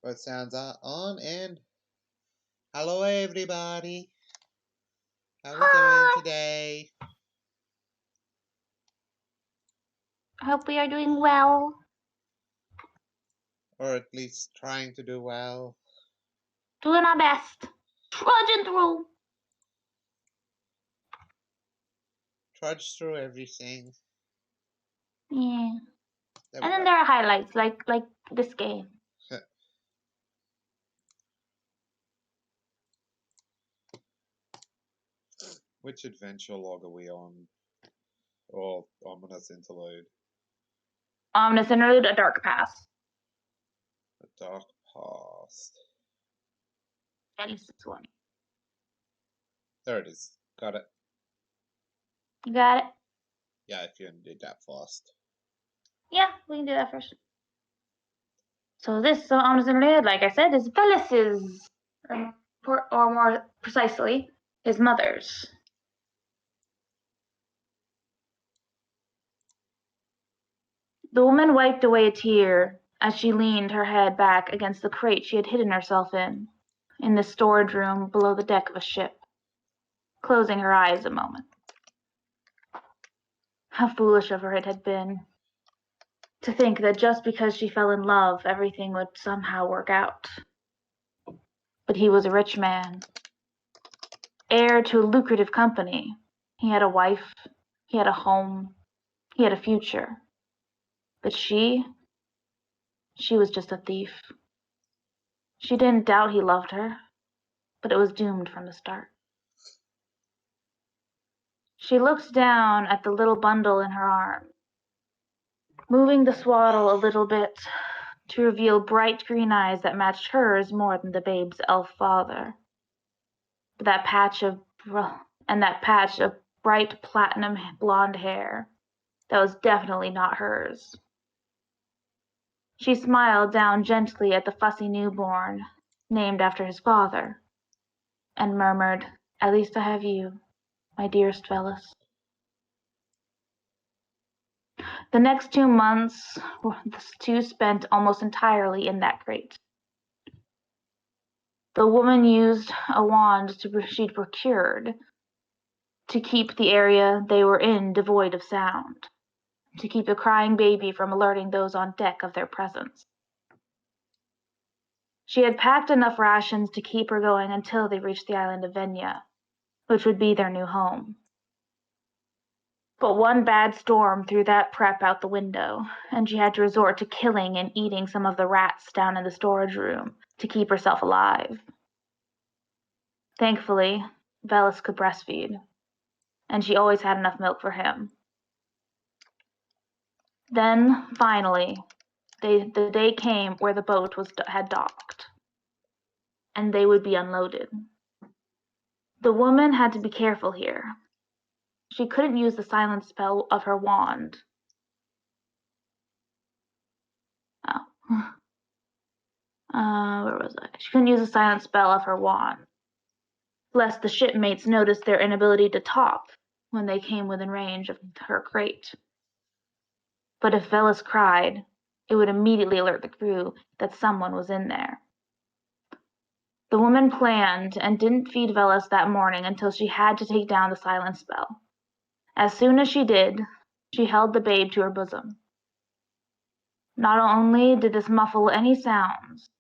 Both sounds are on and hello everybody. How are we doing Hi! today? I hope we are doing well. Or at least trying to do well. Doing our best. Trudging through. Trudge through everything. Yeah. There we And then go. there are highlights like this game. Which adventure log are we on? Oh, ominous interlude. Ominous interlude, a dark past. A dark past. At least it's one. There it is. Got it. You got it? Yeah, if you did that fast. Yeah, we can do that first. So this ominous interlude, like I said, is Velis's, or more precisely, his mother's. The woman wiped away a tear as she leaned her head back against the crate she had hidden herself in the storage room below the deck of a ship, closing her eyes a moment. How foolish of her it had been to think that just because she fell in love, everything would somehow work out. But he was a rich man, heir to a lucrative company. He had a wife, he had a home, he had a future. But she was just a thief. She didn't doubt he loved her, but it was doomed from the start. She looked down at the little bundle in her arm, moving the swaddle a little bit to reveal bright green eyes that matched hers more than the babe's elf father. That patch of bright platinum blonde hair that was definitely not hers. She smiled down gently at the fussy newborn, named after his father, and murmured, "At least I have you, my dearest Velis." The next 2 months the two spent almost entirely in that crate. The woman used a wand she'd procured to keep the area they were in devoid of sound, to keep the crying baby from alerting those on deck of their presence. She had packed enough rations to keep her going until they reached the island of Venja, which would be their new home. But one bad storm threw that prep out the window, and she had to resort to killing and eating some of the rats down in the storage room to keep herself alive. Thankfully, Velis could breastfeed, and she always had enough milk for him. Then, finally, the day came where the boat had docked, and they would be unloaded. The woman had to be careful here. She couldn't use the silence spell of her wand. Oh. Where was I? She couldn't use the silence spell of her wand, lest the shipmates noticed their inability to talk when they came within range of her crate. But if Velis cried, it would immediately alert the crew that someone was in there. The woman planned and didn't feed Velis that morning until she had to take down the silence spell. As soon as she did, she held the babe to her bosom. Not only did this muffle any sounds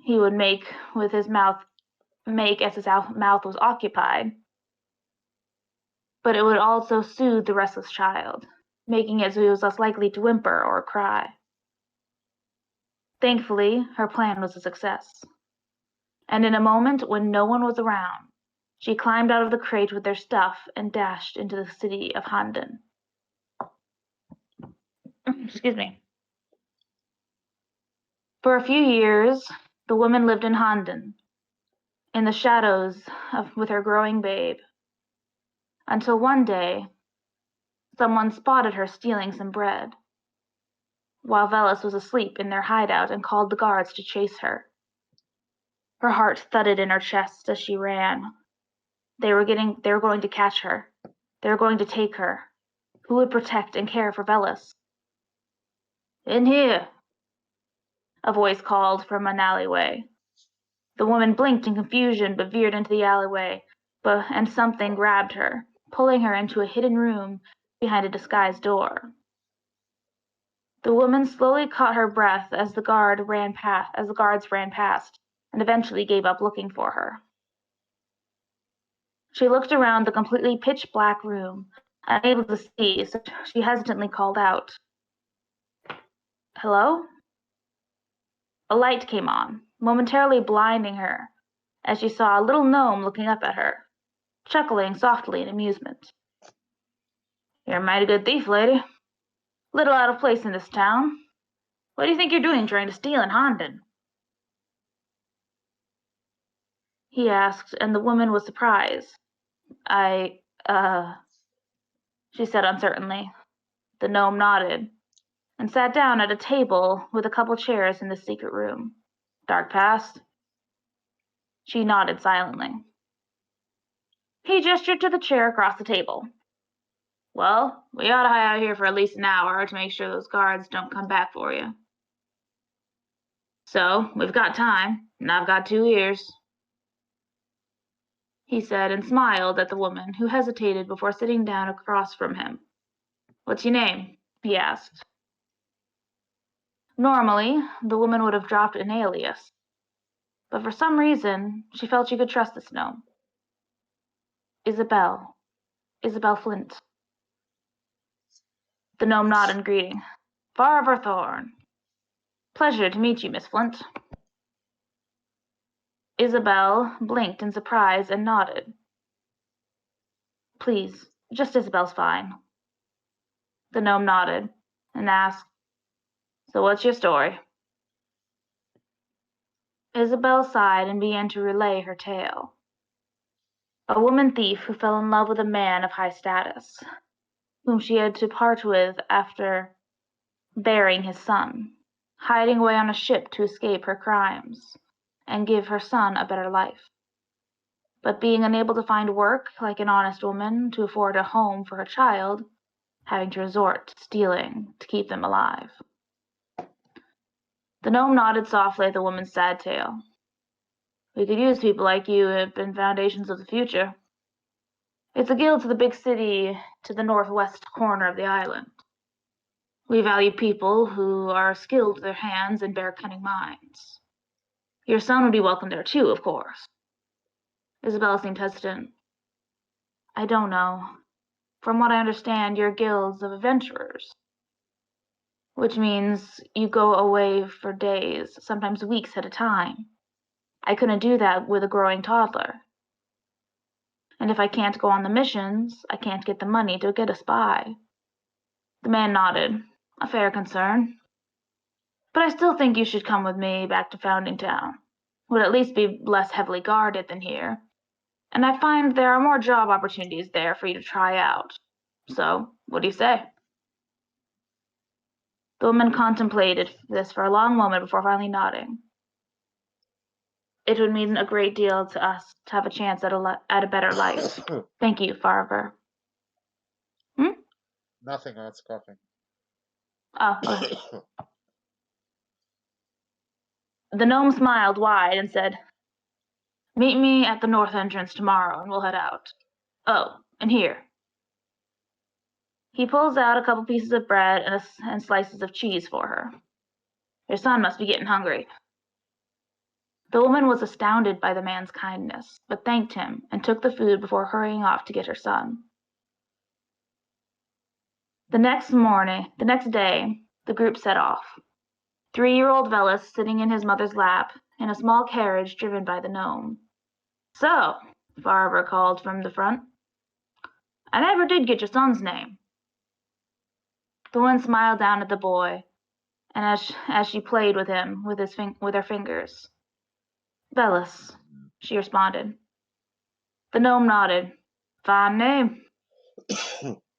he would make as his mouth was occupied, but it would also soothe the restless child, making it so he was less likely to whimper or cry. Thankfully, her plan was a success, and in a moment when no one was around, she climbed out of the crate with their stuff and dashed into the city of Handen. Excuse me. For a few years, the woman lived in Handen, in the shadows with her growing babe, until one day, someone spotted her stealing some bread, while Velis was asleep in their hideout and called the guards to chase her. Her heart thudded in her chest as she ran. They were going to catch her. They were going to take her. Who would protect and care for Velis? In here, a voice called from an alleyway. The woman blinked in confusion but veered into the alleyway, and something grabbed her, pulling her into a hidden room behind a disguised door. The woman slowly caught her breath as the guards ran past, and eventually gave up looking for her. She looked around the completely pitch-black room, unable to see, so she hesitantly called out, "Hello?" A light came on, momentarily blinding her, as she saw a little gnome looking up at her, chuckling softly in amusement. "You're a mighty good thief, lady. Little out of place in this town. What do you think you're doing trying to steal in Honden?" he asked, and the woman was surprised. She said uncertainly. The gnome nodded, and sat down at a table with a couple chairs in the secret room. "Dark past?" She nodded silently. He gestured to the chair across the table. "Well, we ought to hide out here for at least an hour to make sure those guards don't come back for you. So, we've got time, and I've got 2 ears," he said, and smiled at the woman, who hesitated before sitting down across from him. "What's your name?" he asked. Normally, the woman would have dropped an alias, but for some reason, she felt she could trust this gnome. Isabel Flint." The gnome nodded in greeting. "Farver Thorn. Pleasure to meet you, Miss Flint." Isabel blinked in surprise and nodded. "Please, just Isabel's fine." The gnome nodded and asked, "So what's your story?" Isabel sighed and began to relay her tale. A woman thief who fell in love with a man of high status, whom she had to part with after bearing his son, hiding away on a ship to escape her crimes and give her son a better life. But being unable to find work like an honest woman to afford a home for her child, having to resort to stealing to keep them alive. The gnome nodded softly at the woman's sad tale. "We could use people like you in foundations of the future. It's a guild to the big city to the northwest corner of the island. We value people who are skilled with their hands and bear cunning minds. Your son would be welcome there too, of course." Isabel seemed hesitant. "I don't know. From what I understand, your guilds of adventurers, which means you go away for days, sometimes weeks at a time. I couldn't do that with a growing toddler. And if I can't go on the missions, I can't get the money to get a spy." The man nodded. "A fair concern. But I still think you should come with me back to Founding Town. Would at least be less heavily guarded than here. And I find there are more job opportunities there for you to try out. So, what do you say?" The woman contemplated this for a long moment before finally nodding. "It would mean a great deal to us to have a chance at a better life. Thank you, Farver." Nothing, I was coughing. Oh, okay. The gnome smiled wide and said, "Meet me at the north entrance tomorrow and we'll head out. Oh, and here." He pulls out a couple pieces of bread and slices of cheese for her. "Your son must be getting hungry." The woman was astounded by the man's kindness, but thanked him and took the food before hurrying off to get her son. The next day, the group set off. 3-year-old Velis sitting in his mother's lap in a small carriage driven by the gnome. "So," Farver called from the front, "I never did get your son's name." The woman smiled down at the boy, and as she played with him with her fingers. "Velis," she responded. The gnome nodded. "Fine name.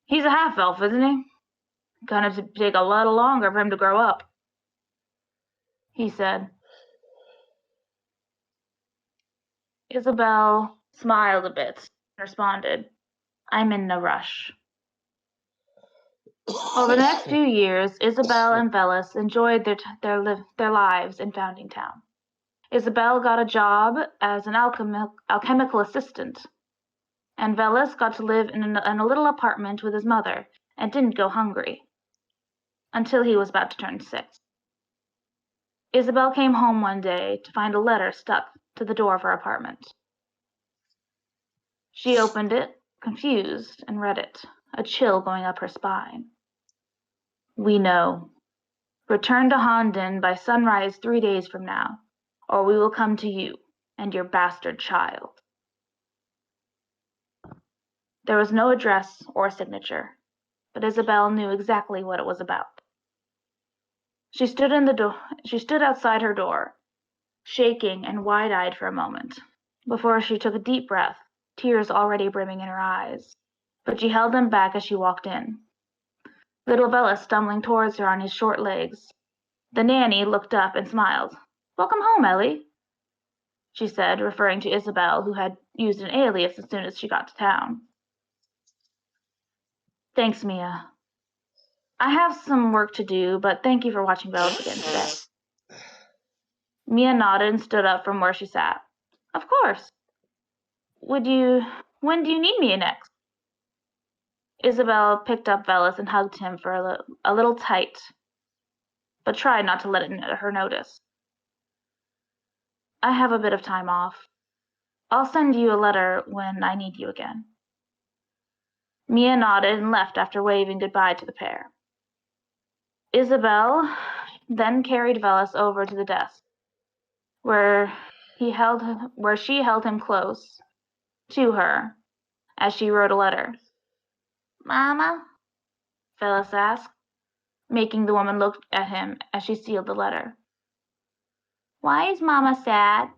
He's a half-elf, isn't he? Gonna take a little longer for him to grow up," he said. Isabel smiled a bit and responded, "I'm in no rush." Well, the next few years, Isabel and Velis enjoyed their lives in Founding Town. Isabel got a job as an alchemical assistant, and Velis got to live in a little apartment with his mother and didn't go hungry until he was about to turn 6. Isabel came home one day to find a letter stuck to the door of her apartment. She opened it, confused, and read it, a chill going up her spine. We know. Return to Honden by sunrise 3 days from now, or we will come to you and your bastard child. There was no address or signature, but Isabel knew exactly what it was about. She stood outside her door, shaking and wide-eyed for a moment, before she took a deep breath, tears already brimming in her eyes. But she held them back as she walked in. Little Velis stumbling towards her on his short legs. The nanny looked up and smiled. Welcome home, Ellie, she said, referring to Isabel, who had used an alias as soon as she got to town. Thanks, Mia. I have some work to do, but thank you for watching Velis again today. Mia nodded and stood up from where she sat. Of course. When do you need me next? Isabel picked up Velis and hugged him for a little tight, but tried not to let her notice. I have a bit of time off. I'll send you a letter when I need you again. Mia nodded and left after waving goodbye to the pair. Isabel then carried Velis over to the desk, where she held him close to her as she wrote a letter. Mama? Velis asked, making the woman look at him as she sealed the letter. Why is Mama sad?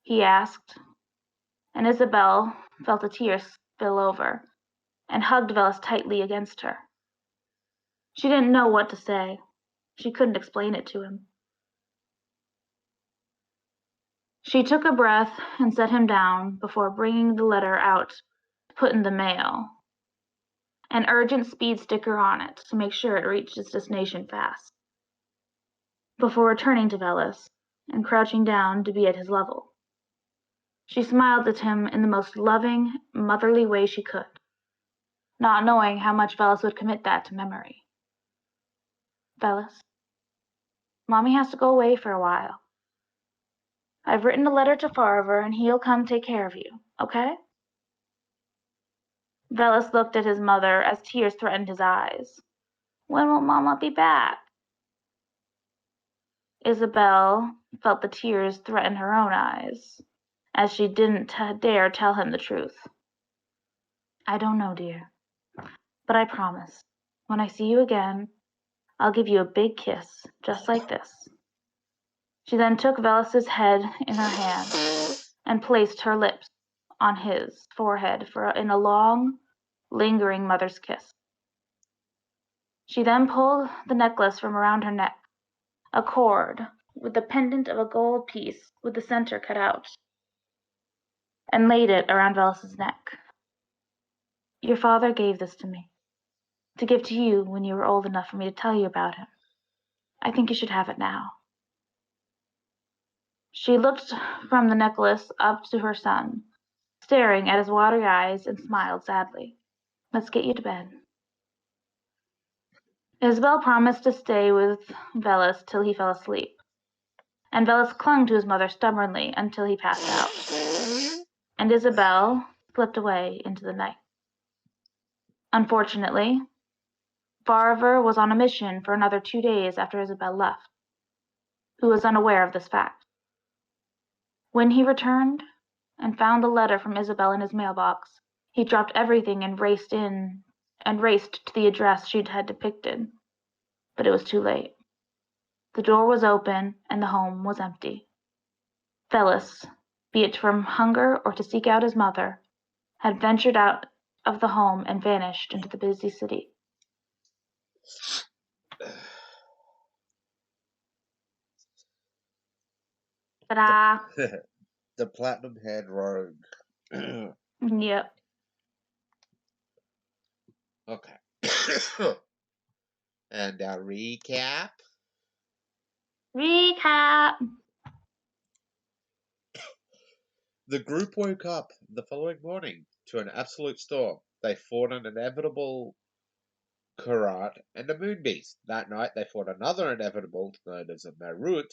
He asked, and Isabel felt a tear spill over and hugged Velis tightly against her. She didn't know what to say. She couldn't explain it to him. She took a breath and set him down before bringing the letter out to put in the mail, an urgent speed sticker on it to make sure it reached its destination fast, before returning to Velis and crouching down to be at his level. She smiled at him in the most loving, motherly way she could, not knowing how much Velis would commit that to memory. Velis, Mommy has to go away for a while. I've written a letter to Farver and he'll come take care of you, okay? Velis looked at his mother as tears threatened his eyes. When will Mama be back? Isabel felt the tears threaten her own eyes, as she didn't dare tell him the truth. I don't know, dear, but I promise, when I see you again, I'll give you a big kiss, just like this. She then took Velis's head in her hand and placed her lips on his forehead in a long, lingering mother's kiss. She then pulled the necklace from around her neck, a cord with the pendant of a gold piece with the center cut out, and laid it around Velis's neck. Your father gave this to me, to give to you when you were old enough for me to tell you about him. I think you should have it now. She looked from the necklace up to her son, staring at his watery eyes, and smiled sadly. Let's get you to bed. Isabel promised to stay with Velis till he fell asleep, and Velis clung to his mother stubbornly until he passed out, and Isabel slipped away into the night. Unfortunately, Farver was on a mission for another 2 days after Isabel left, who was unaware of this fact. When he returned and found the letter from Isabel in his mailbox, he dropped everything and raced to the address she'd had depicted. But it was too late. The door was open and the home was empty. Velis, be it from hunger or to seek out his mother, had ventured out of the home and vanished into the busy city. Ta-da! The Platinum Head Rogue. Yep. Okay. And our recap. Recap. The group woke up the following morning to an absolute storm. They fought an inevitable Karat and a moon beast. That night they fought another inevitable known as a Marut.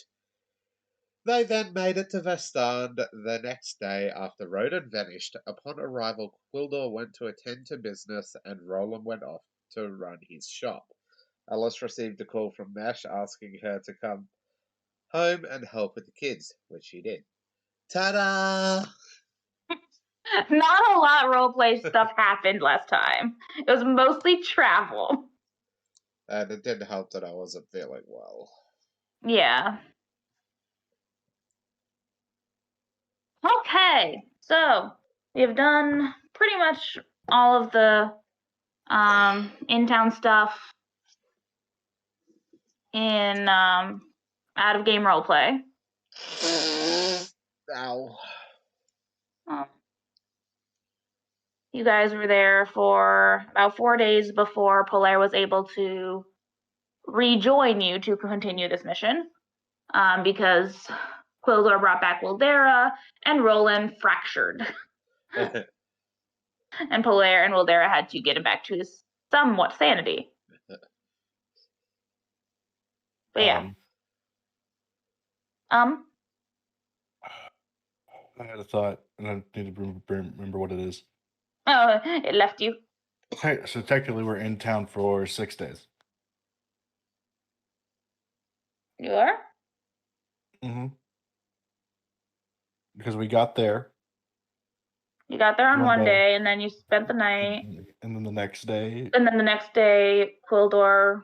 They then made it to Vestand the next day after Rodan vanished. Upon arrival, Quildor went to attend to business and Roland went off to run his shop. Alice received a call from Mesh asking her to come home and help with the kids, which she did. Ta-da! Not a lot of roleplay stuff happened last time. It was mostly travel. And it didn't help that I wasn't feeling well. Yeah. Okay, so we've done pretty much all of the in-town stuff in out-of-game roleplay. Ow. You guys were there for about 4 days before Polaire was able to rejoin you to continue this mission, because Quildor brought back Wildera and Roland fractured. And Polaire and Wildera had to get him back to his somewhat sanity. But yeah. I had a thought, and I need to remember what it is. Oh, it left you. Okay, so technically we're in town for 6 days. You are? Mm-hmm. Because we got there. You got there on one day, day, and then you spent the night. And then the next day. And then the next day, Quildor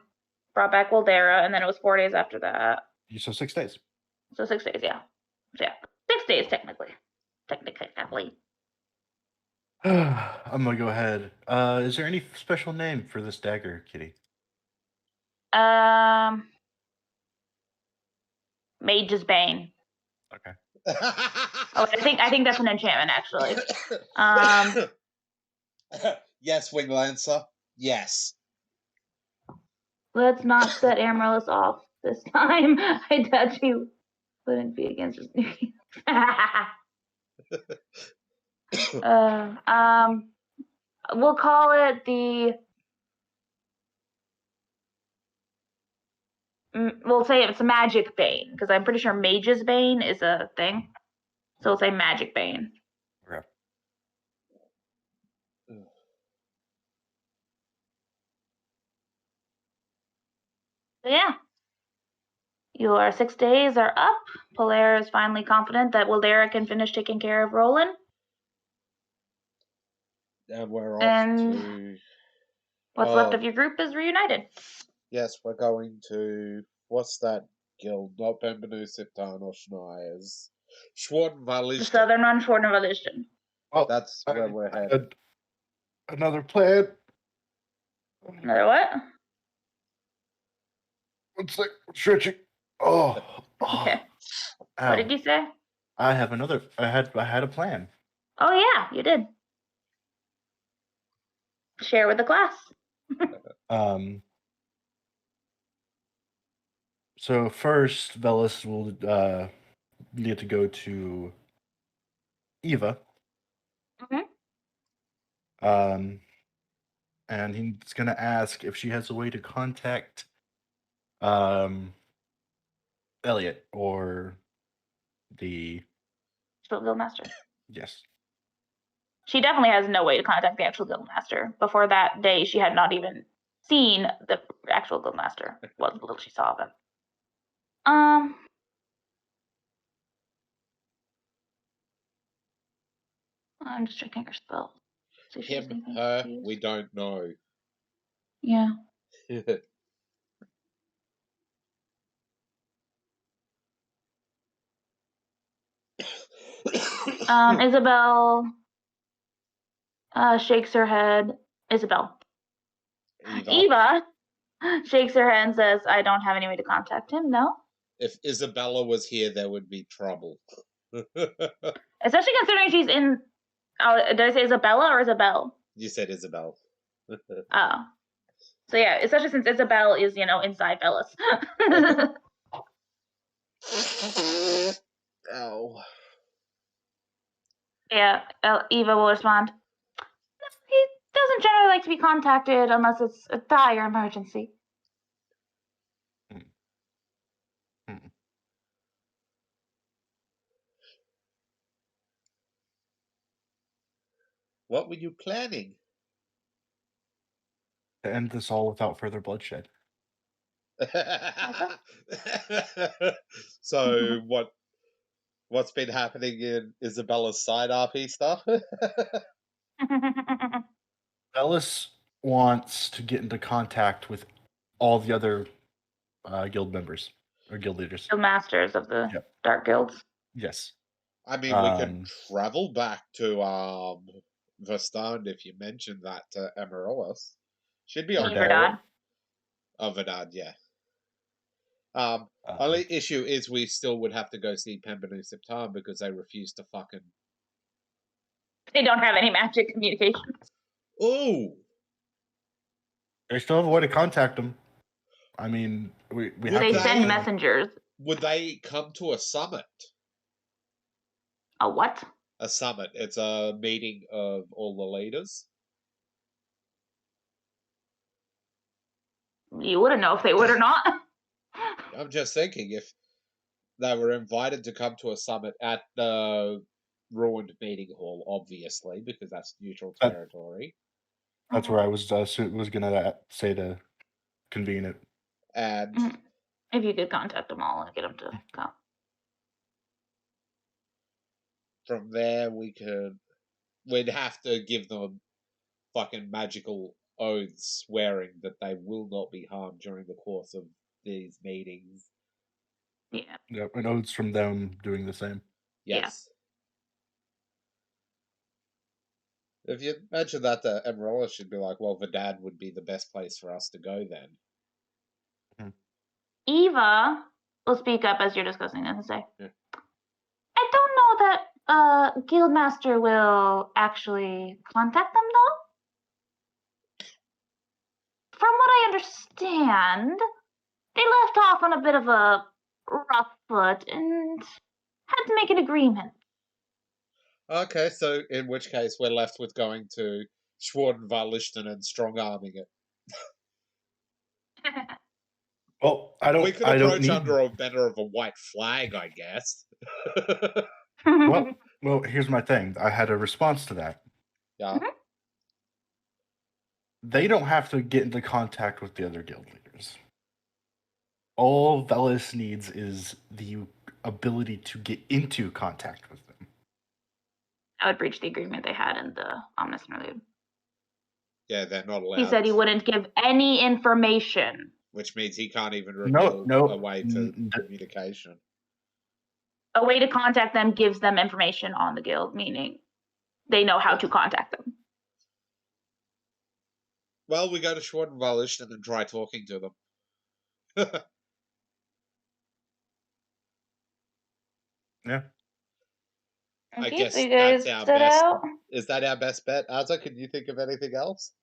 brought back Wildera, and then it was 4 days after that. So 6 days. So 6 days, yeah. Yeah. 6 days, technically. Technically. I'm gonna go ahead. Is there any special name for this dagger, Kitty? Mage's Bane. Okay. Oh, I think that's an enchantment, actually. Yes, Wing Lancer. Yes. Let's not set Amaryllis off this time. I doubt you wouldn't be against his new. We'll call it the. We'll say it's Magic Bane, because I'm pretty sure Mage's Bane is a thing. So we'll say Magic Bane. Okay. So yeah. Your 6 days are up. Polaire is finally confident that Wildera can finish taking care of Roland. And we're off and to... What's left of your group is reunited. Yes, we're going to... What's that guild? Not Benbenu, Siptan, or Schneier's. Schwartenwallichten. The Southern one, Schwartenwallichten. Oh, that's where we're headed. Another plan. Another what? One sec. Stretching. Oh. Okay. Ow. What did you say? I have another. I had a plan. Oh yeah, you did. Share with the class. So first, Velis will need to go to Eva. Mm-hmm. And he's gonna ask if she has a way to contact Elliot or the Guildmaster. Yes. She definitely has no way to contact the actual Guildmaster. Before that day, she had not even seen the actual Guildmaster. What little she saw of him. I'm just checking her spell. Him, her, we don't know. Yeah. Isabel shakes her head. Isabel. Eva shakes her head and says, I don't have any way to contact him, no? If Isabella was here, there would be trouble. Especially considering she's in... did I say Isabella or Isabel? You said Isabel. Oh. So yeah, especially since Isabel is, inside Bellis. Oh. Yeah, Eva will respond. He doesn't generally like to be contacted unless it's a dire emergency. What were you planning? To end this all without further bloodshed. So what's been happening in Isabella's side RP stuff? Ellis wants to get into contact with all the other guild members or guild leaders. The masters of the Dark Guilds. Yes. I mean, we can travel back to Verstand if you mentioned that to Amaryllis. Should be on Verdad. Oh, Verdad, yeah. Only issue is we still would have to go see Pembinu Septan because they refuse to fucking... They don't have any magic communication. Ooh! They still have a way to contact them. I mean, we have They to send messengers. Would they come to a summit? A what? A summit. It's a meeting of all the leaders. You wouldn't know if they would or not. I'm just thinking if they were invited to come to a summit at the ruined meeting hall, obviously, because that's neutral territory. That's where I was gonna say to convene it. And if you could contact them all and get them to come. From there, we'd have to give them fucking magical oaths swearing that they will not be harmed during the course of these meetings. Yeah. Yep, and oaths from them doing the same. Yes. Yeah. If you mention that to Emerald, she'd be like, well, Verdad would be the best place for us to go then. Eva will speak up as you're discussing this and say, yeah. I don't know that Guildmaster will actually contact them, though. From what I understand, they left off on a bit of a rough foot and had to make an agreement. Okay, so in which case we're left with going to Schwarzenwaldlichten and strong-arming it. Well, we could approach under a better of a white flag, I guess. well, here's my thing. I had a response to that. Yeah. They don't have to get into contact with the other guild leaders. All Velis needs is the ability to get into contact with them. I would breach the agreement they had in the Omnis Interlude. Yeah, they're not allowed. He said he wouldn't give any information. Which means he can't even reveal a way to communication. A way to contact them gives them information on the guild, meaning they know how to contact them. Well, we go to Schwarzenwaldlichten and try talking to them. Yeah. I guess that's our best. Is that our best bet? Azza, can you think of anything else?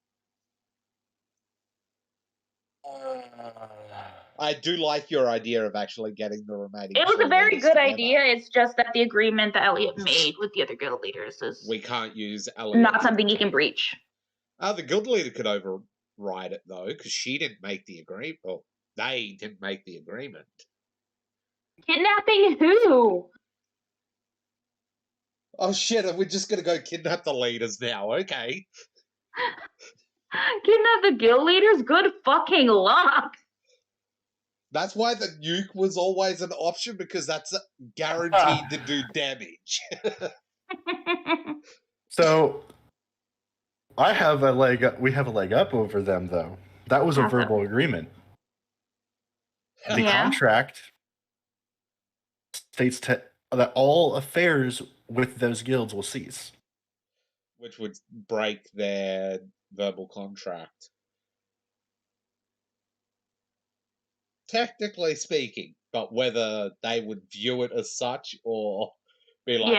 I do like your idea of actually getting the remaining. It was a very good idea. It's just that the agreement that Elliot made with the other guild leaders is we can't use Elliot. Not something you can breach. The guild leader could override it though, because she didn't make the agreement. Well, they didn't make the agreement. Kidnapping who? Oh shit! Are we just gonna go kidnap the leaders now? Okay. Kidnap the guild leaders? Good fucking luck. That's why the nuke was always an option, because that's guaranteed to do damage. So, we have a leg up over them, though. That was a verbal agreement. The contract states that all affairs with those guilds will cease. Which would break their verbal contract. Technically speaking, but whether they would view it as such or be like,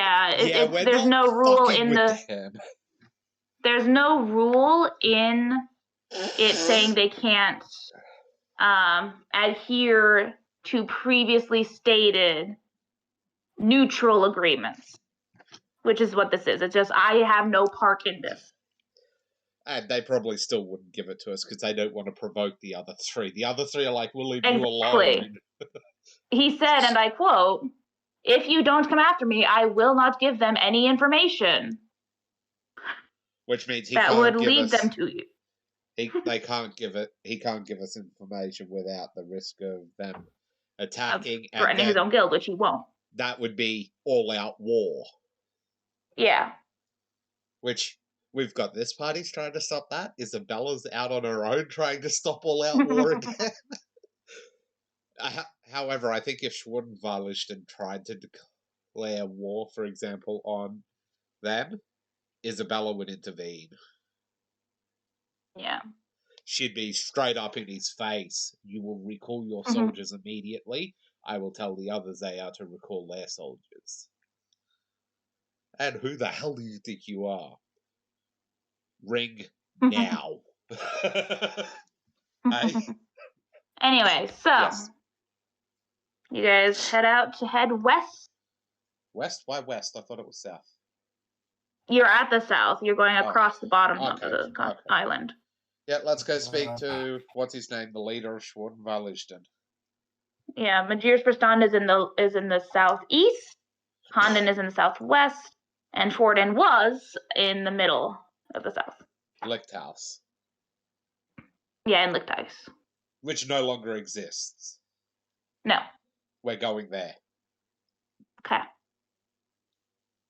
there's no rule in the. There's no rule in it's saying they can't adhere to previously stated neutral agreements, which is what this is. It's just, I have no part in this. And they probably still wouldn't give it to us because they don't want to provoke the other three. The other three are like, we'll leave you alone. He said, and I quote, "If you don't come after me, I will not give them any information." Which means he that can't would give lead us, them to you. He can't give us information without the risk of them attacking and threatening his own guild, which he won't. That would be all-out war. Yeah. Which, we've got this party's trying to stop that. Isabella's out on her own trying to stop all-out war again. However, I think if Schwarzenwallerstein tried to declare war, for example, on them, Isabella would intervene. Yeah. She'd be straight up in his face. You will recall your soldiers immediately. I will tell the others they are to recall their soldiers. And who the hell do you think you are? Ring now. Hey? Anyway, so Yes. You guys head west. West? Why west? I thought it was south. You're at the south. You're going across the bottom of the island. Yeah, let's go speak to what's his name, the leader of Schwarzenwallerstein. Yeah, Magir's Verstand is in the southeast. Honden is in the southwest, and Forden was in the middle of the south. Lichthaus. Yeah, in Lichthaus. Which no longer exists. No. We're going there. Okay.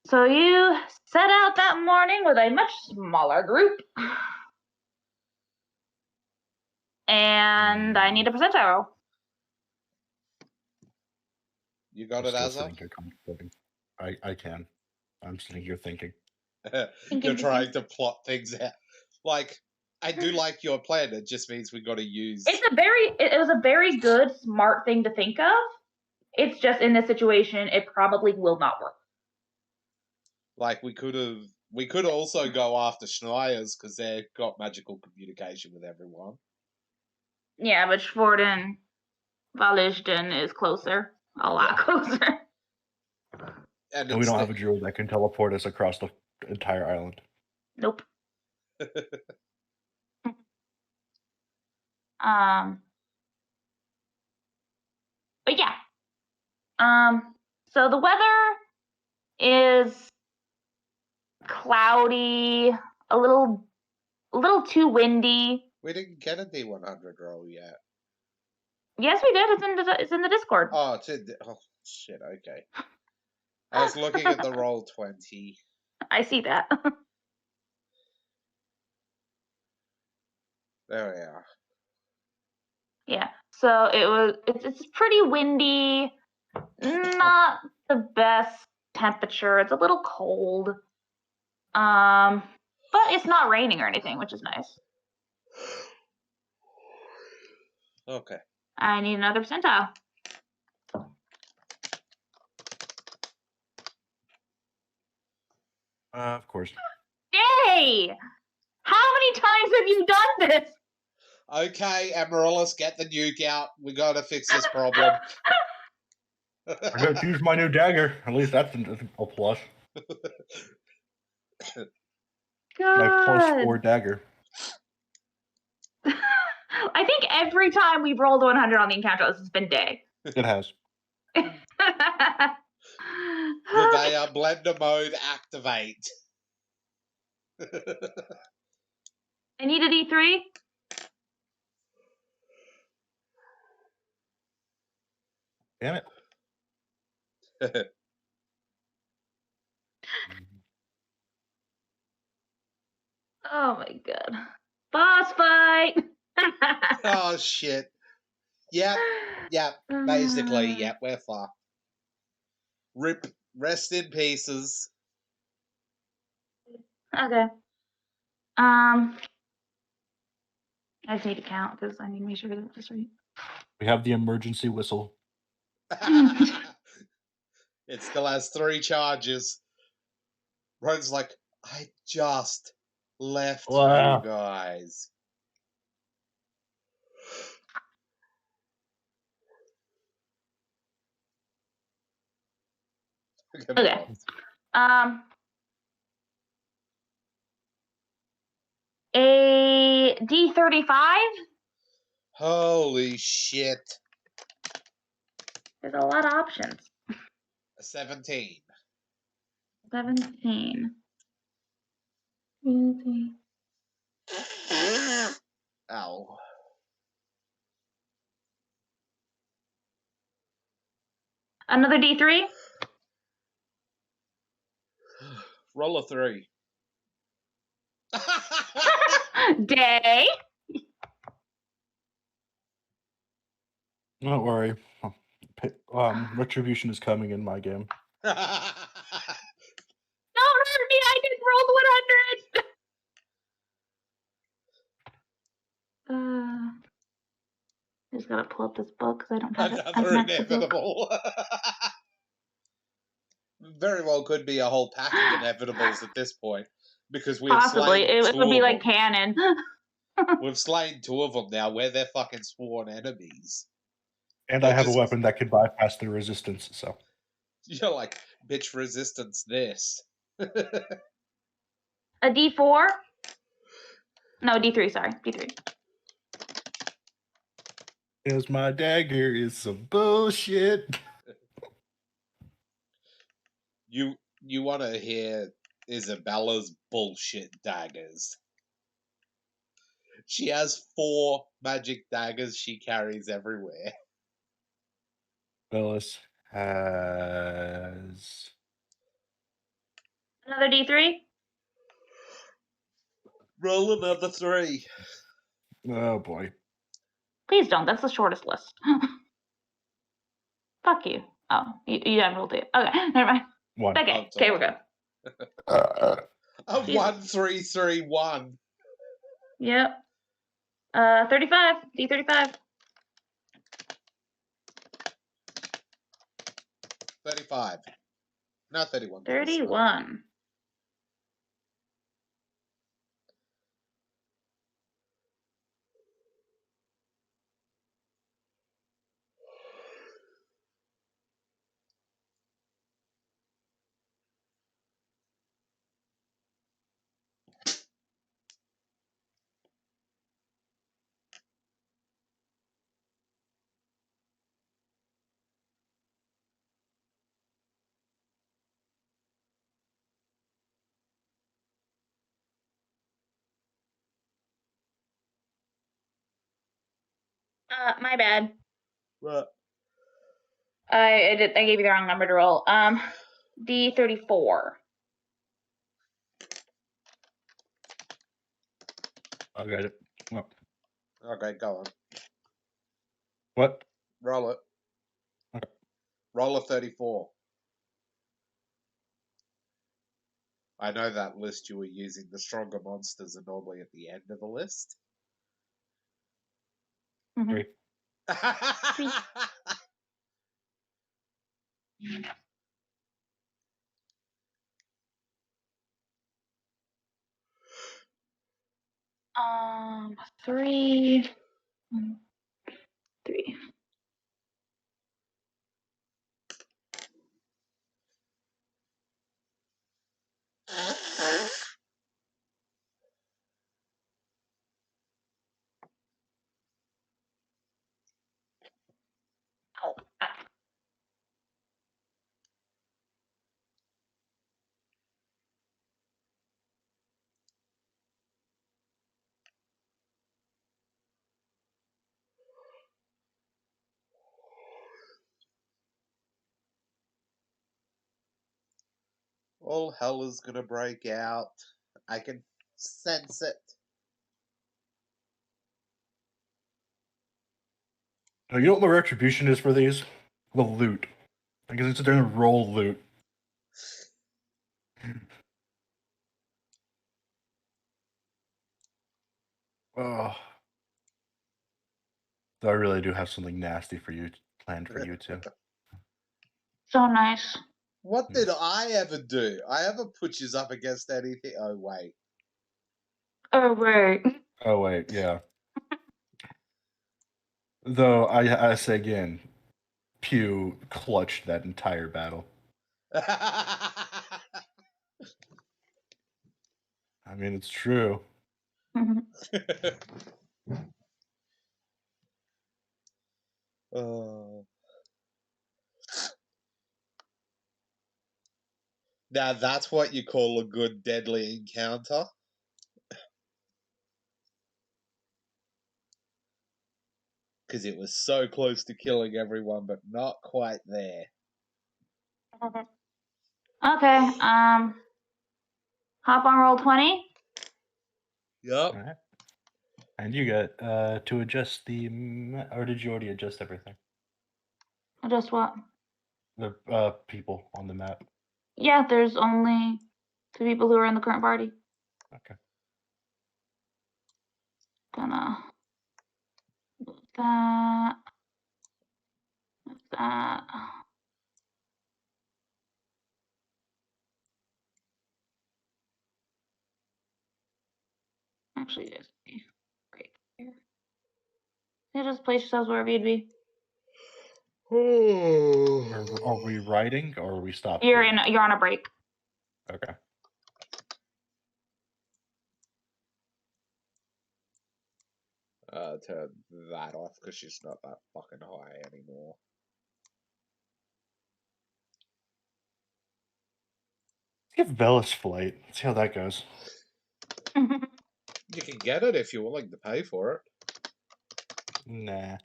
So you set out that morning with a much smaller group. And I need a percentile roll. You got it, Azza? I can. I'm sitting here thinking. You're trying to plot things out. Like, I do like your plan. It just means we got to use. It was a very good, smart thing to think of. It's just in this situation, it probably will not work. Like, we could also go after Schneier's because they've got magical communication with everyone. Yeah, but Schwarden Wallerstein is closer. A lot closer. And we don't have a druid that can teleport us across the entire island. Nope. But yeah. So the weather is cloudy, a little too windy. We didn't get a D100 roll yet. Yes, we did. It's in the Discord. Oh, shit. Okay. I was looking at the roll 20. I see that. There we are. Yeah. So it's pretty windy. Not the best temperature. It's a little cold. But it's not raining or anything, which is nice. Okay. I need another percentile. Of course. Yay! How many times have you done this? Okay, Amaryllis, get the nuke out. We gotta fix this problem. I gotta use my new dagger. At least that's a plus. My +4 dagger. I think every time we've rolled 100 on the encounter, this has been day. It has. Revea blender mode activate. I need a D3. Damn it. Oh my god. Boss fight! Oh shit. Yep. Basically, yep, we're fucked. Rip, rest in pieces. Okay. I just need to count because I need to make sure that it's right. We have the emergency whistle. It still has 3 charges. Rone's like, I just left you guys. Good Okay. balls. A D35. Holy shit. There's a lot of options. 17. 17. Ow. Another D3. Roll a 3. Day. Don't worry. Retribution is coming in my game. Don't hurt me. I just rolled 100. I just gotta pull up this book because I don't have it. Another inevitable. Very well could be a whole pack of inevitables at this point, because we have Possibly. slain It two would be of like them. canon. We've slain 2 of them now. We're their fucking sworn enemies. And They're I have just- a weapon that can bypass the resistance, so. You're like, bitch, resistance this. A D4? No, D3, sorry. D3. Because my dagger is some bullshit. You want to hear Isabella's bullshit daggers. She has 4 magic daggers she carries everywhere. Phyllis has... Another D3? Roll another 3. Oh, boy. Please don't. That's the shortest list. Fuck you. Oh, you haven't rolled it. Okay, never mind. 1. Okay, we're good. A Jesus. 1, 3, 3, 1. Yep. 35. D35. 35. No, 31. 31. My bad. What? I gave you the wrong number to roll. D34. I got it. Well, Okay, go on. what? Roll it. Okay. Roll a 34. I know that list you were using. The stronger monsters are normally at the end of the list. Mhm. 3. Three. 3. Oh. All hell is gonna break out. I can sense it. Now, you know what the retribution is for these? The loot. Because it's going to roll loot. Oh. I really do have something nasty for you planned for you too. So nice. What did I ever do? I ever put you up against anything? Oh, wait. Oh, right. Oh wait, yeah. Though I say again, Pew clutched that entire battle. I mean, it's true. Oh. Now that's what you call a good deadly encounter. Because it was so close to killing everyone, but not quite there. Okay. Hop on roll 20. Yep. All right. And you got to adjust the, or did you already adjust everything? Adjust what? The people on the map. Yeah, there's only 2 people who are in the current party. Okay. Gonna move that. Move that. Actually, there's me right here. You just place yourselves wherever you'd be. Are we riding or are we stopped? You're on a break. Okay. Turn that off because she's not that fucking high anymore. Let's give Velis flight. Let's see how that goes. You can get it if you're willing to pay for it. Nah.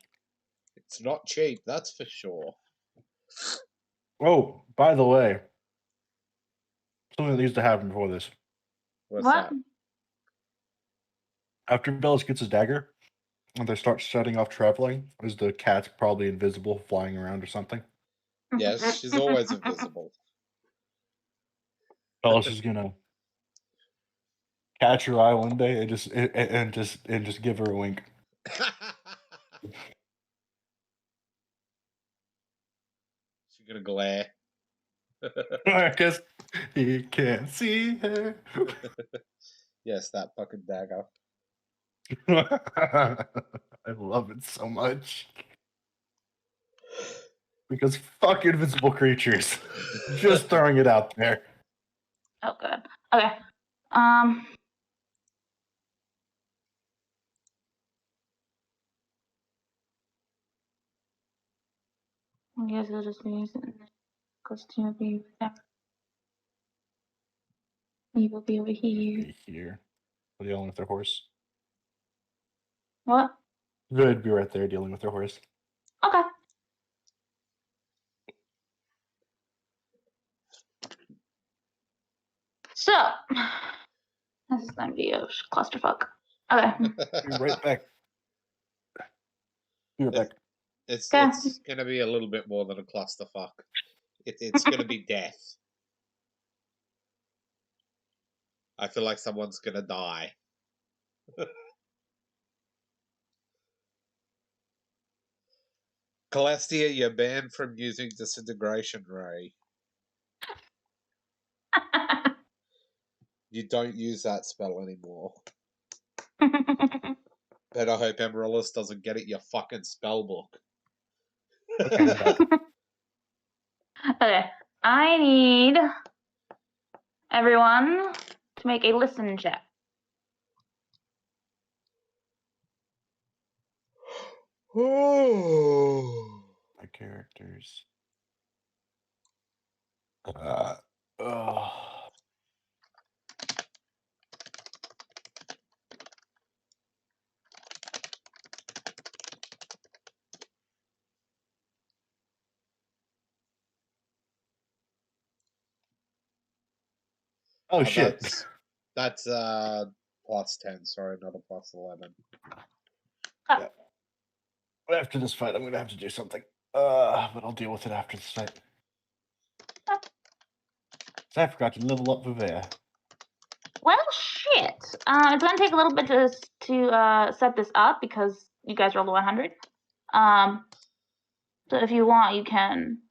It's not cheap, that's for sure. Oh, by the way, something that needs to happen before this. What's What? that? After Velis gets his dagger, and they start setting off traveling, is the cat probably invisible, flying around or something? Yes, she's always invisible. Velis is gonna catch her eye one day and just give her a wink. She's gonna glare. I guess he can't see her. Yes, that fucking dagger. I love it so much. Because fuck invisible creatures. Just throwing it out there. Oh, good. Okay. I guess I'll just use it because 2 of you will be over here. Be here. Dealing with their horse. What? Good, be right there dealing with their horse. Okay. So, this is going to be a clusterfuck. Okay. Be right back. Be right back. It's Okay. gonna be a little bit more than a clusterfuck. It's gonna be death. I feel like someone's gonna die. Celestia, you're banned from using disintegration ray. You don't use that spell anymore. But I hope Amaryllis doesn't get it your fucking spell book. Okay, I'm back. Okay. I need everyone to make a listen check. My characters. Oh. Oh shit. That's plus 10, sorry, not a plus 11. Yeah. After this fight, I'm gonna have to do something. But I'll deal with it after this fight. So I forgot to level up Venja. Well, shit. It's gonna take a little bit to set this up because you guys rolled a 100. So if you want, you can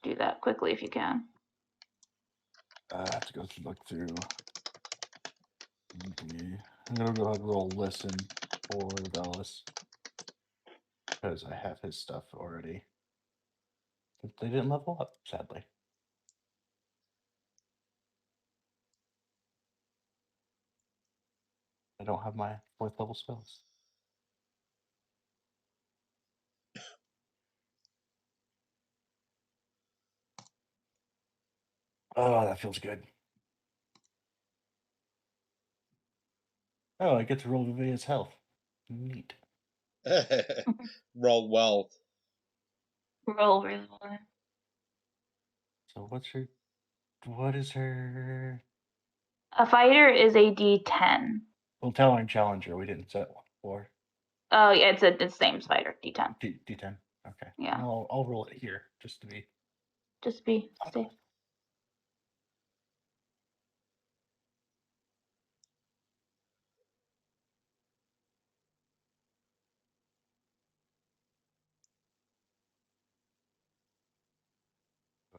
do that quickly if you can. I have to go look through. I'm gonna go ahead and roll listen for Velis because I have his stuff already. But they didn't level up, sadly. don't have my 4th level spells. Oh, that feels good. Oh, I get to roll Vivia's health. Neat. Roll well. Roll really well. So what is her? A fighter is a D10. Well, Talon Challenger, we didn't set one for. Oh yeah, it's the same spider, D10. D10. Okay. Yeah. I'll roll it here just to be. Just be safe.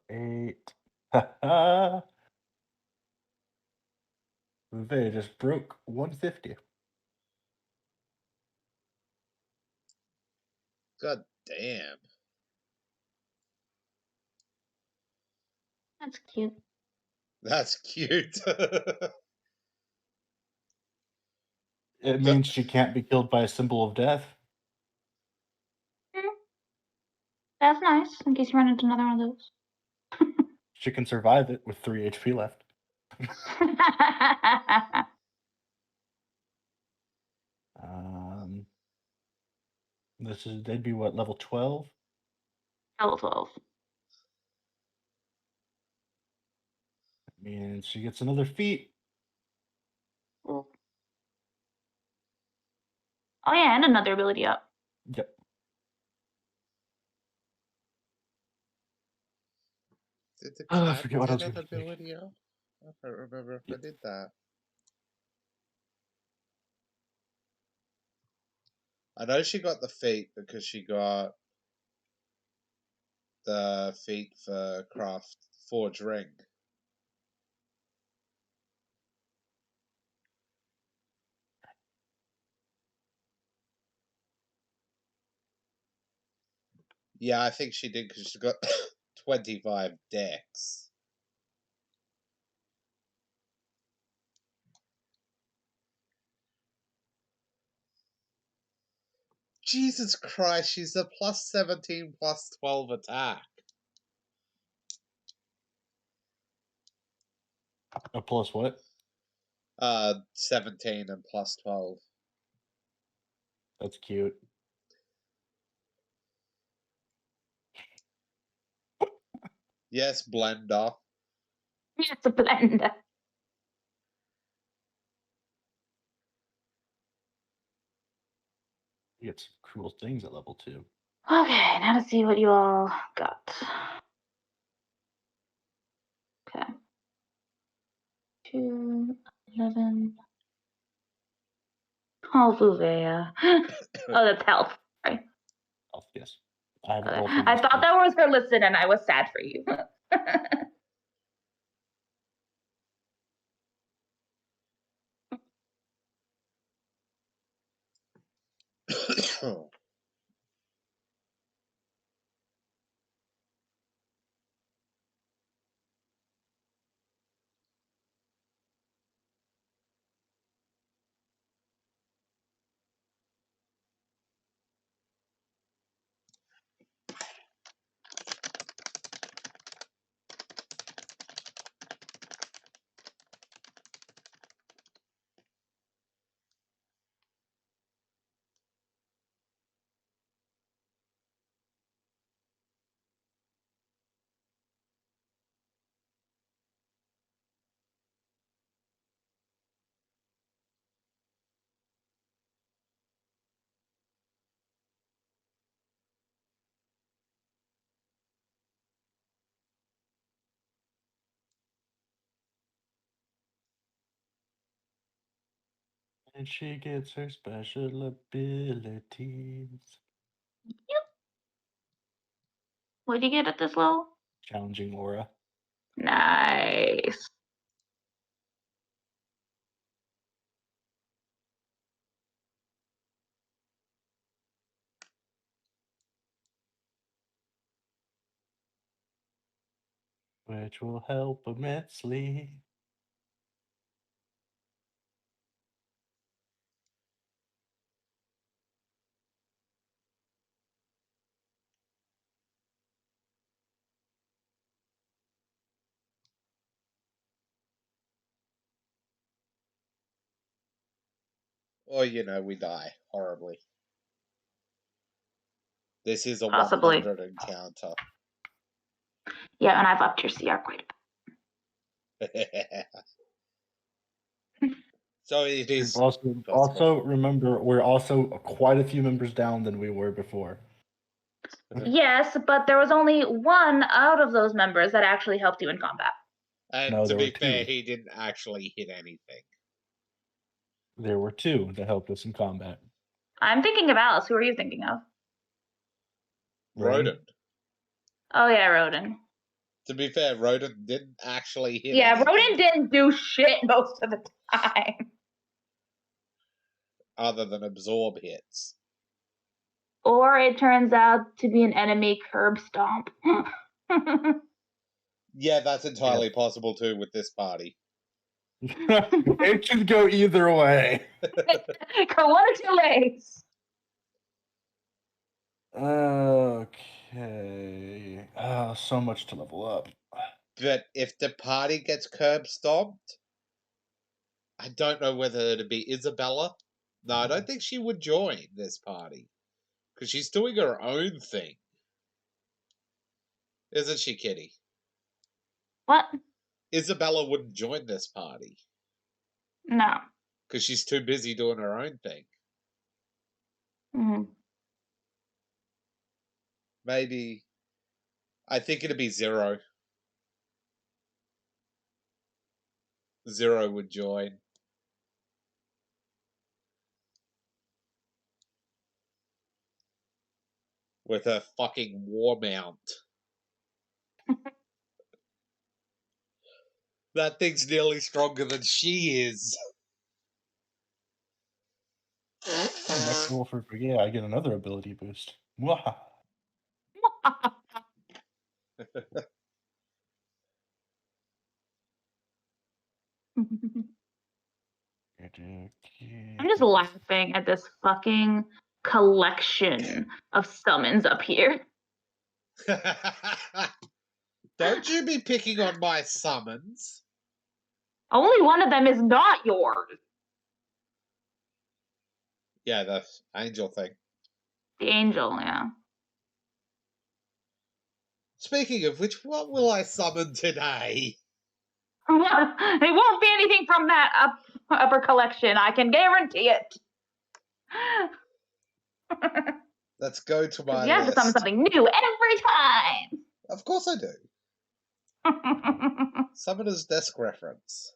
Eight. Haha. They just broke 150. God damn. That's cute. That's cute. It means she can't be killed by a symbol of death. That's nice, in case you run into another one of those. She can survive it with 3 HP left. They'd be what, level 12? Level 12. Means she gets another feat. Oh yeah, and another ability up. Yep. Did the I cat forget what I was get an going to say. ability up? I don't remember if I did that. I know she got the feat because she got the feat for craft forge ring. Yeah, I think she did because she got 25 dex. Jesus Christ, she's a plus 17 plus 12 attack. A plus what? 17 and plus 12. That's cute. Yes, Blender. It's a blender. You get some cool things at level 2. Okay, now to see what you all got. Okay. 2, 11. Oh, Vuvea. Oh, that's health. Sorry. Oh, yes. I haven't rolled for I most thought of that was her listed, and I was sad for you. And she gets her special abilities. What'd you get at this level? Challenging aura. Nice. Which will help immensely. Or, we die horribly. This is a Possibly. 100 encounter. Yeah, and I've upped your CR quite a bit. So it is. Also remember, we're also quite a few members down than we were before. Yes, but there was only one out of those members that actually helped you in combat. And No, to there be were fair, two. he didn't actually hit anything. There were two that helped us in combat. I'm thinking of Alice. Who are you thinking of? Rodin. Oh yeah, Rodin. To be fair, Rodin didn't actually hit Yeah, anything. Rodin didn't do shit most of the time. Other than absorb hits. Or it turns out to be an enemy curb stomp. Yeah, that's entirely possible too with this party. It can go either way. Go one of two ways. Okay. So much to level up. But if the party gets curb stomped, I don't know whether it'd be Isabella. No, I don't think she would join this party. Because she's doing her own thing. Isn't she, Kitty? What? Isabella wouldn't join this party. No. Because she's too busy doing her own thing. Mm-hmm. Maybe. I think it'd be Zero. Zero would join. With her fucking war mount. That thing's nearly stronger than she is. Next level for yeah, I get another ability boost. Mwah. I'm just laughing at this fucking collection of summons up here. Don't you be picking on my summons. Only one of them is not yours. Yeah, the angel thing. The angel, yeah. Speaking of which, what will I summon today? It won't be anything from that upper collection. I can guarantee it. Let's go to my You have to summon list. something new every time. Of course I do. Summoner's desk reference.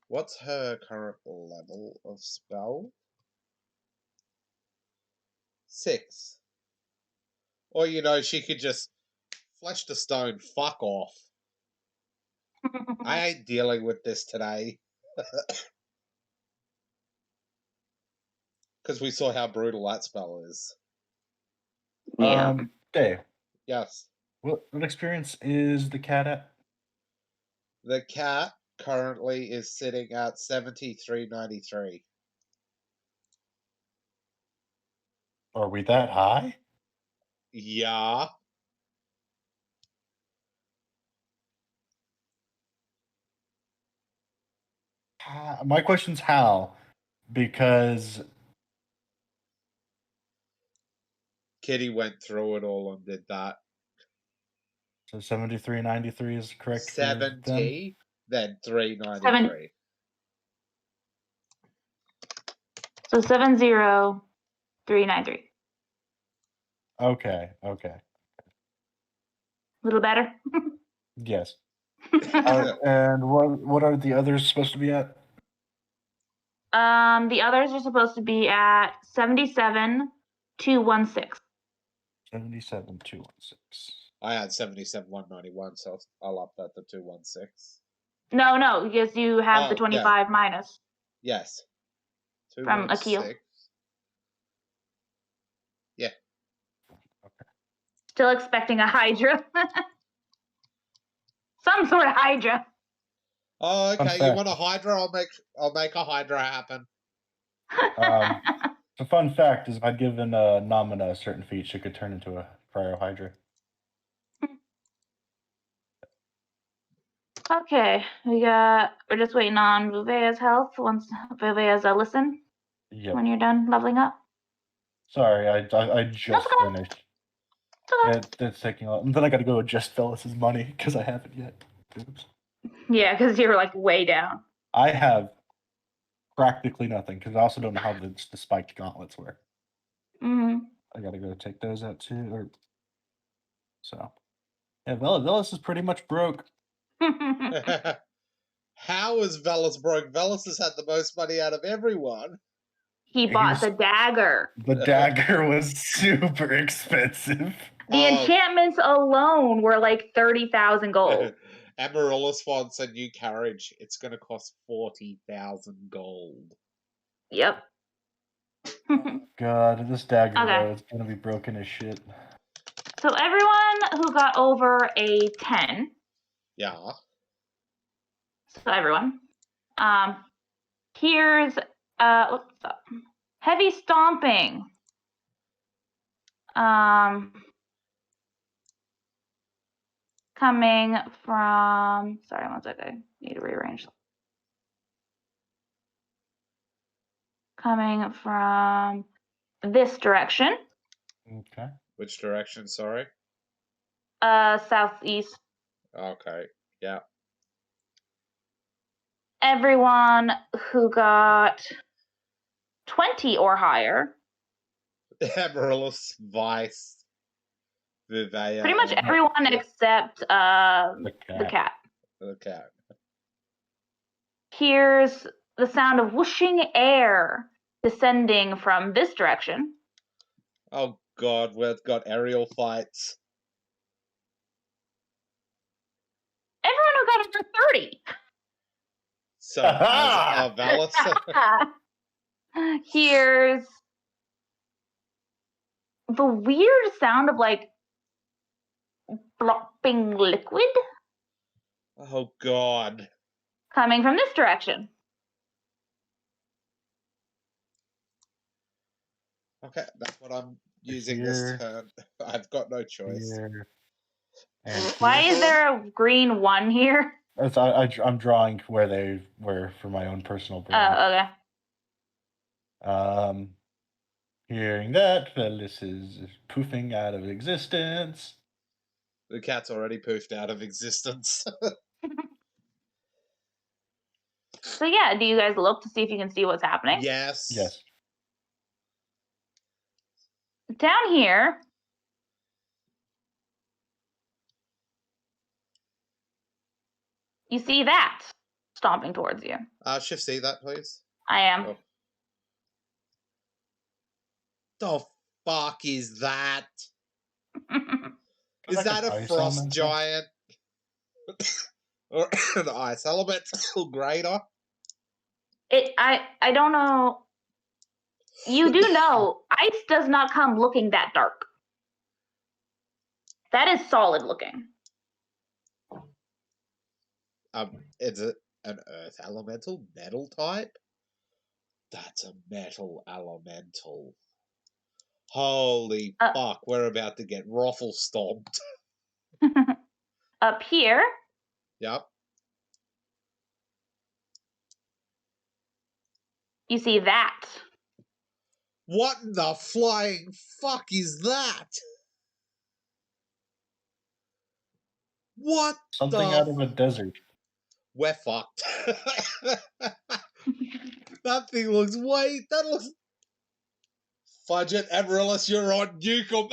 What's her current level of spell? 6. Or, she could just flesh the stone, fuck off. I ain't dealing with this today. Because we saw how brutal that spell is. Yeah. Dave. Yes. What experience is the cat at? The cat currently is sitting at 73.93. Are we that high? Yeah. My question's how, because Kitty went through it all and did that. so 73.93 is correct. 70, then 3.93. So 70393. Okay. A little better. Yes. And what are the others supposed to be at? The others are supposed to be at 77,216. 77,216. I had 77,191, so I'll up that to 216. No, because you have the 25 yeah. minus. Yes. From Akil. Yeah. Okay. Still expecting a Hydra. Some sort of Hydra. Oh, okay. You want a Hydra? I'll make a Hydra happen. The fun fact is, if I'd given Namina a certain feat, she could turn into a Cryo Hydra. Okay, we're just waiting on Vuvea's health. Once Vuvea's listen, Yep. when you're done leveling up. Sorry, I just okay. finished. Okay. It's taking a lot. And then I got to go adjust Velas's money because I haven't yet. Oops. Yeah, because you're like way down. I have practically nothing because I also don't know how the spiked gauntlets work. Mm-hmm. I got to go take those out too. So, yeah, Velas is pretty much broke. How is Velas broke? Velas has had the most money out of everyone. He bought the dagger. The dagger was super expensive. The enchantments alone were like 30,000 gold. Amaryllis wants a new carriage. It's going to cost 40,000 gold. Yep. God, this dagger Okay. though, it's gonna be broken as shit. So everyone who got over a 10. Yeah. So everyone. Here's what's up? Heavy stomping. Coming from, sorry, one second. I need to rearrange. Coming from this direction. Okay. Which direction, sorry? Southeast. Okay, yeah. Everyone who got 20 or higher. Amaryllis, Vice, Vivea. Pretty much everyone except the cat. The cat. Here's the sound of whooshing air descending from this direction. Oh god, we've got aerial fights. Everyone who got over 30. So, as Valis. Here's the weird sound of like flopping liquid Oh god. coming from this direction. Okay, that's what I'm using this turn. I've got no choice. Here, and Why is there a green 1 here? I'm drawing where they were for my own personal brain. Oh, okay. Hearing that, Velas is poofing out of existence. The cat's already poofed out of existence. So yeah, do you guys look to see if you can see what's happening? Yes. Yes. Down here, you see that stomping towards you. Shift C that, please. I am. Oh. The fuck is that? Is that a frost giant? Or an ice elemental grader? I don't know. You do know ice does not come looking that dark. That is solid looking. Is it an earth elemental? Metal type? That's a metal elemental. Holy fuck, we're about to get ruffle stomped. Up here. Yep. You see that. What in the flying fuck is that? What Something out of a desert. We're fucked. That thing looks that looks... Fudge it, Amaryllis, you're on Nukem.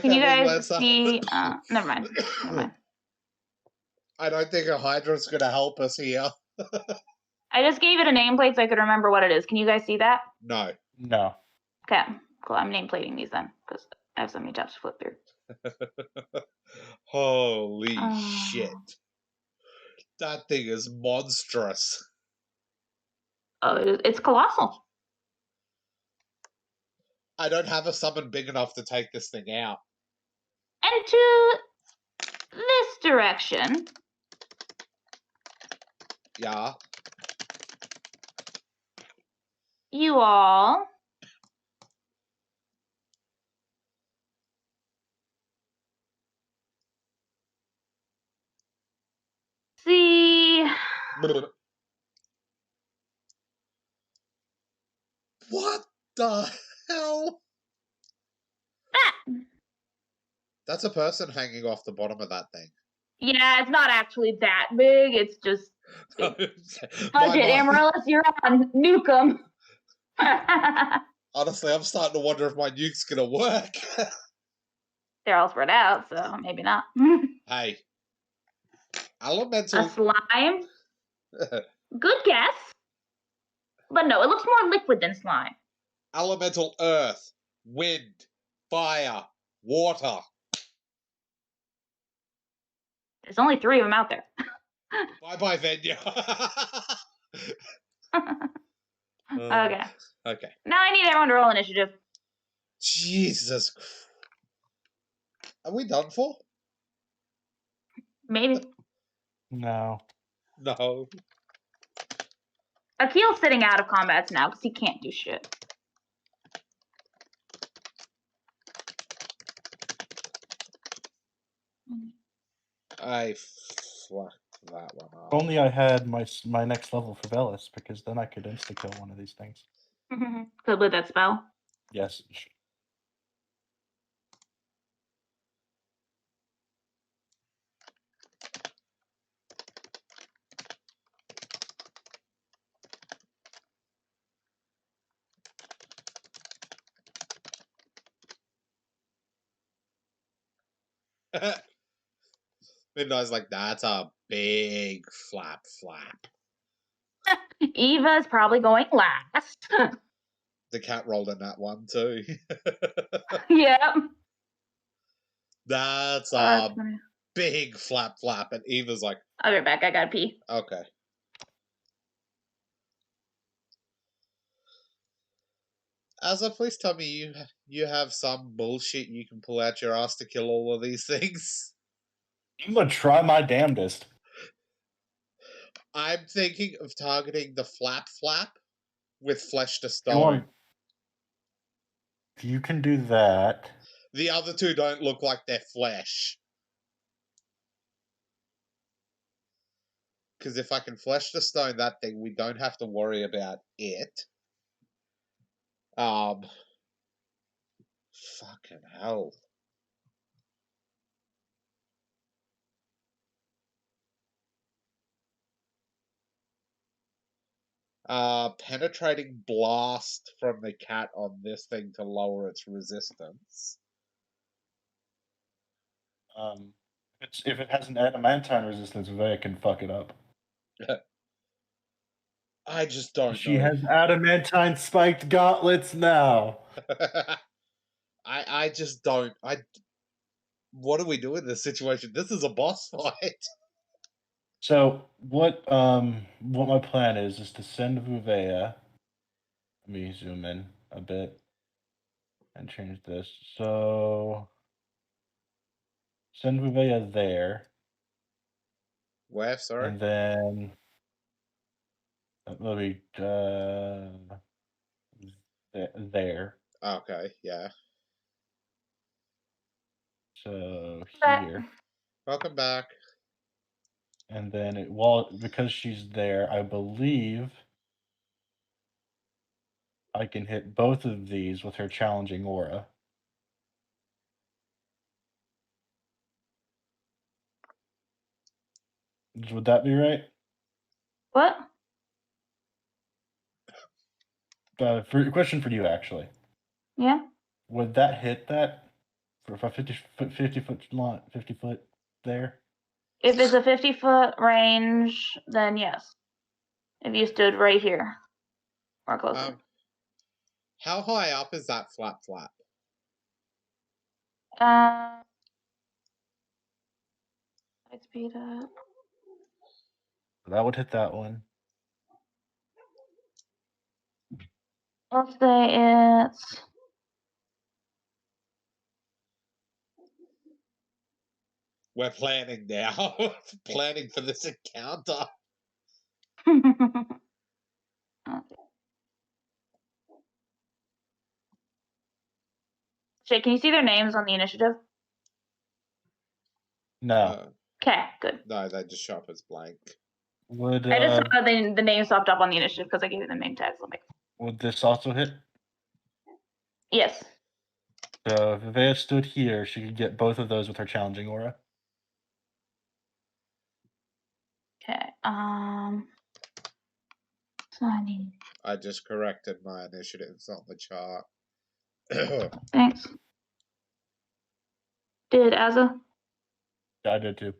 Can you guys see? Never mind. I don't think a Hydra's going to help us here. I just gave it a nameplate so I could remember what it is. Can you guys see that? No. No. Okay, cool. I'm nameplating these then because I have so many tabs to flip through. Holy shit. That thing is monstrous. Oh, it's colossal. I don't have a summon big enough to take this thing out. And to this direction. Yeah. You all What the hell? Ah! That's a person hanging off the bottom of that thing. Yeah, it's not actually that big. It's just My budget. mind- Amaryllis, you're on. Nuke 'em. Honestly, I'm starting to wonder if my nuke's gonna work. They're all spread out, so maybe not. Hey, A elemental. slime? Good guess. But no, it looks more liquid than slime. Elemental earth, wind, fire, water. There's only 3 of them out there. Bye bye, Venja. Okay. Okay. Now I need everyone to roll initiative. Jesus. Are we done for? Maybe. No. No. Akil's sitting out of combats now because he can't do shit. If I fucked that one up. only I had my next level for Velis, because then I could insta kill one of these things. Could with that spell. Yes. Midnight's like, that's a big flap. Eva's probably going last. The cat rolled in that one too. Yep. That's That's a funny. big flap. And Eva's like, I'll be right back. I gotta pee. okay. Asa, please tell me you have some bullshit you can pull out your ass to kill all of these things. I'm gonna try my damnedest. I'm thinking of targeting the flap with flesh to You stone. You can do that. The other two don't look like they're flesh. Because if I can flesh to stone that thing, we don't have to worry about it. Fucking hell. Penetrating blast from the cat on this thing to lower its resistance. If it has an adamantine resistance, Vaya can fuck it up. I just don't She know. has adamantine spiked gauntlets now. I just don't. What do we do in this situation? This is a boss fight. So what my plan is to send Vuvea. Let me zoom in a bit and change this. So send Vuvea there. Where, sorry? And then let me there. Okay, yeah. So But here. Welcome back. And then because she's there, I believe I can hit both of these with her challenging aura. Would that be right? what? Question for you, actually. Yeah. Would that hit that for a 50 foot there? If it's a 50-foot range, then yes. If you stood right here or closer. How high up is that flap? Let's speed up. That would hit that one. Let's say it's We're planning now. Planning for this encounter. Jake, can you see their names on the initiative? No. Okay, good. No, they just show up as blank. Would I just saw the name popped up on the initiative because I gave you the name tags. would this also hit? Yes. So if Vivea stood here, she could get both of those with her challenging aura. Okay. So I need. I just corrected my initiatives on the chart. Thanks. Did Azza? Yeah, I did too.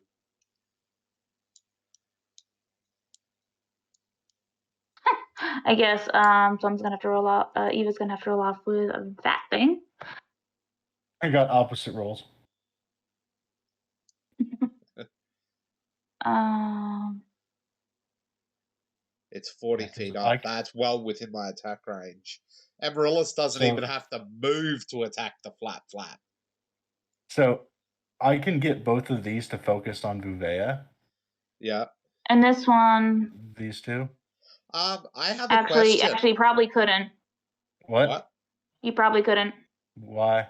I guess someone's gonna have to roll out. Eva's gonna have to roll off with that thing. I got opposite rolls. It's 40 Yeah, 'cause feet I up. That's well within my attack range. Amaryllis doesn't even have to move to attack the flap. So I can get both of these to focus on Vivea. Yeah. And this one, These two. I have a question. actually probably couldn't. What? You probably couldn't. Why?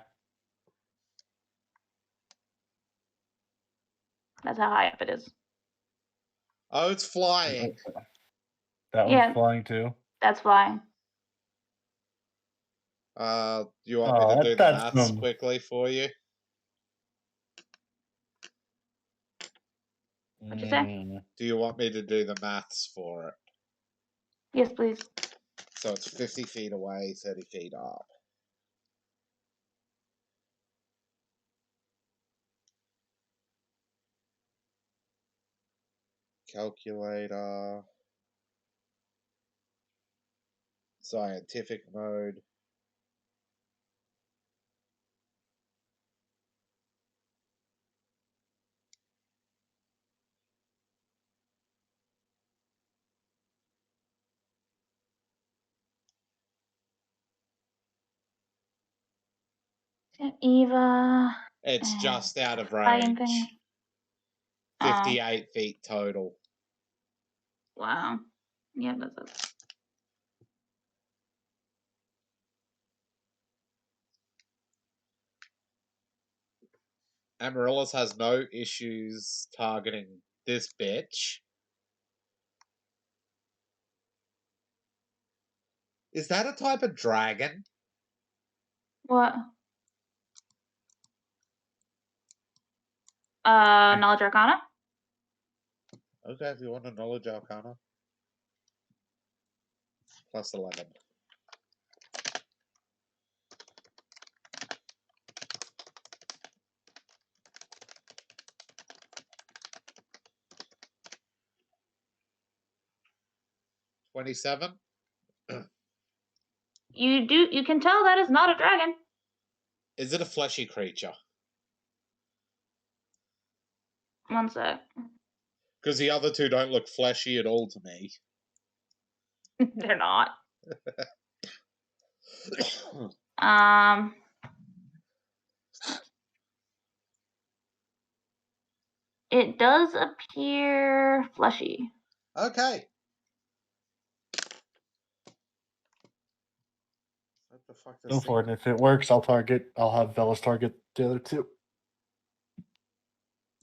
That's how high up it is. Oh, it's flying. That one's flying too. That's flying. Do you want me to do the maths quickly for you? What'd you say? Do you want me to do the maths for it? Yes, please. So it's 50 feet away, 30 feet up. Calculator. Scientific mode. Eva. It's just out of range. 58 feet total. Wow. Yeah, that's it. Amaryllis has no issues targeting this bitch. Is that a type of dragon? What? Knowledge Arcana? Okay, if you want a knowledge arcana. Plus 11. $27. You can tell that is not a dragon. Is it a fleshy creature? One sec. Because the other two don't look fleshy at all to me. They're not. It does appear fleshy. Okay. What the fuck Go for it. If it works, I'll have Velas target the other two.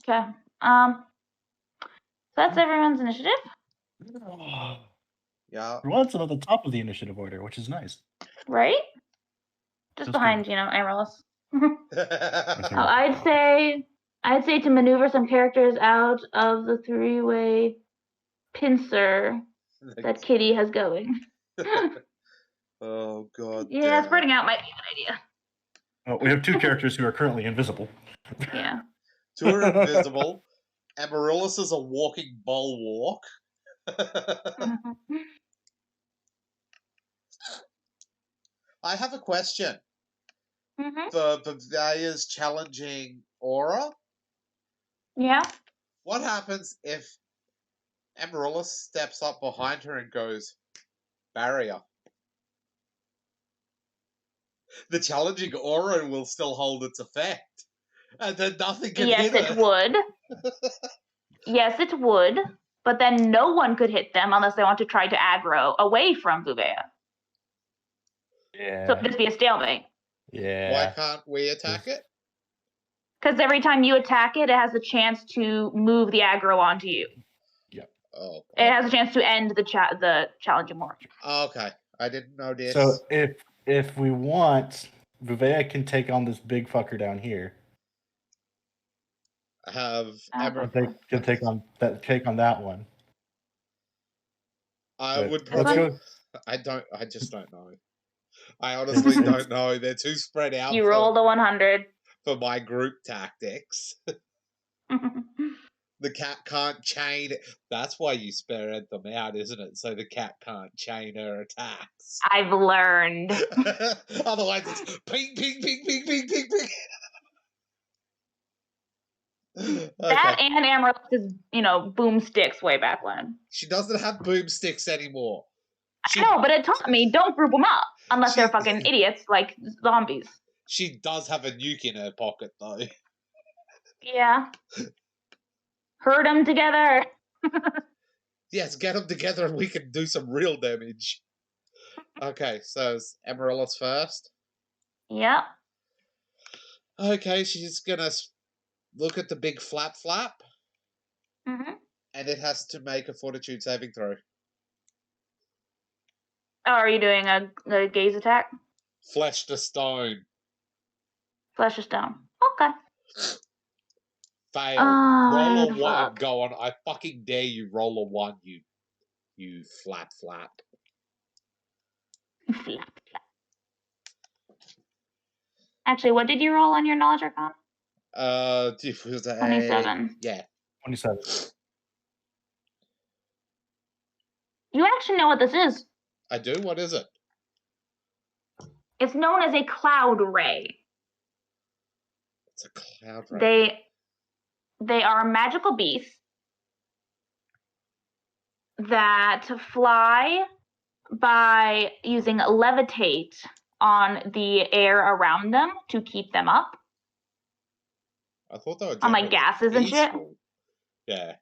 Okay. That's everyone's initiative. Yeah. For once, I'm at the top of the initiative order, which is nice. Right? Just behind, Amaryllis. I'd say to maneuver some characters out of the three-way pincer that Kitty has going. Oh god. Yeah, spreading out might be a good idea. Well, we have two characters who are currently invisible. Yeah. Two are invisible. Amaryllis is a walking bulwark. I have a question. For Vivea's challenging aura. Yeah. What happens if Amaryllis steps up behind her and goes, barrier? The challenging aura will still hold its effect. And then nothing can hit her. Yes, it would. Yes, it would. But then no one could hit them unless they want to try to aggro away from Vivea. Yeah. So it'd just be a stalemate. Yeah. Why can't we attack it? Because every time you attack it, it has the chance to move the aggro onto you. Yep. Oh. It has a chance to end the challenging march. Okay, I didn't know this. So if we want, Vivea can take on this big fucker down here. Have Okay. They can take on that one. I But would let's probably. go. I just don't know. I honestly It's- don't know. They're too spread out You roll the 100. for my group tactics. The cat can't chain. That's why you spread them out, isn't it? So the cat can't chain her attacks. I've learned. Otherwise, it's ping, ping, ping, ping, ping, ping, ping. That and Amaryllis's, boomsticks way back when. She doesn't have boomsticks anymore. I know, but it taught me don't group them up unless they're fucking idiots like zombies. She does have a nuke in her pocket, though. Yeah. Herd them together. Yes, get them together and we can do some real damage. Okay, so it's Amaryllis first. Yep. Okay, she's gonna look at the big flap, Mm-hmm. and it has to make a fortitude saving throw. Oh, are you doing a gaze attack? Flesh to stone. Flesh of stone. Okay. Fail. Roll a 1. Fuck. Go on. I fucking dare you roll a 1, you flap. Flap. Actually, what did you roll on your knowledge arcana? It was 27. Yeah. 27. You actually know what this is. I do? What is it? It's known as a cloud ray. It's a cloud ray. They are magical beasts that fly by using levitate on the air around them to keep them up. I thought they were On like gases and shit. Yeah.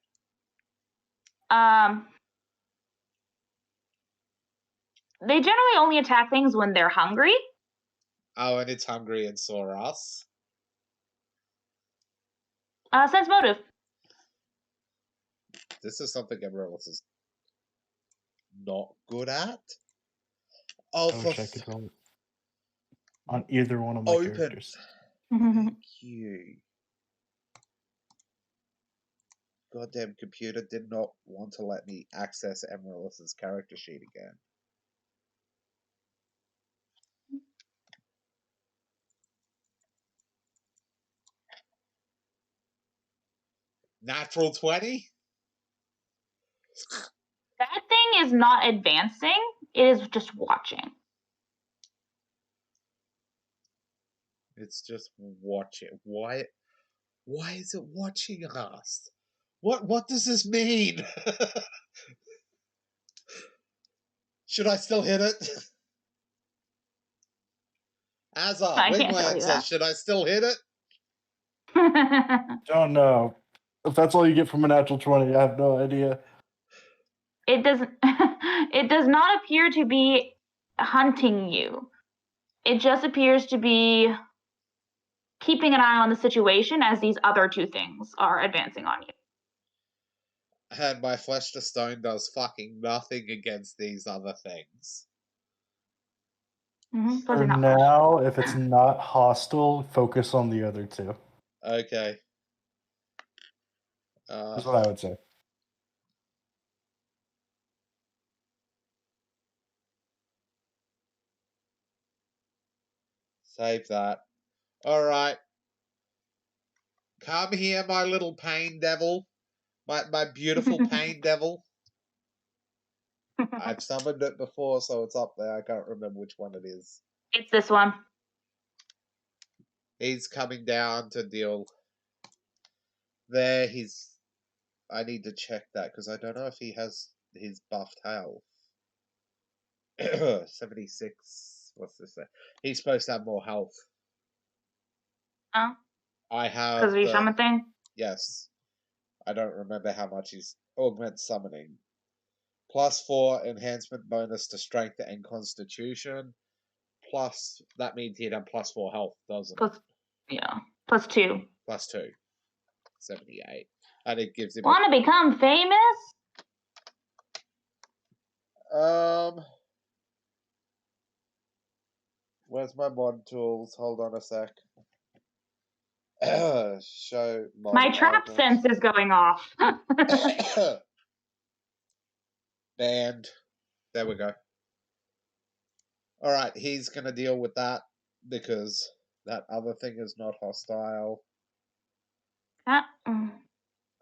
They generally only attack things when they're hungry. Oh, and it's hungry and saw us. Sense motive. This is something everyone else is not good at. Oh, I wish I could roll on either one of my characters. Thank you. Goddamn computer did not want to let me access Amaryllis's character sheet again. Natural 20? That thing is not advancing. It is just watching. It's just watching. Why is it watching us? What does this mean? Should I still hit it? Azar, I can't tell Wingland you says, that. should I still hit it? Don't know. If that's all you get from a natural 20, I have no idea. It does not appear to be hunting you. It just appears to be keeping an eye on the situation as these other two things are advancing on you. And my flesh to stone does fucking nothing against these other things. Mm-hmm. For now, if it's not hostile, focus on the other two. Okay. That's what I would say. Save that. Alright. Come here, my little pain devil. My beautiful pain devil. I've summoned it before, so it's up there. I can't remember which one it is. It's this one. He's coming down to deal. There, I need to check that, because I don't know if he has his buffed health. 76. What's this say? He's supposed to have more health. Oh. I have. Because of your summon thing? Yes. I don't remember how much he's augment summoning. +4 enhancement bonus to strength and constitution. Plus, that means he'd have +4 health, doesn't it? Yeah. +2. +2. 78. And it gives him. Want to become famous? Where's my mod tools? Hold on a sec. Show mod My trap icons. sense is going off. Banned. There we go. Alright, he's gonna deal with that because that other thing is not hostile.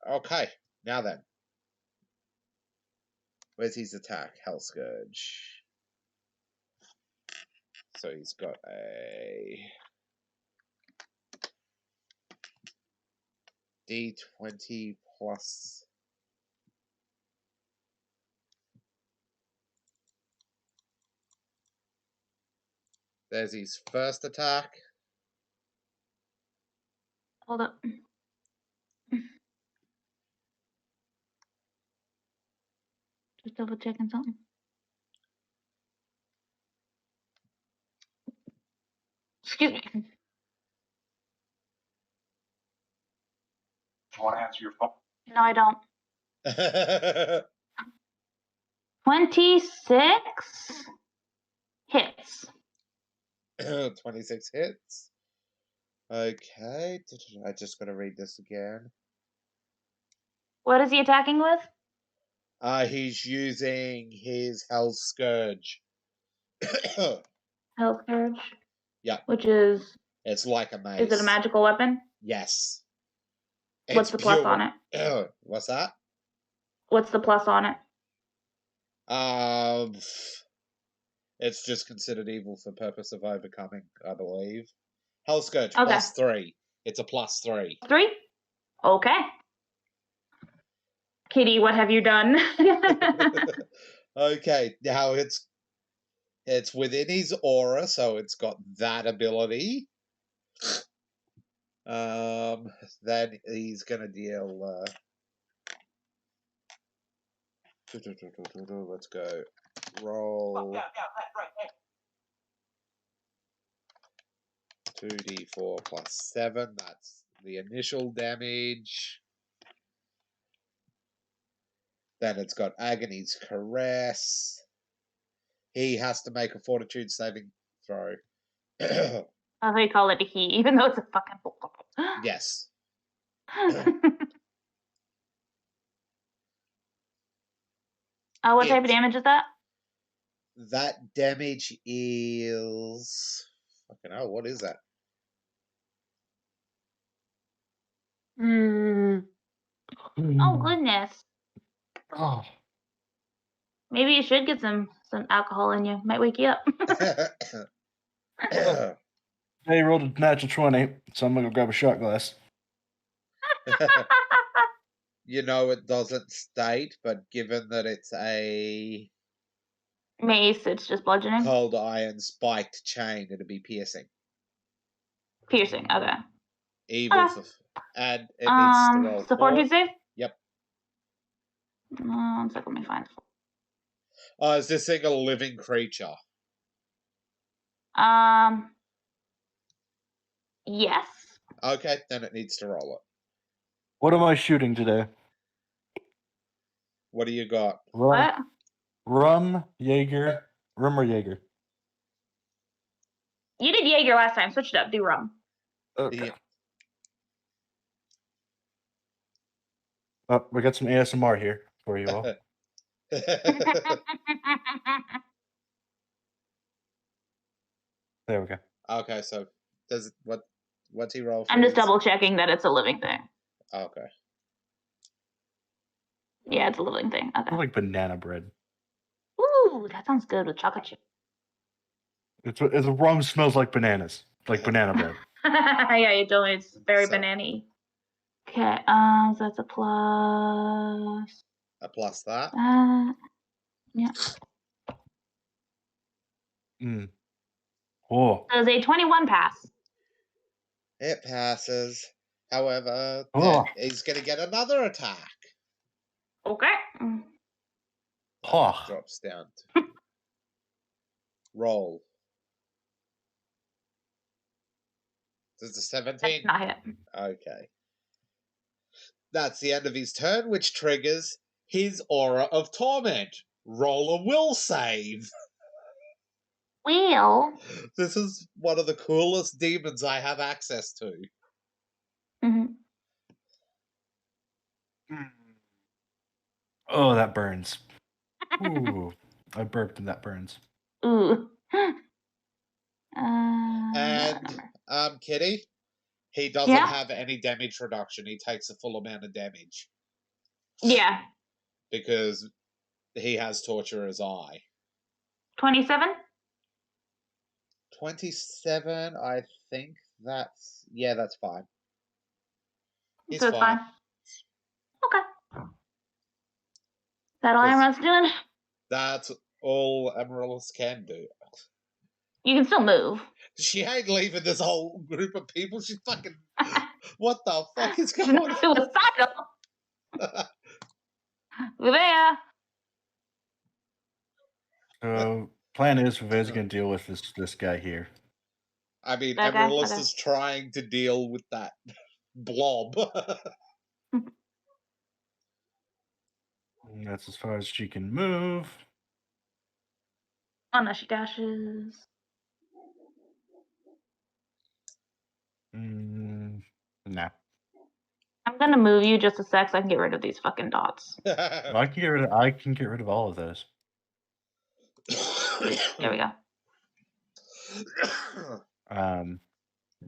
Okay, now then. Where's his attack? Hell Scourge. So he's got a D20 plus. There's his first attack. Hold up. Just double checking something. Excuse me. Do you want to answer your phone? No, I don't. 26 hits. 26 hits. Okay, I just gotta read this again. What is he attacking with? He's using his Hell Scourge. Hell Scourge. Yeah. Which is. It's like a mace. Is it a magical weapon? Yes. What's the plus on it? What's that? What's the plus on it? It's just considered evil for purpose of overcoming, I believe. Hell Scourge, Okay. +3. It's a +3. 3? Okay. Kitty, what have you done? Okay, now it's within his aura, so it's got that ability. Then he's gonna deal. Let's go. Roll. 2d4 plus 7. That's the initial damage. Then it's got Agony's Caress. He has to make a Fortitude saving throw. Oh, they call it a he, even though it's a fucking bull. Yes. What type of damage is that? That damage is. Fucking hell, what is that? Oh, goodness. Oh. Maybe you should get some alcohol in you. Might wake you up. They rolled a natural 20, so I'm going to grab a shot glass. You know, it doesn't state, but given that it's a Mace, it's just bludgeoning. cold iron spiked chain, it'd be piercing. Piercing, okay. Evil for, and it needs to roll. So fortitude save? Yep. 1 second, let me find. Oh, is this thing a living creature? Yes. Okay, then it needs to roll it. What am I shooting today? What do you got? What? Rum, Jaeger, rum or Jaeger? You did Jaeger last time. Switch it up. Do rum. Okay. Yeah. Oh, we got some ASMR here for you all. There we go. Okay, so does what's he roll for? I'm just his- double checking that it's a living thing. Okay. Yeah, it's a living thing. I Okay. like banana bread. Ooh, that sounds good with chocolate chip. It's the rum smells like bananas, like banana bread. Yeah, you told me it's very So- banana-y. Okay, so that's a plus. A plus that. Yeah. Mm. Oh. Does a 21 pass? It passes. However, Oh. then he's going to get another attack. Okay. Oh. Drops down. Roll. Does the 17? Not hit. Okay. That's the end of his turn, which triggers his Aura of Torment. roll a will save. Will. This is one of the coolest demons I have access to. Mm-hmm. Oh, that burns. Ooh, I burped and that burns. Ooh. And Kitteh, he doesn't Yeah. have any damage reduction. He takes the full amount of damage Yeah. because he has Torturer's Eye. 27. 27, I think that's fine. He's So it's fine. Okay. That all Amaranth's doing? That's all Amaryllis can do. You can still move. She ain't leaving this whole group of people. She's fucking. What the fuck is She's going not on? suicidal. Venja. So, plan is Vivea's going to deal with this guy here. I mean, Okay, Amaryllis okay. is trying to deal with that blob. And that's as far as she can move. Oh no, she dashes. Nah. I'm gonna move you just a sec so I can get rid of these fucking dots. Well, I can get rid of all of those. There we go. And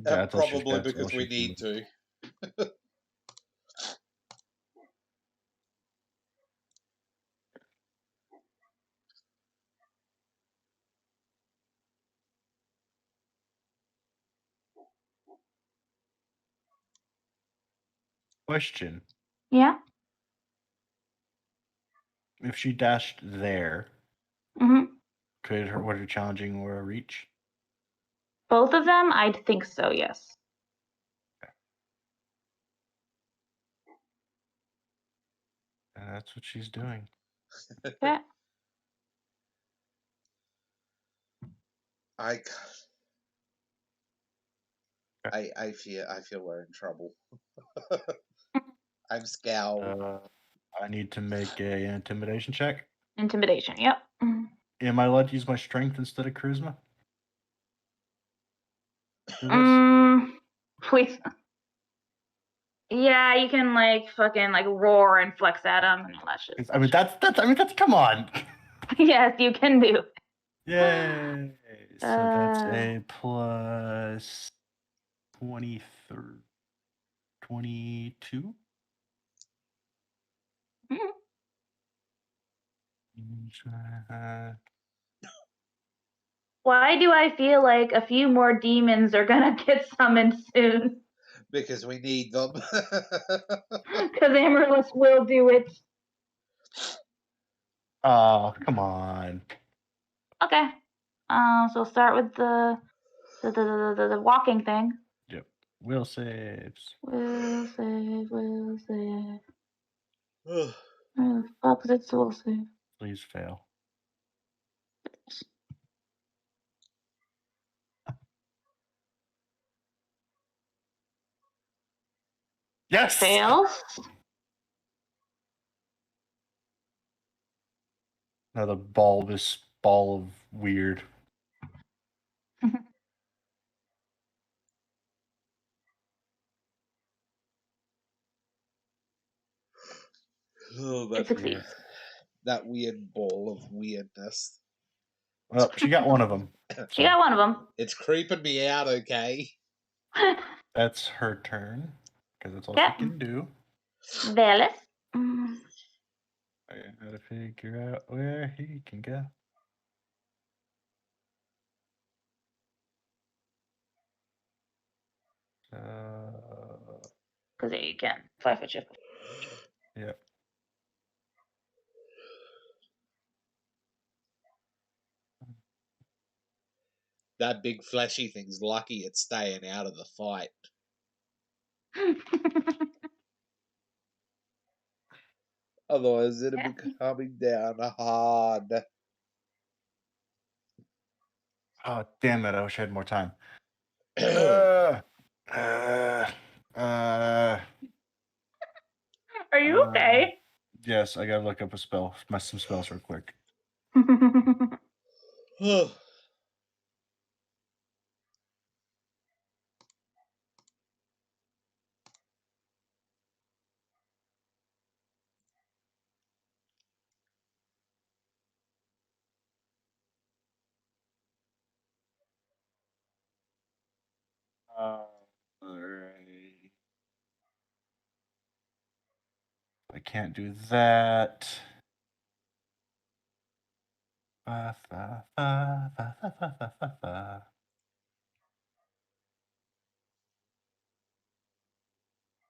probably because we need to. Question. Yeah? If she dashed there, Mm-hmm. would her challenging aura reach? Both of them? I'd think so, yes. And that's what she's doing. Okay. I feel we're in trouble. I'm scowled. I need to make an intimidation check. Intimidation, yep. Am I allowed to use my strength instead of charisma? For this? Please. Yeah, you can like fucking like roar and flex at them and all that shit. I mean that's come on. Yes, you can do. Yay! So that's a plus 23, 22. Why do I feel like a few more demons are gonna get summoned soon? Because we need them. Because Amaryllis will do it. Oh, come on. Okay. So start with the walking thing. Yep. Will saves. Will save. Where the fuck is its will save? Please fail. Yes! Fails. Another ball of weird. Oh, It succeeds. That weird ball of weirdness. Well, she got one of them. She got one of them. It's creeping me out, okay? That's her turn, because that's all Yep. she can do. Velis. I gotta figure out where he can go. Because yeah, you can. 5 foot shift. Yep. That big fleshy thing's lucky it's staying out of the fight. Otherwise, it'd be coming down hard. Oh, damn it. I wish I had more time. Are you okay? Yes, I gotta look up some spells real quick. Alright. I can't do that.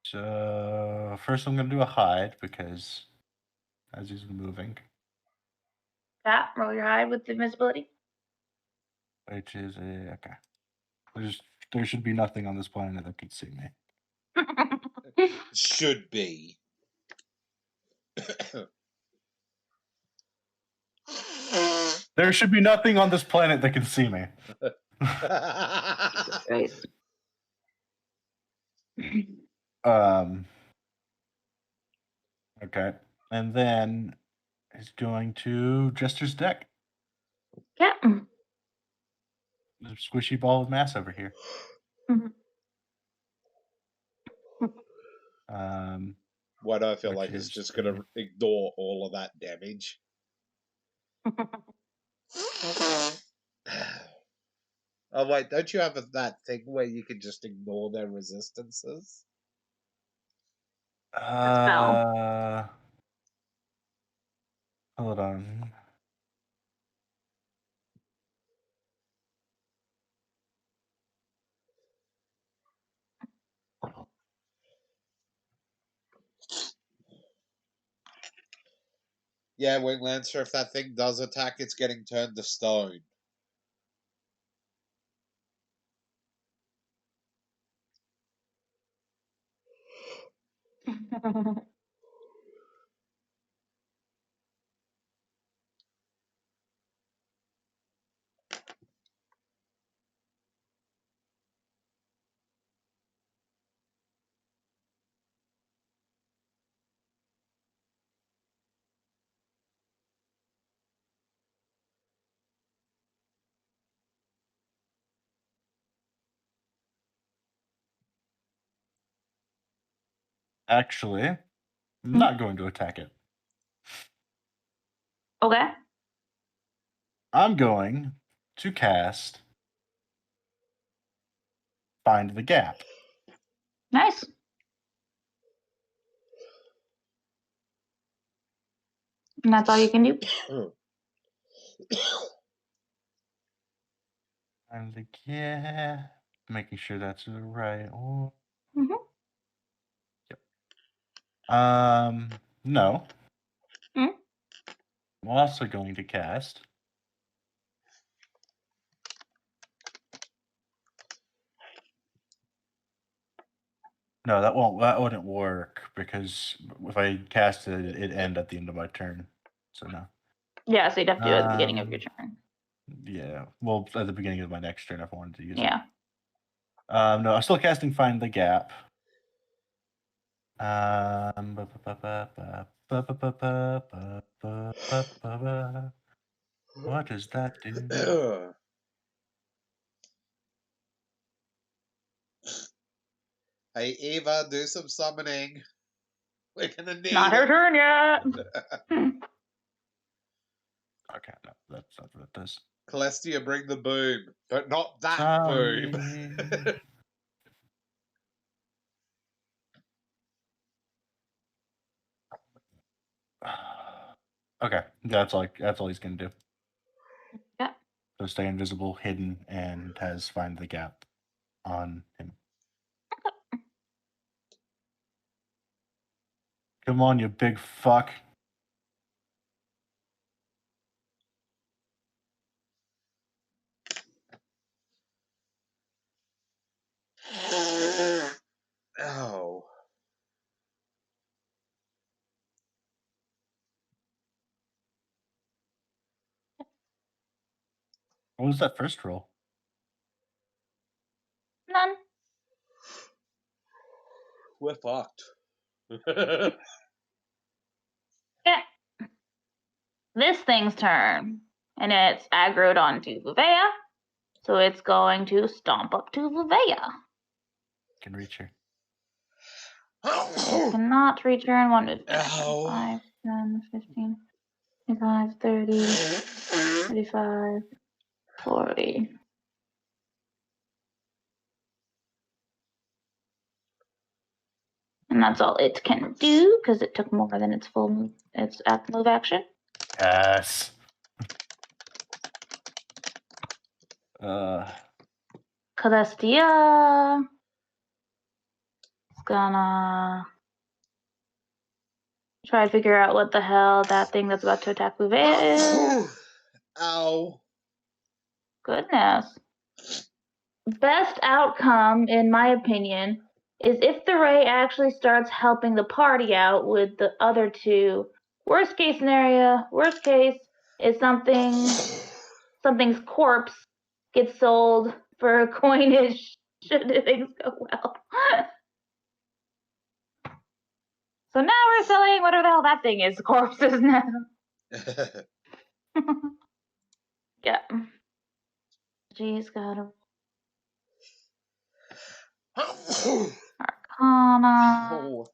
So first I'm gonna do a hide because as he's moving, Yeah, roll your hide with invisibility. which is okay. There should be nothing on this planet that could see me. Should be. There should be nothing on this planet that can see me. Jesus Christ. Okay, and then he's going to Jester's deck. Yeah. The squishy ball of mass over here. Why do I feel Which like it's is just going to ignore all of that damage? Oh, wait, don't you have that thing where you can just ignore their resistances? Hold on. Yeah, Wing Lancer, if that thing does attack, it's getting turned to stone. Actually, I'm not going to attack it. Okay. I'm going to cast Find the Gap. Nice. And that's all you can do? Find the Gap. Making sure that's the right one. Yep. No. Mm. I'm also going to cast No, that wouldn't work because if I cast it, it'd end at the end of my turn. So no. Yeah, so you'd have to do it at the beginning of your turn. Yeah. Well, at the beginning of my next turn if I wanted to use it. Yeah. No, I'm still casting Find the Gap. What does that do? Hey, Eva, do some summoning. We're gonna need Not her it. turn yet. Okay, no, that's not what it does. Celestia, bring the boom, but not that Sorry. boom. Okay, that's all he's gonna do. Yeah. So stay invisible, hidden, and has Find the Gap on him. Come on, you big fuck. Oh. What was that first roll? None. We're fucked. Yeah. this thing's turn, and it's aggroed onto Vuvea, so it's going to stomp up to Vuvea. Can reach her. It cannot reach her in one move. Ow. 5, 10, 15, 25, 30, 35, 40. And that's all it can do because it took more than its full move, its move action. Yes. Celestia is gonna try to figure out what the hell that thing that's about to attack Bouvet is. Ow. Goodness. Best outcome, in my opinion, is if the Ray actually starts helping the party out with the other two. Worst case scenario, worst case is something's corpse gets sold for coinage should things go well. So now we're selling whatever the hell that thing is, corpses now. Yeah. She's got a Arcana. Oh.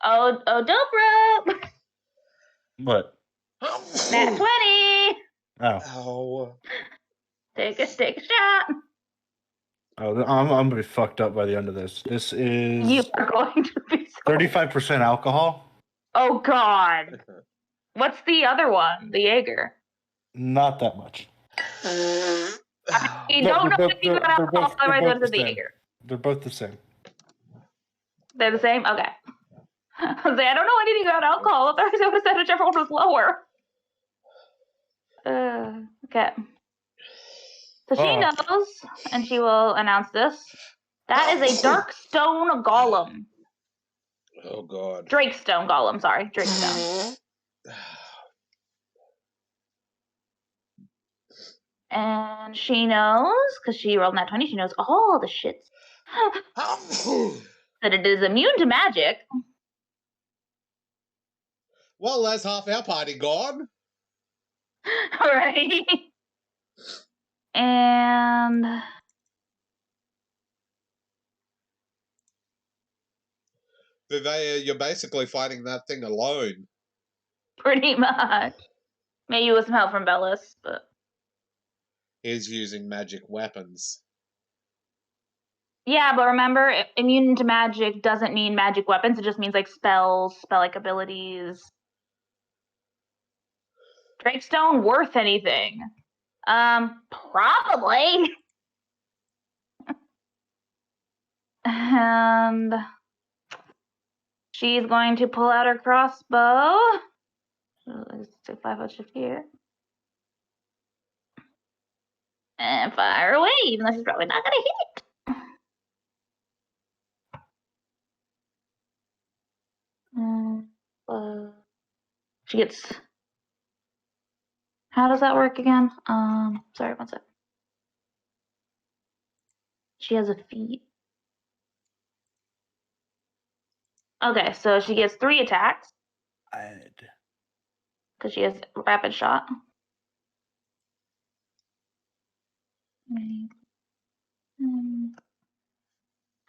Oh, dope rope. What? Nat 20. Oh. Ow. Take a shot. Oh, I'm gonna be fucked up by the end of this. This is You are going to be so 35% alcohol. Oh God. What's the other one? The Jaeger. Not that much. You don't know anything about alcohol, otherwise both what's the the same. Jaeger? They're both the same. They're the same? Okay. I was like, I don't know anything about alcohol, otherwise I would have said whichever one was lower. Okay. So she knows, and she will announce this. That is a dark stone golem. Oh God. Drakestone golem, sorry. Drakestone. And she knows, because she rolled that 20, she knows all the shits. That it is immune to magic. Well, that's half our party gone. Right? And You're basically fighting that thing alone. pretty much. Maybe with some help from Bellis, but He's using magic weapons. yeah, but remember, immune to magic doesn't mean magic weapons. It just means like spells, spell-like abilities. Drakestone worth anything? Probably. And she's going to pull out her crossbow. Let's take 5 shift here. And fire away, even though she's probably not gonna hit. She gets. How does that work again? Sorry, one sec. She has a feat. Okay, so she gets 3 attacks because she has rapid shot.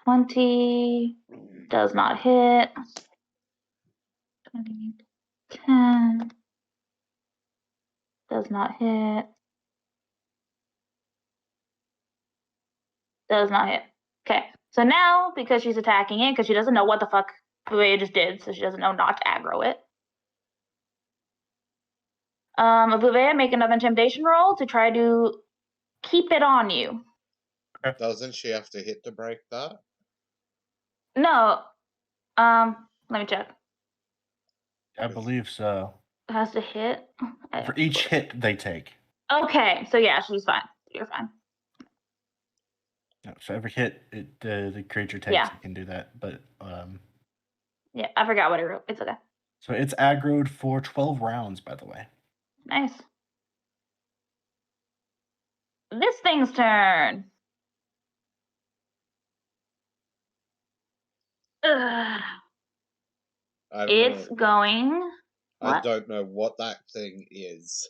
20 does not hit. 20, 10 does not hit. Does not hit. Okay, so now because she's attacking it, because she doesn't know what the fuck Bouvet just did, so she doesn't know not to aggro it. Bouvet, make another intimidation roll to try to keep it on you. Doesn't she have to hit to break that? No. Let me check. I believe so. It has to hit. For each hit they take. Okay, so yeah, she's fine. You're fine. No, so every hit the creature takes, Yeah. it can do that. But yeah, I forgot what I wrote. It's okay. So it's aggroed for 12 rounds, by the way. Nice. This thing's turn. Ugh. I don't It's know. going. I What? don't know what that thing is.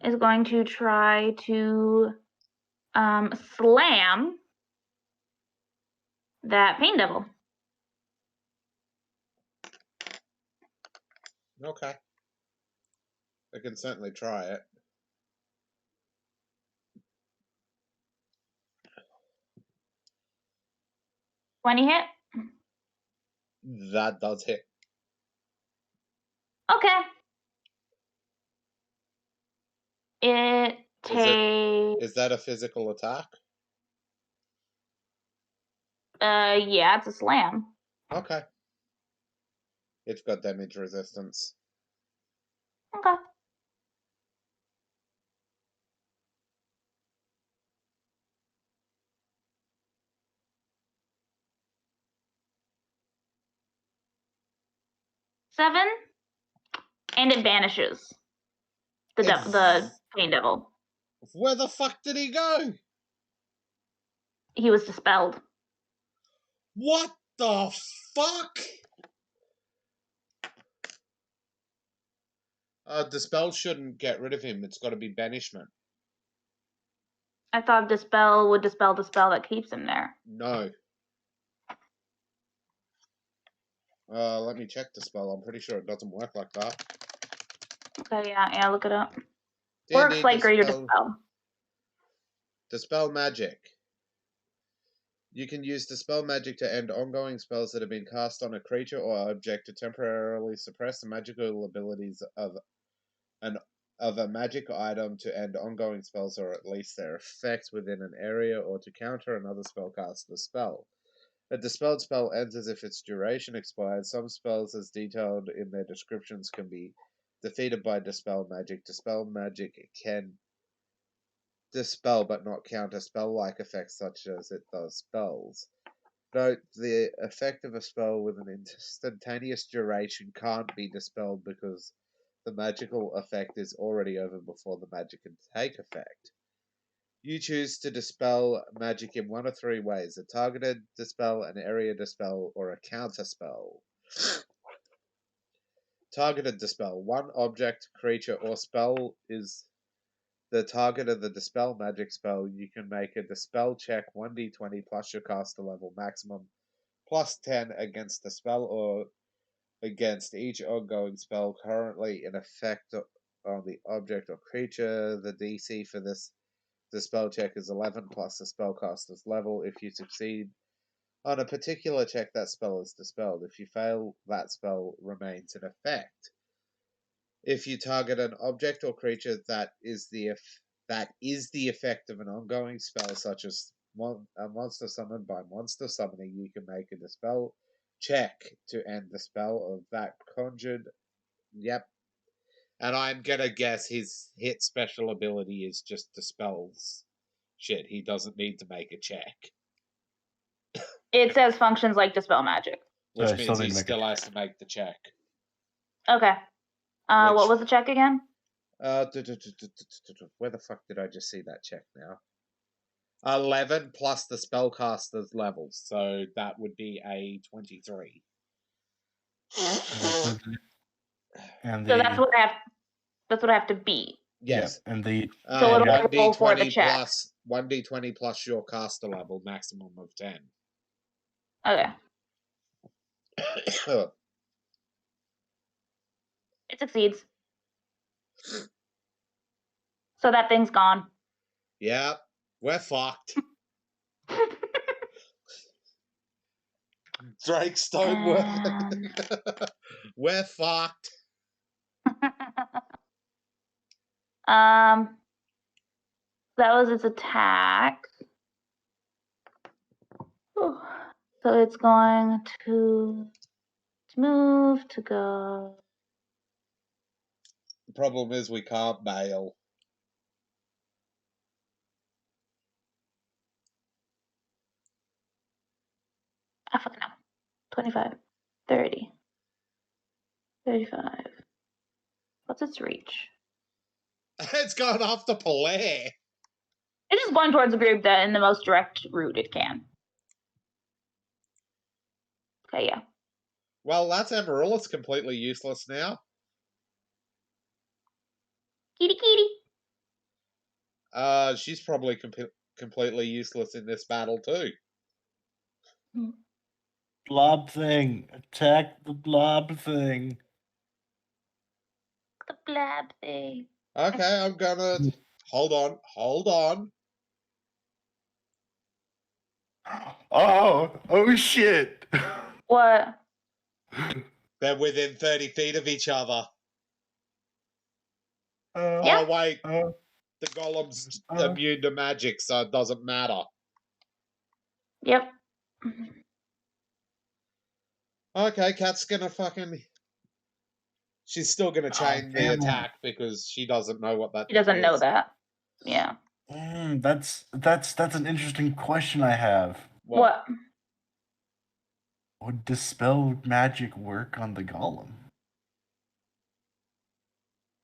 Is going to try to slam that pain devil. Okay. I can certainly try it. When you hit? That does hit. Okay. It takes. Is that a physical attack? Yeah, it's a slam. Okay. It's got damage resistance. Okay. Seven, and it vanishes. The pain devil. Where the fuck did he go? He was dispelled. What the fuck? Dispel shouldn't get rid of him. It's got to be banishment. I thought dispel would dispel the spell that keeps him there. No. Let me check dispel. I'm pretty sure it doesn't work like that. Okay, yeah, look it up. D&D Works like greater dispel. dispel. Dispel magic. You can use Dispel Magic to end ongoing spells that have been cast on a creature or object to temporarily suppress the magical abilities of a magic item, to end ongoing spells or at least their effects within an area, or to counter another spellcaster's spell. A dispelled spell ends as if its duration expired. Some spells, as detailed in their descriptions, can be defeated by Dispel Magic. Dispel Magic can dispel but not counter spell-like effects such as it does spells. Note, the effect of a spell with an instantaneous duration can't be dispelled because the magical effect is already over before the magic can take effect. You choose to dispel magic in one of three ways: a targeted dispel, an area dispel, or a counter spell. Targeted dispel. One object, creature, or spell is the target of the dispel magic spell. You can make a dispel check 1d20 plus your caster level maximum plus 10 against the spell or against each ongoing spell currently in effect on the object or creature. The DC for this dispel check is 11 plus the spellcaster's level. If you succeed on a particular check, that spell is dispelled. If you fail, that spell remains in effect. If you target an object or creature that is the effect of an ongoing spell, such as a monster summoned by monster summoning, you can make a dispel check to end the spell of that conjured. Yep. And I'm gonna guess his hit special ability is just dispels shit. He doesn't need to make a check. It says functions like dispel magic. Which So I still means need he to make a still has check. to make the check. Okay. What was the check again? Where the fuck did I just see that check now? 11 plus the spellcaster's level, so that would be a 23. And So that's what I have. That's what I have to beat. Yes. Yeah, and the So it'll roll for the 1d20 check. plus 1d20 plus your caster level, maximum of 10. Okay. It succeeds. So that thing's gone. Yep, we're fucked. Drake Stoneworth. We're fucked. That was its attack. Whew. So it's going to move to go. The problem is we can't bail. I fucking know. 25, 30, 35. What's its reach? It's gone off the Polaire. It's just going towards the group that in the most direct route it can. Okay, yeah. Well, that's Amaryllis completely useless now. Kitty kitty. She's probably completely useless in this battle too. Blob thing. Attack the blob thing. The blab thing. Okay, I'm gonna hold on. Oh shit. What? They're within 30 feet of each other. Yeah. Oh wait, the golem's immune to magic, so it doesn't matter. Yep. Okay, Cat's gonna fucking. She's still gonna chain the damn it. attack because she doesn't know what that He doesn't thing know is. that. Yeah. That's an interesting question I have. What? Would dispel magic work on the golem?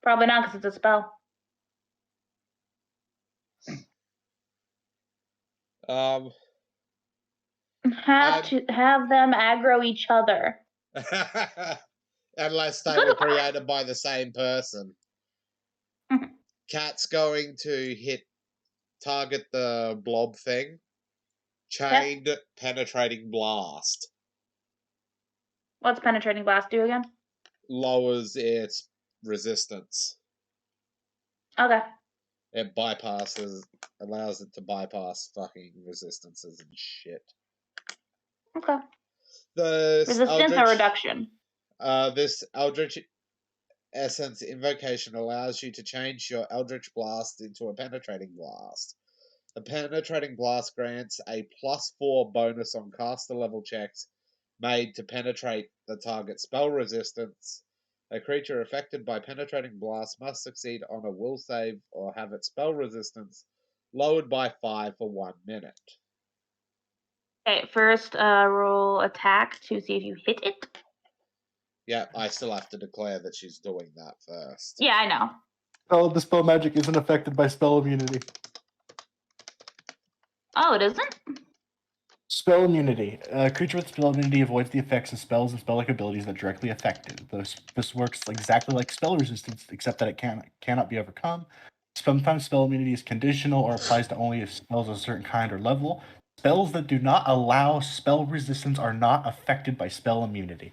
Probably not, because it's a spell. Have them aggro each other. Unless they Good were luck. created by the same person. Mhm. Cat's going to target the blob thing. Chained penetrating blast. What's penetrating blast do again? Lowers its resistance. Okay. It allows it to bypass fucking resistances and shit. Okay. The Resistance or reduction? This Eldritch Essence invocation allows you to change your Eldritch Blast into a Penetrating Blast. A Penetrating Blast grants a +4 bonus on caster level checks made to penetrate the target spell resistance. A creature affected by Penetrating Blast must succeed on a will save or have its spell resistance lowered by 5 for 1 minute. Okay, first roll attack to see if you hit it. Yeah, I still have to declare that she's doing that first. Yeah, I know. Oh, dispel magic isn't affected by spell immunity. Oh, it isn't? Spell immunity. A creature with spell immunity avoids the effects of spells and spell-like abilities that directly affect it. This works exactly like spell resistance, except that it cannot be overcome. Sometimes spell immunity is conditional or applies to only if spells of a certain kind or level. Spells that do not allow spell resistance are not affected by spell immunity.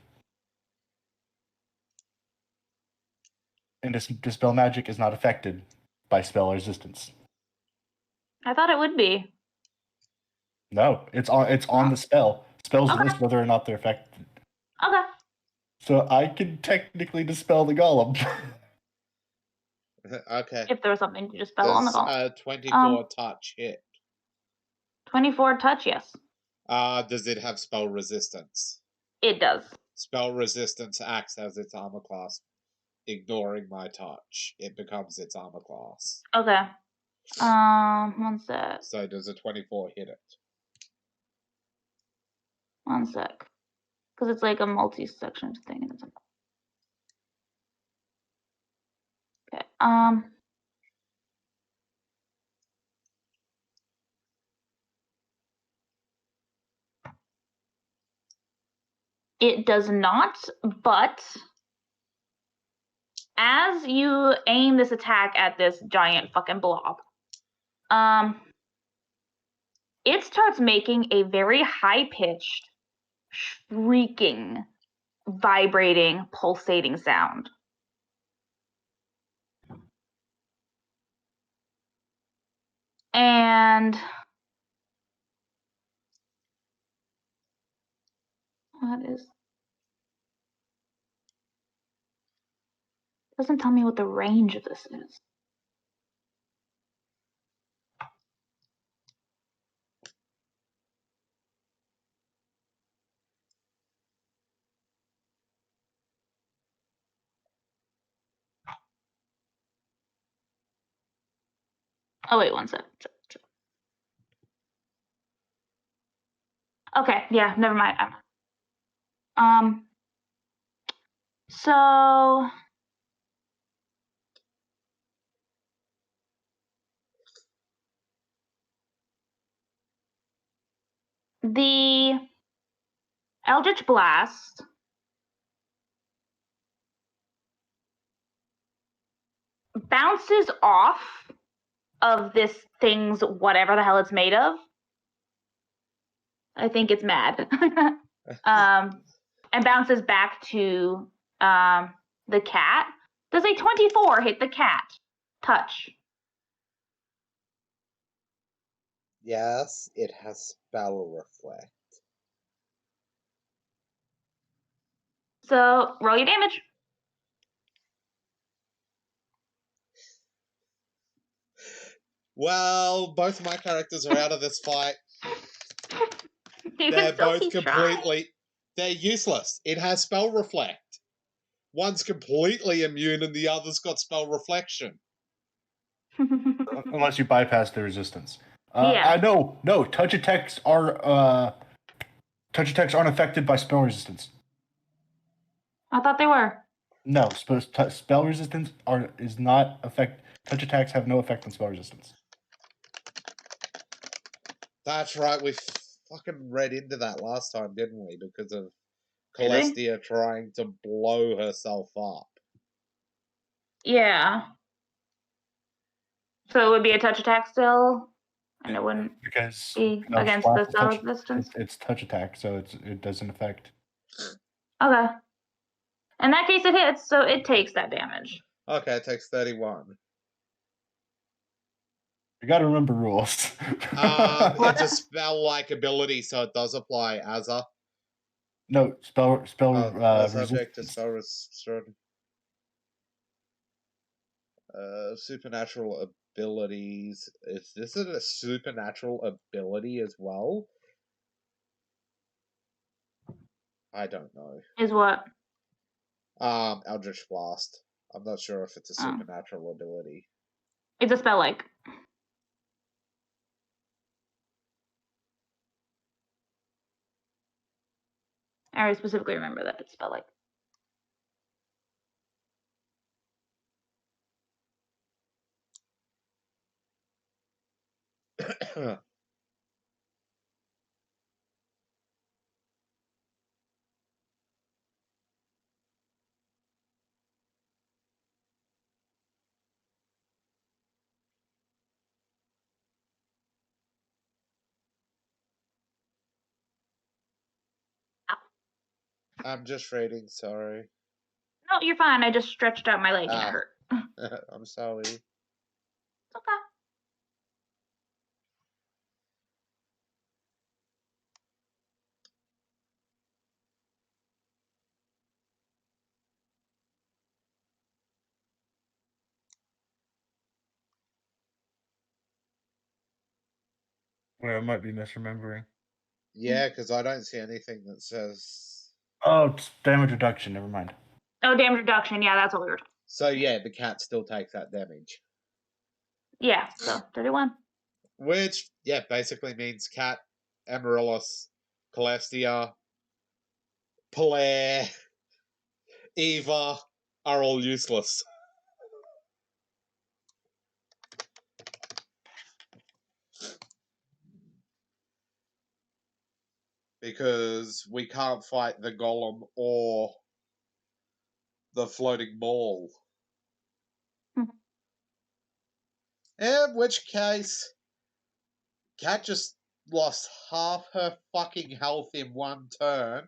And dispel magic is not affected by spell resistance. I thought it would be. No, it's on the spell. Spells Okay. list whether or not they're affected. Okay. So I can technically dispel the golem. Okay. If there was something to dispel on the Does golem. 24 touch hit? 24 touch, yes. Does it have spell resistance? It does. Spell resistance acts as its armor class. Ignoring my touch, it becomes its armor class. Okay. 1 sec. So does a 24 hit it? 1 sec. Because it's like a multi-section thing. Okay. It does not, but as you aim this attack at this giant fucking blob, it starts making a very high-pitched, shrieking, vibrating, pulsating sound. And what is? Doesn't tell me what the range of this is. Oh wait, 1 sec. Okay, yeah, never mind. So the Eldritch Blast. Bounces off of this thing's whatever the hell it's made of. I think it's mad. And bounces back to the cat. Does a 24 hit the cat? Touch. Yes, it has spell reflect. So roll your damage. Well, both of my characters are out of this fight. You They're can still both keep completely... They're useless. It has spell reflect. One's completely immune and the other's got spell reflection. trying. Unless you bypass the resistance. Yeah. No. Touch attacks aren't affected by spell resistance. I thought they were. No, spell resistance is not affect. Touch attacks have no effect on spell resistance. That's right, we fucking read into that last time, didn't we? Because of Did we? Celestia trying to blow herself up. Yeah. So it would be a touch attack still, and it wouldn't Because be no, against splash the is spell touch- resistance. It's touch attack, so it doesn't affect. Okay. In that case, it hits, so it takes that damage. Okay, it takes 31. You got to remember rules. It's a spell-like ability, so it does apply as a No, spell subject to resistance. spell restriction. Supernatural abilities. Is this a supernatural ability as well? I don't know. Is what? Eldritch Blast. I'm not sure if it's a Oh. supernatural ability. It's a spell like. I specifically remember that it's spell like. I'm just reading, sorry. No, you're fine. I just stretched out my leg and it hurt. I'm sorry. It's okay. Well, I might be misremembering. Yeah, because I don't see anything that says... Oh, it's damage reduction. Never mind. Oh, damage reduction. Yeah, that's what we were talking. So yeah, the cat still takes that damage. Yeah, so 31. Which, yeah, basically means Cat, Amaryllis, Celestia, Polaire, Eva are all useless. Because we can't fight the golem or the floating ball. In which case, Cat just lost half her fucking health in one turn.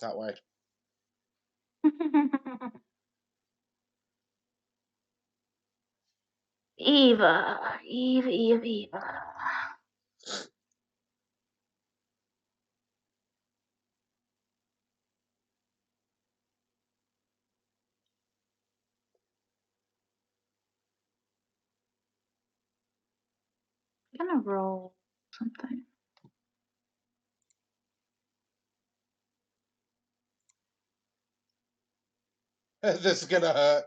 That way. Eva. I'm gonna roll something. This is gonna hurt.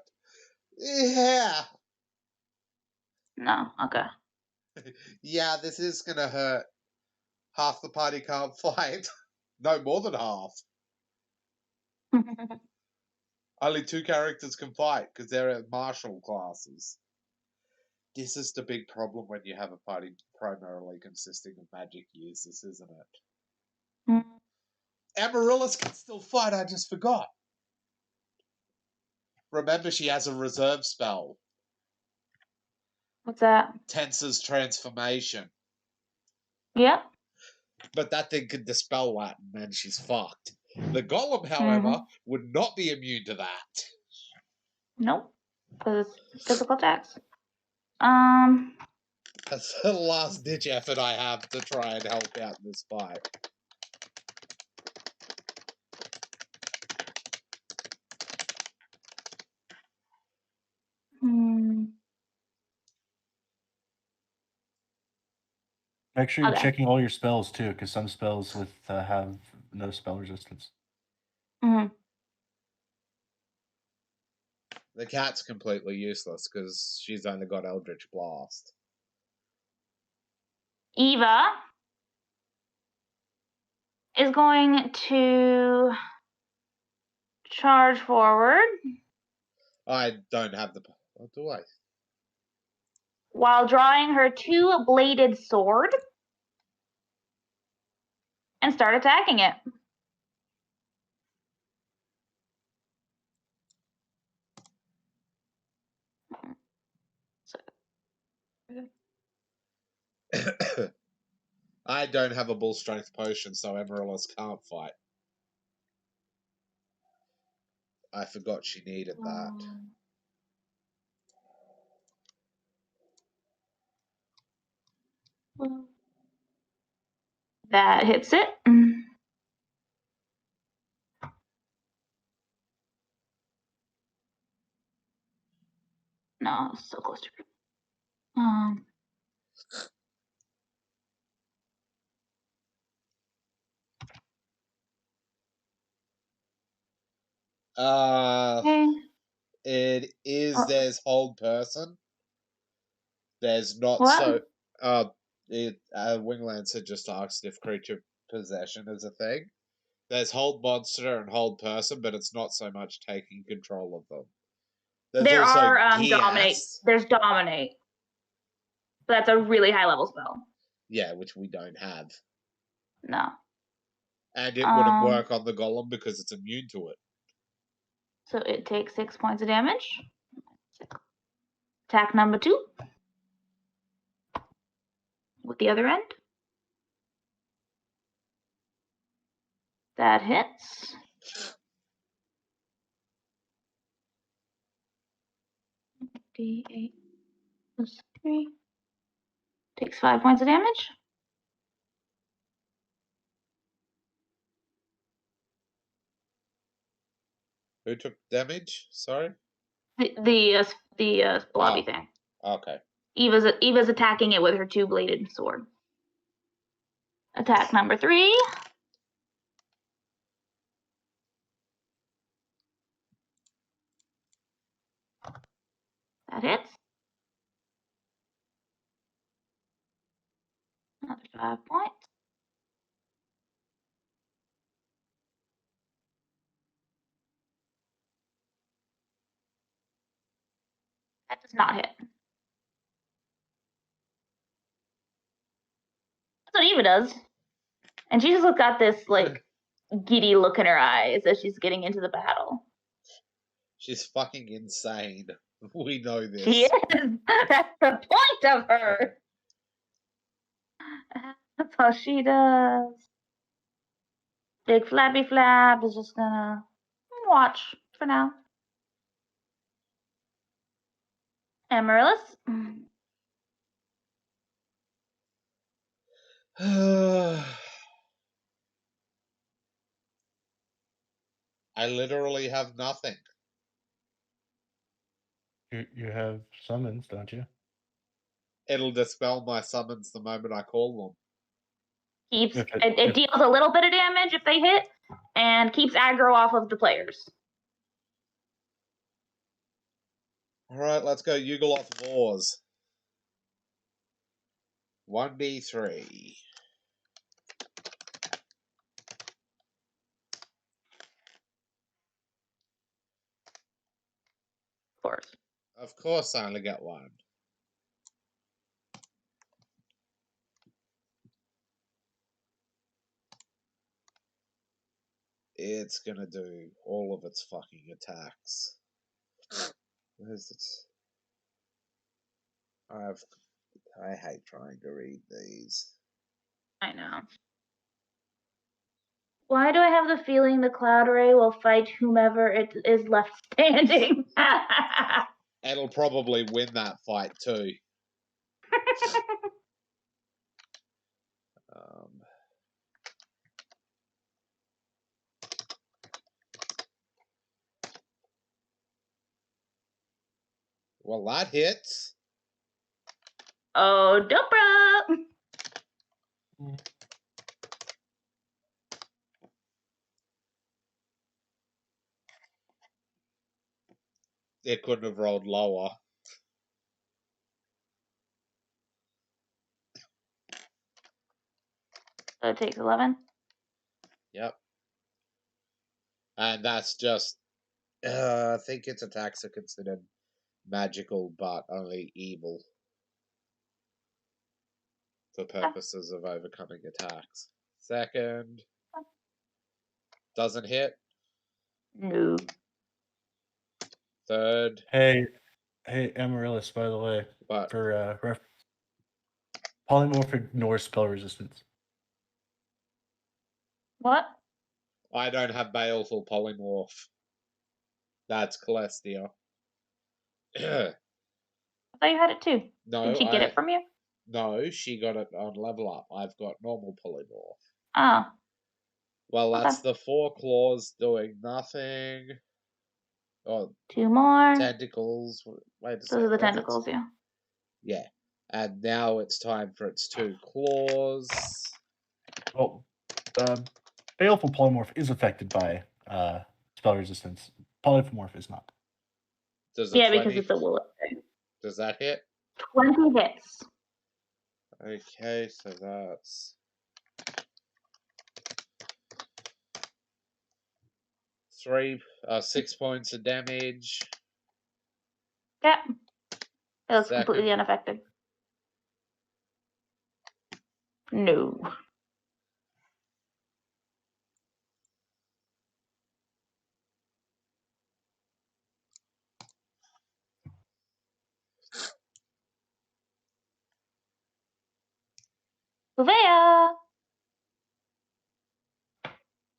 Yeah. No, okay. Yeah, this is gonna hurt. Half the party can't fight. No, more than half. Only 2 characters can fight because they're at martial classes. This is the big problem when you have a party primarily consisting of magic users, isn't it? Hmm. Amaryllis can still fight, I just forgot. Remember, she has a reserve spell. What's that? Tensor's Transformation. Yep. But that thing could dispel that, and then she's fucked. The Golem, however, would not be immune to that. Nope. Because it's physical attacks. That's the last ditch effort I have to try and help out in this fight. Make sure you're Okay. checking all your spells too, because some spells with have no spell resistance. The cat's completely useless because she's only got Eldritch Blast. Eva is going to charge forward I don't have the... Oh, do I? while drawing her two-bladed sword and start attacking it. I don't have a bull strength potion, so Amaryllis can't fight. I forgot she needed that. That hits it. No, so close to. Okay. It is, there's hold person. There's not What? Winglancer just asked if creature possession is a thing. There's hold monster and hold person, but it's not so much taking control of them. There also are dominate. There's dominate. That's a really high level spell. Yeah, which we don't have. No. And it wouldn't work on the golem because it's immune to it. So it takes 6 points of damage. Attack number 2. With the other end. That hits. D8 plus 3. Takes 5 points of damage. Who took damage? Sorry? The blobby thing. Okay. Eva's attacking it with her two-bladed sword. Attack number 3. That hits. Another 5 points. That does not hit. That's what Eva does. And she's just got this, like, giddy look in her eyes as she's getting into the battle. She's fucking insane. We know this. She is. That's the point of her. That's all she does. Big Flappy Flap is just gonna watch for now. Amaryllis. I literally have nothing. You have summons, don't you? It'll dispel my summons the moment I call them. It deals a little bit of damage if they hit, and keeps aggro off of the players. Alright, let's go Yugoloth Wars. 1d3. Of course. Of course I only get one. it's gonna do all of its fucking attacks. Where's it? I hate trying to read these. I know. Why do I have the feeling the Cloud Ray will fight whomever it is left standing? It'll probably win that fight too. Well, that hits. Oh, Dopra! It couldn't have rolled lower. So it takes 11. Yep. And that's just. I think its attacks are considered magical, but only evil for purposes of overcoming attacks. Second. Doesn't hit. No. Third. Hey, Amaryllis, by the way, But for reference, polymorph ignores spell resistance. What? I don't have Baleful Polymorph. That's Celestia. I thought you had it too. No, Did she get it from you? No, she got it on level up. I've got normal polymorph. Oh. Well, Okay. that's the 4 claws doing nothing. Oh, 2 more. tentacles. Wait a Those second. are the tentacles, yeah. Yeah. And now it's time for its 2 claws. Well, Baleful Polymorph is affected by spell resistance. Polymorph is not. Does Yeah, because it's a willow thing. Does that hit? 20 hits. Okay, so that's 6 points of damage. Yeah. It looks completely unaffected. No. Venja!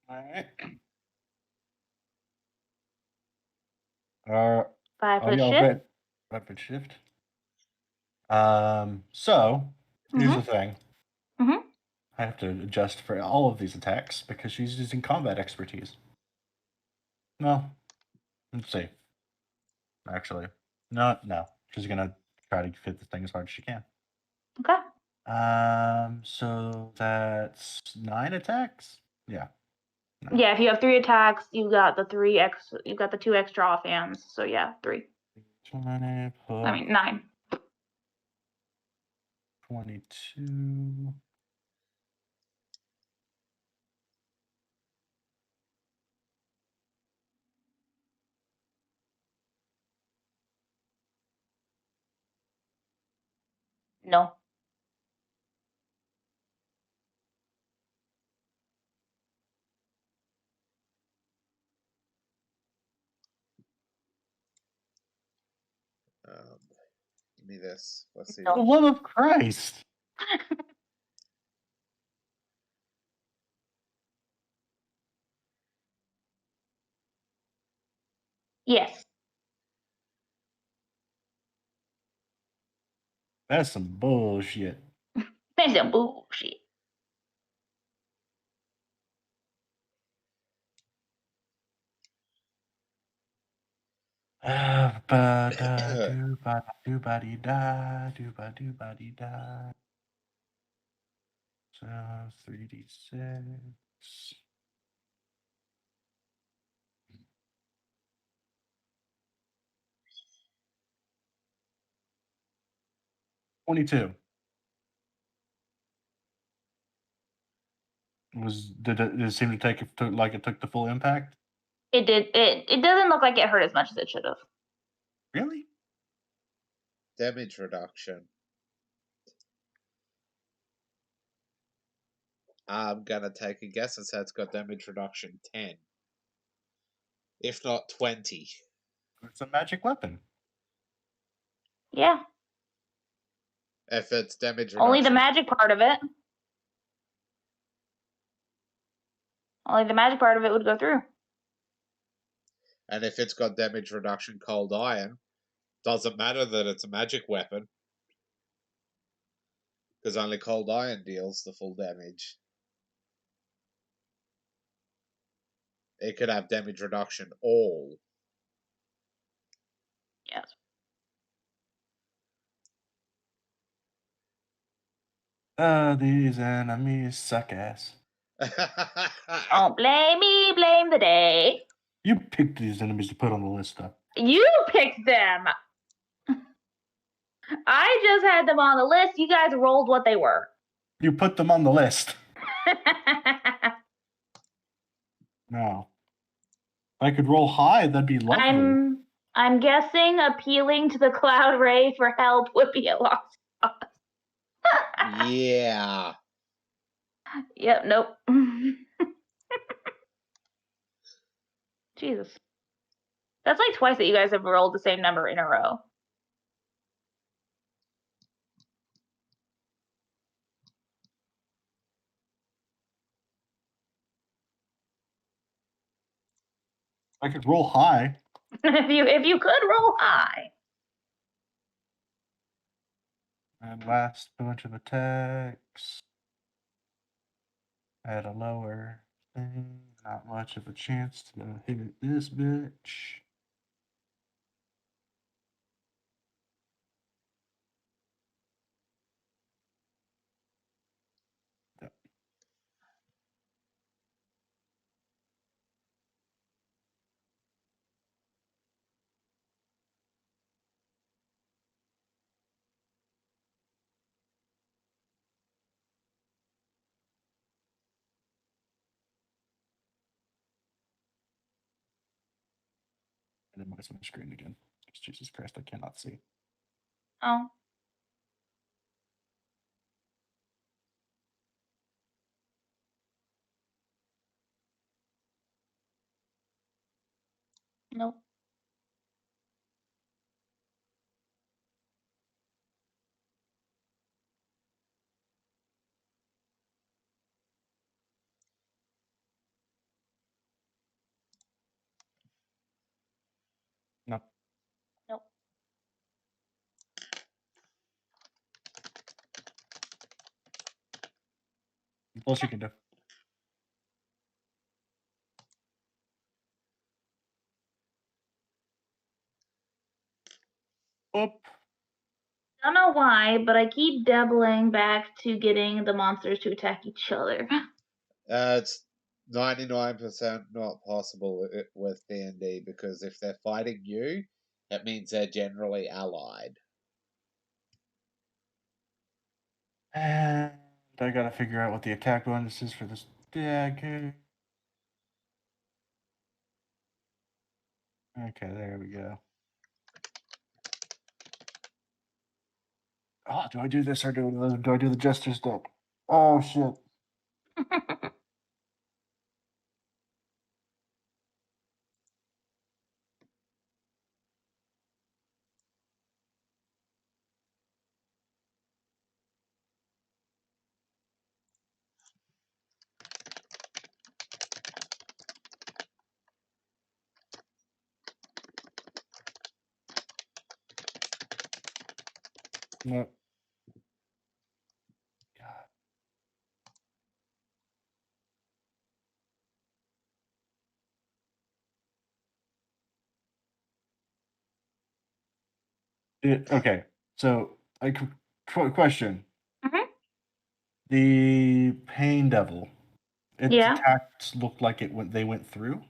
Alright. 5 foot y'all shift. 5 foot shift. So here's the thing. I have to adjust for all of these attacks because she's using combat expertise. Well, let's see. Actually, no. She's gonna try to hit the thing as hard as she can. Okay. So that's 9 attacks. Yeah. No. Yeah, if you have 3 attacks, you got the 2 extra offhands. So yeah, 3. 20 plus I mean 9. 22. No. Give me this. Let's see. For the love of Christ. Yes. That's some bullshit. That's some bullshit. Ba da do ba do ba dee da do ba dee da. So 3d6. $22. Did it seem to took the full impact? It did. It doesn't look like it hurt as much as it should have. Really? Damage reduction. I'm gonna take a guess and say it's got damage reduction 10. if not 20. It's a magic weapon. Yeah. If it's damage reduction. Only the magic part of it. Only the magic part of it would go through. And if it's got damage reduction cold iron, doesn't matter that it's a magic weapon. Because only cold iron deals the full damage. It could have damage reduction all. Yes. These enemies suck ass. Don't blame me, blame the day. You picked these enemies to put on the list, though. You picked them. I just had them on the list. You guys rolled what they were. You put them on the list. No. If I could roll high, that'd be lovely. I'm guessing appealing to the Cloud Ray for help would be a lost cause. Yeah. Yep, nope. Jesus. That's like twice that you guys have rolled the same number in a row. I could roll high. if you could roll high. And last bunch of attacks. At a lower thing. Not much of a chance to hit this bitch. Yep. And then my screen again. Jesus Christ, I cannot see. Oh. Nope. No. Nope. Plus you can do. Up. Don't know why, but I keep doubling back to getting the monsters to attack each other. It's 99% not possible with D&D because if they're fighting you, that means they're generally allied. And I gotta figure out what the attack bonus is for this dagger. Okay, there we go. Oh, do I do this or do I do the Jester's deck? Oh, shit. No. God. Okay, so question. Mhm. The Pain Devil. Its Yeah. attacks looked like they went through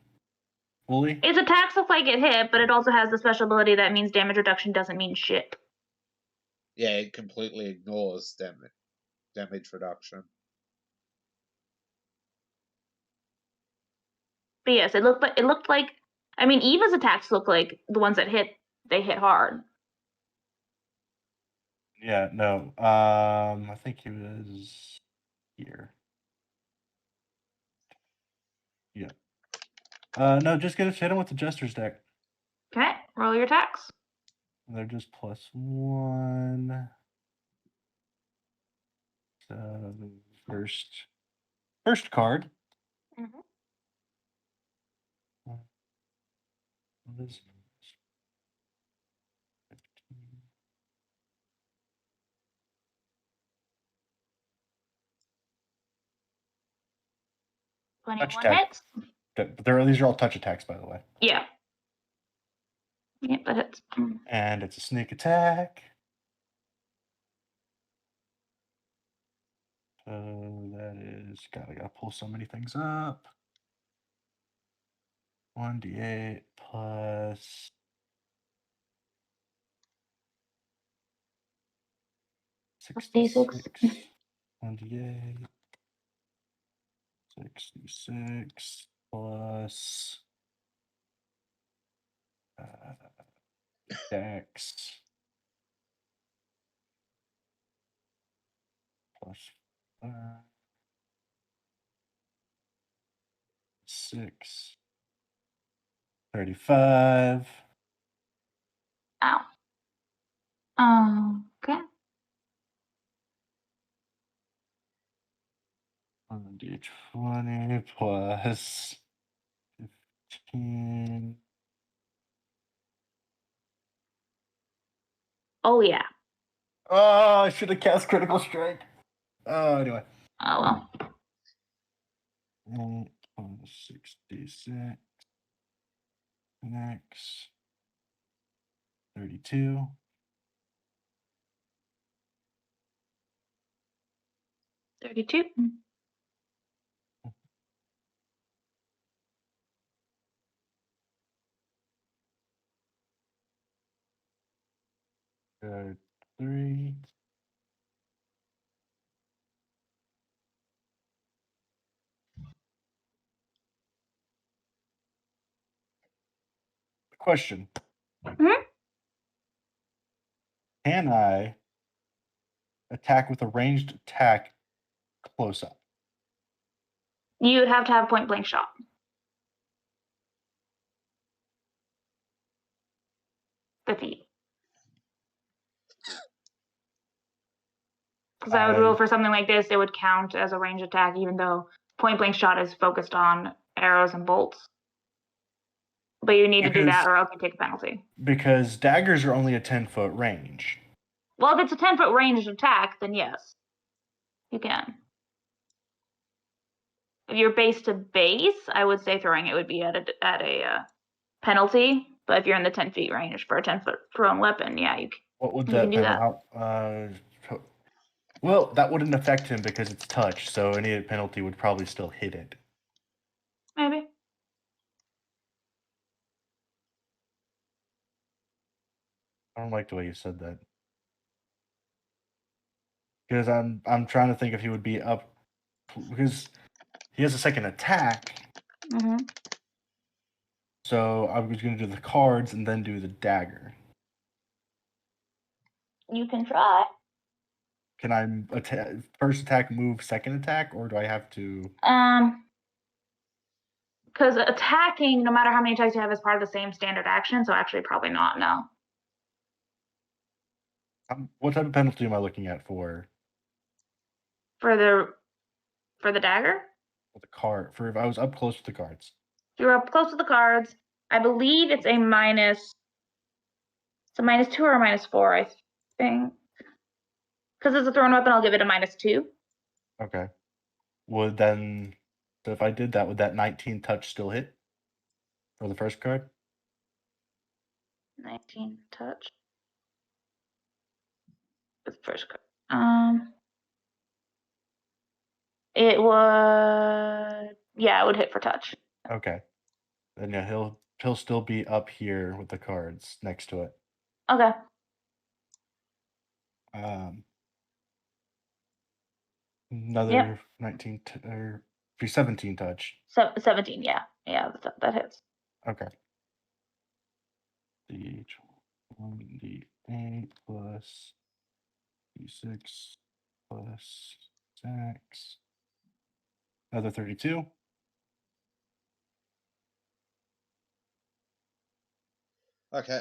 fully. Its attacks look like it hit, but it also has the special ability that means damage reduction doesn't mean shit. Yeah, it completely ignores damage reduction. But yes, it looked like. I mean, Eva's attacks look like the ones that hit. They hit hard. Yeah, no. I think he was here. Yeah. No, just hit him with the Jester's deck. Okay, roll your attacks. They're just +1. So first card. Mhm. What is 15? 21 attack. hits. These are all touch attacks, by the way. Yeah. Yep, that hits. And it's a sneak attack. So that is I gotta pull so many things up. 1d8 plus 66. 1d8 66 plus dex plus 6 35. Ow. Okay. 1d20 plus 15. Oh yeah. Oh, I should have cast Critical Strike. Oh, anyway. Oh well. 66. Next. 32. 32. Good. 3. Question. Mhm. Can I attack with a ranged attack close up? You would have to have point blank shot. Defeat. Because I would rule for something like this, it would count as a range attack, even though point blank shot is focused on arrows and bolts. But you need to do that, or else you take a penalty. Because daggers are only a 10-foot range. Well, if it's a 10-foot ranged attack, then yes, you can. If you're base to base, I would say throwing it would be at a penalty. But if you're in the 10 feet range for a 10-foot thrown weapon, yeah, you What would you can that do that. Well, that wouldn't affect him because it's touch, so any penalty would probably still hit it. Maybe. I don't like the way you said that. Because I'm trying to think if he would be up, because he has a second attack. Mm-hmm. So I was going to do the cards and then do the dagger. You can try. Can I first attack move second attack, or do I have to? Because attacking, no matter how many attacks you have, is part of the same standard action. So actually, probably not. No. What type of penalty am I looking at for? For the dagger. The card for if I was up close with the cards. If you're up close to the cards, I believe it's a minus. It's a -2 or a -4, I think. Because it's a thrown weapon, I'll give it a -2. Okay. So if I did that, would that 19 touch still hit for the first card? 19 touch. The first card. It would. Yeah, it would hit for touch. Okay. Then yeah, he'll still be up here with the cards next to it. Okay. Another 19 or 17 touch. 17. Yeah, that hits. Okay. D8 plus D6 plus 6. Another 32. Okay.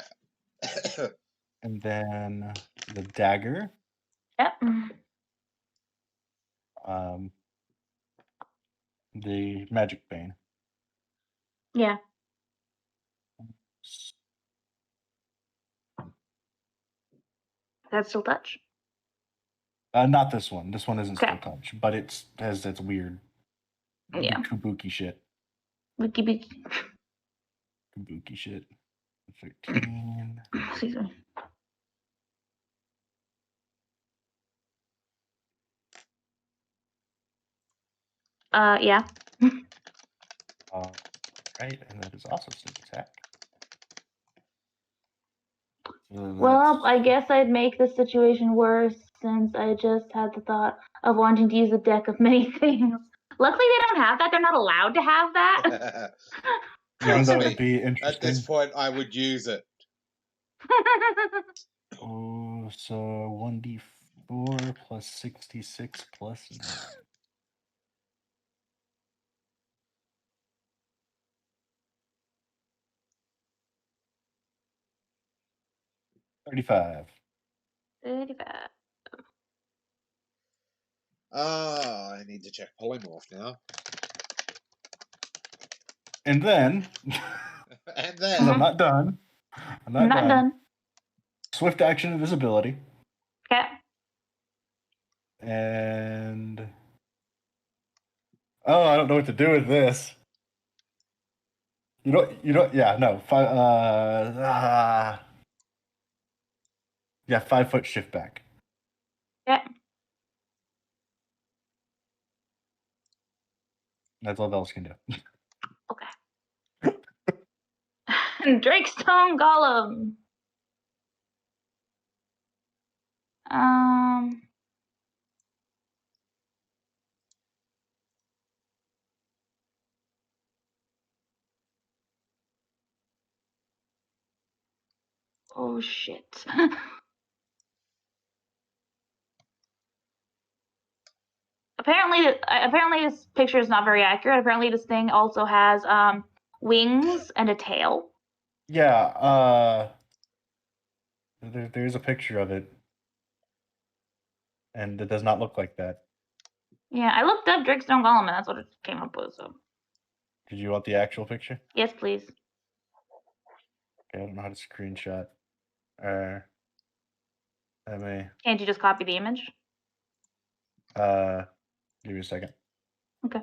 And then the dagger. Yep. The magic bane. Yeah. That's still touch. Not this one. This one isn't Okay. still touch, but it has its weird Yeah. kabuki shit. Wiki. Kabuki shit. 13. Excuse me. Yeah. Right, and that is also sneak attack. Well, I guess I'd make the situation worse since I just had the thought of wanting to use a deck of many things. Luckily, they don't have that. They're not allowed to have that. Even Trust though it'd me, be at this interesting. point, I would use it. Oh, so 1d4 plus 66 plus 9. 35. 35. I need to check polymorph now. And then, And because then, I'm not done. I'm not done. Swift action invisibility. Okay. And oh, I don't know what to do with this. Yeah, no. 5 foot shift back. Okay. That's all else can do. Okay. Drakestone Golem. Oh shit. Apparently this picture is not very accurate. Apparently this thing also has wings and a tail. Yeah, there's a picture of it. And it does not look like that. Yeah, I looked up Drakestone Golem and that's what it came up with, so. Did you want the actual picture? Yes, please. Okay, I don't know how to screenshot. Let me Can't you just copy the image? give me a second. Okay.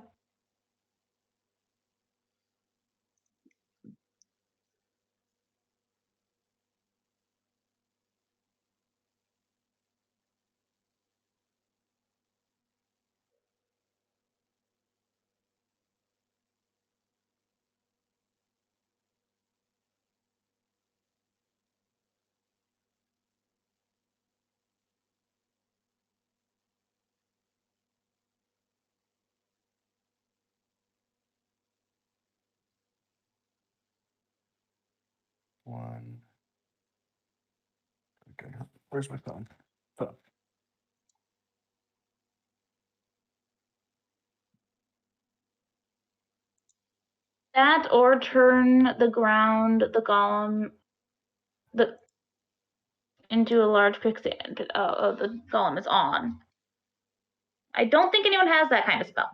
One. Okay, where's my phone? Phone. That or turn the golem, into a large quicksand. The golem is on. I don't think anyone has that kind of spell.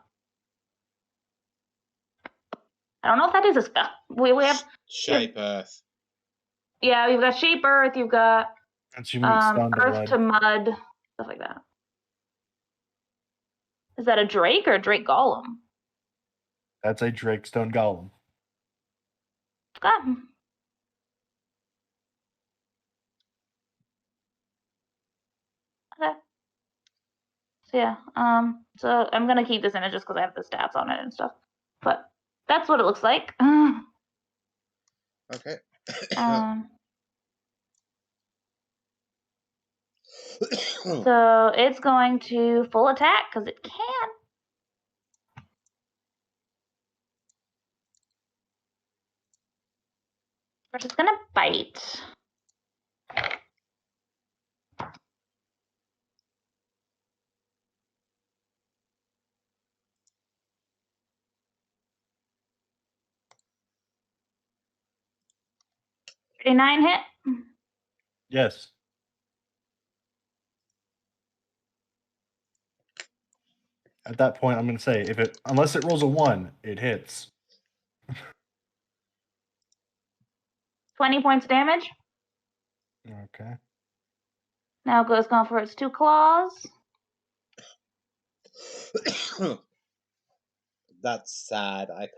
I don't know if that is a spell. We have shape earth. Yeah, you've got shape earth. You've got Stone to earth blood. to mud, stuff like that. Is that a drake or a drake golem? That's a Drakestone Golem. Okay. Okay. So yeah, so I'm gonna keep this image just because I have the stats on it and stuff. But that's what it looks like. Okay. So it's going to full attack because it can. First, it's gonna bite. 39 hit? Yes. At that point, I'm going to say, unless it rolls a 1, it hits. 20 points of damage. Okay. Now goes going for its 2 claws. That's sad. I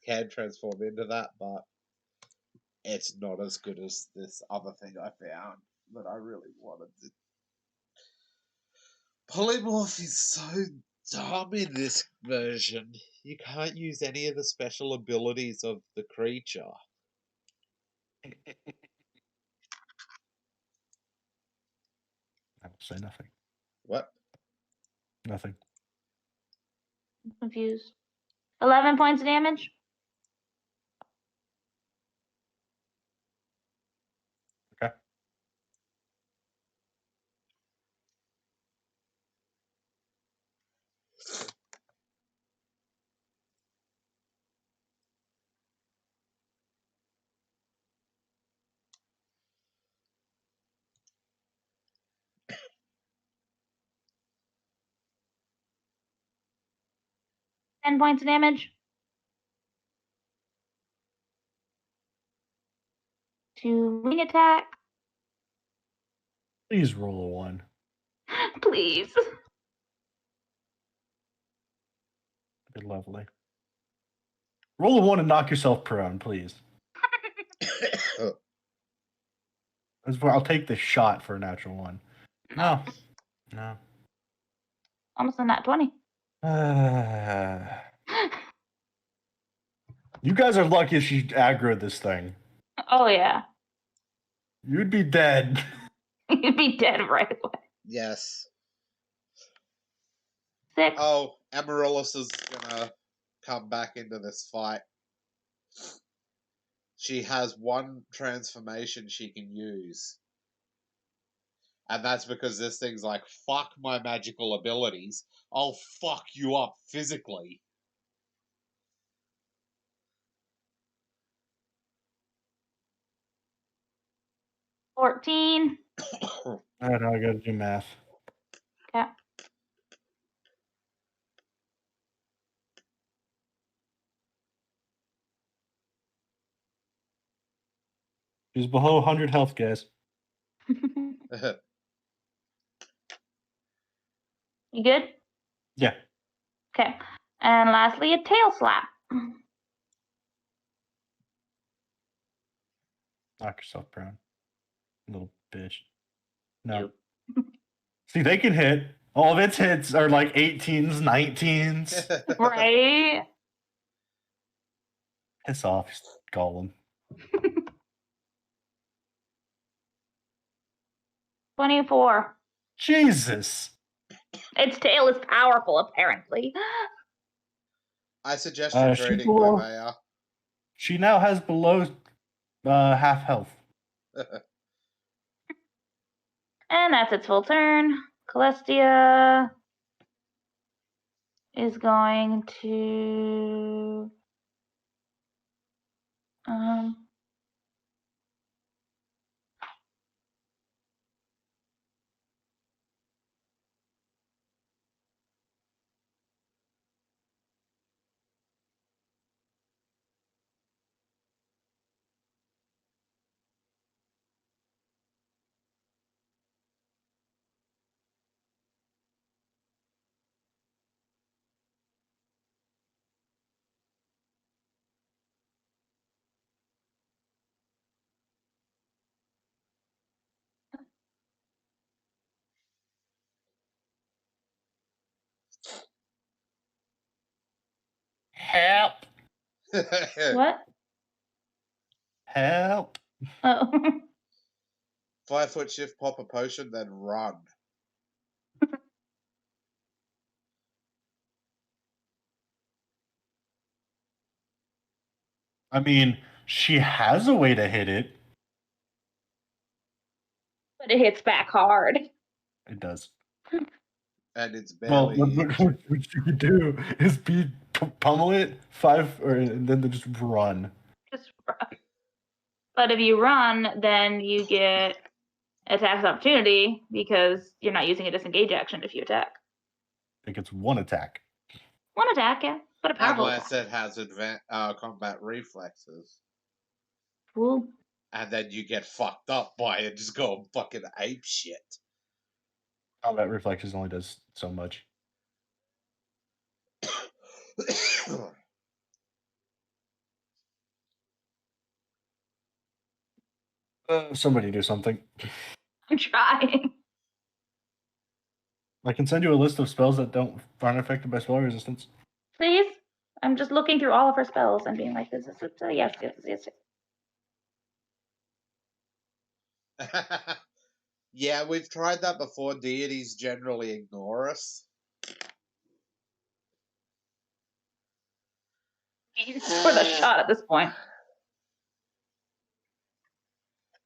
can transform into that, but it's not as good as this other thing I found that I really wanted to. Polymorph is so dumb in this version. You can't use any of the special abilities of the creature. I will say nothing. What? Nothing. I'm confused. 11 points of damage. Okay. Ten points of damage. To wing attack. Please roll a 1. Please. Good, lovely. Roll a 1 and knock yourself prone, please. I'll take the shot for a natural 1. No. Almost a nat 20. You guys are lucky if she aggroed this thing. Oh, yeah. You'd be dead. You'd be dead right away. Yes. 6. Oh, Amaryllis is gonna come back into this fight. She has one transformation she can use. And that's because this thing's like, fuck my magical abilities. I'll fuck you up physically. $14. I don't know, I gotta do math. Okay. She's below 100 health, guys. You good? Yeah. Okay. And lastly, a tail slap. Knock yourself prone. Little bitch. No. See, they can hit. All of its hits are like 18s, 19s. Right? Piss off, Golem. 24. Jesus. Its tail is powerful, apparently. I suggest you trading, Venja. She now has below half health. And that's its full turn. Celestia is going to Help. what? Help. Oh. 5-foot shift, pop a potion, then run. I mean, she has a way to hit it. But it hits back hard. It does. And it's Well, barely. what you could do is pummel it 5, and then just run. Just run. But if you run, then you get attack opportunity because you're not using a disengage action if you attack. I think it's one attack. One attack, yeah, but a powerful Unless attack. it has combat reflexes. Cool. And then you get fucked up by it, just going fucking ape shit. Combat reflexes only does so much. Somebody do something. I'm trying. I can send you a list of spells that aren't affected by spell resistance. Please? I'm just looking through all of her spells and being like, this is yes. Yeah, we've tried that before. Deities generally ignore us. It's worth a shot at this point.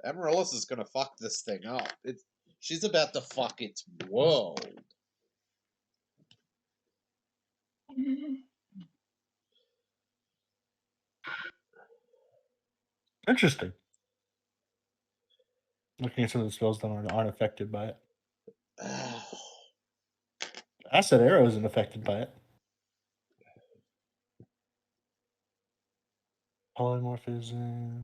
Amaryllis is gonna fuck this thing up. She's about to fuck its world. Interesting. Looking at some of the spells that aren't affected by it. Acid Arrow isn't affected by it. Polymorphism.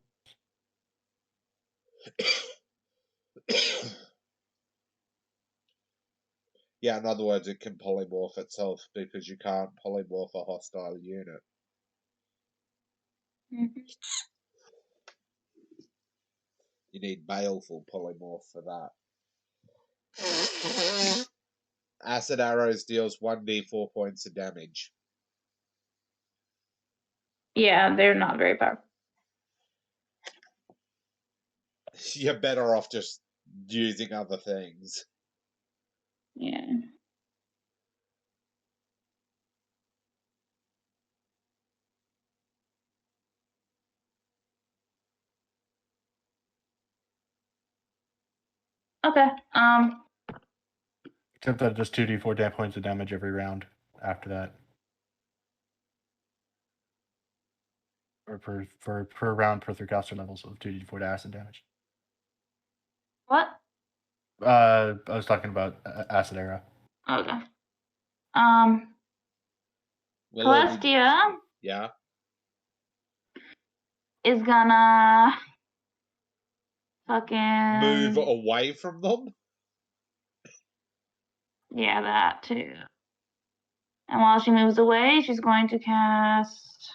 Yeah, in other words, it can polymorph itself because you can't polymorph a hostile unit. Mm-hmm. You need baleful polymorph for that. Acid Arrows deals 1d4 points of damage. Yeah, they're not very powerful. You're better off just using other things. Yeah. Okay. Except that it does 2d4 points of damage every round after that. Or per round per 3 caster levels of 2d4 acid damage. What? I was talking about Acid Arrow. Okay. Well, Celestia yeah. is gonna fucking Move away from them? Yeah, that too. And while she moves away, she's going to cast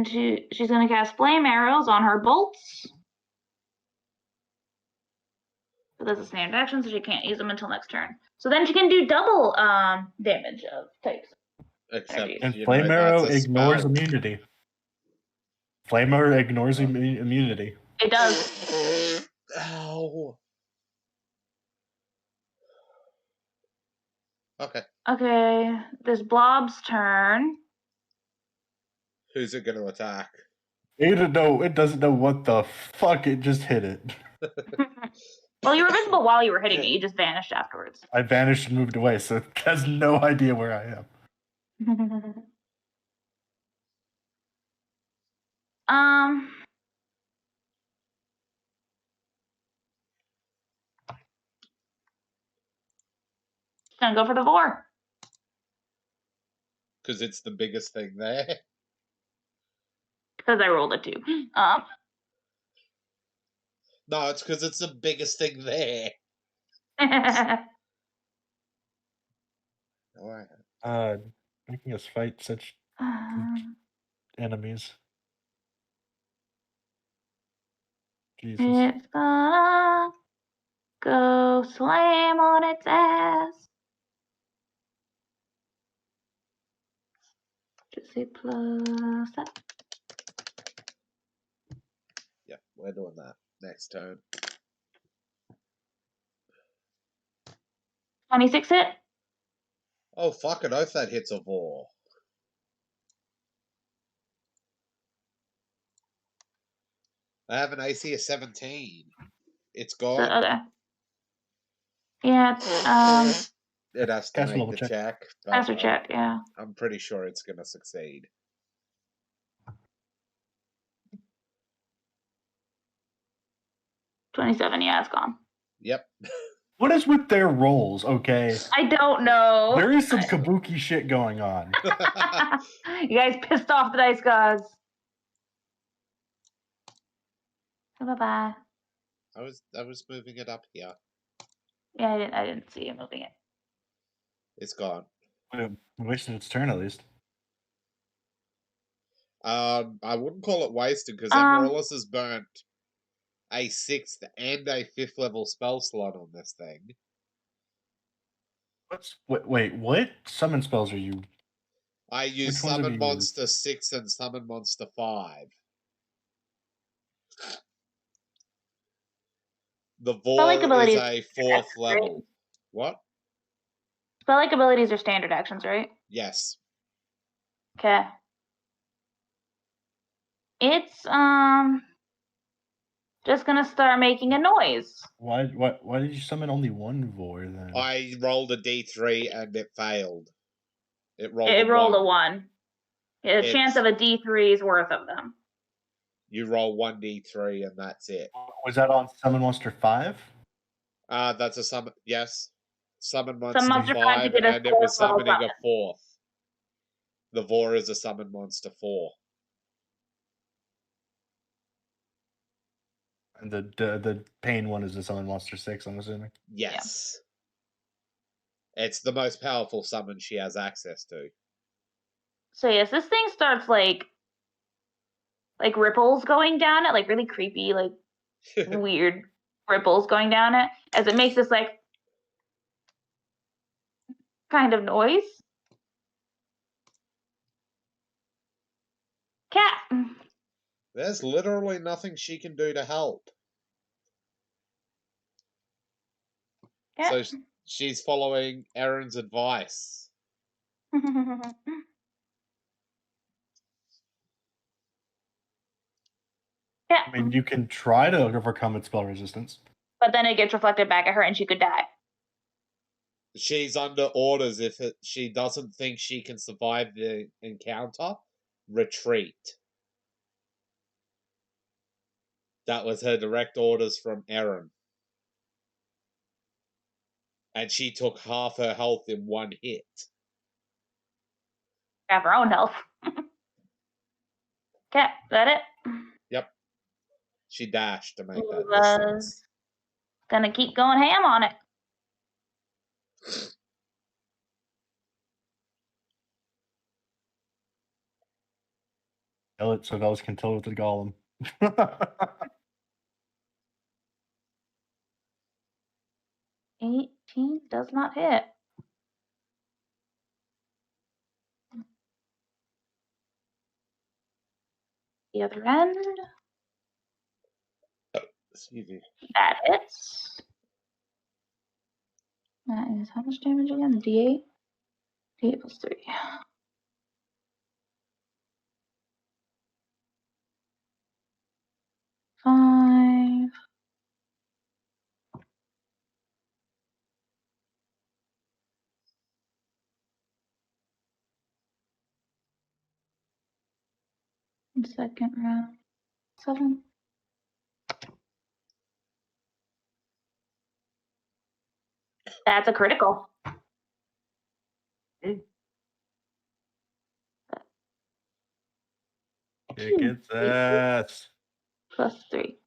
she's going to cast flame arrows on her bolts. So that's a standard action, so she can't use them until next turn. So then she can do double damage of types. Except, And Flame Arrow ignores immunity. Flame Arrow ignores immunity. It does. Ow. Okay. Okay, this blob's turn. Who's it going to attack? It doesn't know what the fuck it just hit it. Well, you were visible while you were hitting it. You just vanished afterwards. I vanished and moved away, so it has no idea where I am. Gonna go for the vor. Because it's the biggest thing there. Because I rolled a 2. No, it's because it's the biggest thing there. Making us fight such enemies. Jesus. It's gonna go slam on its ass. Just say plus that. Yeah, we're doing that next turn. 26 hit. Oh, fucking oath that hits a vor. I have an AC of 17. It's gone. So, okay. Yeah, It has to Cast a make level the check. check. But Master check, yeah. I'm pretty sure it's going to succeed. $27, yeah, it's gone. Yep. What is with their rolls? Okay, I don't know. there is some kabuki shit going on. You guys pissed off the dice gods. Bye-bye. I was moving it up here. Yeah, I didn't see you moving it. It's gone. We wasted its turn at least. I wouldn't call it wasted because Um, Amaryllis has burnt a 6th and a 5th level spell slot on this thing. Wait, what summon spells are you? I use Which ones have Summon you Monster 6 and Summon Monster 5. The Spell-like Vor is abilities a are 4th level. right? What? Spell-like abilities are standard actions, right? Yes. Okay. It's just gonna start making a noise. Why did you summon only one Vor then? I rolled a d3 and it failed. It rolled It a rolled 1. a 1. A chance of a D3's worth of them. You roll 1d3 and that's it. Was that on Summon Monster 5? That's a summon. Yes. Summon Some Monster monster 5 to 5 get a and it was 4th level summoning a summon. 4th. The Vor is a Summon Monster 4. And the pain one is the Summon Monster 6, I'm assuming. Yes. Yeah. It's the most powerful summon she has access to. So yes, this thing starts like ripples going down it, like really creepy, like weird ripples going down it, as it makes this like kind of noise. Cat. There's literally nothing she can do to help. Cat. So she's following Erin's advice. Cat. I mean, you can try to overcome its spell resistance. But then it gets reflected back at her and she could die. She's under orders. If she doesn't think she can survive the encounter, retreat. That was her direct orders from Erin. And she took half her health in one hit. Have her own health. Cat, is that it? Yep. She dashed to make that Was distance. gonna keep going ham on it. Tell it so Velas can tell it with the golem. 18 does not hit. The other end. Excuse me. That hits. That is how much damage again? D8? D8 plus 3. 5. Second round. 7. That's a critical. Kick its ass. Plus 3.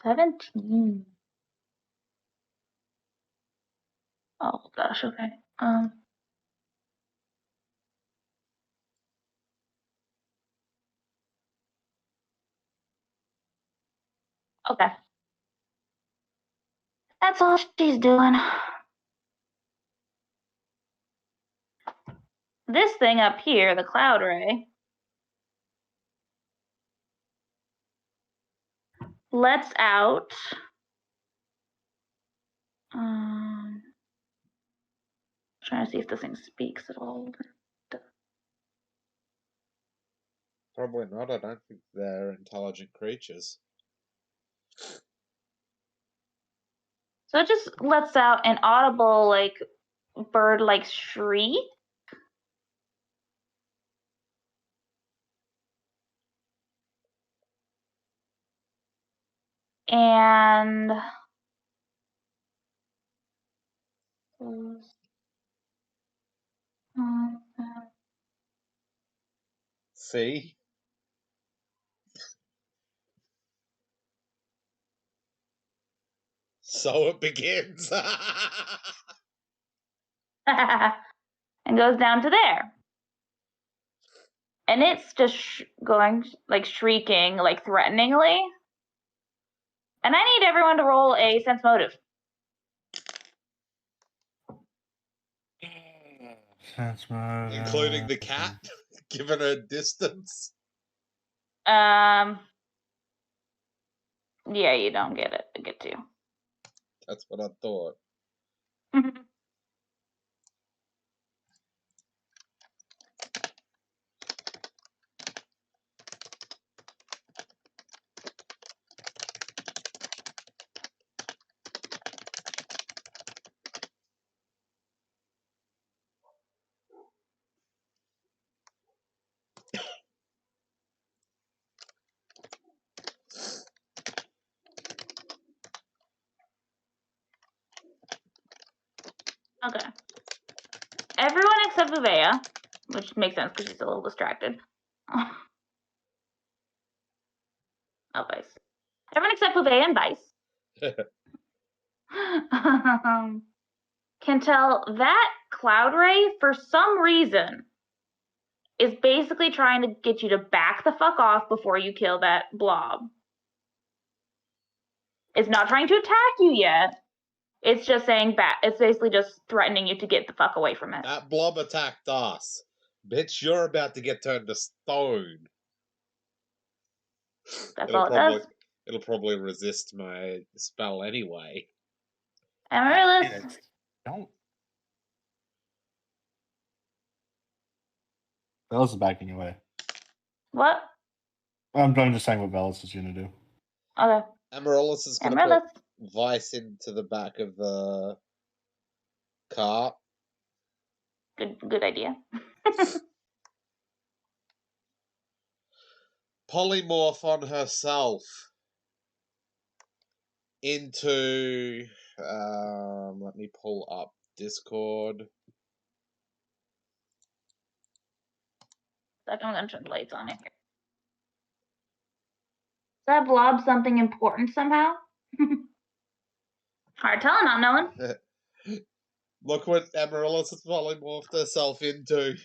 $17. Oh gosh, okay. Okay. That's all she's doing. This thing up here, the cloud ray, lets out trying to see if this thing speaks at all. Probably not. I don't think they're intelligent creatures. So it just lets out an audible, like, bird-like shriek. And See? So it begins. and goes down to there. And it's just going, like, shrieking, like, threateningly. And I need everyone to roll a sense motive. Sense motive. Including the cat, given her distance. Yeah, you don't get it. I get to. That's what I thought. Okay. Everyone except Venja, which makes sense because she's a little distracted. Oh, Vice. Everyone except Venja and Vice can tell that cloud ray, for some reason, is basically trying to get you to back the fuck off before you kill that blob. It's not trying to attack you yet. It's just saying back. It's basically just threatening you to get the fuck away from it. That blob attacked us. Bitch, you're about to get turned to stone. That's all it does. It'll probably resist my spell anyway. Amaryllis. Don't. Velas is backing away. What? I'm just saying what Velas is going to do. Okay. Amaryllis is going to put Vice into the back of the car. Good idea. Polymorph on herself into. Let me pull up Discord. I'm gonna turn the lights on here. Is that blob something important somehow? Hard telling, not knowing. Look what Amaryllis has polymorphed herself into.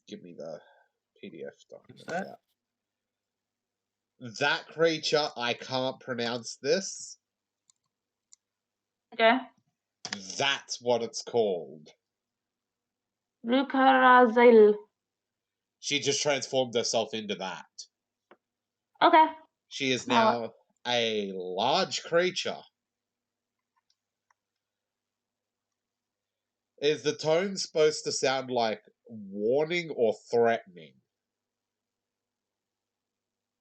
Give me the PDF document. What's that? That creature, I can't pronounce this. Okay. That's what it's called. Lucarazil. She just transformed herself into that. Okay. She is now a large creature. Is the tone supposed to sound like warning or threatening?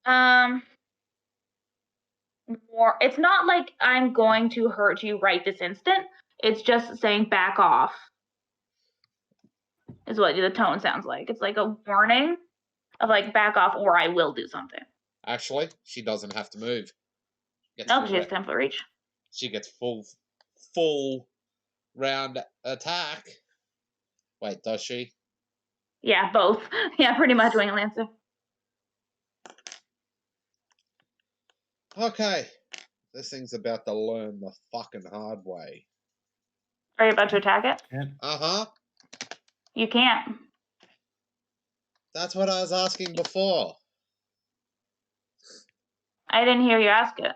More. It's not like I'm going to hurt you right this instant. It's just saying back off. Is what the tone sounds like. It's like a warning of like back off or I will do something. Actually, she doesn't have to move. No, she has 10-foot reach. She gets full round attack. Wait, does she? Yeah, both. Yeah, pretty much, Wing Lancer. Okay. This thing's about to learn the fucking hard way. Are you about to attack it? Yeah. Uh-huh. You can't. That's what I was asking before. I didn't hear you ask it.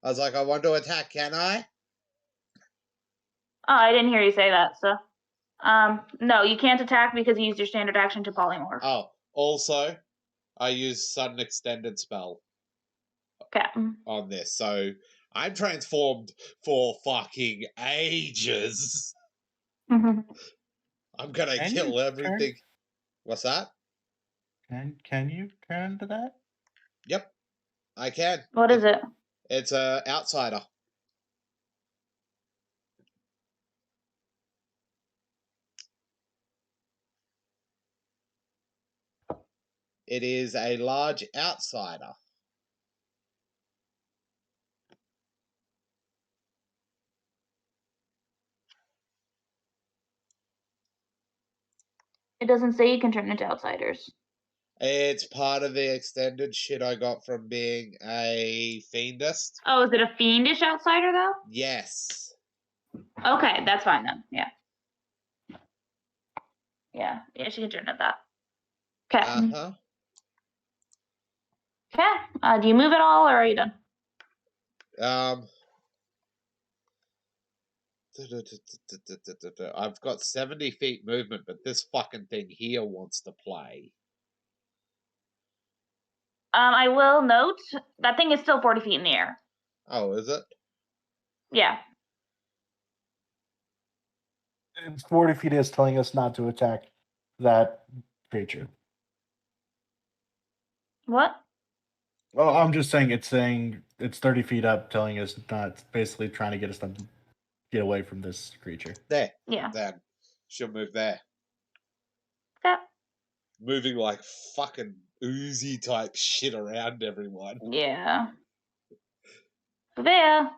I was like, I want to attack, can I? Oh, I didn't hear you say that, so. No, you can't attack because you used your standard action to polymorph. Oh, also, I use sudden extended spell Okay. on this, so I'm transformed for fucking ages. I'm gonna Can kill you everything. What's that? Can you turn into that? Yep, I can. What is it? It's a outsider. It is a large outsider. It doesn't say you can turn into outsiders. It's part of the extended shit I got from being a fiendist. Oh, is it a fiendish outsider though? Yes. Okay, that's fine then. Yeah. Yeah, she can turn into that. Okay. Uh-huh. Okay. Do you move at all, or are you done? I've got 70 feet movement, but this fucking thing here wants to play. I will note that thing is still 40 feet in the air. Oh, is it? Yeah. It's 40 feet is telling us not to attack that creature. What? Well, I'm just saying it's 30 feet up, telling us not, basically trying to get us to get away from this creature. There. Yeah. Then she'll move there. Okay. Moving like fucking oozy type shit around everyone. Yeah. Vivea.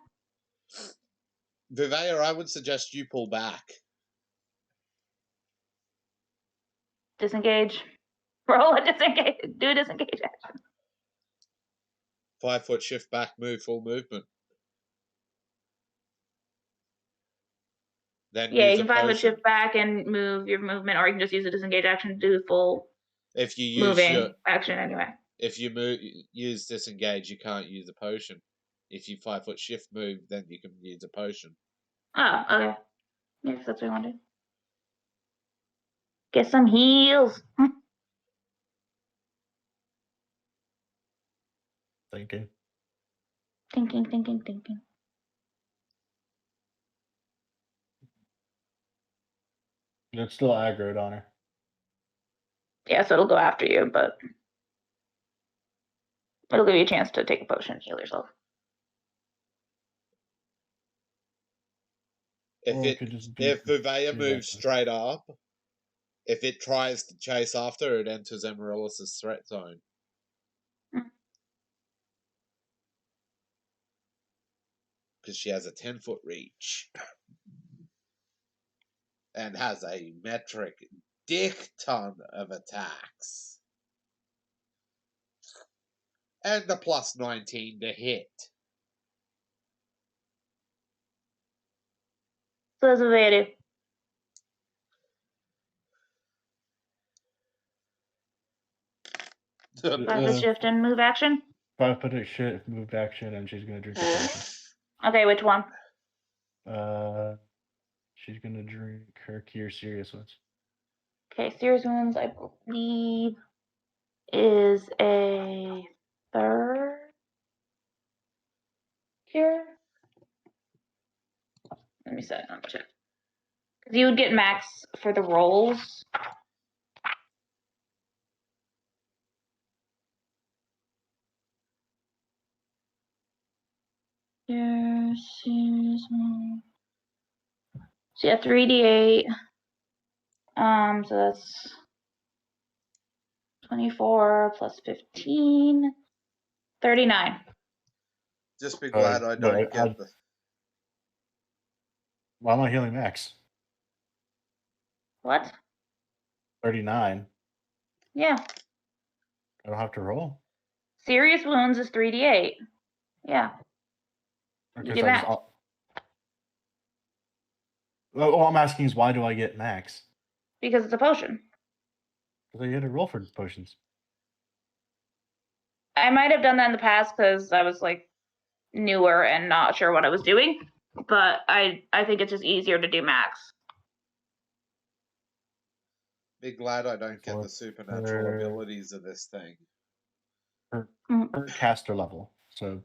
Vivea, I would suggest you pull back. Disengage. Roll a disengage. Do a disengage action. 5 foot shift back, move, full movement. Then Yeah, use you a can 5 foot potion. shift back and move your movement, or you can just use a disengage action to do the full If you use moving action anyway. If you use disengage, you can't use a potion. If you 5 foot shift move, then you can use a potion. Oh, okay. Yes, that's what I want to do. Get some heals. Thinking. Thinking. It's still aggroed on her. Yeah, so it'll go after you, but it'll give you a chance to take a potion and heal yourself. If Vivea moves straight up, if it tries to chase after, it enters Amaryllis' threat zone. Because she has a 10-foot reach. And has a metric dick ton of attacks. And a plus 19 to hit. So that's what they do. 5 foot shift and move action. 5 foot shift, move action, and she's gonna drink a potion. Okay, which one? She's gonna drink her Cure Serious Ones. Okay, Serious Wounds, I believe, is a third cure. Let me set it on check. Because you would get max for the rolls. Serious Wounds. So yeah, 3d8. So that's 24 plus 15. 39. Just be glad I don't get the... Why am I healing max? What? 39. Yeah. I don't have to roll. Serious Wounds is 3d8. Yeah. You get max. All I'm asking is why do I get max? Because it's a potion. Because I had to roll for potions. I might have done that in the past because I was like newer and not sure what I was doing. But I think it's just easier to do max. Be glad I don't get the supernatural abilities of this thing. Her caster level. So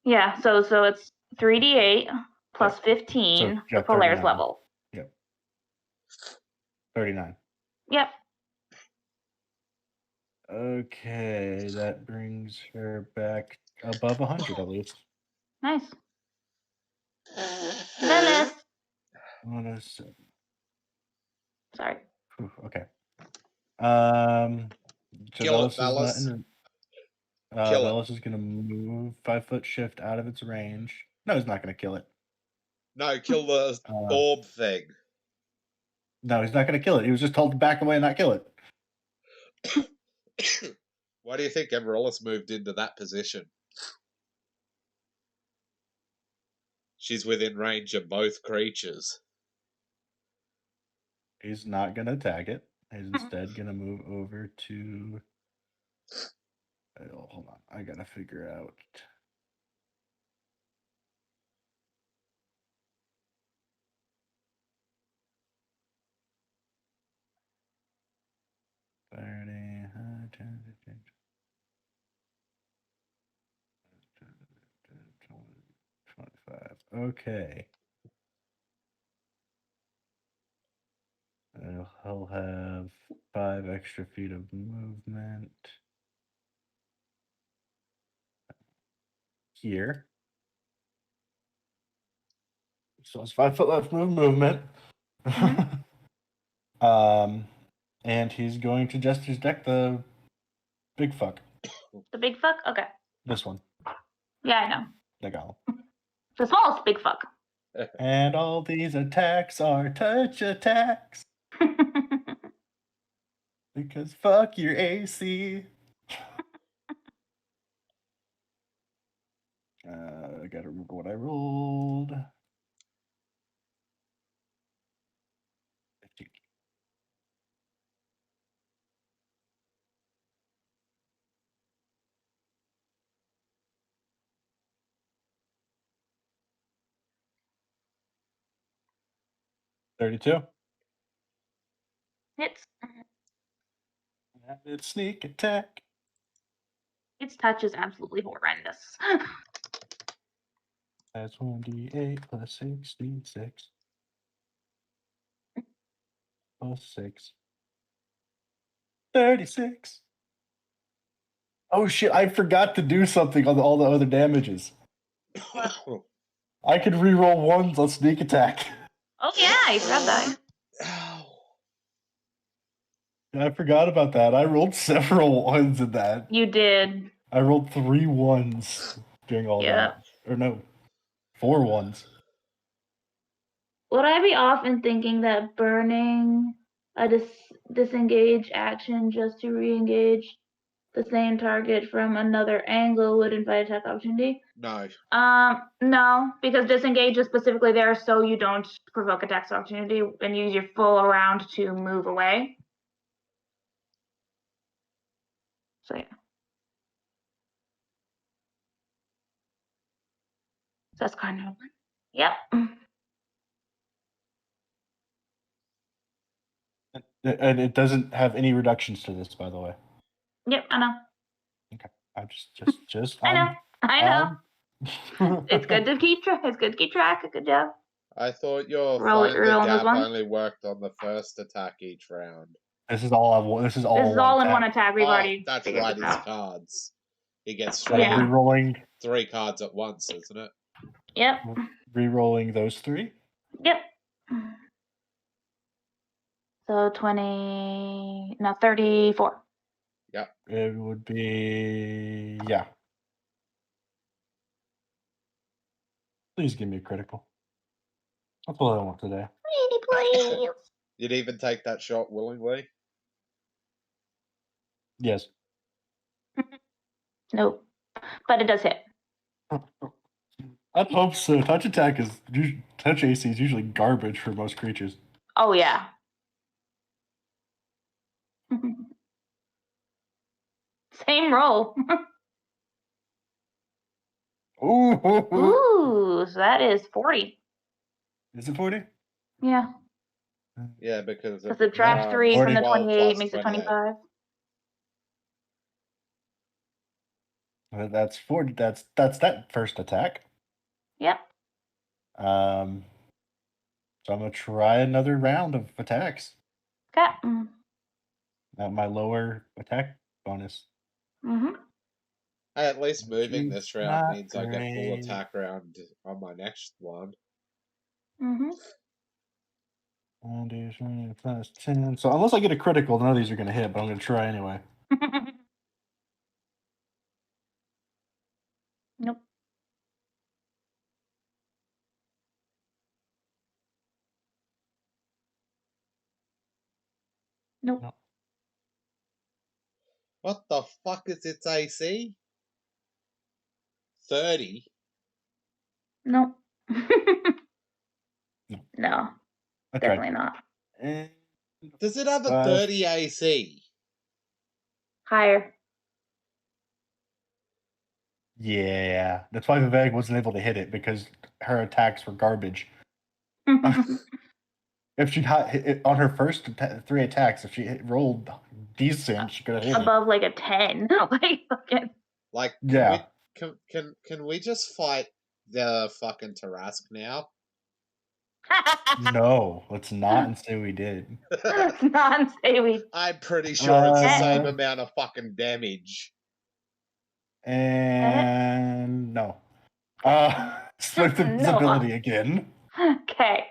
yeah, so it's 3d8 plus 15 for Polaris level. Yep. 39. Yep. Okay, that brings her back above 100 at least. Nice. Lilith. Sorry. Okay. So Kill Velis it, is not Velis. in. Kill it. Velis is gonna move 5-foot shift out of its range. No, he's not gonna kill it. No, kill the orb thing. No, he's not gonna kill it. He was just told to back away and not kill it. Why do you think Amaryllis moved into that position? She's within range of both creatures. He's not gonna attack it. He's instead gonna move over to. Oh, hold on, I gotta figure out. Okay. He'll have 5 extra feet of movement here. So it's 5 foot left movement. And he's going to Jester's deck the big fuck. The big fuck? Okay. This one. Yeah, I know. The golem. The smallest big fuck. And all these attacks are touch attacks. Because fuck your AC. I gotta remember what I rolled. 15. $32. Hits. And it's sneak attack. Its touch is absolutely horrendous. That's 1d8 plus 66. Plus 6. 36. Oh shit, I forgot to do something on all the other damages. I could reroll ones on sneak attack. Oh yeah, you forgot that. I forgot about that. I rolled several ones in that. You did. I rolled 3 ones during all that. Or no, 4 ones. Would I be off in thinking that burning a disengage action just to re-engage the same target from another angle would invite attack opportunity? No. No, because disengage is specifically there so you don't provoke attack opportunity and use your full round to move away. So yeah. So that's kind of. Yep. And it doesn't have any reductions to this, by the way. Yep, I know. Okay, I'm just. I know. It's good to keep track. It's good to keep track. Good job. I thought your Rolling find the those gap ones? only worked on the first attack each round. This is all. This is all. This is all in attack. one attack. We've already that's figured right. this His out. cards. He gets So I'm Yeah. rerolling 3 cards at once, isn't it? Yep. rerolling those 3. Yep. So 34. Yep. It would be Please give me a critical. That's all I want today. Please. You'd even take that shot willingly? Yes. Nope. But it does hit. I'd hope so. Touch attack touch AC is usually garbage for most creatures. Oh yeah. Same roll. Ooh, so that is 40. Is it 40? Yeah. Yeah, because So subtract 3 from the 12 28 plus makes it 28. 25. That's 40. That's that first attack. Yep. So I'm gonna try another round of attacks. Okay. My lower attack bonus. Mm-hmm. At least moving Which this is round not means I get full great. attack round on my next one. Mm-hmm. 1d20 plus 10. So unless I get a critical, none of these are going to hit, but I'm going to try anyway. Nope. Nope. No. What the fuck is its AC? 30? Nope. No. No, I definitely tried. not. And Does it have a 5. 30 AC? Higher. Yeah. That's why Vivek wasn't able to hit it, because her attacks were garbage. If she got hit on her first 3 attacks, if she rolled decent, she could have hit it. Above like a 10. Like fucking. Like, Yeah. can we just fight the fucking Tarask now? No, let's not and say we did. Non-seaweed. I'm pretty sure it's the same Uh, amount of fucking damage. And no. Swift No. invisibility again. Okay.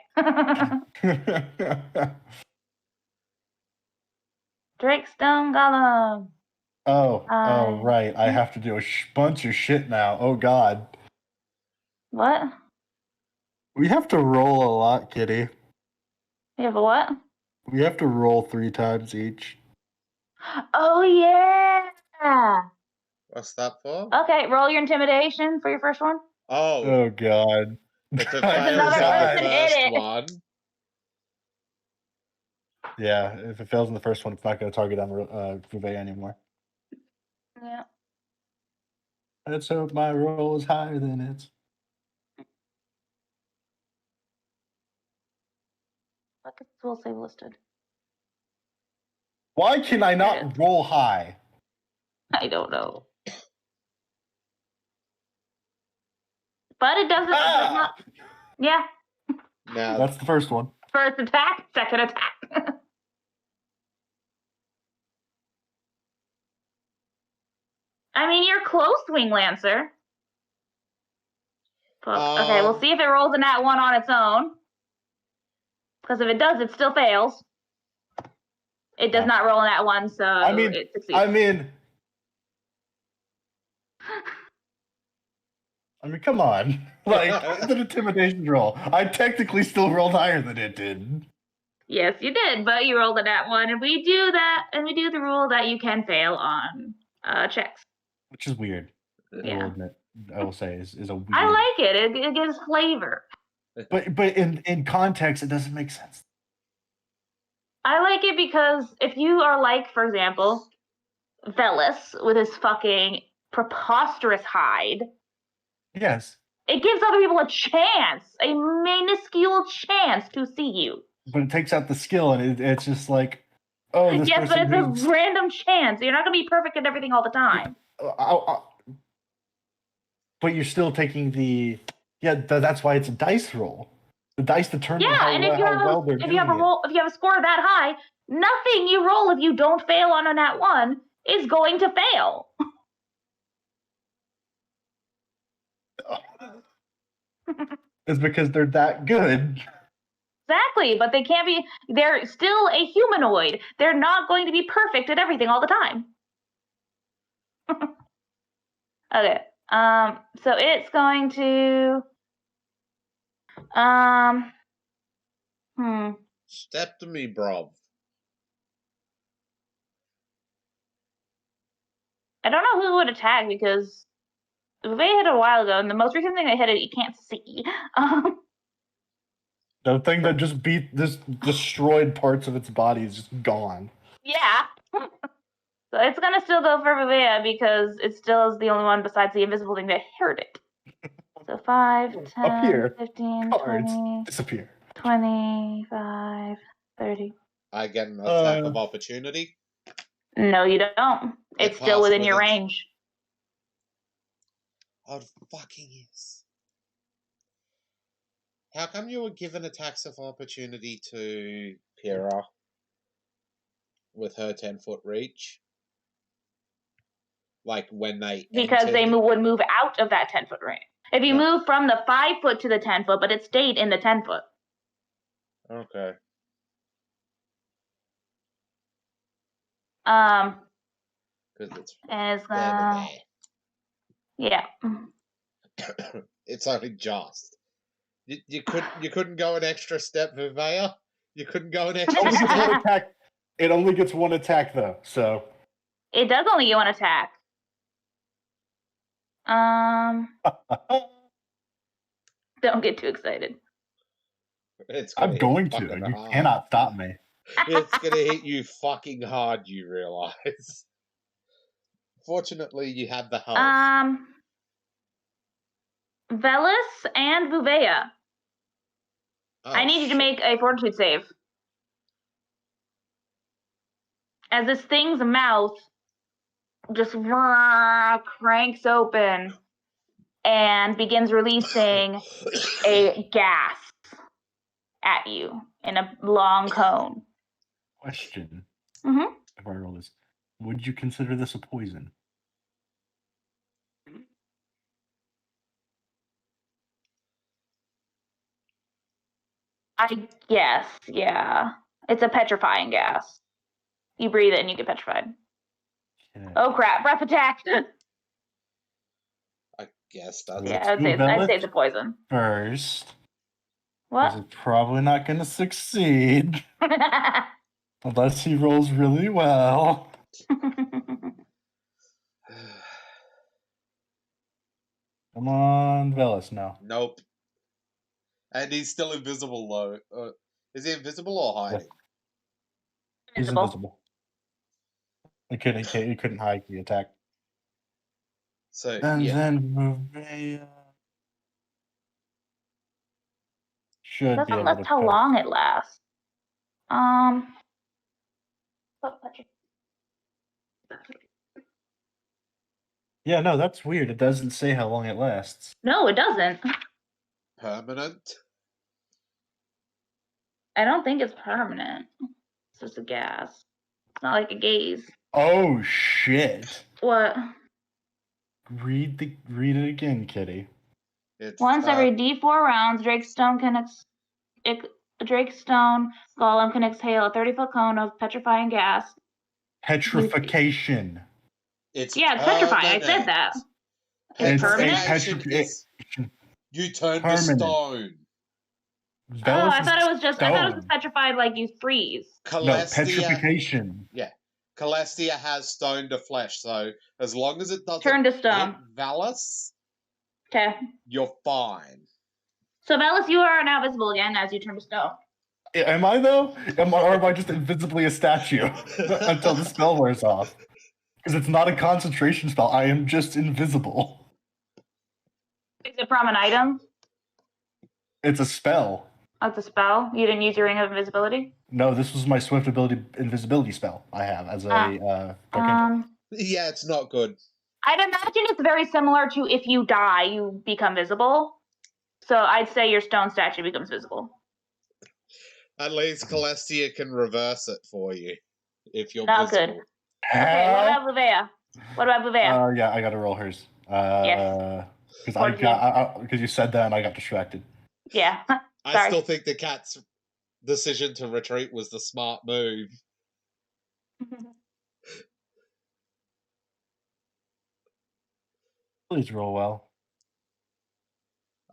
Drakestone Golem. Oh, I- right. I have to do a bunch of shit now. Oh, God. What? We have to roll a lot, Kitty. You have a what? We have to roll 3 times each. Oh yeah. What's that for? Okay, roll your intimidation for your first one. Oh, Oh, God. if it I fails another on person the hit first it. one, Yeah, if it fails in the first one, it's not going to target on Vuvea anymore. Yeah. Let's hope my roll is higher than its. Fuck, it's will save listed. Why can I There it not roll high? I don't know. But it does not. Yeah. now That's the first one. First attack, second attack. I mean, you're close, Wing Lancer. Fuck. Okay, we'll see if it rolls a nat 1 on its own. Because if it does, it still fails. It does not roll a nat 1, so it succeeds. I mean, come on. Like, it's an intimidation roll. I technically still rolled higher than it did. Yes, you did, but you rolled a nat 1, and we do that, and we do the rule that you can fail on checks. Which is weird. Yeah. I will admit. I will say is a weird. I like it. It gives flavor. But in context, it doesn't make sense. I like it because if you are like, for example, Velis with his fucking preposterous hide. Yes. It gives other people a chance, a minuscule chance to see you. But it takes out the skill, and it's just like, oh, this yes, but person it's who's... a random chance. You're not going to be perfect at everything all the time. But you're still taking the... Yeah, that's why it's a dice roll. The dice determine how well they're doing it. If you have a score that high, nothing you roll if you don't fail on a nat 1 is going to fail. It's because they're that good. Exactly, but they can't be. They're still a humanoid. They're not going to be perfect at everything all the time. Okay. So it's going to. Step to me, bro. I don't know who would attack because they hit a while ago, and the most recent thing they hit it you can't see. The thing that just destroyed parts of its body is just gone. Yeah. So it's gonna still go for Vivea because it still is the only one besides the invisible thing that heard it. So 5, 10, Up here, 15, cards 20, disappear. 25, 30. I get an attack of opportunity. No, you don't. It's still within your range. Oh, fucking yes. How come you were given attacks of opportunity to Pyrrha? with her 10-foot reach? Like when they Because they entered? would move out of that 10-foot range. If you No. move from the 5-foot to the 10-foot, but it stayed in the 10-foot. Okay. Because it's And it's there. yeah. It's only just. You couldn't go an extra step, Venja? You couldn't go an It extra only gets one step? attack. It only gets one attack though, so. It does only get one attack. Don't get too excited. I'm going to. You cannot stop me. It's gonna hit you fucking hard, you realize. Fortunately, you have the health. Velis and Vuvea. Oh, I need you to make a fortitude save. As this thing's mouth just cranks open and begins releasing a gas at you in a long cone. Question. Mm-hmm. If I roll this, would you consider this a poison? I guess, yeah. It's a petrifying gas. You breathe it and you get petrified. Okay. Oh crap, breath attack! I guess that's... Yeah, I'd say it's a poison. First. What? Because it's probably not going to succeed. Unless he rolls really well. Come on, Velis, now. Nope. And he's still invisible, though. Is he invisible or hiding? He's invisible. He couldn't hide the attack. So, And yeah. then Vuvea should That's be able to how cope. long it lasts. Yeah, no, that's weird. It doesn't say how long it lasts. No, it doesn't. Permanent? I don't think it's permanent. It's just a gas. It's not like a gaze. Oh shit! What? Read it again, Kitty. Once every D4 rounds, Drakestone Golem can exhale a 30-foot cone of petrifying gas. Petrification. It's petrifying. I said that. It's permanent. You turn to stone. I thought it was just petrified, like you freeze. No, petrification. Yeah, Celestia has stone to flesh, so as long as it doesn't turn to stone, hit Velis, okay, you're fine. So Velis, you are now visible again as you turn to stone. Am I though? Or am I just invisibly a statue until the spell wears off? Because it's not a concentration spell. I am just invisible. Is it from an item? It's a spell. Oh, it's a spell? You didn't use your Ring of Invisibility? No, this was my Swift Invisibility spell I have as a Yeah, it's not good. I'd imagine it's very similar to if you die, you become visible. So I'd say your stone statue becomes visible. At least Celestia can reverse it for you if you're not visible. Good. Okay, what about Vuvea? Yeah, I got to roll hers. Yes. Because you said that and I got distracted. Yeah. I still think the cat's decision to retreat was the smart move. Please roll well.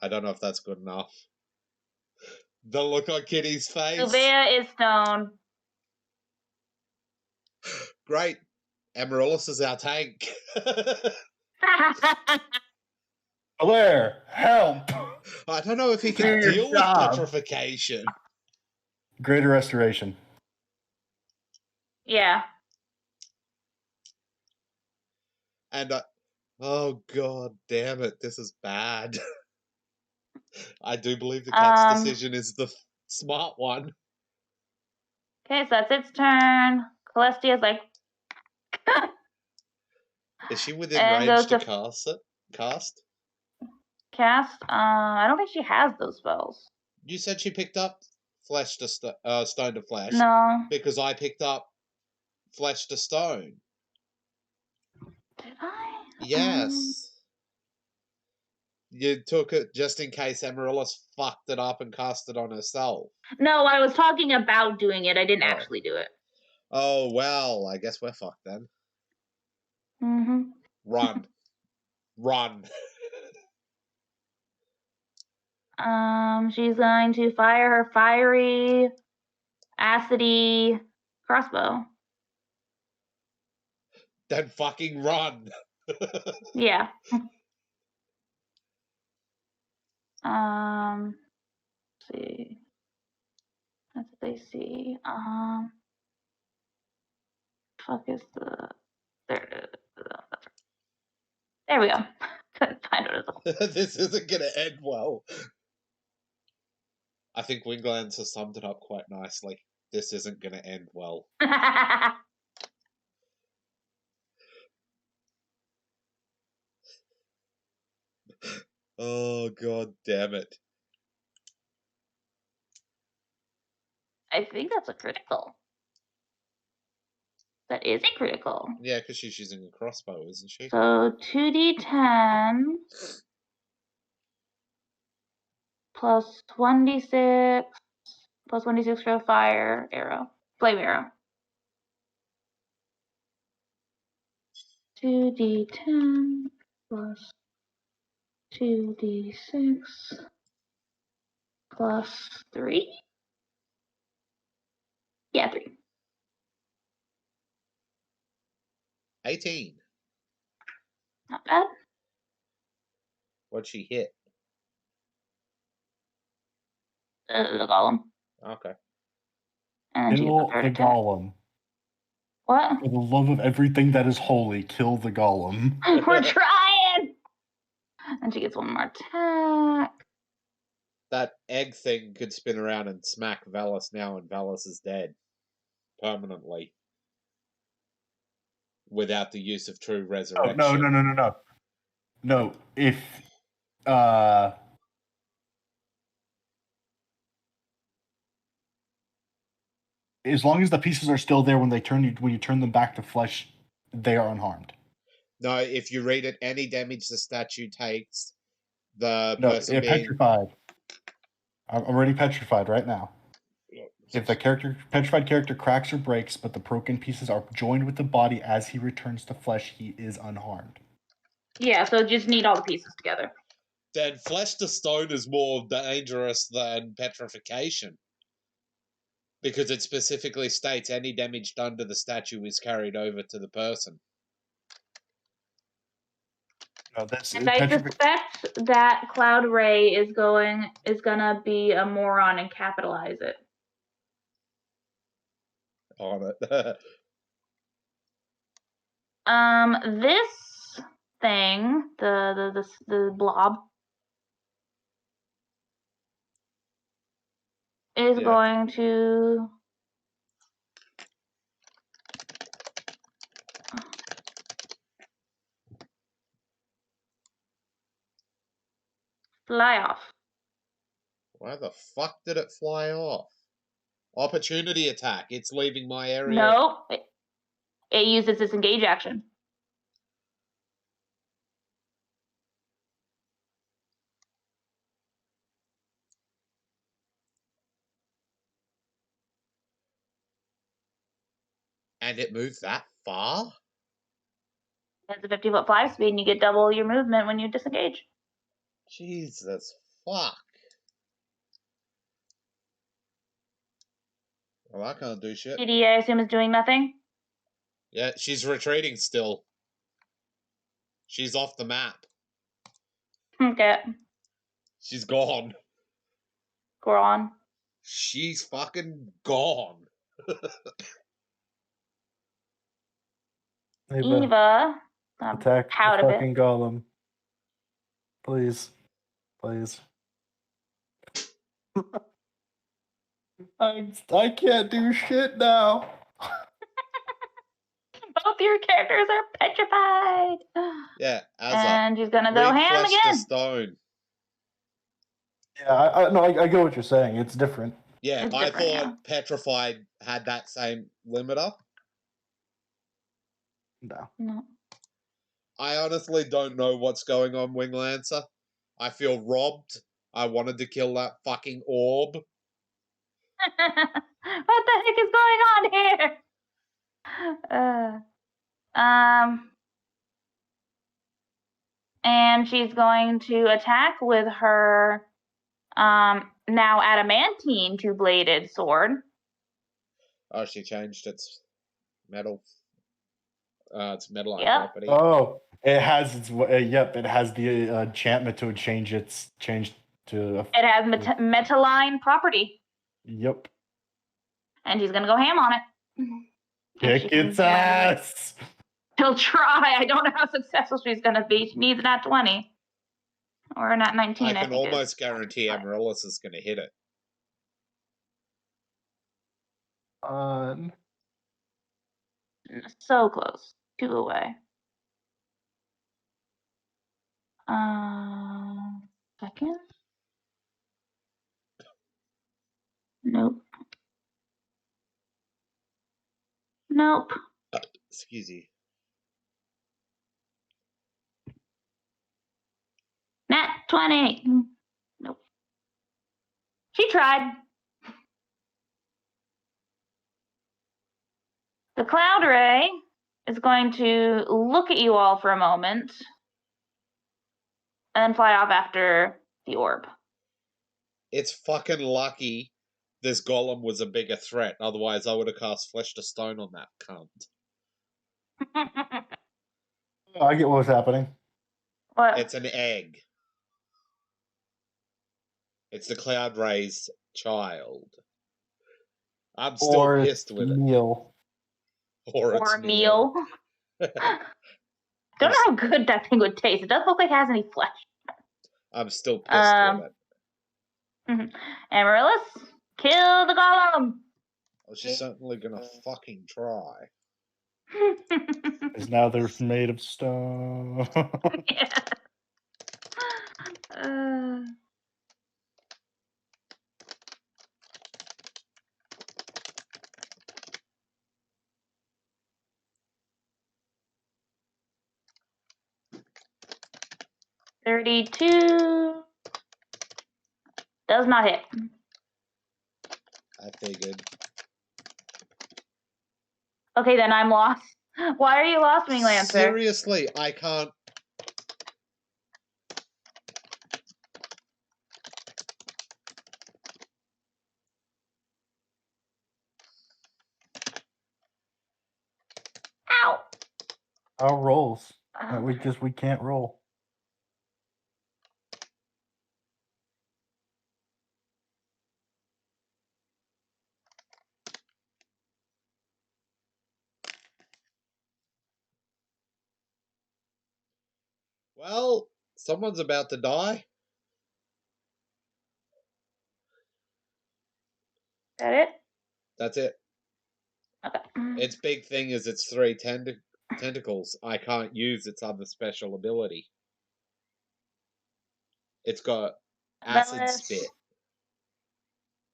I don't know if that's good enough. The look on Kitty's face. Vuvea is stone. Great. Amaryllis is our tank. Blair, help! I don't know if he can deal with petrification. Greater Restoration. Yeah. And, oh god damn it, this is bad. I do believe the cat's decision is the smart one. Okay, so that's its turn. Celestia's like... Is she within range to cast? Cast? I don't think she has those spells. You said she picked up Stone to Flesh? No. Because I picked up flesh to stone. Did I? Yes. You took it just in case Amaryllis fucked it up and cast it on herself. No, I was talking about doing it. I didn't Oh. actually do it. Oh, well, I guess we're fucked then. Mm-hmm. Run. Run. She's going to fire her fiery, acidy crossbow. Then fucking run. Yeah. Let's see. That's what they see. Fuck is the there it is. There we go. Couldn't find it. This isn't gonna end well. I think Winglands has summed it up quite nicely. This isn't gonna end well. Oh, god damn it. I think that's a critical. That is a critical. Yeah, because she's using a crossbow, isn't she? So 2d10 plus 1d6 plus 1d6 for a fire arrow, flame arrow. 2d10 plus 2d6 plus 3. Yeah, 3. 18. Not bad. What'd she hit? The golem. Okay. And she's Kill prepared the attack. golem. What? For the love of everything that is holy, kill the golem. We're trying! And she gets one more attack. That egg thing could spin around and smack Valis now, and Valis is dead. Permanently. Without the use of true resurrection. No. No, if as long as the pieces are still there when you turn them back to flesh, they are unharmed. No, if you read it, any damage the statue takes, the person being petrified. I'm already petrified right now. If the petrified character cracks or breaks, but the broken pieces are joined with the body as he returns to flesh, he is unharmed. Yeah, so just need all the pieces together. Then flesh to stone is more dangerous than petrification. Because it specifically states any damage done to the statue is carried over to the person. No, that's And I suspect that Cloud Ray is gonna be a moron and capitalize it. On it. This thing, the blob, is going to fly off. Why the fuck did it fly off? Opportunity attack. It's leaving my area. No, it used its disengage action. And it moved that far? It's a 50-foot fly speed, and you get double your movement when you disengage. Jesus fuck. Well, I can't do shit. PD, I assume, is doing nothing? Yeah, she's retreating still. She's off the map. Okay. She's gone. Go on. She's fucking gone. Eva. Attack the fucking golem. Please. I can't do shit now. Both your characters are petrified. Yeah, and she's gonna go ham flesh again. to stone. Yeah, I get what you're saying. It's different. Yeah, It's I different, thought petrified had that same limiter. No. I honestly don't know what's going on, Winglancer. I feel robbed. I wanted to kill that fucking orb. What the heck is going on here? And she's going to attack with her now adamantine two-bladed sword. Oh, she changed its metal. Its metal Yep. property. Oh, it has its. Yep, it has the enchantment to change to. It has metaline property, Yep. and she's gonna go ham on it. If she Kick can its handle it. ass. She'll try. I don't know how successful she's gonna be. She needs a nat 20 or a nat 19. I can think almost is. guarantee Amaryllis is going to hit it. So close. 2 away. Second. Nope. Nope. Excuse me. Nat 20. Nope. She tried. The Cloud Ray is going to look at you all for a moment and then fly off after the orb. It's fucking lucky this golem was a bigger threat. Otherwise, I would have cast Flesh to Stone on that cunt. I get what was happening. What? It's an egg. It's the Cloud Ray's child. I'm still pissed with it. Meal. Or Or it's a meal. Don't know how good that thing would taste. It doesn't look like it has any flesh. I'm still pissed with it. Amaryllis, kill the golem. Oh, she's certainly gonna fucking try. Because now they're made of stone. Yeah. 32 does not hit. I figured. Okay, then I'm lost. Why are you lost, Winglancer? Seriously, I can't. Ow! Our rolls. We can't roll. Well, someone's about to die. Is that it? That's it. Okay. Its big thing is its 3 tentacles. I can't use its other special ability. It's got acid Bellis. spit.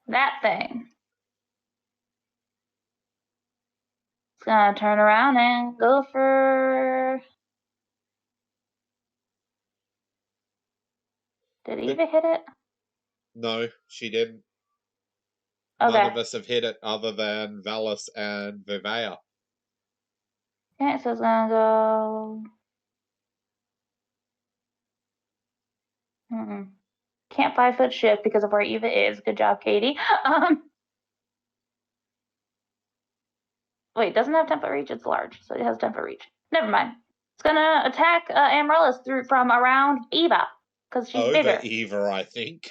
That thing. It's gonna turn around and go for. Did Eva hit it? No, she didn't. Okay. None of us have hit it other than Valis and Vivea. Okay, so it's gonna go. Can't 5-foot shift because of where Eva is. Good job, Katie. Wait, doesn't have 10-foot reach. It's large, so it has 10-foot reach. Never mind. It's gonna attack Amaryllis from around Eva because she's bigger. Over Eva, I think.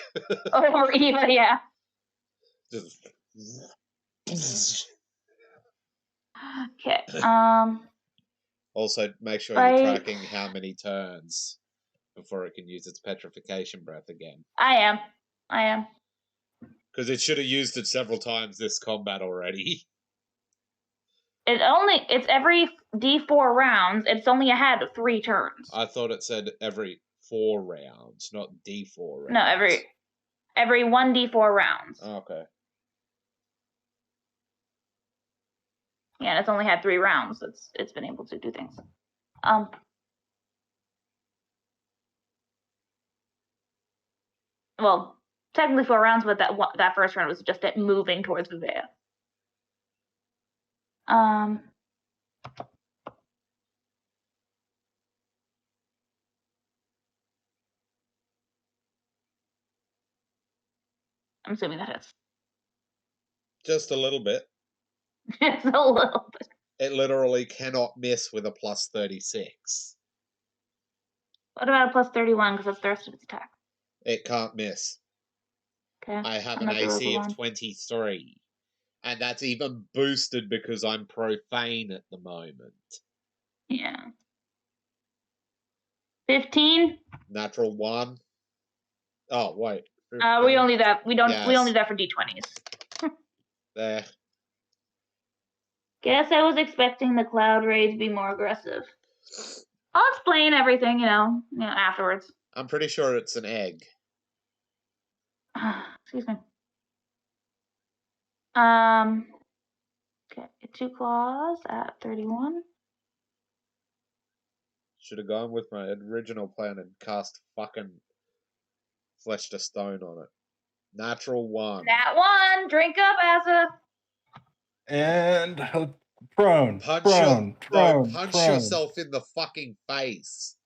Over Eva, yeah. Just... Okay. Also, make sure you're tracking how many turns before it can use its petrification breath again. I am. Because it should have used it several times this combat already. It's every D4 rounds. It's only had 3 turns. I thought it said every 4 rounds, not D4 rounds. No, every 1 D4 rounds. Okay. Yeah, and it's only had 3 rounds. It's been able to do things. Well, technically 4 rounds, but that first round was just it moving towards Vivea. I'm assuming that hits. Just a little bit. Just a little bit. It literally cannot miss with a plus 36. What about a plus 31? Because that's the rest of its attack. It can't miss. Okay. I have an Another AC one. of 23. And that's even boosted because I'm profane at the moment. Yeah. 15. Natural 1. Oh, wait. We only do that. We don't. Yes. We only do that for d20s. There. Guess I was expecting the cloud ray to be more aggressive. I'll explain everything, afterwards. I'm pretty sure it's an egg. Excuse me. Okay, 2 claws at 31. Should have gone with my original plan and cast fucking Flesh to Stone on it. Natural 1. That 1. Drink up, Asa. And prone. Punch Prone. yourself in the fucking face.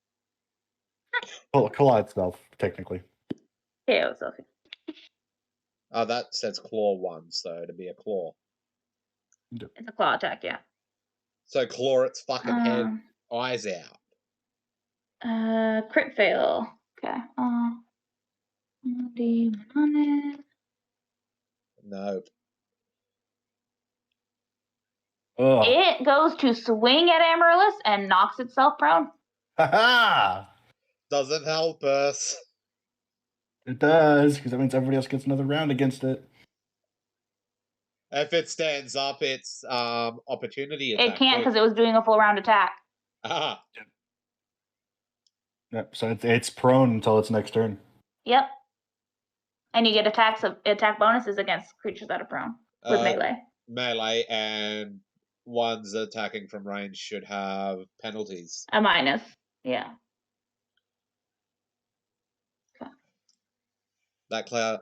Collide self, technically. KO Sophie. Oh, that says claw 1, so it'd be a claw. It's a claw attack, yeah. So claw its fucking head, eyes out. Crit fail. Okay. D1 on it. No. Ugh. It goes to swing at Amaryllis and knocks itself prone. Ha-ha! Doesn't help us. It does, because that means everybody else gets another round against it. If it stands up, it's opportunity attack. It can't because it was doing a full round attack. Ah. Yep, so it's prone until its next turn. Yep. And you get attack bonuses against creatures that are prone with melee. Melee and ones attacking from range should have penalties. A minus. Yeah. Okay. That cloud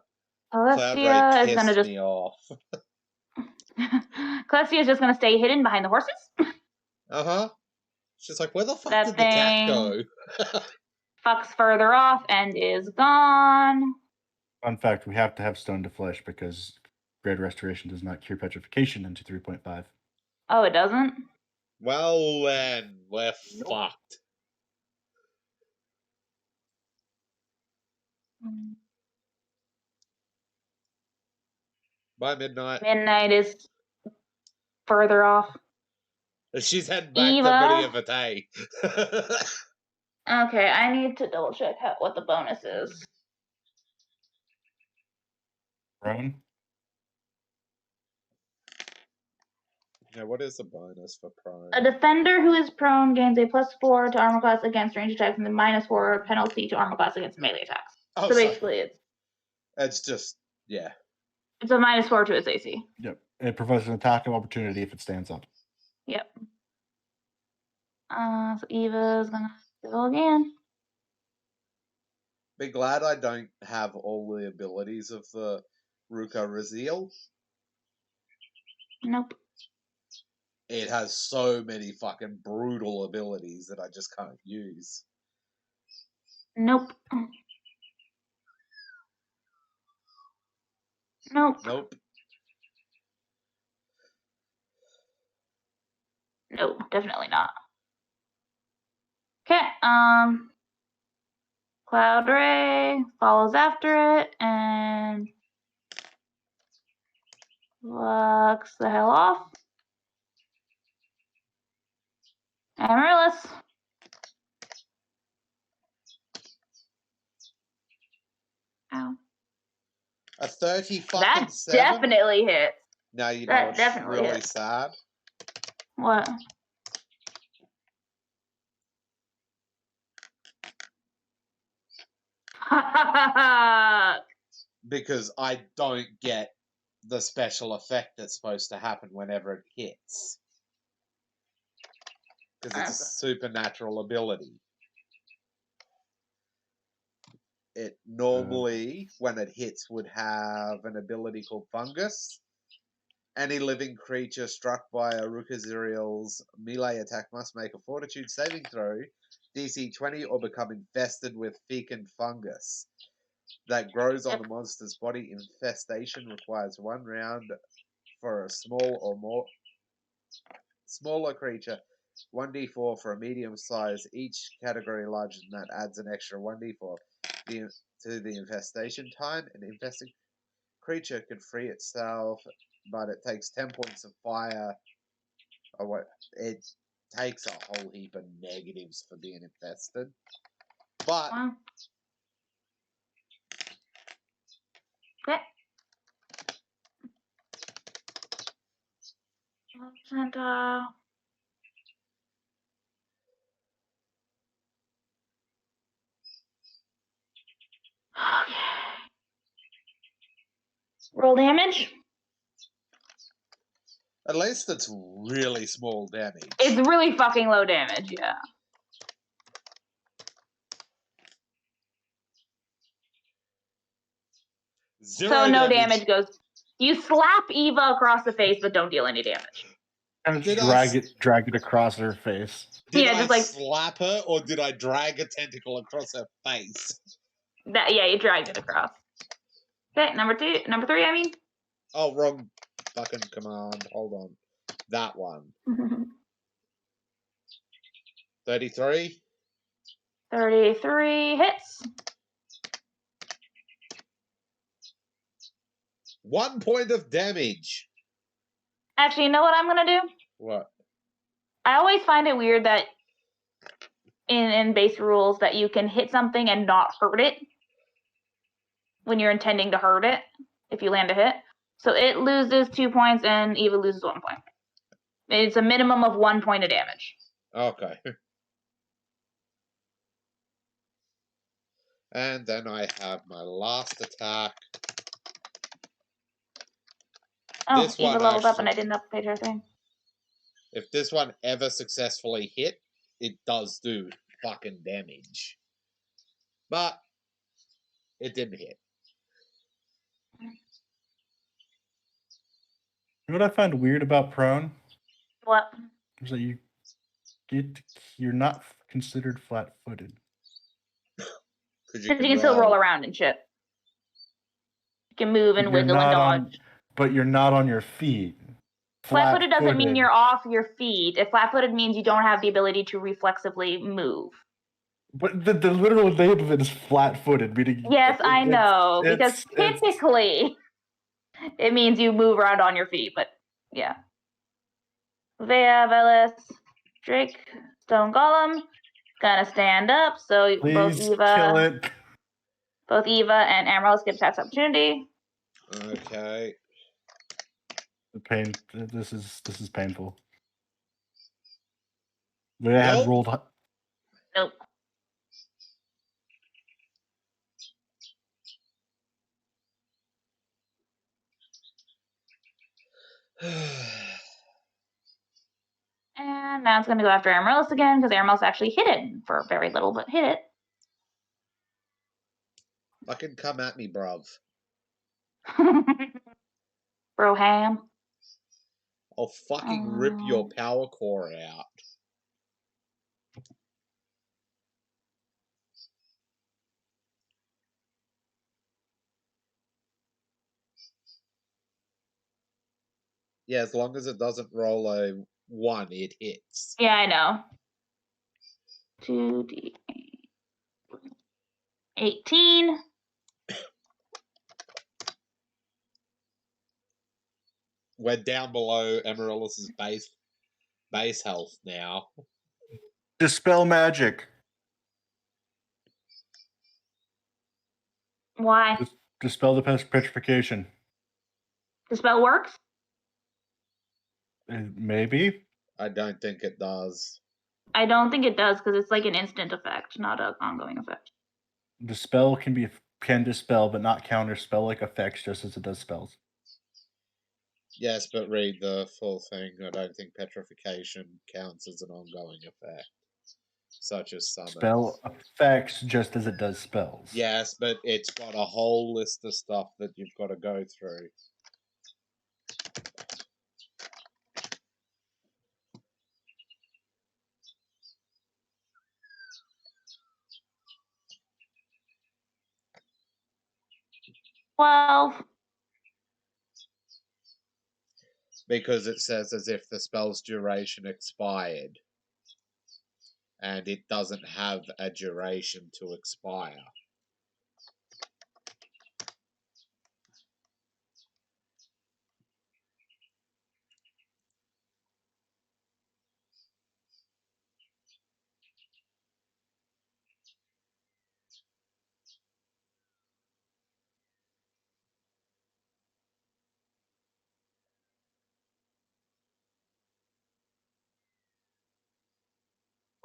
Alessia ray is gonna pissed me off. Alessia is just gonna stay hidden behind the horses. Uh-huh. She's like, where the fuck That did the cat go? Fucks further off and is gone. Fun fact, we have to have Stone to Flesh because Great Restoration does not cure petrification into 3.5. Oh, it doesn't? Well, then, we're fucked. By midnight. Midnight is further off. She's heading back Eva? to Midi of Vitae. Okay, I need to double check what the bonus is. Prone? Yeah, what is the bonus for prone? A defender who is prone gains a +4 to armor class against range attacks and a -4 penalty to armor class against melee attacks. Oh, so basically, it's just, yeah. It's a -4 to its AC. Yep. It provides an attack of opportunity if it stands up. Yep. So Eva's gonna go again. Be glad I don't have all the abilities of the Ruka Raziel. Nope. It has so many fucking brutal abilities that I just can't use. Nope. Nope. Nope. No, definitely not. Okay, Cloud Ray follows after it and locks the hell off. Amaryllis. Ow. A 30 fucking That 7? definitely hits. Now you know That what's definitely really hits. sad? What? Because I don't get the special effect that's supposed to happen whenever it hits. because it's a supernatural ability. It normally, when it hits, would have an ability called Fungus. Any living creature struck by a Rukaziriel's melee attack must make a Fortitude saving throw, DC 20, or become infested with fecund fungus that grows on the monster's body. Infestation requires 1 round for a smaller creature, 1d4 for a medium size. Each category larger than that adds an extra 1d4 to the infestation time. An infested creature can free itself, but it takes 10 points of fire. It takes a whole heap of negatives for being infested. But okay. And okay. Roll damage. At least it's really small damage. It's really fucking low damage, yeah. Zero no damage goes. You slap Eva across the face, but don't deal any damage. And drag it across her face. Did I just slap her, or did I drag a tentacle across her face? Yeah, you dragged it across. Okay, number 3, I mean. Oh, wrong fucking command. Hold on. That one. 33. 33 hits. 1 point of damage. Actually, you know what I'm gonna do? What? I always find it weird that in base rules that you can hit something and not hurt it when you're intending to hurt it if you land a hit. So it loses 2 points and Eva loses 1 point. It's a minimum of 1 point of damage. Okay. And then I have my last attack. Oh, this Eva leveled up and I didn't update her thing. If this one ever successfully hit, it does do fucking damage. But it didn't hit. You know what I find weird about prone? What? Is that you're not considered flat-footed. Because you can still roll around and shit. You can move and wiggle and dodge. But you're not on your feet. Flat-footed doesn't mean you're off your feet. If flat-footed means you don't have the ability to reflexively move. But the literal name of it is flat-footed, meaning... Yes, I know, because typically it means you move around on your feet, but yeah. Venja, Velis, Drake, Stone Golem, gonna stand up, so Please kill it. Both Eva and Amaryllis get attacks opportunity. Okay. The pain. This is painful. I had rolled. Nope. And now it's going to go after Amaryllis again, because Amaryllis actually hit it for very little, but hit it. Fucking come at me, bruv. Broham. I'll fucking rip your power core out. Yeah, as long as it doesn't roll a 1, it hits. Yeah, I know. 2d 18. We're down below Amaryllis' base health now. Dispel magic. Why? Dispel the petrification. Dispel works? Maybe. I don't think it does. I don't think it does, because it's like an instant effect, not an ongoing effect. The spell can dispel, but not counterspell like effects, just as it does spells. Yes, but read the full thing. I don't think petrification counts as an ongoing effect, such as summons. Spell effects just as it does spells. Yes, but it's got a whole list of stuff that you've got to go through. Because it says as if the spell's duration expired. And it doesn't have a duration to expire.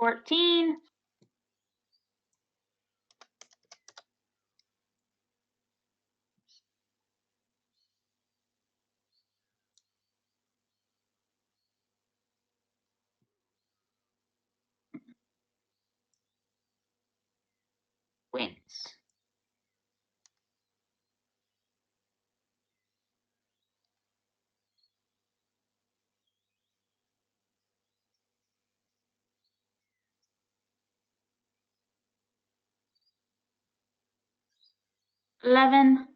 $14. Wins. $11.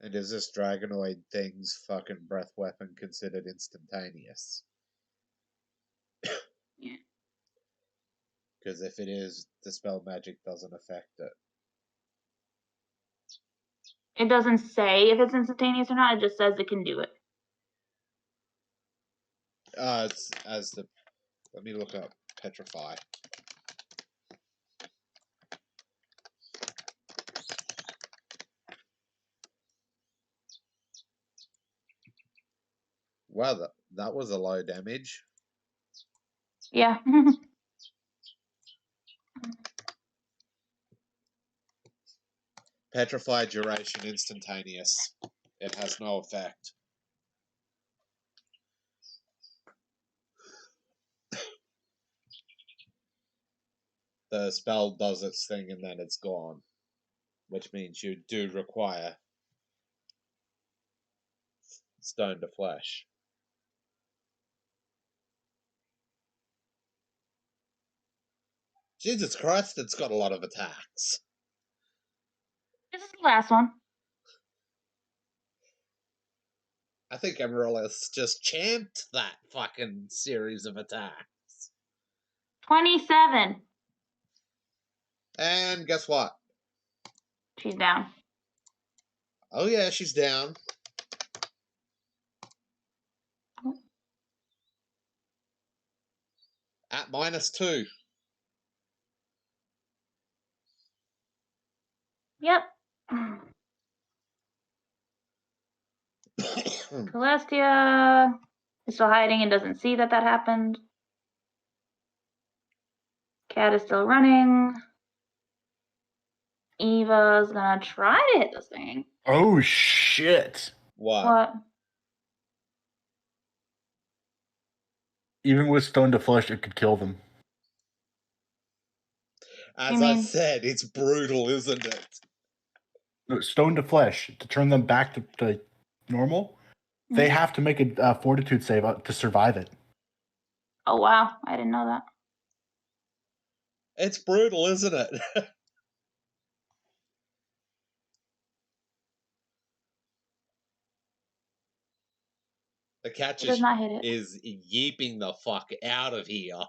And is this Dragonoid thing's fucking breath weapon considered instantaneous? Yeah. Because if it is, the spell magic doesn't affect it. It doesn't say if it's instantaneous or not, it just says it can do it. Let me look up Petrify. Wow, that was a low damage. Yeah. Petrify duration instantaneous. It has no effect. The spell does its thing and then it's gone. Which means you do require stone to flesh. Jesus Christ, it's got a lot of attacks. This is the last one. I think Amaryllis just champed that fucking series of attacks. 27. And guess what? She's down. Oh yeah, she's down. At -2. Yep. Celestia is still hiding and doesn't see that happened. Cat is still running. Eva's gonna try to hit this thing. Oh shit! What? Even with stone to flesh, it could kill them. As I said, it's brutal, isn't it? No, stone to flesh, to turn them back to normal, they have to make a fortitude save to survive it. Oh wow, I didn't know that. It's brutal, isn't it? The cat It does not hit it. is yeeping the fuck out of here.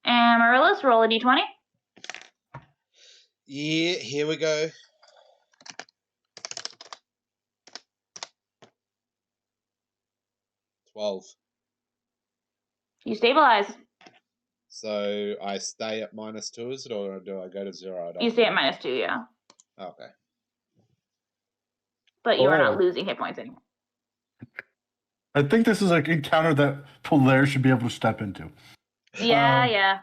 Amaryllis, roll a d20. Yeah, here we go. 12. You stabilize. So I stay at -2, is it, or do I go to 0? You stay at -2, yeah. Okay. But you are not losing hit points anymore. I think this is an encounter that Polaire should be able to step into. Yeah.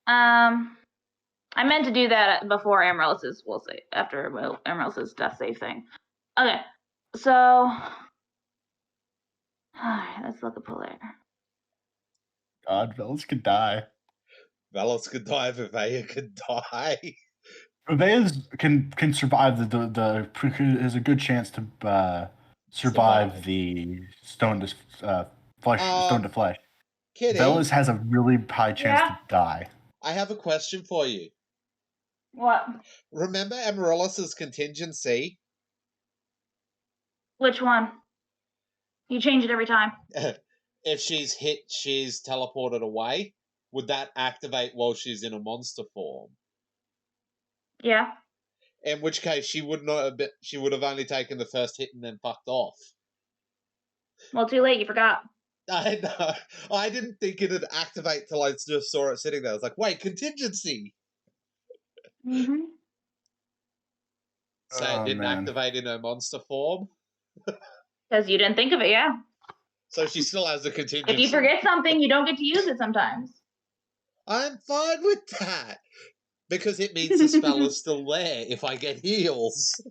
I meant to do that before Amaryllis's, we'll say, after Amaryllis's death save thing. Okay, so, alright, let's look at Polaire. God, Velas could die. Velas could die, Vivea could die. Velas can survive has a good chance to survive the stone to stone to flesh. Kitteh, Velas has a really high chance to die. I have a question for you. What? Remember Amaryllis's contingency? Which one? You change it every time. If she's hit, she's teleported away. Would that activate while she's in a monster form? Yeah. In which case, she would not have been, she would have only taken the first hit and then fucked off. Well, too late, you forgot. I know. I didn't think it'd activate till I just saw it sitting there. I was like, wait, contingency! Mm-hmm. So it didn't activate in her monster form? Because you didn't think of it, yeah. So she still has the contingency. If you forget something, you don't get to use it sometimes. I'm fine with that. Because it means the spell is still there if I get heals.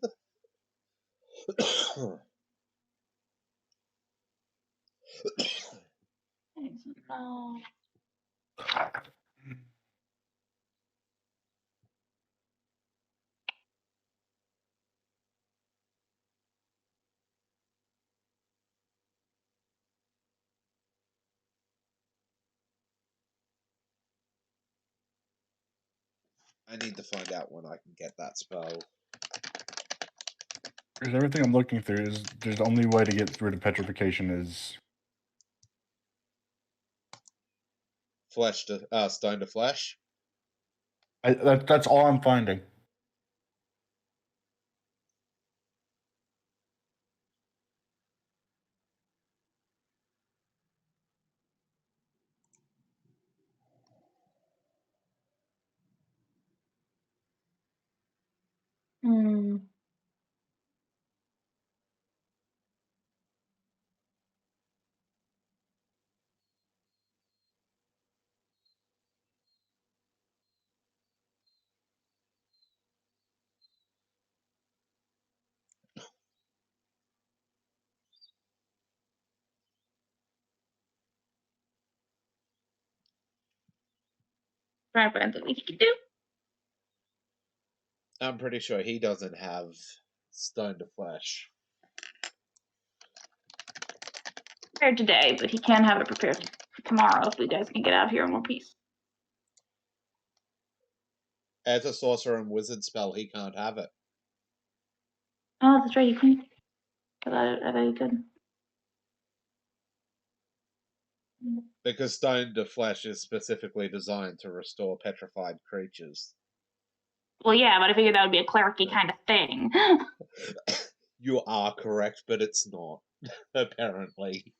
No. I need to find out when I can get that spell. Because everything I'm looking through is there's the only way to get rid of petrification is Flesh to stone to flesh. that's all I'm finding. Hmm. Trying to find something he can do. I'm pretty sure he doesn't have stone to flesh. Prepared today, but he can have it prepared for tomorrow if you guys can get out of here in one piece. As a sorcerer and wizard spell, he can't have it. Oh, that's right, you can. I thought you could. Because stone to flesh is specifically designed to restore petrified creatures. Well, yeah, but I figured that would be a clericy kind of thing. You are correct, but it's not, apparently.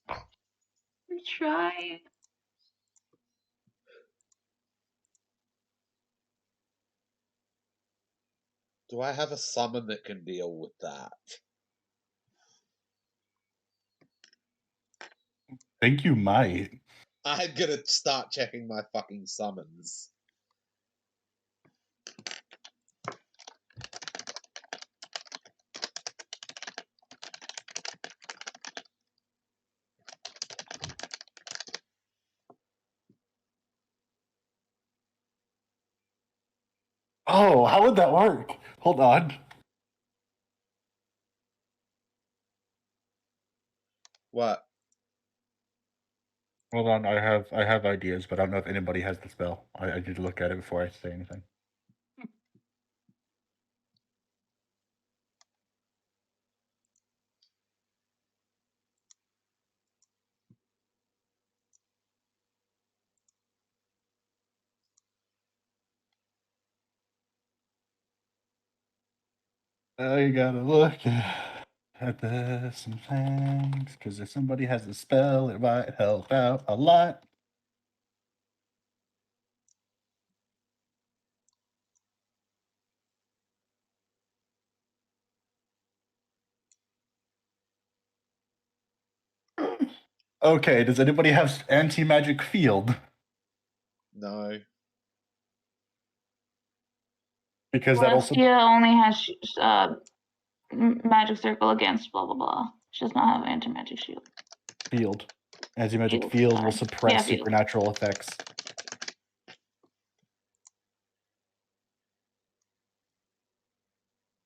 I'm trying. Do I have a summon that can deal with that? I think you might. I'm gonna start checking my fucking summons. Oh, how would that work? Hold on. What? Hold on, I have ideas, but I don't know if anybody has the spell. I need to look at it before I say anything. I gotta look at this some things, because if somebody has a spell, it might help out a lot. Okay, does anybody have anti-magic field? No. Because that also Celestia only has magic circle against blah blah blah. She does not have anti-magic shield. field. Anti-magic Field, field sorry. will suppress Yeah, field. supernatural effects.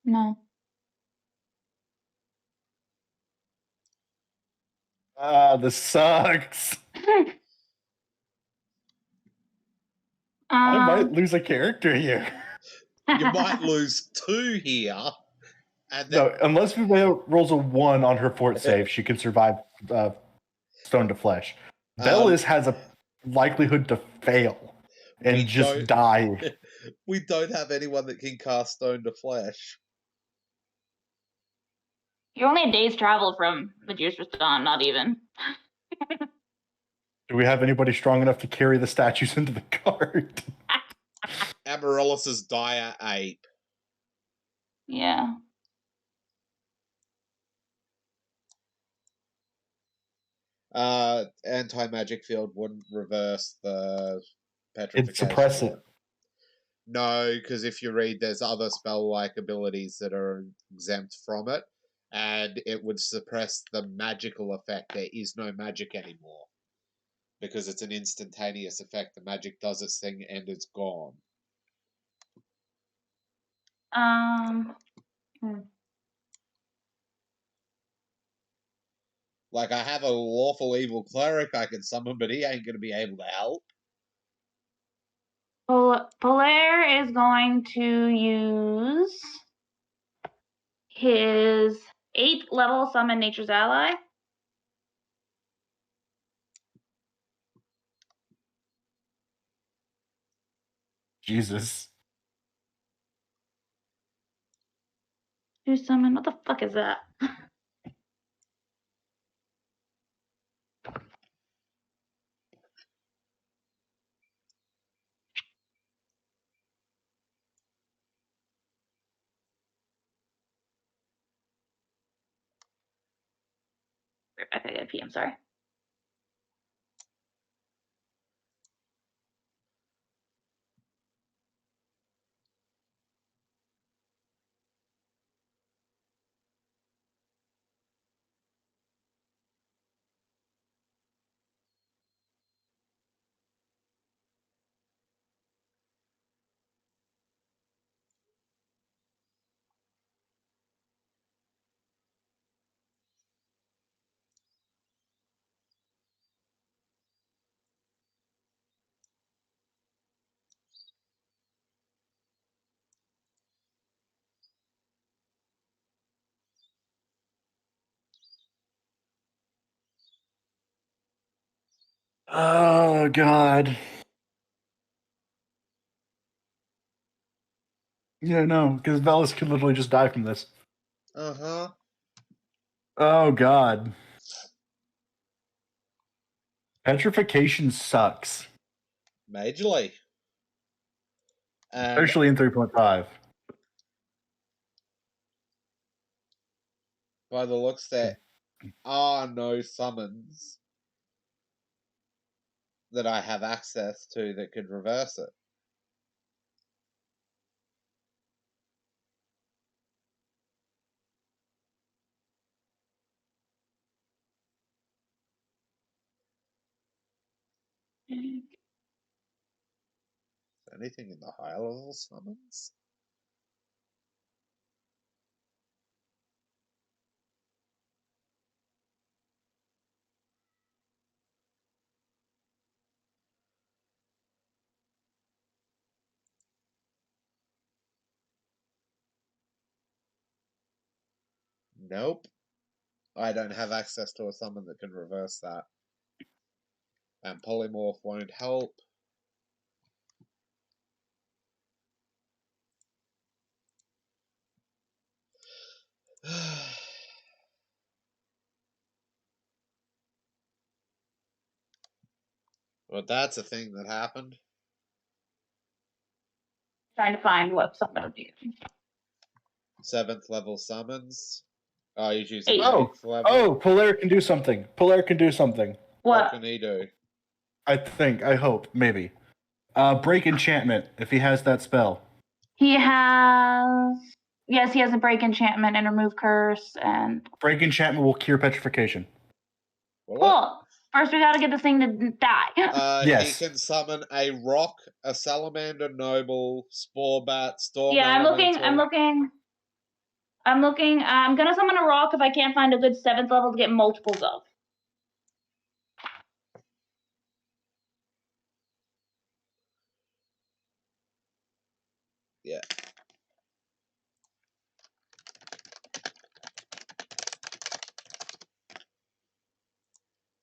No. This sucks. I might lose a character here. You might lose 2 here. And then No, unless Vivea rolls a 1 on her fort save, she can survive stone to flesh. Bellis has a likelihood to fail and just die. We don't have anyone that can cast stone to flesh. You're only a day's travel from Medusa's Dawn, not even. Do we have anybody strong enough to carry the statues into the cart? Amaryllis's dire ape. Yeah. Anti-magic field wouldn't reverse the petrification. It'd suppress it. No, because if you read, there's other spell-like abilities that are exempt from it, and it would suppress the magical effect. There is no magic anymore. Because it's an instantaneous effect. The magic does its thing and it's gone. Like, I have a lawful evil cleric I can summon, but he ain't going to be able to help. Polaire is going to use his 8th level summon Nature's Ally. Jesus. To summon, what the fuck is that? Rebecca, I gotta pee, I'm sorry. Oh, God. Yeah, no, because Velis could literally just die from this. Uh-huh. Oh, God. Petrification sucks. Majorly. And Especially in 3.5. by the looks, there are no summons that I have access to that could reverse it. Anything in the higher level summons? Nope. I don't have access to a summon that can reverse that. And polymorph won't help. Well, that's a thing that happened. Trying to find what summon would be. 7th level summons. Oh, you're choosing 8. 8th level? Oh, Polaire can do something. Polaire can do something. What can he do? I hope, maybe. Break enchantment, if he has that spell. He has... Yes, he has a break enchantment and remove curse and... Break enchantment will cure petrification. Cool. First, we gotta get this thing to die. Yes. He can summon a rock, a salamander noble, spore bat, storm Yeah, elemental. I'm looking. I'm gonna summon a rock if I can't find a good 7th level to get multiples of. Yeah.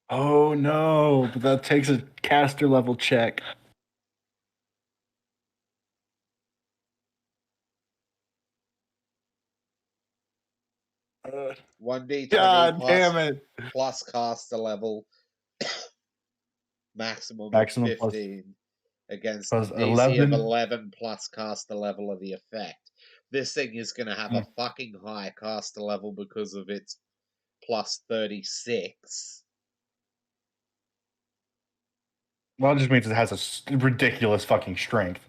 Oh no, but that takes a caster level check. Uh, 1d20 God plus, damn it. plus caster level. Maximum of Maximum 15 against plus DC of 11. 11 plus caster level of the effect. This thing is going to have a fucking high caster level because of its plus 36. Well, it just means it has a ridiculous fucking strength.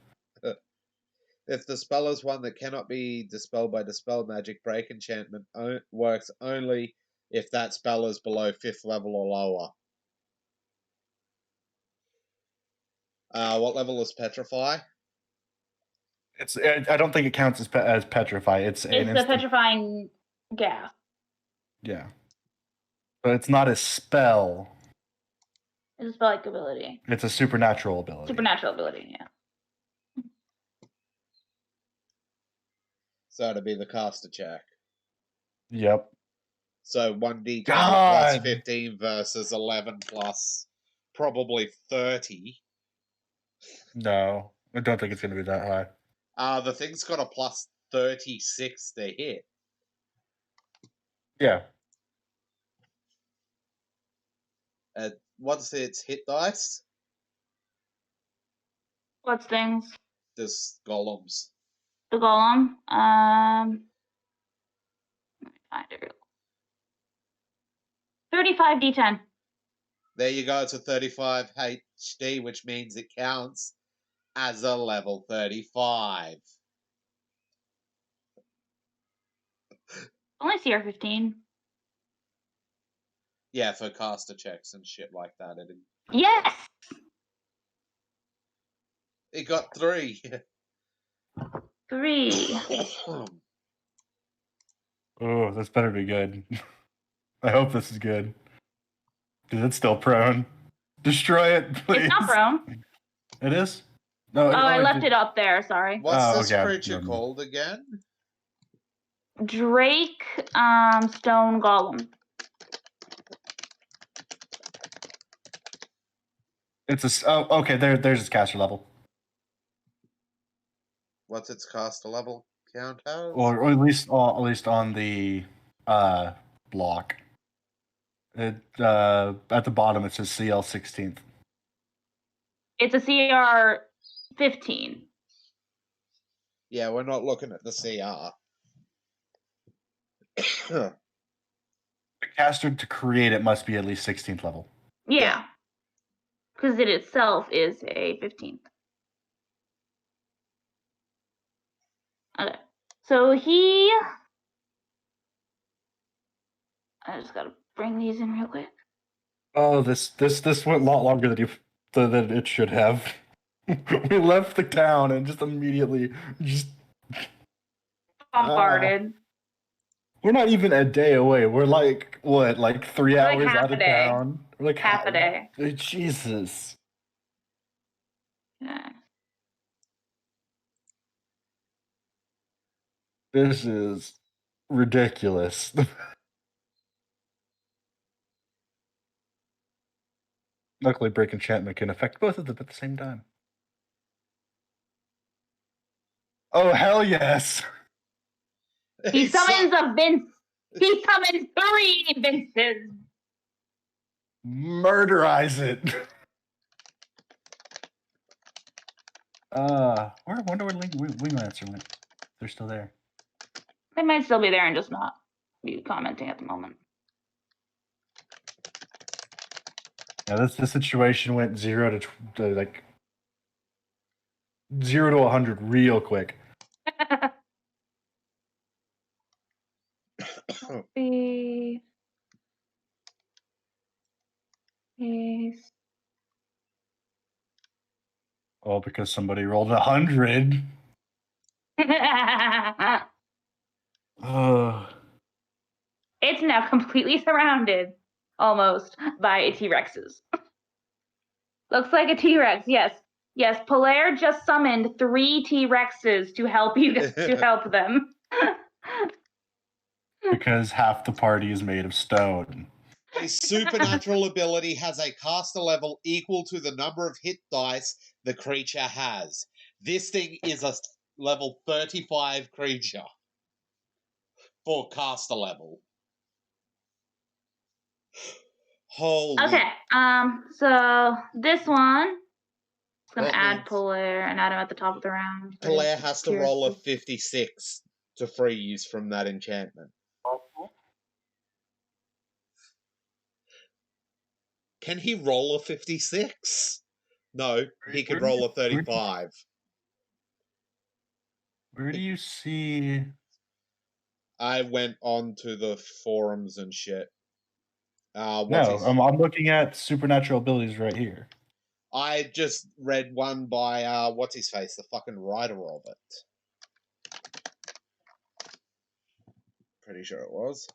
If the spell is one that cannot be dispelled by dispel magic, break enchantment works only if that spell is below 5th level or lower. What level is Petrify? I don't think it counts as petrify. It's the petrifying gas. Yeah, but it's not a spell. It's a spell-like ability. It's a supernatural ability. Supernatural ability, yeah. So it'd be the caster check. Yep. So 1d20 plus 15 versus 11 plus probably 30. No, I don't think it's going to be that high. The thing's got a plus 36 to hit. Yeah. What's its hit dice? What's things? This golems. The golem. Let me find it. 35d10. There you go. It's a 35 HD, which means it counts as a level 35. Only CR 15. Yeah, for caster checks and shit like that. Yes! It got 3. 3. Oh, this better be good. I hope this is good. Because it's still prone. Destroy it, please. It's not prone. It is? No. I left it up there, sorry. What's this creature called again? Drake Stone Golem. It's okay, there's its caster level. What's its caster level count as? Or at least on the block. It at the bottom it says CL 16th. It's a CR 15. Yeah, we're not looking at the CR. The caster to create it must be at least 16th level. Yeah. Because it itself is a 15th. Okay. So I just gotta bring these in real quick. Oh, this went a lot longer than it should have. We left the town and just immediately Bombarded. We're not even a day away. We're like 3 hours out of town. We're like half a day. Jesus. Yeah. This is ridiculous. Luckily, break enchantment can affect both of them at the same time. Oh, hell yes! He summons a Vince. He summons 3 Vinces. Murderize it. I wonder where Winglancer went. They're still there. They might still be there and just not be commenting at the moment. Yeah, this situation went 0 to 0 to 100 real quick. Copy. Paste. All because somebody rolled 100. It's now completely surrounded, almost, by T-Rexes. Looks like a T-Rex, yes. Yes, Polaire just summoned 3 T-Rexes to help them. Because half the party is made of stone. A supernatural ability has a caster level equal to the number of hit dice the creature has. This thing is a level 35 creature for caster level. Holy. Okay, so this one, I'm going to add means Polaire and add him at the top of the round. Polaire has to roll a 56 to freeze from that enchantment. Can he roll a 56? No, he could roll a 35. Where do you see? I went on to the forums and shit. No, I'm looking at supernatural abilities right here. I just read one by what's his face, the fucking writer of it. Pretty sure it was.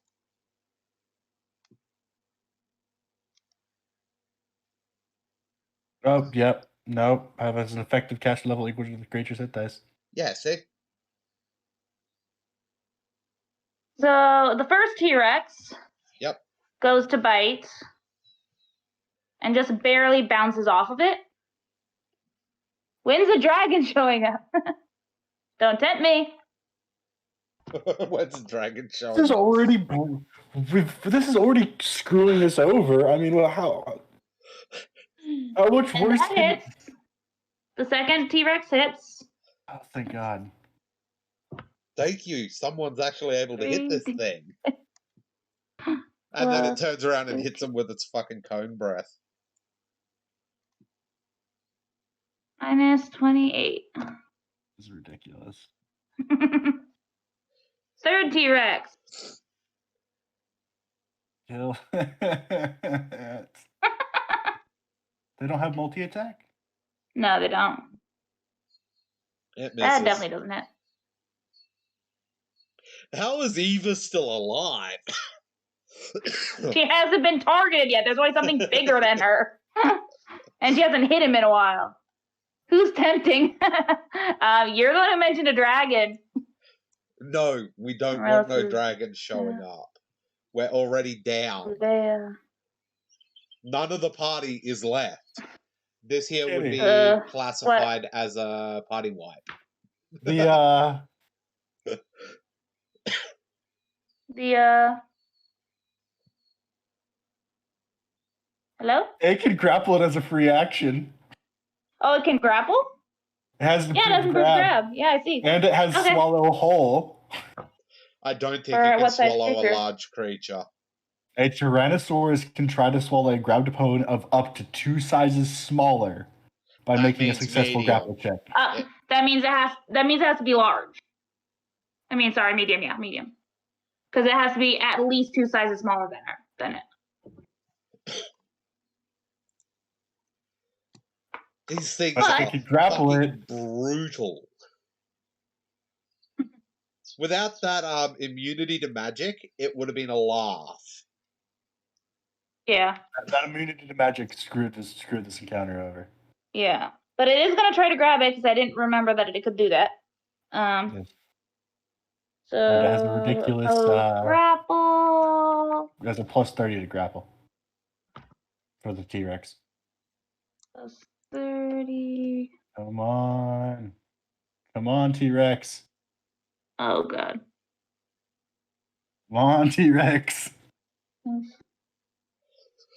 Oh, yep. Nope. Have as an effective caster level equal to the creature's hit dice. Yeah, see? So the first T-Rex Yep. goes to bite and just barely bounces off of it. When's the dragon showing up? Don't tempt me. When's the dragon showing This is up? this is already screwing us over. I mean, well, how much And worse that can hits. The second T-Rex hits. Oh, thank God. Thank you. Someone's actually able to hit this thing. And then it turns around and hits him with its fucking cone breath. Minus 28. This is ridiculous. Third T-Rex. Kill. They don't have multi-attack? No, they don't. It misses. That definitely doesn't hit. How is Eva still alive? She hasn't been targeted yet. There's always something bigger than her. And she hasn't hit him in a while. Who's tempting? You're the one who mentioned a dragon. No, we don't want no dragons showing up. We're already down. None of the party is left. This here would be classified as a party wipe. Hello? It can grapple it as a free action. Oh, it can grapple? It has the it has improved grab. Yeah, I see. And it has swallow whole. I don't think it can swallow a large creature. A Tyrannosaurus can try to swallow a grabbed opponent of up to 2 sizes smaller by making a successful grapple check. That means it has to be large. I mean, sorry, medium, yeah, medium. Because it has to be at least 2 sizes smaller than it. These things are grapple fucking brutal. Without that immunity to magic, it would have been a laugh. Yeah. That immunity to magic screwed this encounter over. Yeah. But it is going to try to grab it because I didn't remember that it could do that. Yes. So and it has a ridiculous grapple. It has a plus 30 to grapple for the T-Rex. Plus 30. Come on, T-Rex. Oh god. Come on, T-Rex.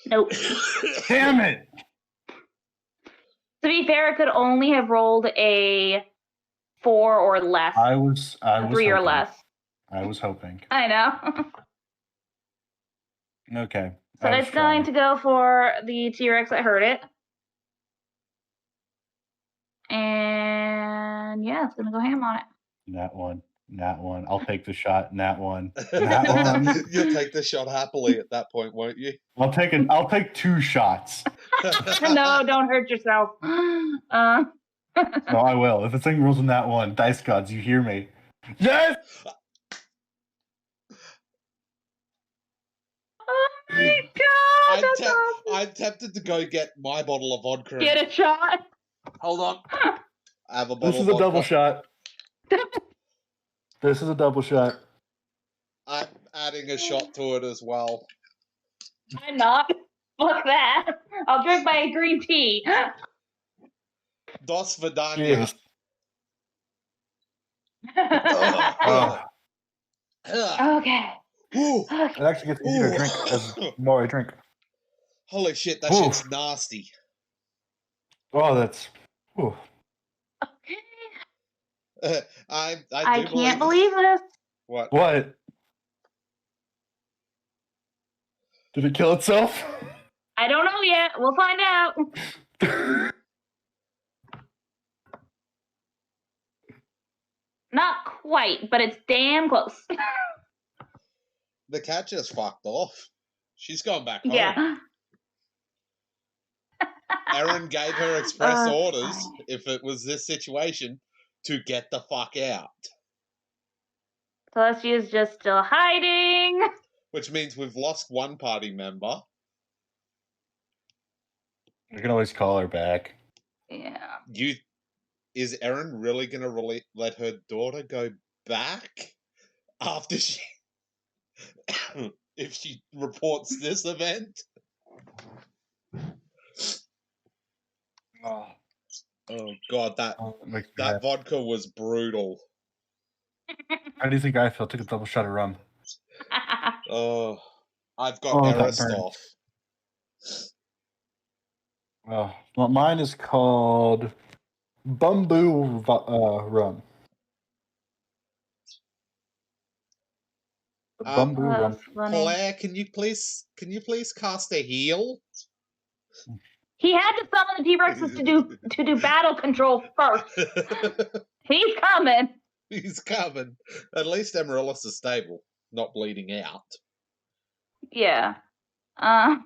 Nope. Damn it. To be fair, it could only have rolled a 4 or less. I was 3 hoping. or less. I was hoping. I know. Okay. So it's going to go for the T-Rex that hurt it. And yeah, it's going to go ham on it. Nat one. I'll take the shot. Nat one. You'll take the shot happily at that point, won't you? I'll take 2 shots. No, don't hurt yourself. No, I will. If the thing rolls in that one, dice gods, you hear me? Yes! Oh my god, that's awesome. I'm tempted to go get my bottle of vodka. Get a shot. Hold on. I have a bottle This is of a double shot. This is a double shot. I'm adding a shot to it as well. I'm not. Fuck that. I'll drink my green tea. Dos Vidania. Cheers. Okay. Ooh. It actually gets easier to drink as more I drink. Holy shit, that shit's nasty. Oh, that's... Ooh. Okay. I can't believe this. What? Did it kill itself? I don't know yet. We'll find out. Not quite, but it's damn close. The cat just fucked off. She's gone back home. Yeah. Erin gave her express orders, if it was this situation, to get the fuck out. Celestia's just still hiding. Which means we've lost one party member. We can always call her back. Yeah. Is Erin really going to let her daughter go back after she... if she reports this event? Oh god, that vodka was brutal. How do you think I feel? Took a double shot of rum. Oh, I've got Aristoff. Well, mine is called Bamboo Rum. Bamboo Rum. Claire, can you please cast a heal? He had to summon the T-Rexes to do battle control first. He's coming. He's coming. At least Amaryllis is stable, not bleeding out. Yeah. So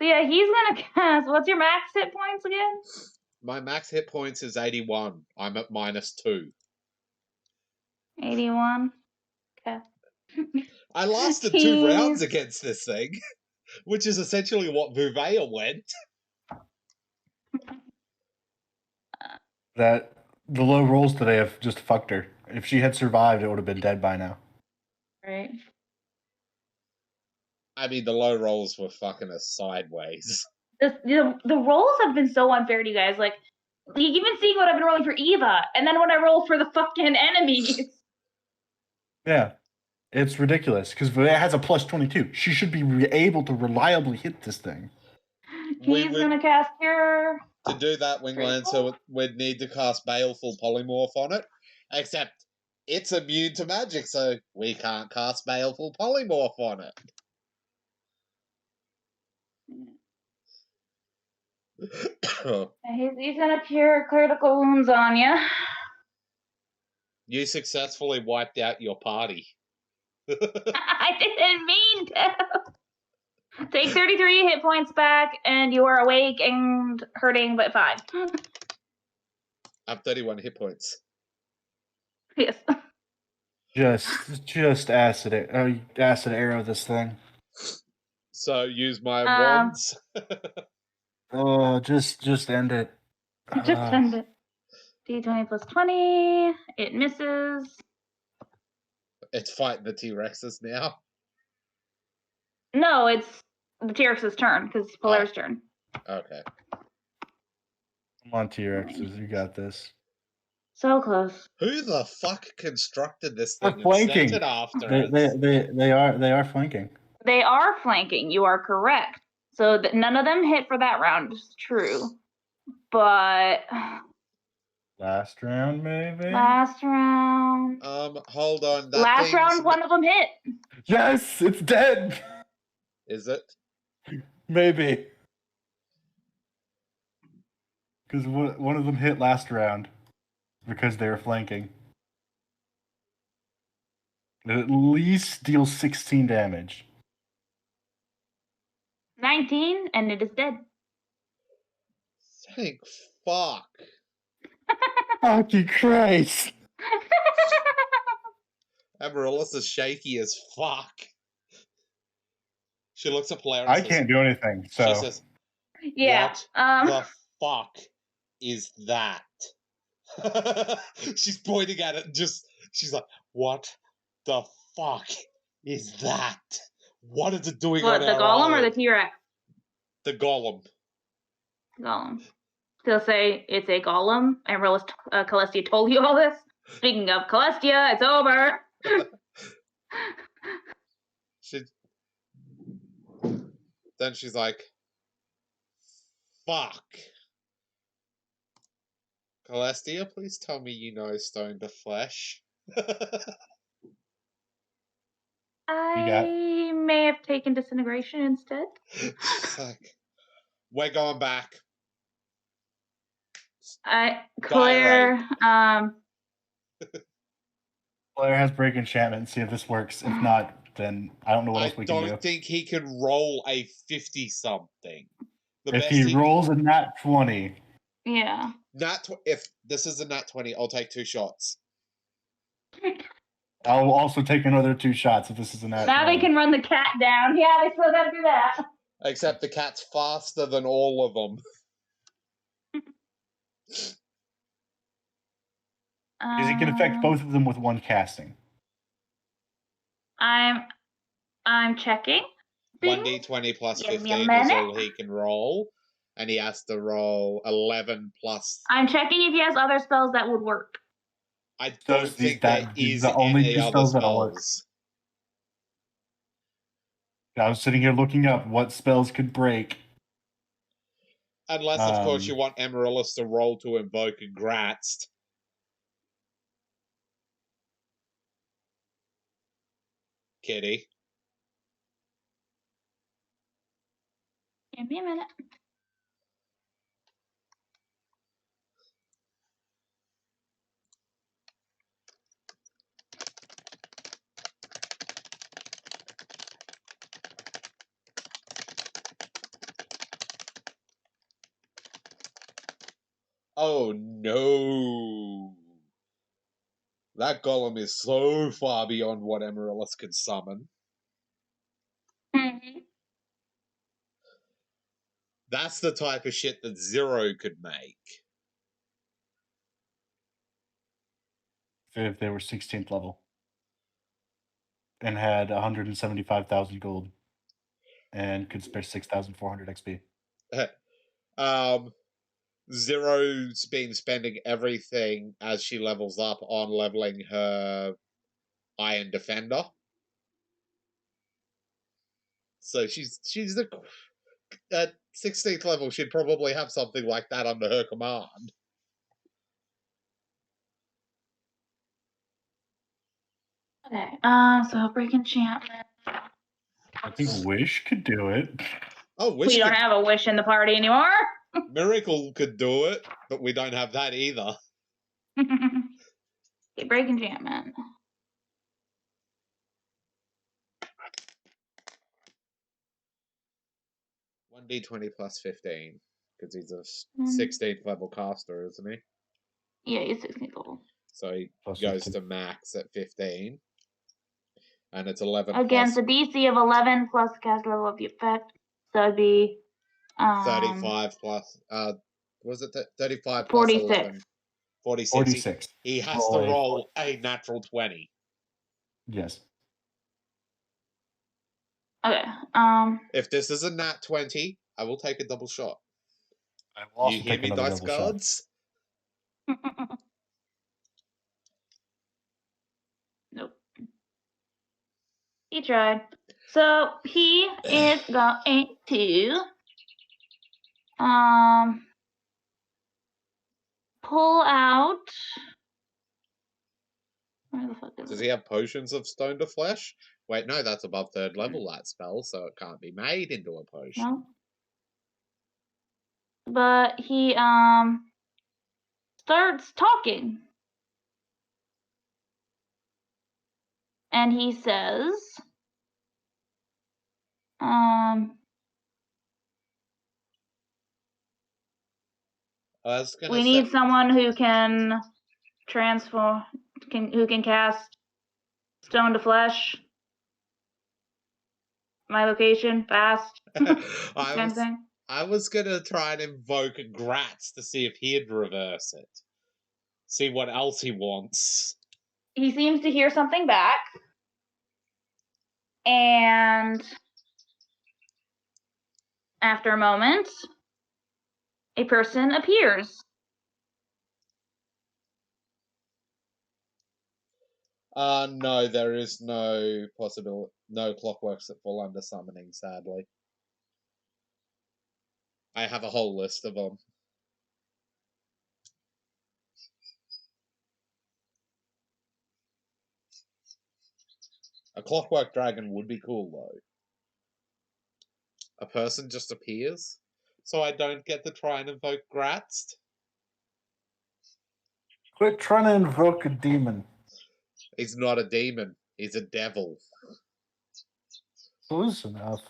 yeah, he's gonna cast. What's your max hit points again? My max hit points is 81. I'm at -2. 81. Okay. I lasted 2 rounds against this thing, which is essentially what Vuvea went. That the low rolls today have just fucked her. If she had survived, it would have been dead by now. Right. I mean, the low rolls were fucking us sideways. The rolls have been so unfair to you guys. Like, you've been seeing what I've been rolling for Eva, and then when I roll for the fucking enemies. Yeah. It's ridiculous, because Vuvea has a +22. She should be able to reliably hit this thing. He's going to cast Cure. To do that, Winglancer would need to cast Baleful Polymorph on it, except it's immune to magic, so we can't cast Baleful Polymorph on it. He's going to cure critical wounds on you. You successfully wiped out your party. I didn't mean to. Take 33 hit points back, and you are awake and hurting, but 5. I have 31 hit points. Yes. Just acid arrow this thing. So use my wands. Just end it. Just end it. D20 plus 20. It misses. It's fighting the T-Rexes now. No, it's the T-Rex's turn, because it's Polaris' turn. Okay. Come on, T-Rexes, you got this. So close. Who the fuck constructed this thing and sent it after us? They are flanking. They are flanking. You are correct. So none of them hit for that round. It's true. But last round, maybe. Last round. Hold on. Last round, one of them hit. Yes, it's dead. Is it? Maybe. Because one of them hit last round because they were flanking. It at least deals 16 damage. 19, and it is dead. Thank fuck. Fucking Christ! Amaryllis shaky as fuck. She looks at Blair and I says, can't do anything, so... She says, Yeah. what the fuck is that? She's pointing at it and she's like, what the fuck is that? What is it doing What, on the our golem or the island? T-Rex? The golem. Golem. They'll say it's a golem, and Celestia told you all this. Speaking of Celestia, it's over. Then she's like, fuck. Celestia, please tell me you know Stone to Flesh. I may have taken Disintegration instead. She's like, we're going back. Claire, Blair has Break Enchantment, see if this works. If not, then I don't know what else we can do. I don't think he can roll a 50-something. If he rolls a nat 20... Yeah. If this is a nat 20, I'll take 2 shots. I'll also take another 2 shots if this is a nat 20. Now they can run the cat down. Yeah, they still gotta do that. Except the cat's faster than all of them. Because he can affect both of them with one casting. I'm checking. 1d20 plus 15 is all he can roll. And he has to roll 11 plus... I'm checking if he has other spells that would work. I don't think there is any other spells. I was sitting here looking up what spells could break. Unless, of course, you want Amaryllis to roll to invoke a Gratz. Kitty. Give me a minute. Oh no. That golem is so far beyond what Amaryllis could summon. Mm-hmm. That's the type of shit that Zero could make. If they were 16th level. And had 175,000 gold. And could spare 6,400 XP. Zero's been spending everything as she levels up on leveling her Iron Defender. So she's at 16th level, she'd probably have something like that under her command. Okay, so Break Enchantment. I think Wish could do it. Oh, Wish we don't have a Wish in the party anymore. Miracle could do it, but we don't have that either. Okay, Break Enchantment. D20 plus 15, because he's a 16th level caster, isn't he? Yeah, he's 16th level. So he plus goes 15. to max at 15. And it's 11 against a DC of 11 plus cast level of the effect. So it'd be 35 plus was it 35 plus 46. 11? 46. He has to roll a natural 20. Yes. Okay. If this is a nat 20, I will take a double shot. I will also you hear me, dice cards? Nope. He tried. So he is going to pull out. Where the fuck is Does it? he have potions of stone to flesh? Wait, no, that's above 3rd level, that spell, so it can't be made into a potion. No. But he starts talking. And he says, I was gonna we say, need someone who can transform, who can cast stone to flesh. My location, fast, kind of thing. I was gonna try and invoke Gratz to see if he'd reverse it. See what else he wants. He seems to hear something back. And after a moment, a person appears. No, there is no possible, no clockworks that fall under summoning, sadly. I have a whole list of them. A clockwork dragon would be cool, though. A person just appears, so I don't get to try and invoke Gratz. Quit trying to invoke a demon. He's not a demon. He's a devil. Close enough.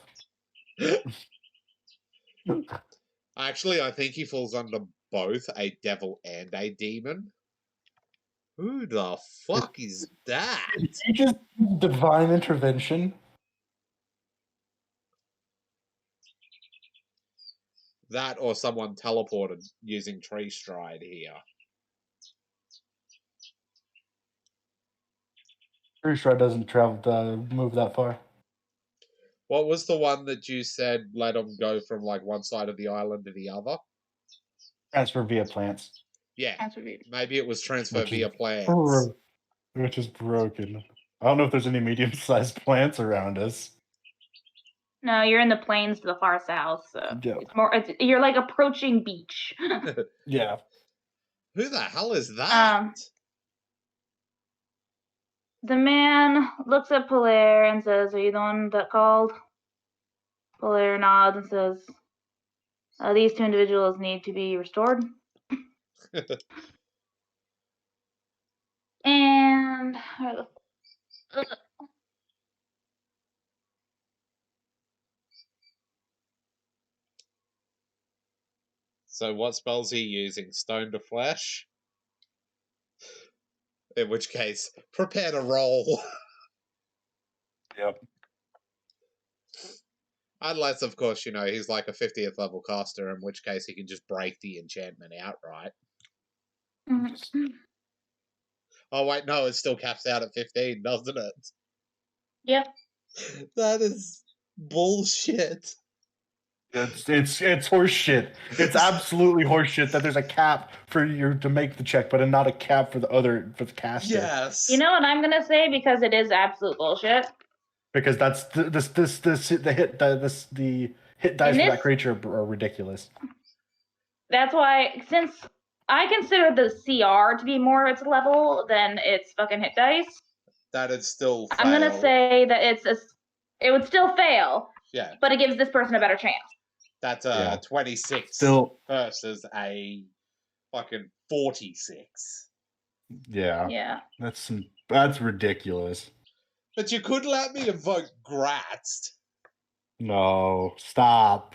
Actually, I think he falls under both a devil and a demon. Who the fuck is that? You just divine intervention. That or someone teleported using tree stride here. Pretty sure it doesn't move that far. What was the one that you said let him go from like one side of the island to the other? Transfer via plants. Yeah, maybe it was transfer Which via is plants. Which is broken. I don't know if there's any medium-sized plants around us. No, you're in the plains to the far south, so Yeah. you're like approaching beach. Yeah. Who the hell is that? The man looks at Polaire and says, "Are you the one that called?" Polaire nods and says, "These two individuals need to be restored." And So what spells are you using? Stone to flesh? In which case, prepare to roll. Yep. Unless, of course, he's like a 50th level caster, in which case he can just break the enchantment outright. Oh, wait, no, it still caps out at 15, doesn't it? Yep. That is bullshit. It's horse shit. It's absolutely horse shit that there's a cap for you to make the check, but not a cap for the caster. Yes. You know what I'm gonna say, because it is absolute bullshit. Because that's the hit dice for that creature are ridiculous. That's why, since I consider the CR to be more its level than its fucking hit dice, that it'd still fail. I'm gonna say that it would still fail. Yeah. But it gives this person a better chance. That's a 26 still versus a fucking 46. Yeah. Yeah. That's ridiculous. But you could let me invoke Gratz. No, stop.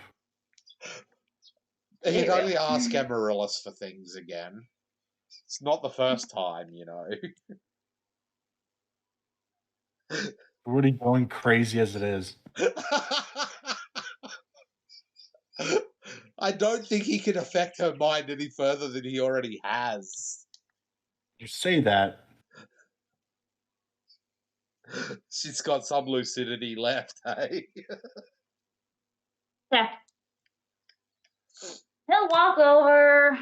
He'd only ask Amaryllis for things again. It's not the first time, We're already going crazy as it is. I don't think he can affect her mind any further than he already has. You say that. She's got some lucidity left, hey? Yeah. He'll walk over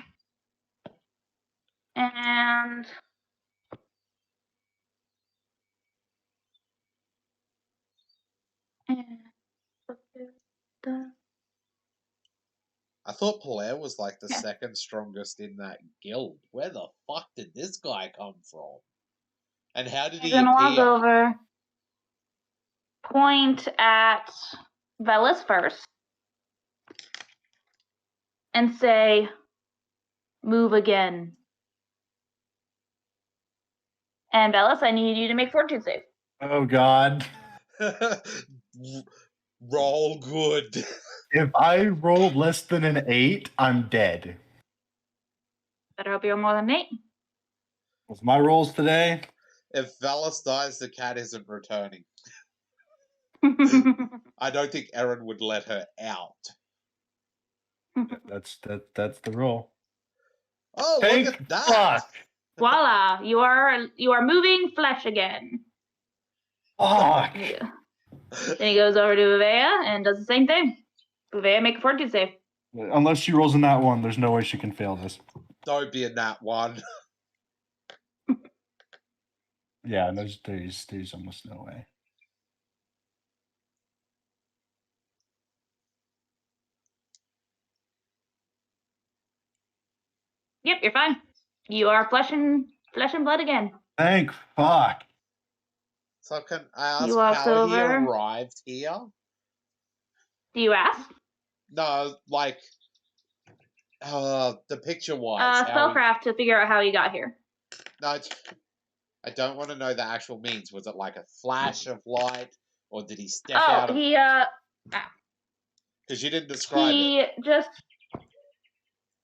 and I thought Polaire was like the second strongest in that guild. Where the fuck did this guy come from? And how did He's he gonna walk appear? over, point at Velas first, and say, "Move again." And Velas, I need you to make fortitude save. Oh God. Roll good. If I roll less than an 8, I'm dead. Better hope you're more than 8. With my rolls today, If Valis dies, the cat isn't returning. I don't think Erin would let her out. that's the roll. Oh, Thank look at that! fuck. Voila, you are moving flesh again. Fuck. Yeah. Then he goes over to Uvea and does the same thing. Uvea, make a fortitude save. Unless she rolls in that one, there's no way she can fail this. Don't be in that one. Yeah, there's almost no way. Yep, you're fine. You are flesh and blood again. Thank fuck. So can I ask He walks how he over. arrived here? Do you ask? No, like the picture wise. Spellcraft to figure out how he got here. No, I don't want to know the actual means. Was it like a flash of light, or did he step out of? Because you didn't describe it.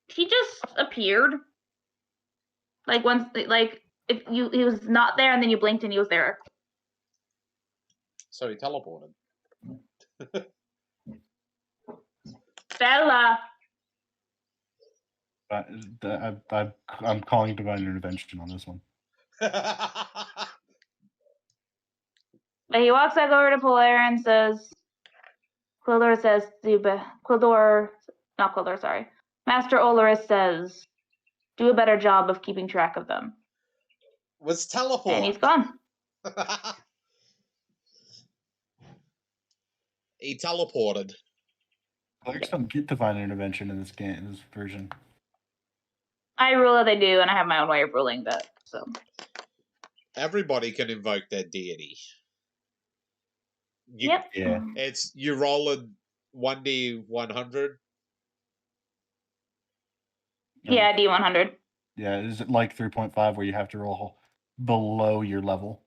He just appeared. Like once, like if he was not there and then you blinked and he was there. So he teleported. Bella. I'm calling divine intervention on this one. But he walks back over to Polaire and says, Master Olaris says, do a better job of keeping track of them. Was teleport. And he's gone. He teleported. Clerics don't get divine intervention in this game, in this version. I rule that they do, and I have my own way of ruling that. So everybody can invoke their deity. Yep. Yeah. It's you roll a 1d100. Yeah, D100. Yeah, is it like 3.5 where you have to roll below your level?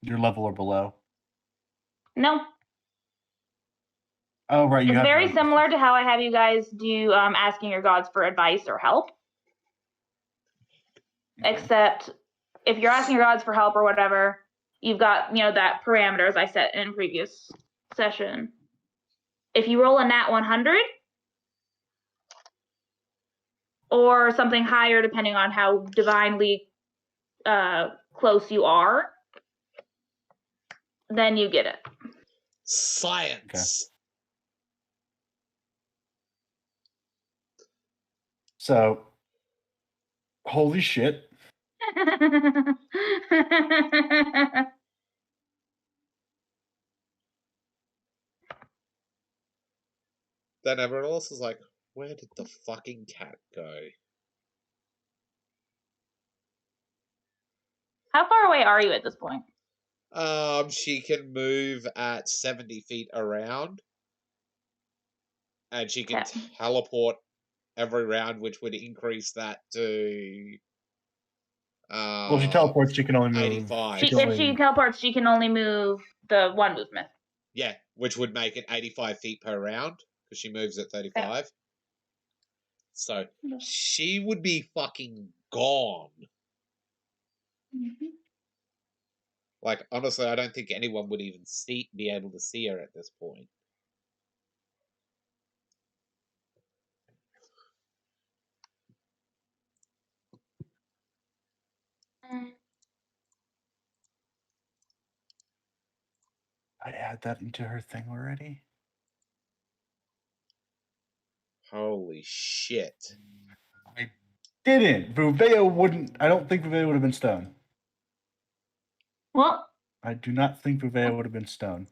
Your level or below? No. Oh, right. It's very similar to how I have you guys do asking your gods for advice or help. Except if you're asking your gods for help or whatever, you've got, that parameters I set in previous session. If you roll a nat 100 or something higher, depending on how divinely close you are, then you get it. Science. Okay. So, holy shit. Then everyone else is like, where did the fucking cat go? How far away are you at this point? She can move at 70 feet around. And she can teleport every round, which would increase that to... Well, if she teleports, she can only move... 85. If she teleports, she can only move the one movement. Yeah, which would make it 85 feet per round, because she moves at 35. Okay. So, she would be fucking gone. Mm-hmm. Like, honestly, I don't think anyone would even be able to see her at this point. I add that into her thing already? Holy shit. I didn't. Vuvea wouldn't... I don't think Vuvea would have been stone. What? I do not think Vuvea would have been stone.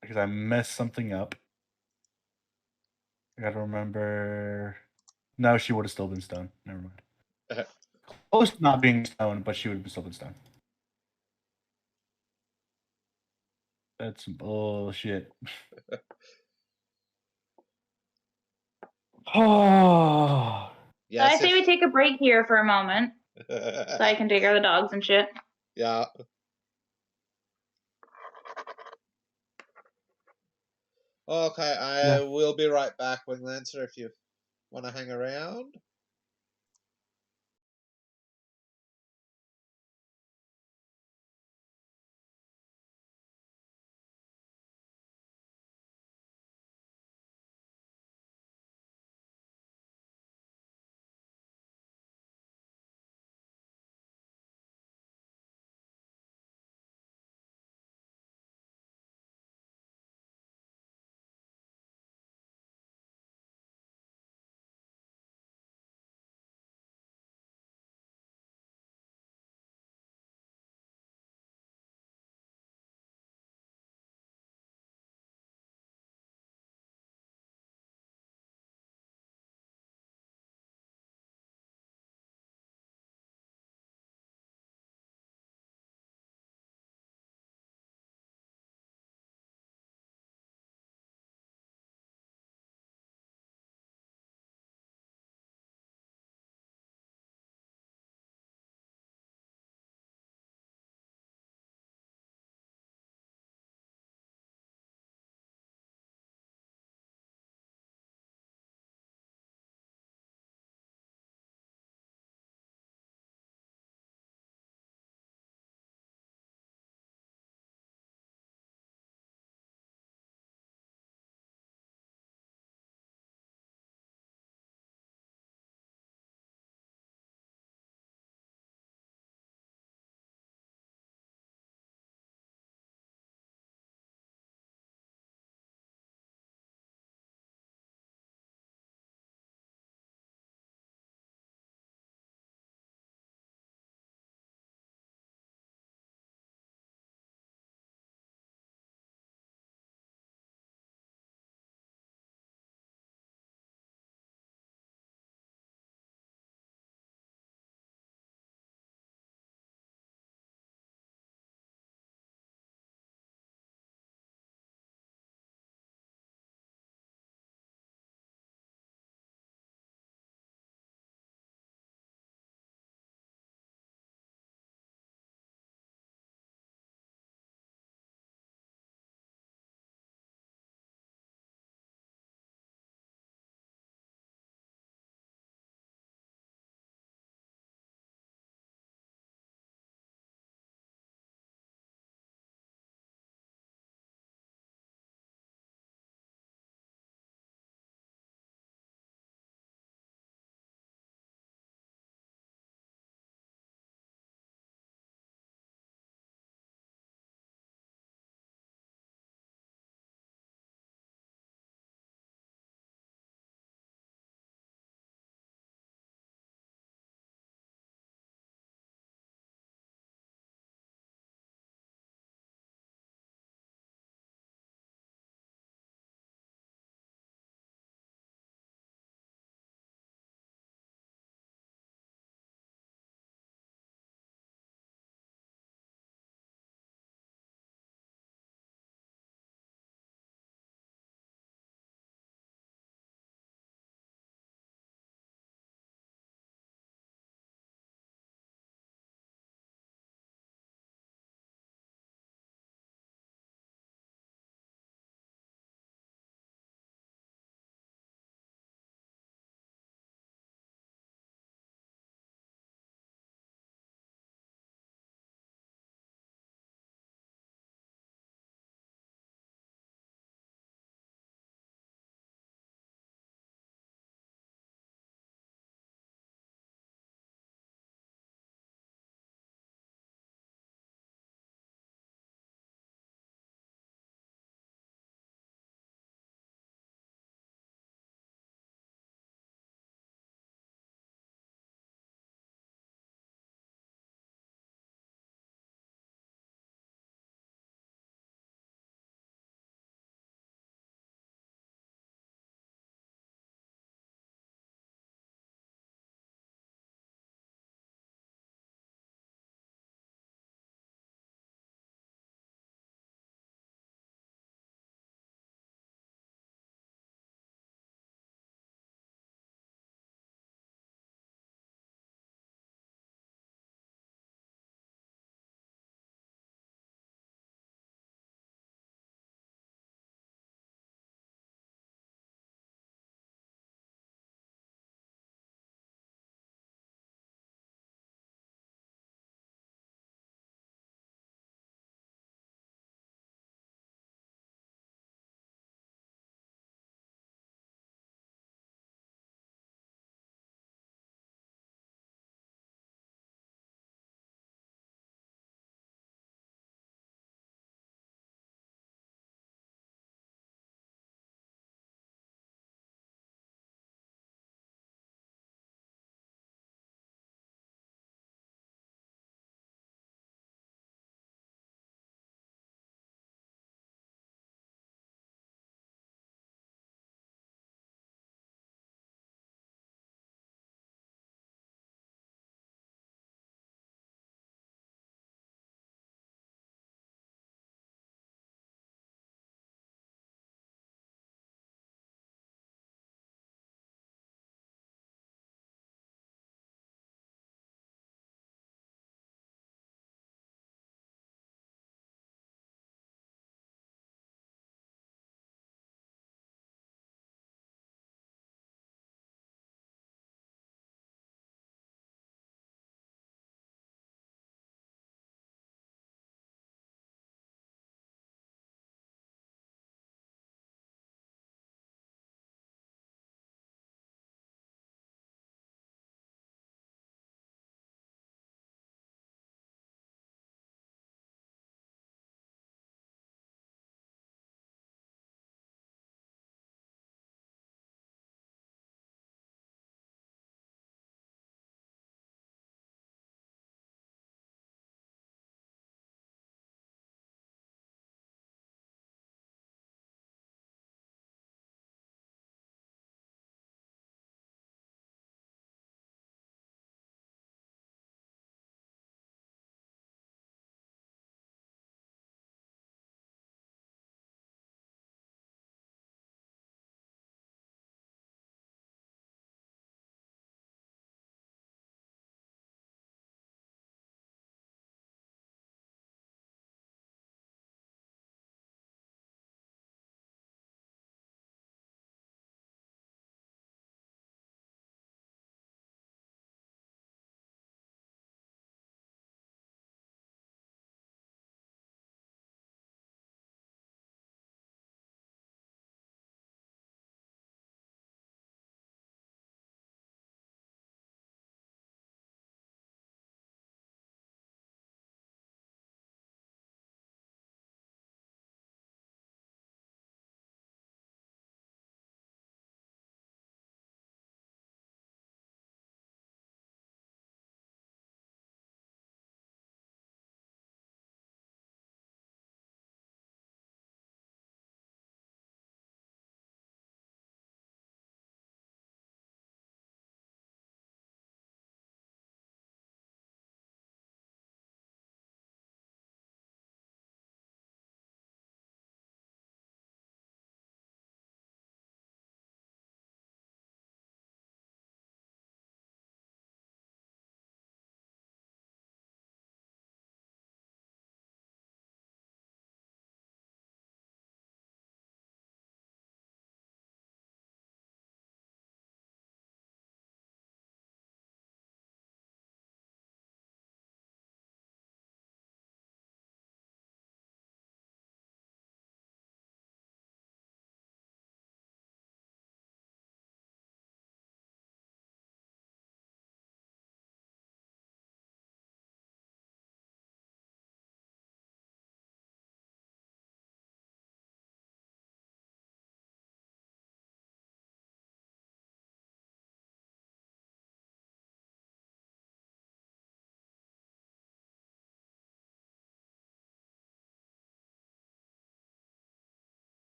Because I messed something up. I gotta remember... No, she would have still been stone. Never mind. Close to not being stoned, but she would have still been stoned. That's some bullshit. Oh. Yes, I say we take a break here for a moment so I can take care of the dogs and shit. Yeah. Okay, I will be right back, Winglancer, if you want to hang around.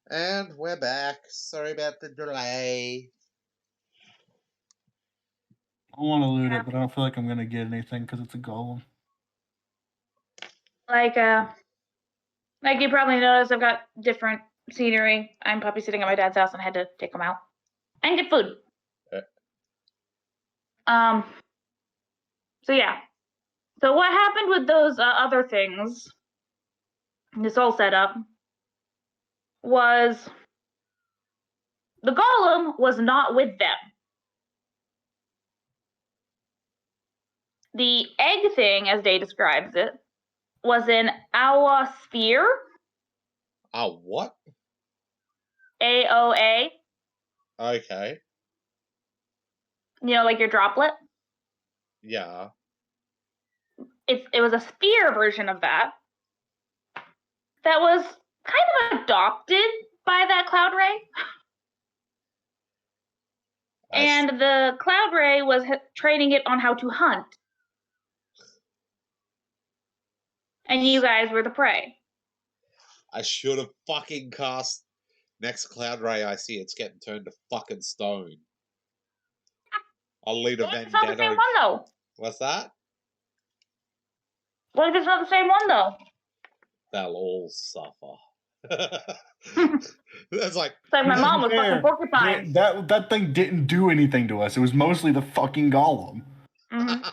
And we're back. Sorry about the delay. I want to loot it, but I don't feel like I'm gonna get anything because it's a golem. Like you probably noticed, I've got different scenery. I'm puppy sitting at my dad's house and I had to take them out and get food. So yeah. So what happened with those other things? This whole setup was the golem was not with them. The egg thing, as Day describes it, was in our sphere. What? AOA. Okay. You know, like your droplet. Yeah. It was a sphere version of that was kind of adopted by that cloud ray. And the cloud ray was training it on how to hunt. And you guys were the prey. I should have fucking cast next cloud ray I see. It's getting turned to fucking stone. I'll lead a vendetta. It's not the same one, though. What's that? What if it's not the same one, though? They'll all suffer. That's like... It's like my mom was fucking porcupine. That thing didn't do anything to us. It was mostly the fucking golem. Mm-hmm.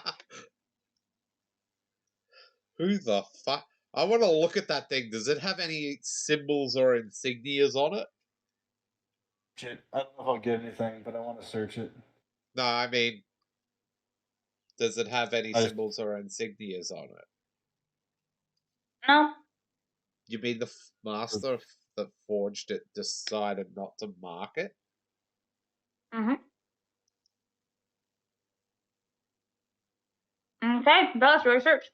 Who the fuck? I want to look at that thing. Does it have any symbols or insignias on it? Shit, I don't know if I'll get anything, but I want to search it. No, I mean, does it have any symbols or insignias on it? No. You mean the master that forged it decided not to mark it? Mm-hmm. Okay, let's research.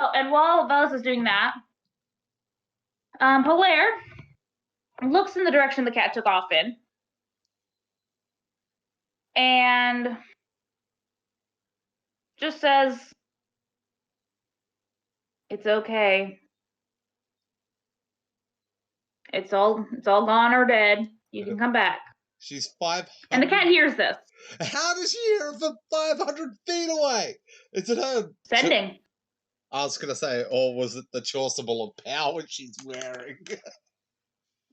Oh, and while Velas is doing that, Hilaire looks in the direction the cat took off in, and just says, "It's okay. It's all gone or dead. You can come back." She's 500. And the cat hears this. How does she hear it from 500 feet away? Is it her Sending? I was gonna say, or was it the chasuble of power she's wearing?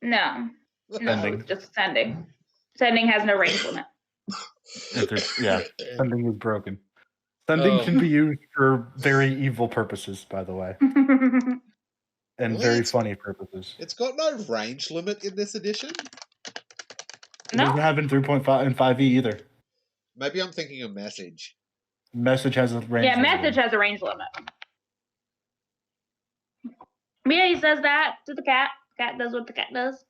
No, Sending. it's just sending. Sending has no range limit. Yeah, sending is broken. Sending can be used for very evil purposes, by the way. And really, very funny purposes. It's got no range limit in this edition? It doesn't have in 3.5 and 5e either. Maybe I'm thinking of Message. Message has a range limit. Yeah, Message has a range limit. Yeah, he says that to the cat. Cat does what the cat does.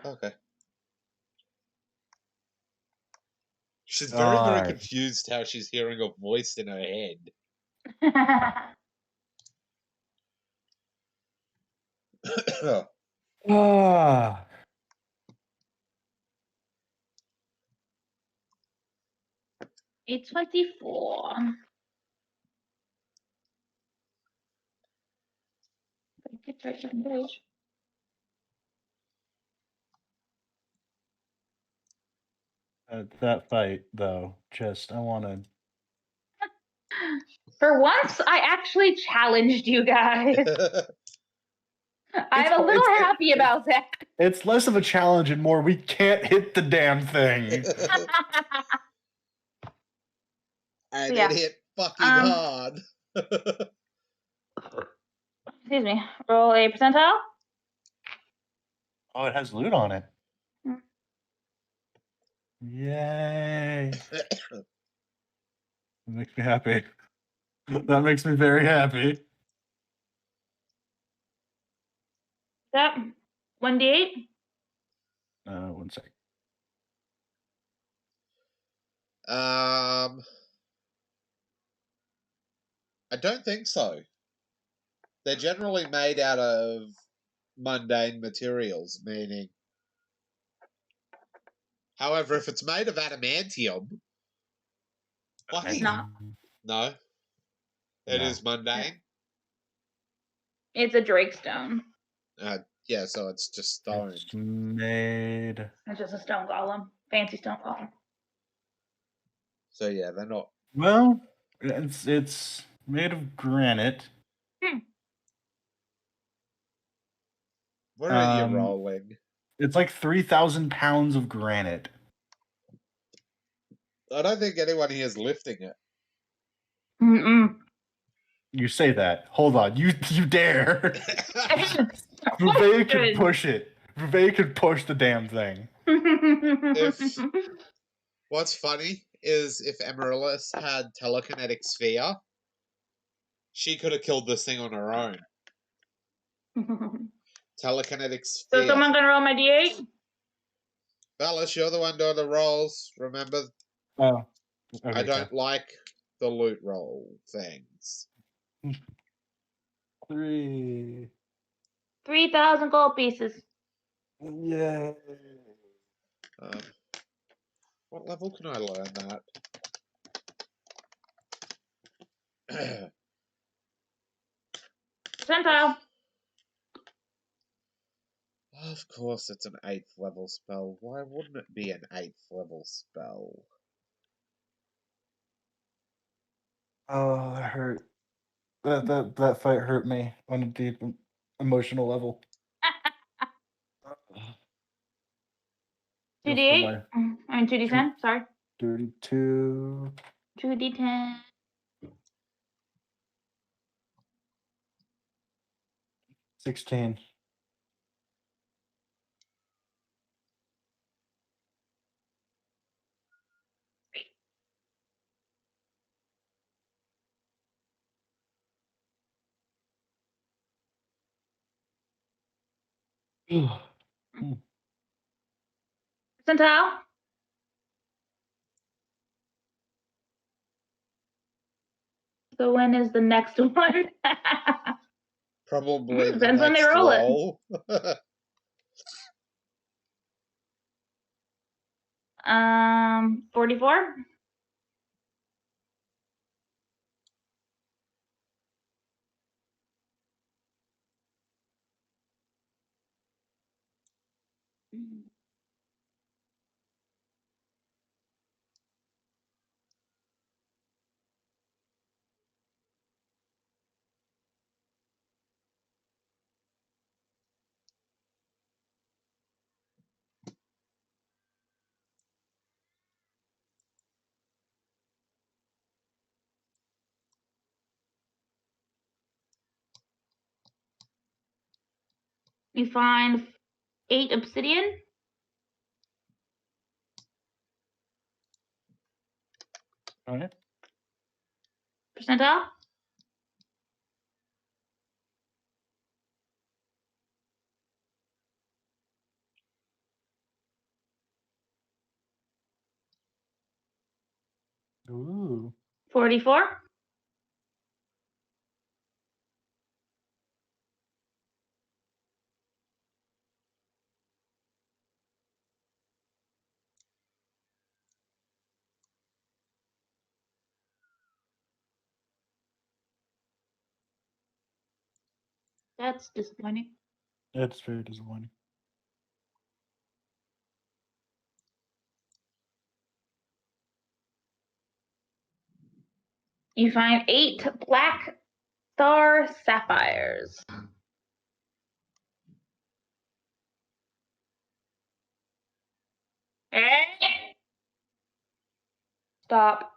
Okay. She's very confused how she's hearing a voice in her head. Ah. 824. Get right to the page. That fight, though, I want to. For once, I actually challenged you guys. I'm a little happy about that. It's less of a challenge and more, we can't hit the damn thing. And it hit fucking hard. Excuse me. Roll a percentile. Oh, it has loot on it. Yay. That makes me happy. That makes me very happy. Yep. 1d8. 1 sec. I don't think so. They're generally made out of mundane materials, meaning However, if it's made of adamantium, why? It's not. No, it No. is mundane. It's a Drake stone. Yeah, so it's just stone. It's made. It's just a stone golem. Fancy stone golem. So yeah, they're not. Well, it's made of granite. What are you rolling? It's like 3,000 pounds of granite. I don't think anyone here is lifting it. Mm-mm. You say that. Hold on. You dare. Vuvea could push it. Vuvea could push the damn thing. What's funny is if Amaryllis had telekinetic sphere, she could have killed this thing on her own. Telekinetic sphere. So someone gonna roll my d8? Valis, you're the one doing the rolls. Remember, Oh. Okay, I don't like the loot roll things. 3. 3,000 gold pieces. Yay. What level can I learn that? Percentile. Of course, it's an 8th level spell. Why wouldn't it be an 8th level spell? Oh, that hurt. That fight hurt me on a deep emotional level. 2d8? I mean 2d10, sorry. 32. 2d10. 16. Percentile. So when is the next one? Probably the Depends when they next roll it. roll. 44. You find 8 obsidian. Alright. Percentile. Ooh. 44. That's disappointing. That's very disappointing. You find 8 black star sapphires. Stop.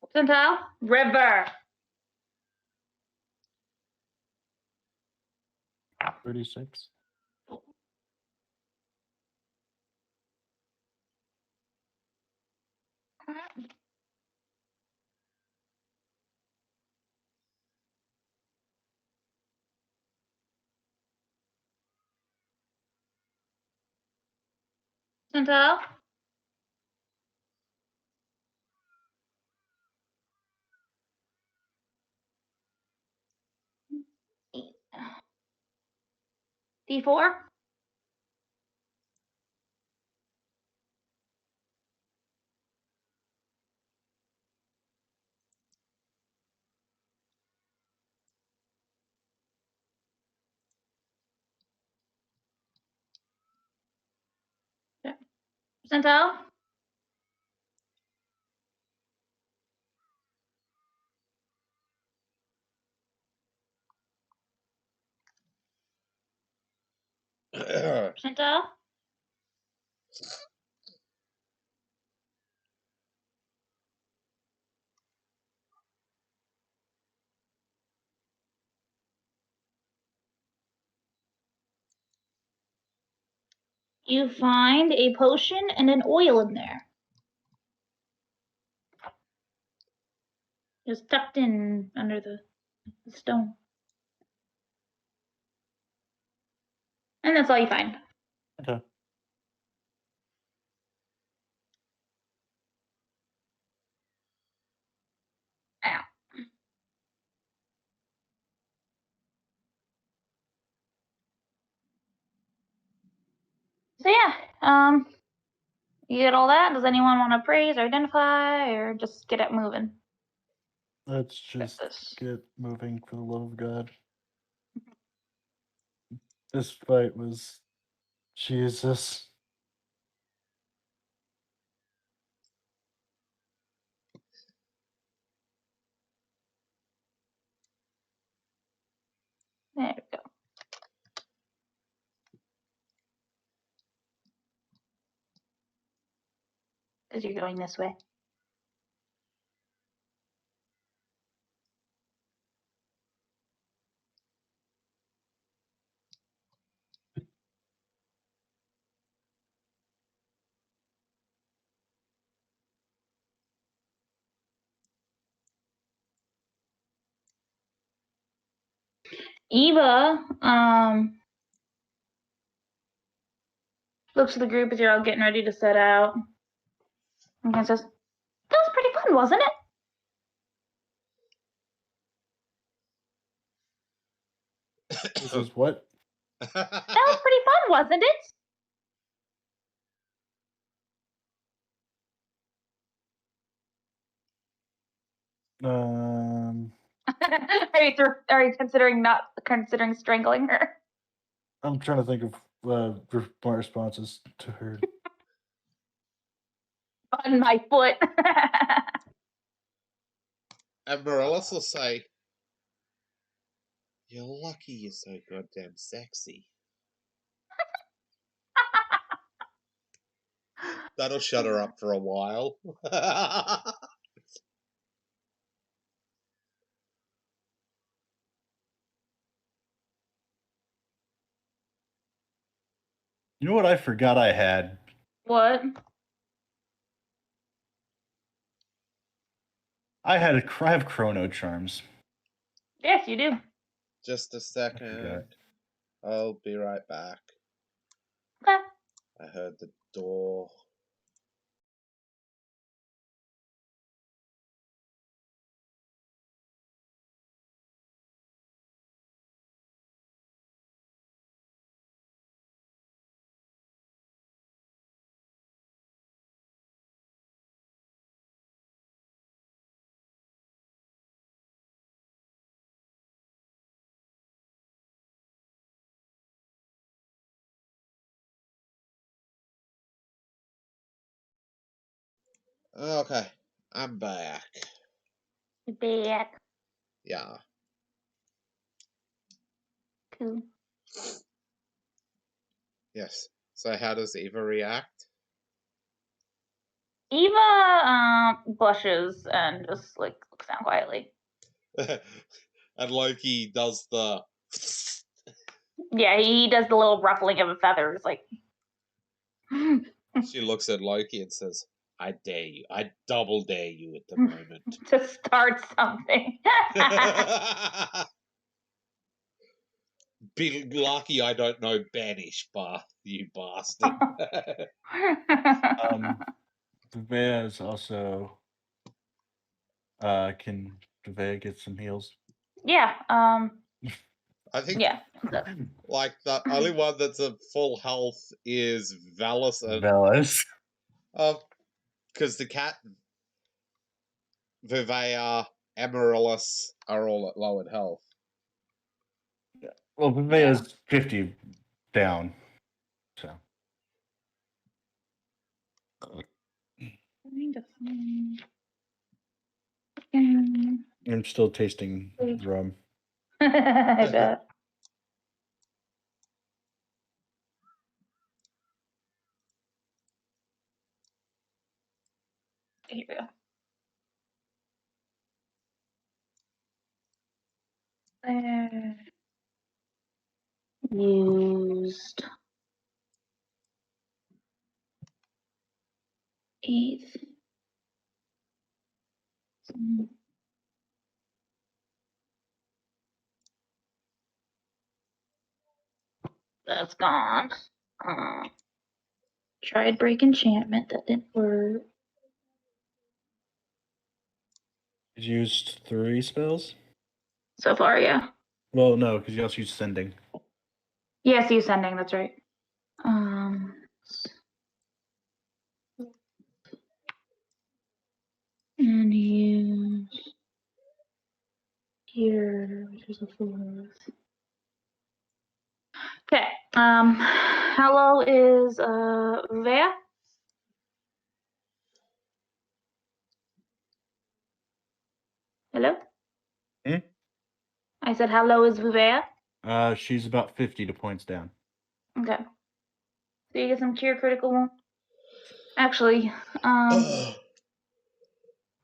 Percentile. River. 36. Percentile. D4. Chantal? Chantal? You find a potion and an oil in there. Just tucked in under the stone. And that's all you find. Okay. Ow. So yeah, you get all that? Does anyone want to praise or identify or just get it moving? Let's just this. get moving for the love of God. This fight was Jesus. There we go. As you're going this way. Eva, looks at the group as you're all getting ready to set out. And says, "That was pretty fun, wasn't it?" This is what? That was pretty fun, wasn't it? Are you considering strangling her? I'm trying to think of my responses to her. On my foot. And Morellis will say, "You're lucky you're so goddamn sexy." That'll shut her up for a while. You know what I forgot I had? What? I have chrono charms. Yes, you do. Just a I second. forgot. I'll be right back. Okay. I heard the door. Okay, I'm back. Back. Yeah. Cool. Yes. So how does Eva react? Eva blushes and just like looks down quietly. And Loki does the. Yeah, he does the little ruffling of the feathers, like. She looks at Loki and says, "I dare you. I double dare you at the moment." To start something. Be lucky I don't know Banish, you bastard. Vea is also. Can Vea get some heals? Yeah. I think, Yeah. like, the only one that's at full health is Valis and Velas. because the cat, Vivea, Amaryllis are all at lowered health. Well, Vea's 50 down. So. trying to find. I'm still tasting rum. I bet. Here we go. There. Used 8. That's gone. Tried break enchantment. That didn't work. You used 3 spells? So far, yeah. Well, no, because you also used sending. Yes, you sending. That's right. And use here, which is a 4th. Okay. How low is Vea? Hello? Hmm? I said, how low is Vea? She's about 50 to points down. Okay. So you get some cure critical wound. Actually,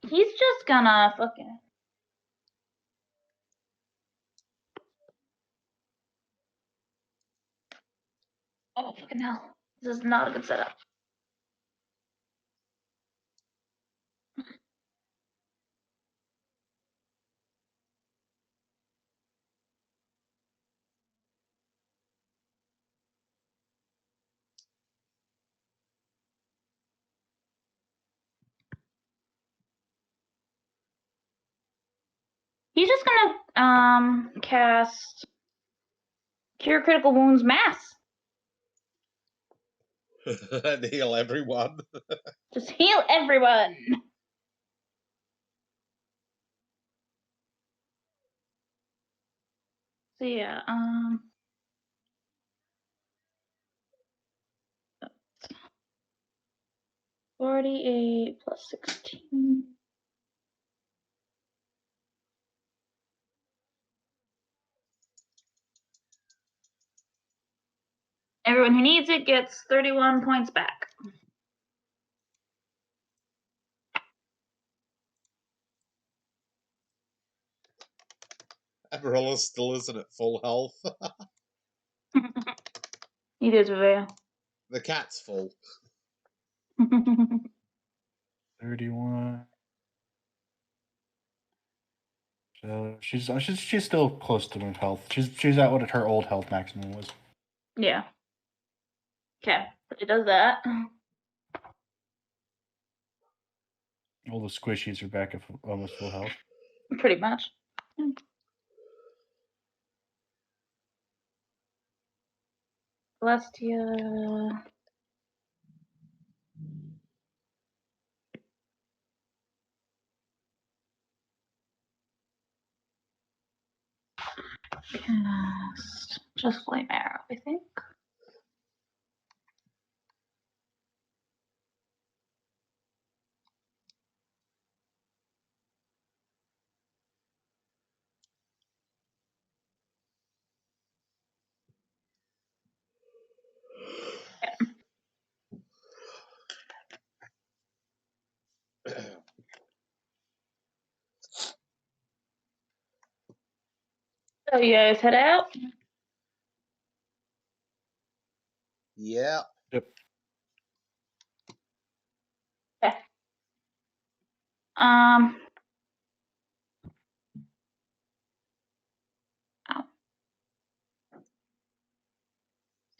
he's just gonna fucking. Oh, fucking hell. This is not a good setup. He's just gonna cast Cure Critical Wounds Mass. And heal everyone. Just heal everyone. So yeah, 48 plus 16. Everyone who needs it gets 31 points back. Amarilla still isn't at full health. Neither is Vivea. The cat's full. 31. So she's still close to health. She's at what her old health maximum was. Yeah. Okay, it does that. All the squishies are back at almost full health. Pretty much. Celestia. Cast just flame arrow, I think. So you guys head out. Yeah. Yep. Okay.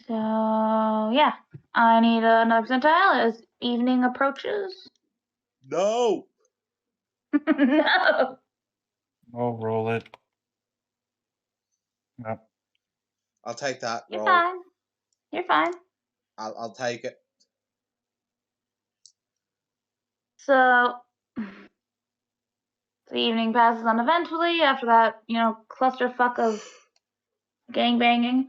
So yeah, I need another percentile as evening approaches. No. No. I'll roll it. Yep. I'll take that You're roll. fine. You're fine. I'll take it. So the evening passes uneventfully after that, clusterfuck of gangbanging.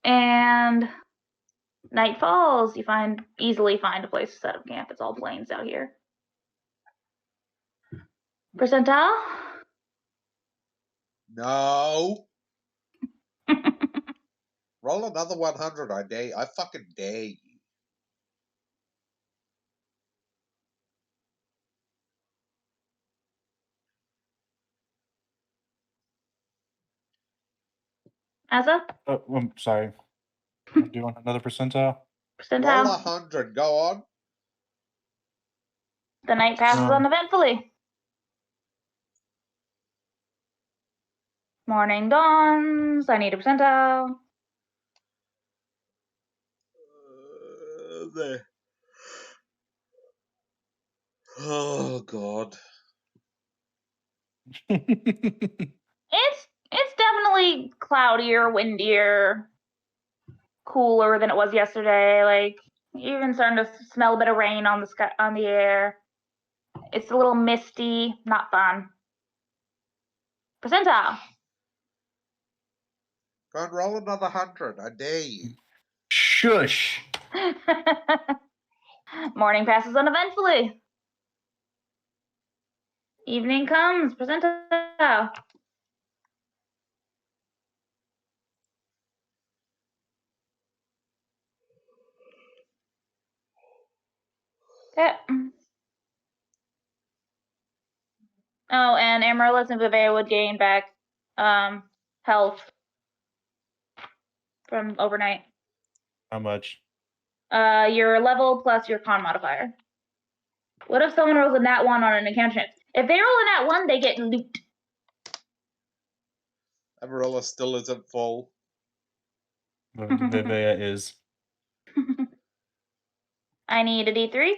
And Night falls. You easily find a place to set up camp. It's all plains out here. Percentile? No. Roll another 100, I dare you. I fucking dare you. Asa? Oh, I'm sorry. I'm doing another percentile. Percentile? Roll 100, go on. The night passes uneventfully. Morning dawns. I need a percentile. There. Oh, God. It's definitely cloudier, windier, cooler than it was yesterday. Like, you're even starting to smell a bit of rain on the sky, on the air. It's a little misty, not fun. Percentile. Go and roll another 100, I dare you. Shush. Morning passes uneventfully. Evening comes. Percentile. Okay. Oh, and Amaryllis and Vivea would gain back health from overnight. How much? Your level plus your con modifier. What if someone rolls a nat 1 on an encounter chance? If they roll a nat 1, they get loot. Amarilla still isn't full. Vivea is. I need a D3.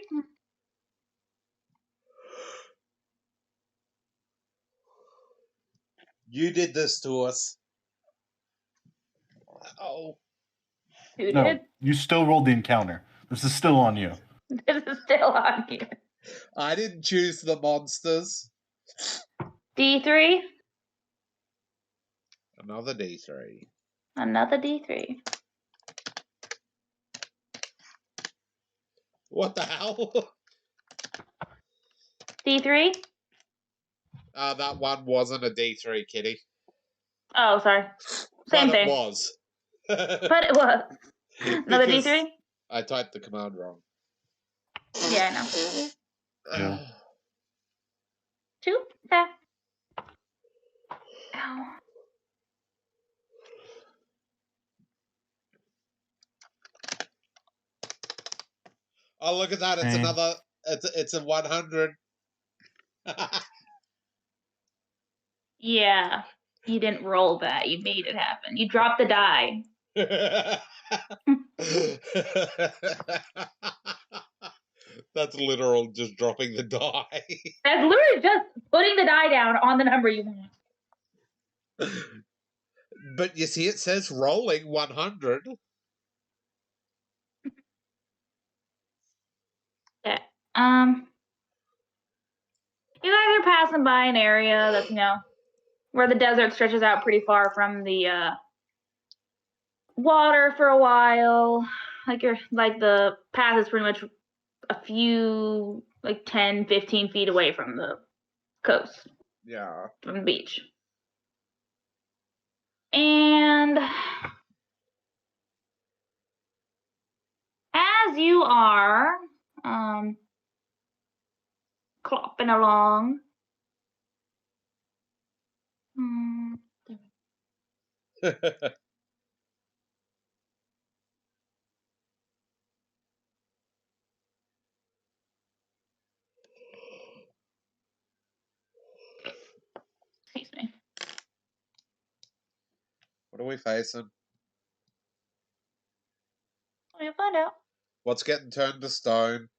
You did this to us. Oh. Who No, did? you still rolled the encounter. This is still on you. This is still on you. I didn't choose the monsters. D3. Another D3. Another D3. What the hell? D3. That one wasn't a D3, Kitty. Oh, sorry. Same But thing. it was. But it was. Another Because D3? I typed the command wrong. Yeah, I know. Yeah. 2? Okay. Ow. Oh, look at that. It's Same. another. It's a 100. Yeah. You didn't roll that. You made it happen. You dropped the die. That's literal just dropping the die. That's literally just putting the die down on the number you want. But you see, it says rolling 100. Okay. You guys are passing by an area that's, where the desert stretches out pretty far from the water for a while. Like the path is pretty much a few, like 10, 15 feet away from the coast. Yeah. From the beach. And as you are clopping along, excuse me. What are we facing? We'll find out. What's getting turned to stone?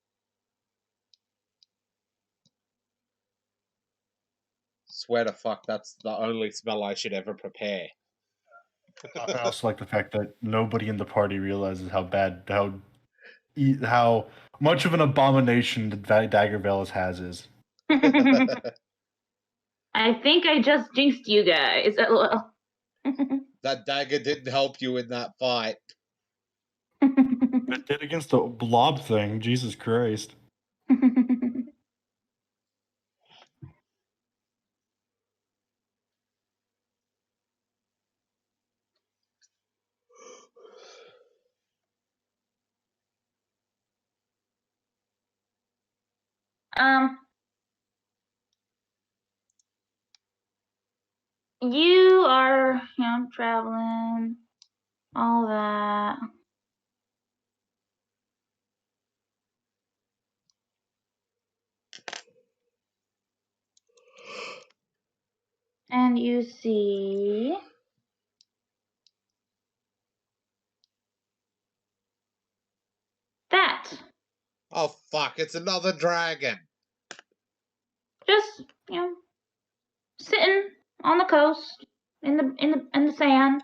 Swear to fuck, that's the only smell I should ever prepare. I also like the fact that nobody in the party realizes how much of an abomination that Daggervale has. I think I just jinxed you guys. That dagger didn't help you in that fight. It did against the blob thing. Jesus Christ. You are, traveling, all that. And you see that. Oh fuck! It's another dragon. Just, sitting on the coast in the sand,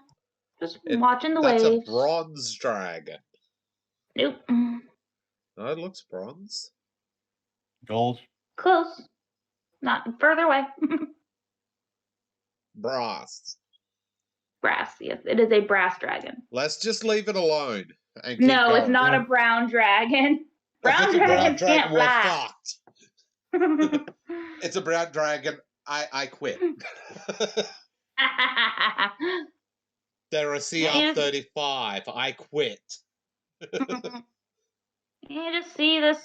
just watching the That's waves. a bronze dragon. Nope. No, it looks bronze. Gold. Close. Not further away. Brass. Brass, yes. It is a brass dragon. Let's just leave it alone and keep No, going. it's not a brown dragon. If it's a brown dragon, can't we're fly. fucked. It's a brown dragon. I quit. They're a CR35. I quit. You just see this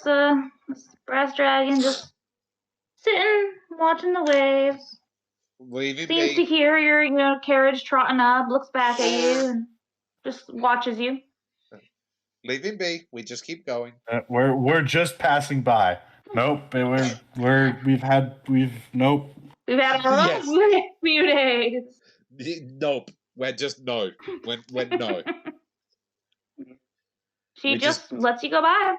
brass dragon just sitting, watching the waves. Leaving Seems to me. hear your carriage trotting up, looks back at you, and just watches you. Leaving me. We just keep going. We're just passing by. Nope. Nope. We've had a rough few days. Nope. We're just no. When no. She We just lets you go by.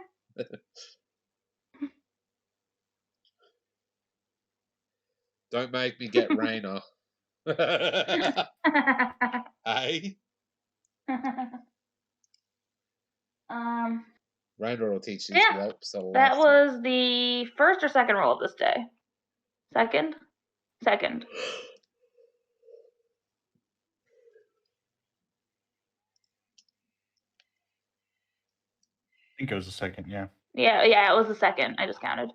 Don't make me get Rainer. Hey? Rainer will teach these whelps a lesson. That was the first or second roll of this day. Second. I think it was the second, yeah. Yeah, it was the second. I just counted.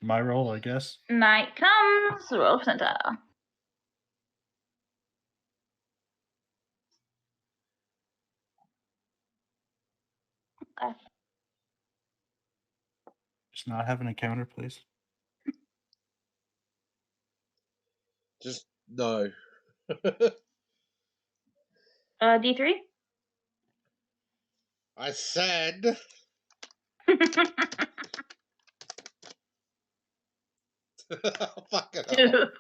My roll, I guess. Night comes. Roll percentile. Okay. Just not having a counter, please. Just no. D3. I said. Fuck it up.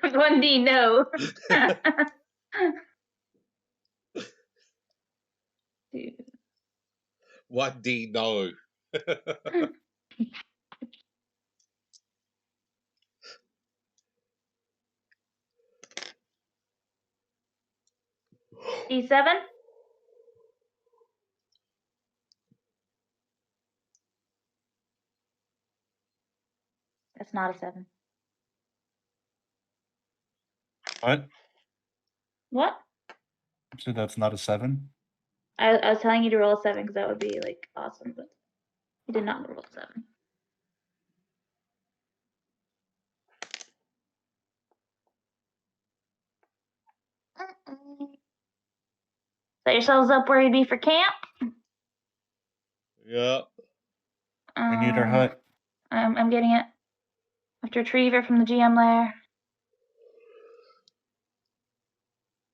1D, no. 1D, no. D7. That's not a 7. What? What? So that's not a 7? I was telling you to roll a 7 because that would be like awesome, but you did not roll a 7. Set yourselves up where you'd be for camp. Yep. We need our hut. I'm getting it. I have to retrieve it from the GM lair.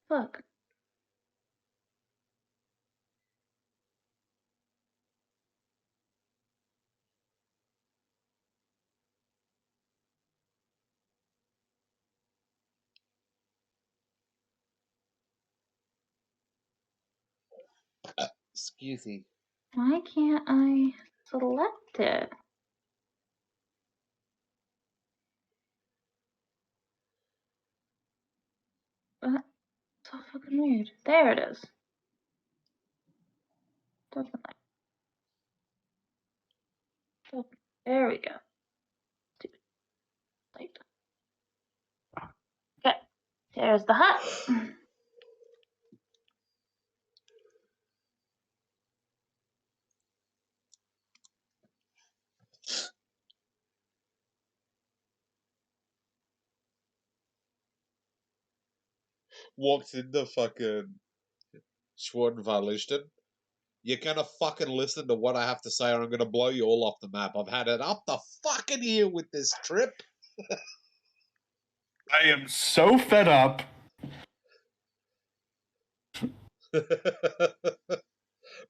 Look. Excuse me. Why can't I select it? That's so fucking weird. There it is. There we go. Okay. There's the hut. walks into fucking Schwarzenwald. You're gonna fucking listen to what I have to say, or I'm gonna blow you all off the map. I've had it up the fucking ear with this trip. I am so fed up.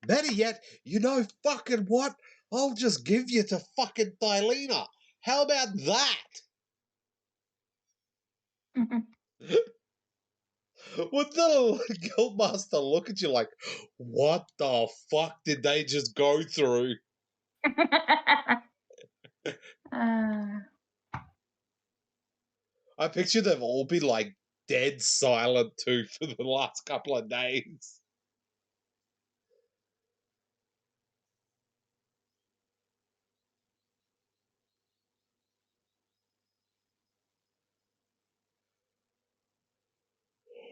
Better yet, you know fucking what? I'll just give you to fucking Thylena. How about that? Would the Guildmaster look at you like, what the fuck did they just go through? I picture them all be like dead silent too for the last couple of days.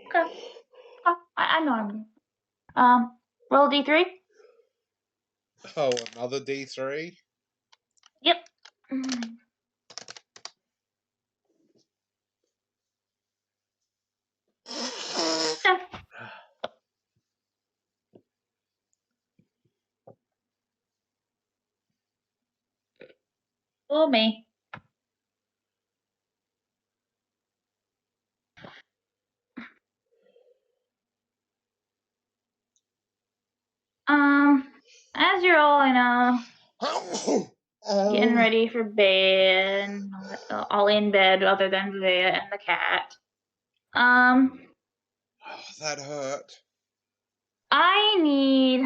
Okay. Oh, I know. Roll D3. Oh, another D3? Yep. Okay. For me. As you're all, getting ready for bed, all in bed other than Vea and the cat. Oh, that hurt. I need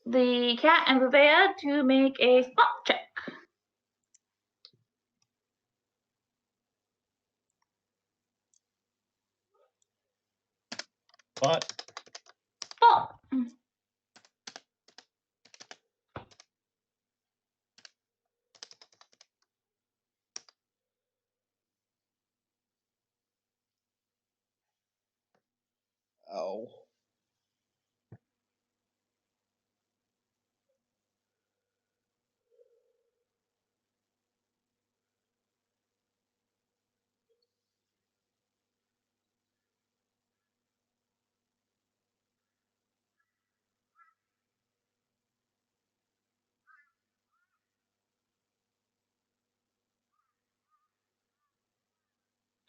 the cat and Vea to make a spot check. What? Spot. Oh.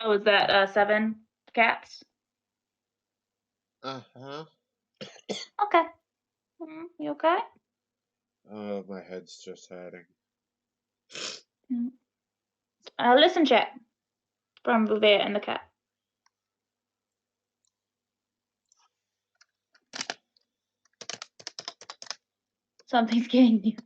Oh, is that 7 cats? Uh-huh. Okay. You okay? Oh, my head's just hurting. Listen check from Vea and the cat. Something's getting you.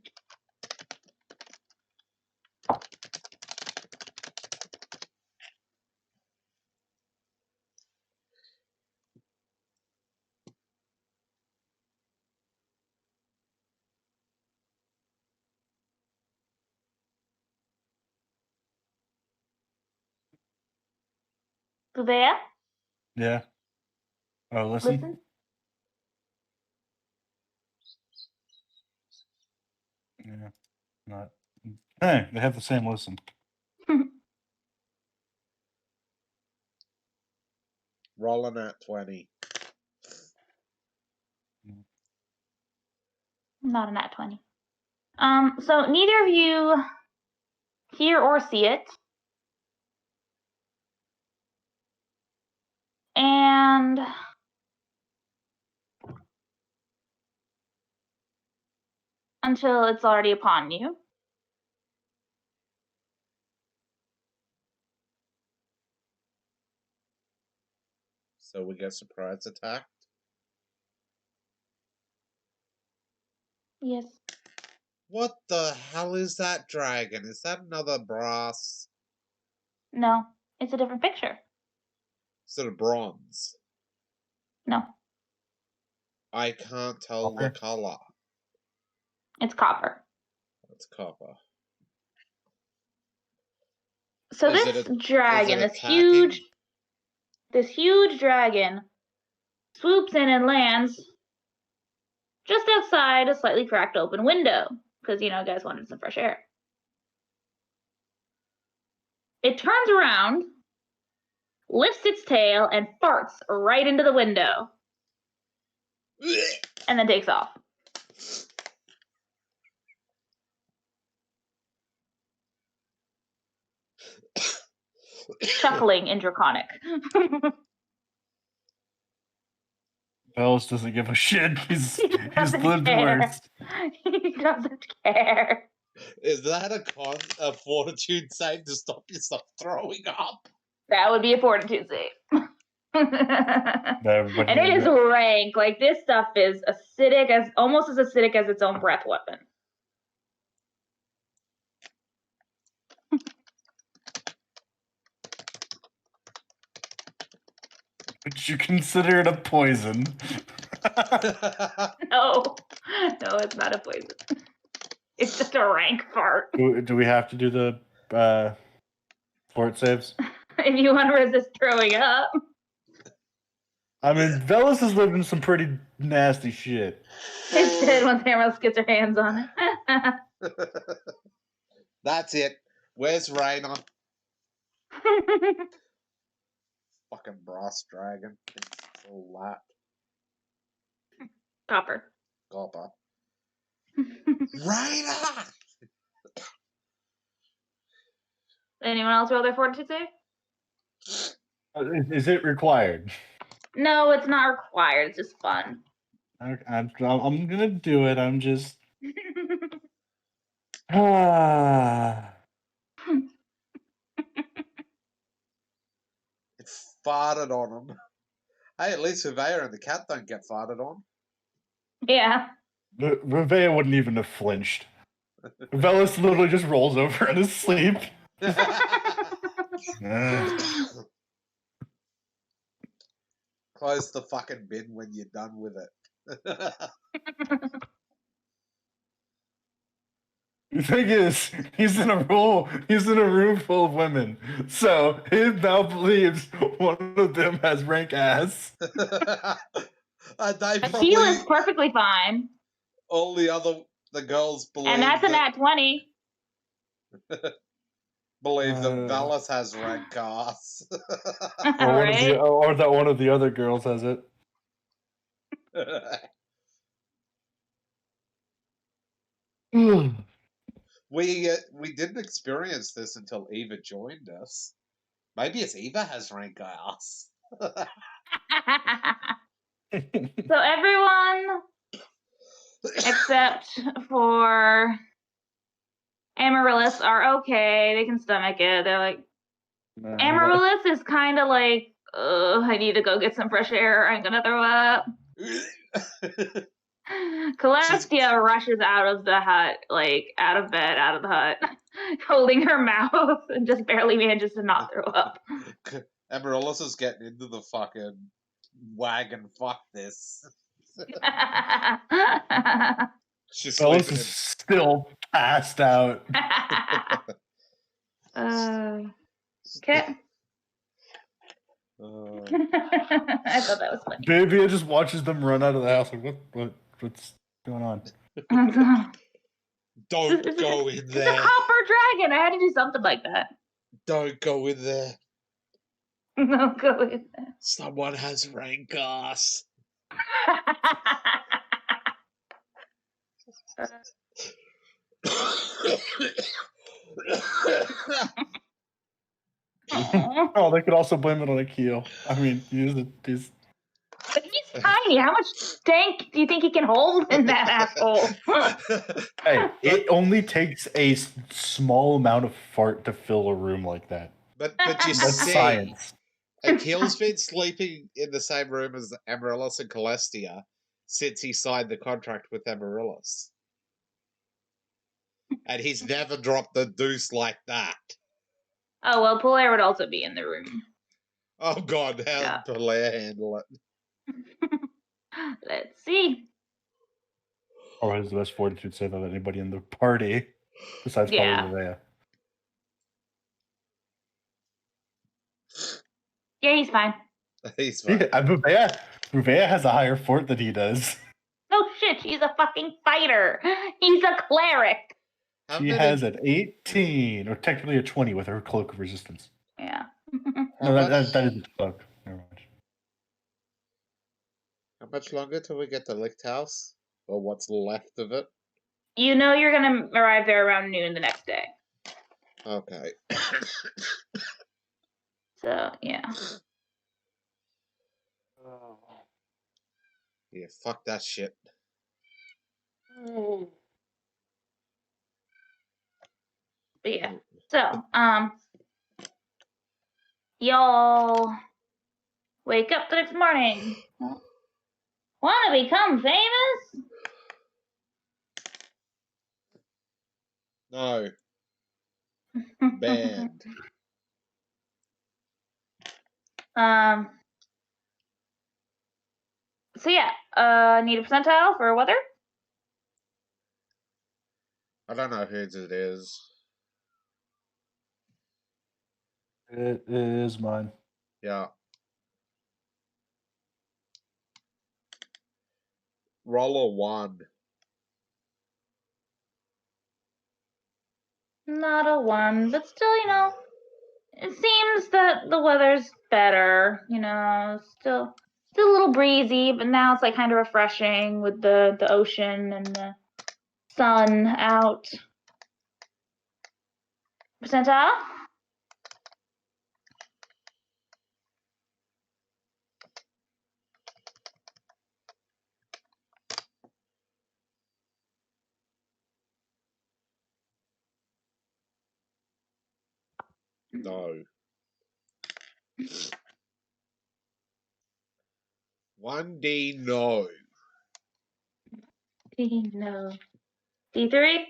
Vea, Yeah. Oh, listen. listen. Yeah. Not. Hey, they have the same listen. Rolling at 20. Not a nat 20. So neither of you hear or see it. And until it's already upon you. So we get surprise attacked. Yes. What the hell is that dragon? Is that another brass? No, it's a different picture. Sort of bronze. No, I can't tell the color. it's copper. It's copper. So Is this it dragon, attacking? this huge dragon swoops in and lands just outside a slightly cracked open window, because, guys wanted some fresh air. It turns around, lifts its tail, and farts right into the window, and then takes off. Chuckling in Draconic. Bellis doesn't give a shit. He's doesn't lived care. worse. He doesn't care. Is that a fortitude save to stop yourself throwing up? That would be a fortitude save. Everybody And it is knew. rank. Like, this stuff is acidic, almost as acidic as its own breath weapon. Would you consider it a poison? No, it's not a poison. It's just a rank fart. Do we have to do the fort saves? If you want to resist throwing up. I mean, Velas has lived in some pretty nasty shit. It's dead once Amaris gets her hands on it. That's it. Where's Raina? Fucking brass dragon. It's all that. Copper. Copper. Raina! Anyone else roll their fortitude save? Is it required? No, it's not required. It's just fun. Okay, I'm gonna do it. I'm just. Ah. It farted on him. Hey, at least Surveyor and the cat don't get farted on. Yeah. Revea wouldn't even have flinched. Velas literally just rolls over in his sleep. Close the fucking bin when you're done with it. The thing is, he's in a room full of women, so he now believes one of them has rank ass. Akila is perfectly fine. All the girls believe, and that's a nat 20. Believe that Velas has rank ass. Or that one of the other girls has it. We didn't experience this until Eva joined us. Maybe it's Eva has rank ass. So everyone except for Amaryllis are okay. They can stomach it. They're like, Amaryllis is kind of like, I need to go get some fresh air. I'm gonna throw up. Celestia rushes out of the hut, like out of bed, out of the hut, holding her mouth and just barely manages to not throw up. Amaryllis is getting into the fucking wagon. Fuck this. She's Velas is still passed out. Okay. I thought that was funny. Baby just watches them run out of the house. Like, what's going on? Don't go in there. It's a copper dragon. I had to do something like that. Don't go in there. Don't go in there. Someone has rank ass. Oh, they could also blame it on Akil. I mean, he's But he's tiny. How much tank do you think he can hold in that asshole? Hey, it only takes a small amount of fart to fill a room like that. But you That's see, science. Akil's been sleeping in the same room as Amaryllis and Celestia since he signed the contract with Amaryllis. And he's never dropped the deuce like that. Oh, well, Polaire would also be in the room. Oh, God, how did Polaire handle it? Let's see. Or has the best fortitude save of anybody in the party, besides probably Revea. Yeah, he's fine. He's fine. Yeah, Revea has a higher fort than he does. No shit, she's a fucking fighter. He's a cleric. How She many? has an 18, or technically a 20 with her cloak of resistance. Yeah. How No, much? that isn't cloak. Never mind. How much longer till we get to Licht House, or what's left of it? You know you're gonna arrive there around noon the next day. Okay. So yeah. Yeah, fuck that shit. But yeah. So, y'all wake up the next morning. Wanna become famous? No. Banned. So yeah, need a percentile for weather? I don't know whose it is. It is mine. Yeah. Roll a 1. Not a 1, but still, you know, it seems that the weather's better, you know, still a little breezy, but now it's like kind of refreshing with the ocean and the sun out. Percentile? No. 1D, no. No. D3?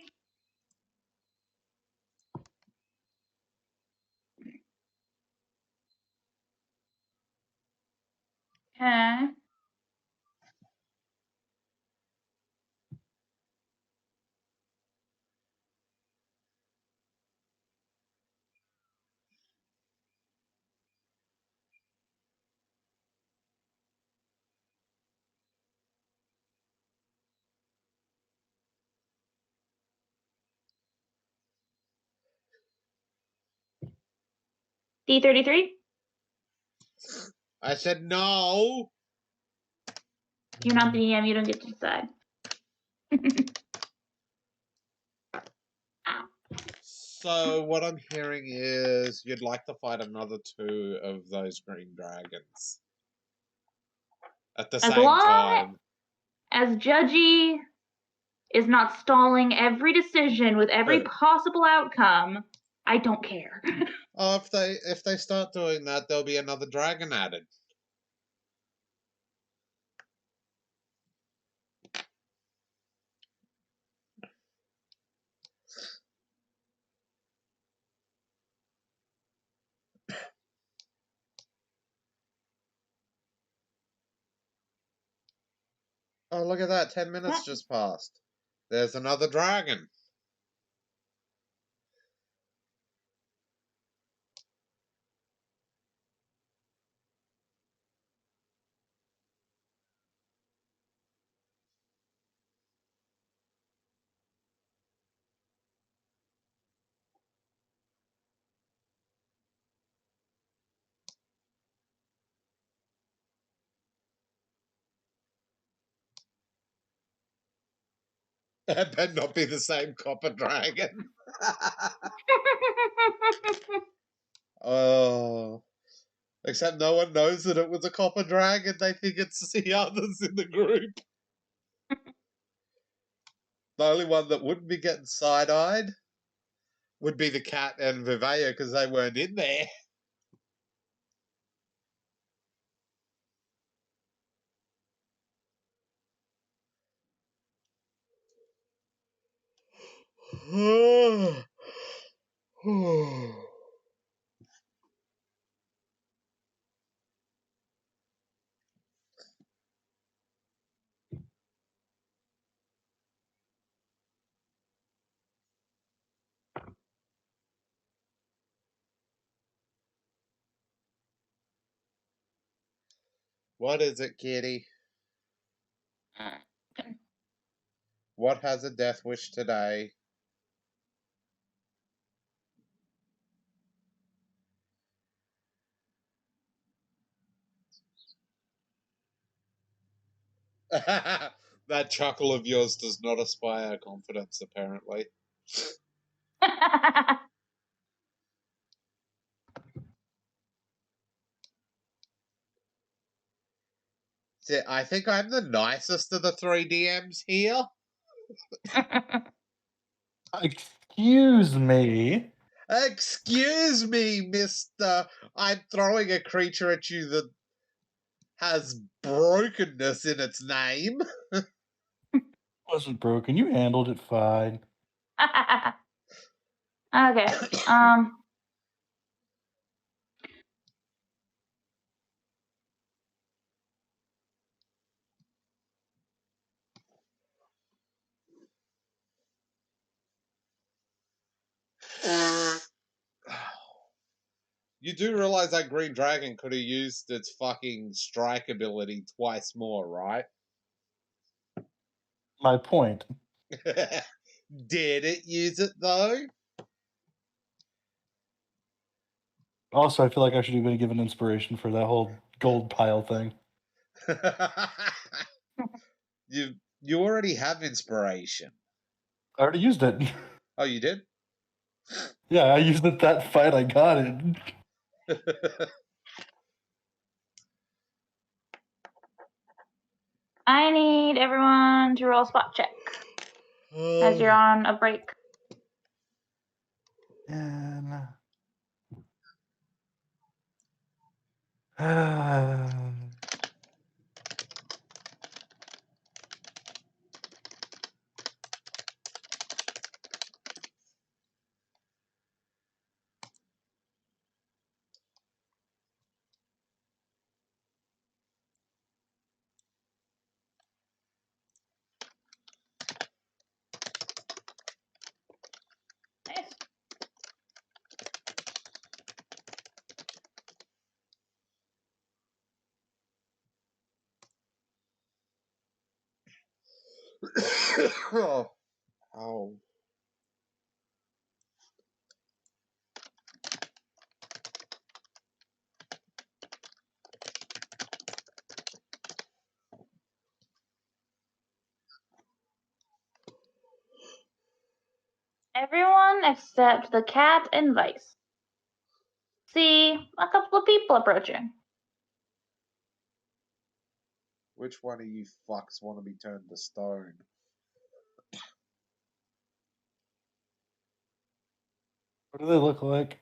Okay. D33? I said no. You're not the DM, you don't get to decide. So what I'm hearing is you'd like to fight another 2 of those green dragons at the As same long time. as Judgy is not stalling every decision with every possible outcome, I don't care. Oh, if they start doing that, there'll be another dragon added. Oh, look at that! 10 minutes just passed. There's another dragon. It better not be the same copper dragon. Oh. Except no one knows that it was a copper dragon. They think it's the others in the group. The only one that wouldn't be getting side-eyed would be the cat and Vivea because they weren't in there. What is it, kitty? What has a death wish today? That chuckle of yours does not inspire confidence, apparently. See, I think I'm the nicest of the 3 DMs here. Excuse me. Excuse me, mister. I'm throwing a creature at you that has brokenness in its name. Wasn't broken. You handled it fine. Okay. You do realize that green dragon could have used its fucking strike ability twice more, right? My point. Did it use it though? Also, I feel like I should have been given inspiration for that whole gold pile thing. you already have inspiration. I already used it. Oh, you did? Yeah, I used it that fight. I got it. I need everyone to roll a spot check as you're on a break. And Nice. Oh. Everyone except the cat and Vice. See a couple of people approaching. Which one of you fucks want to be turned to stone? what do they look like?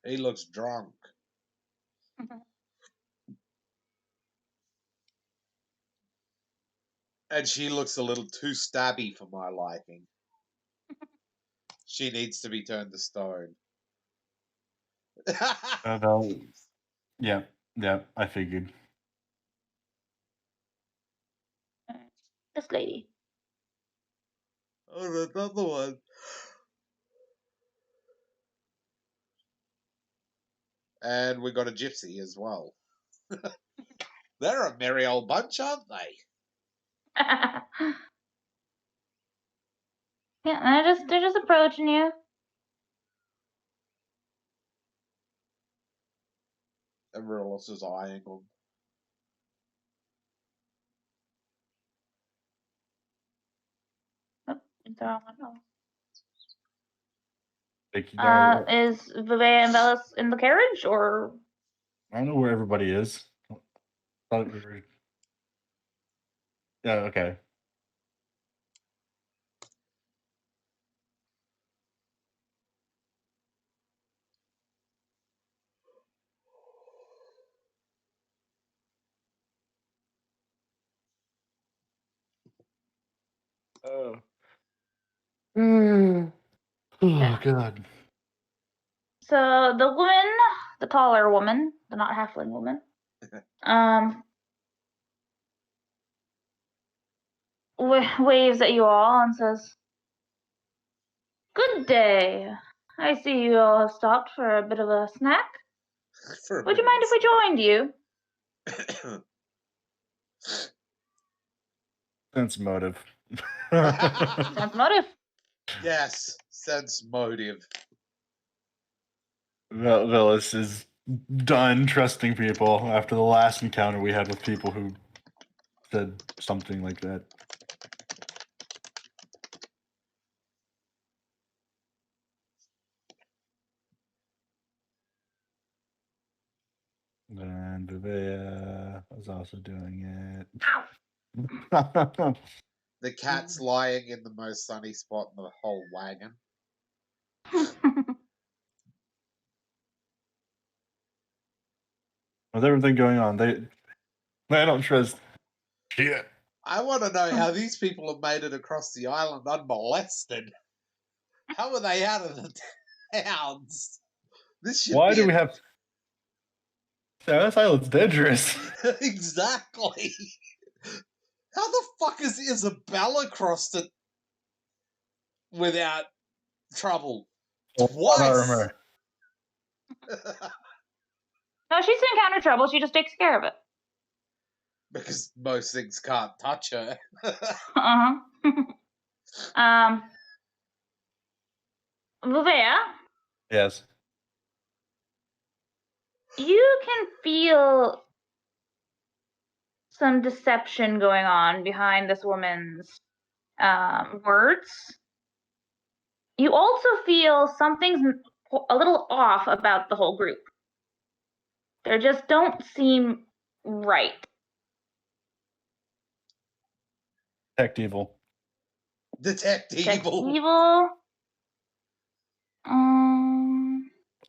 He looks drunk. And she looks a little too stabby for my liking. She needs to be turned to stone. No. Yeah, I figured. This lady. Oh, another one. And we got a gypsy as well. They're a merry old bunch, aren't they? Yeah, they're just approaching you. Everyone else is eyeing them. Is Vivea and Velas in the carriage, or? I don't know where everybody is. Thought we were... Yeah, okay. Oh. Oh, God. So the woman, the taller woman, the not halfling woman, waves at you all and says, "Good day. I see you all have stopped for a bit of a snack. For a Would bit you mind if we joined you?" of Sense motive. Sense motive. Yes, sense motive. Villis is done trusting people after the last encounter we had with people who said something like that. And Bavea was also doing it. The cat's lying in the most sunny spot in the whole wagon. With everything going on, they don't trust shit. I want to know how these people have made it across the island unmolested. How are they out of the towns? This should Why be do we have? Yeah, this island's dangerous. Exactly. How the fuck is Isabella crossed it without trouble? What Twice. armor? No, she's encountered trouble. She just takes care of it. Because most things can't touch her. Vuvea, Yes. you can feel some deception going on behind this woman's words. You also feel something's a little off about the whole group. They just don't seem right. Detect evil. Detect evil. Evil.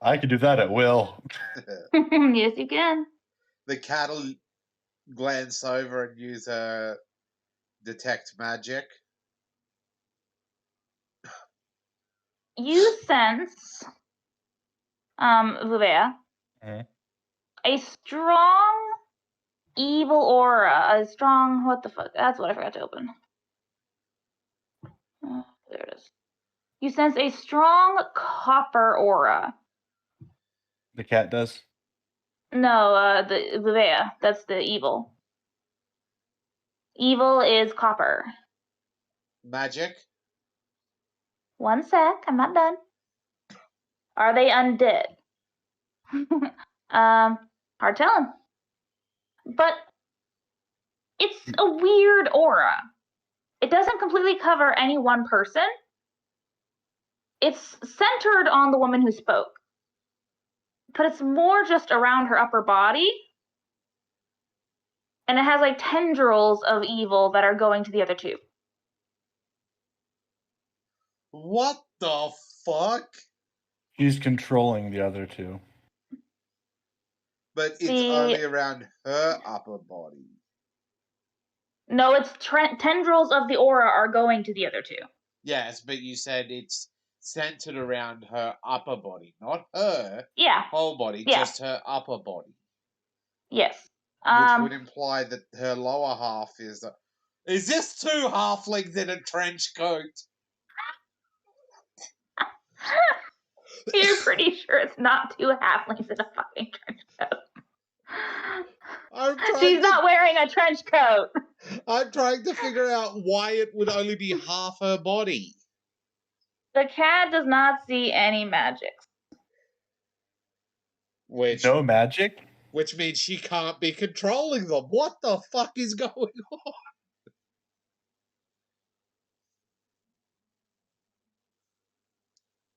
I could do that at will. Yes, you can. The cat will glance over and use her detect magic. You sense, Vuvea, a strong evil aura. A strong, what the fuck? That's what I forgot to open. There it is. You sense a strong copper aura. The cat does. No, the Vuvea. That's the evil. Evil is copper. Magic? One sec, I'm not done. Are they undead? Hard telling. But it's a weird aura. It doesn't completely cover any one person. It's centered on the woman who spoke. But it's more just around her upper body. And it has like tendrils of evil that are going to the other two. What the fuck? He's controlling the other two. But it's only around her upper body. No, it's tendrils of the aura are going to the other two. Yes, but you said it's centered around her upper body, not her whole body, just her upper body. Yes. Which would imply that her lower half is... Is this two halflings in a trench coat? You're pretty sure it's not two halflings in a fucking trench coat. She's not wearing a trench coat. I'm trying to figure out why it would only be half her body. The cat does not see any magics. No magic? Which means she can't be controlling them. What the fuck is going on?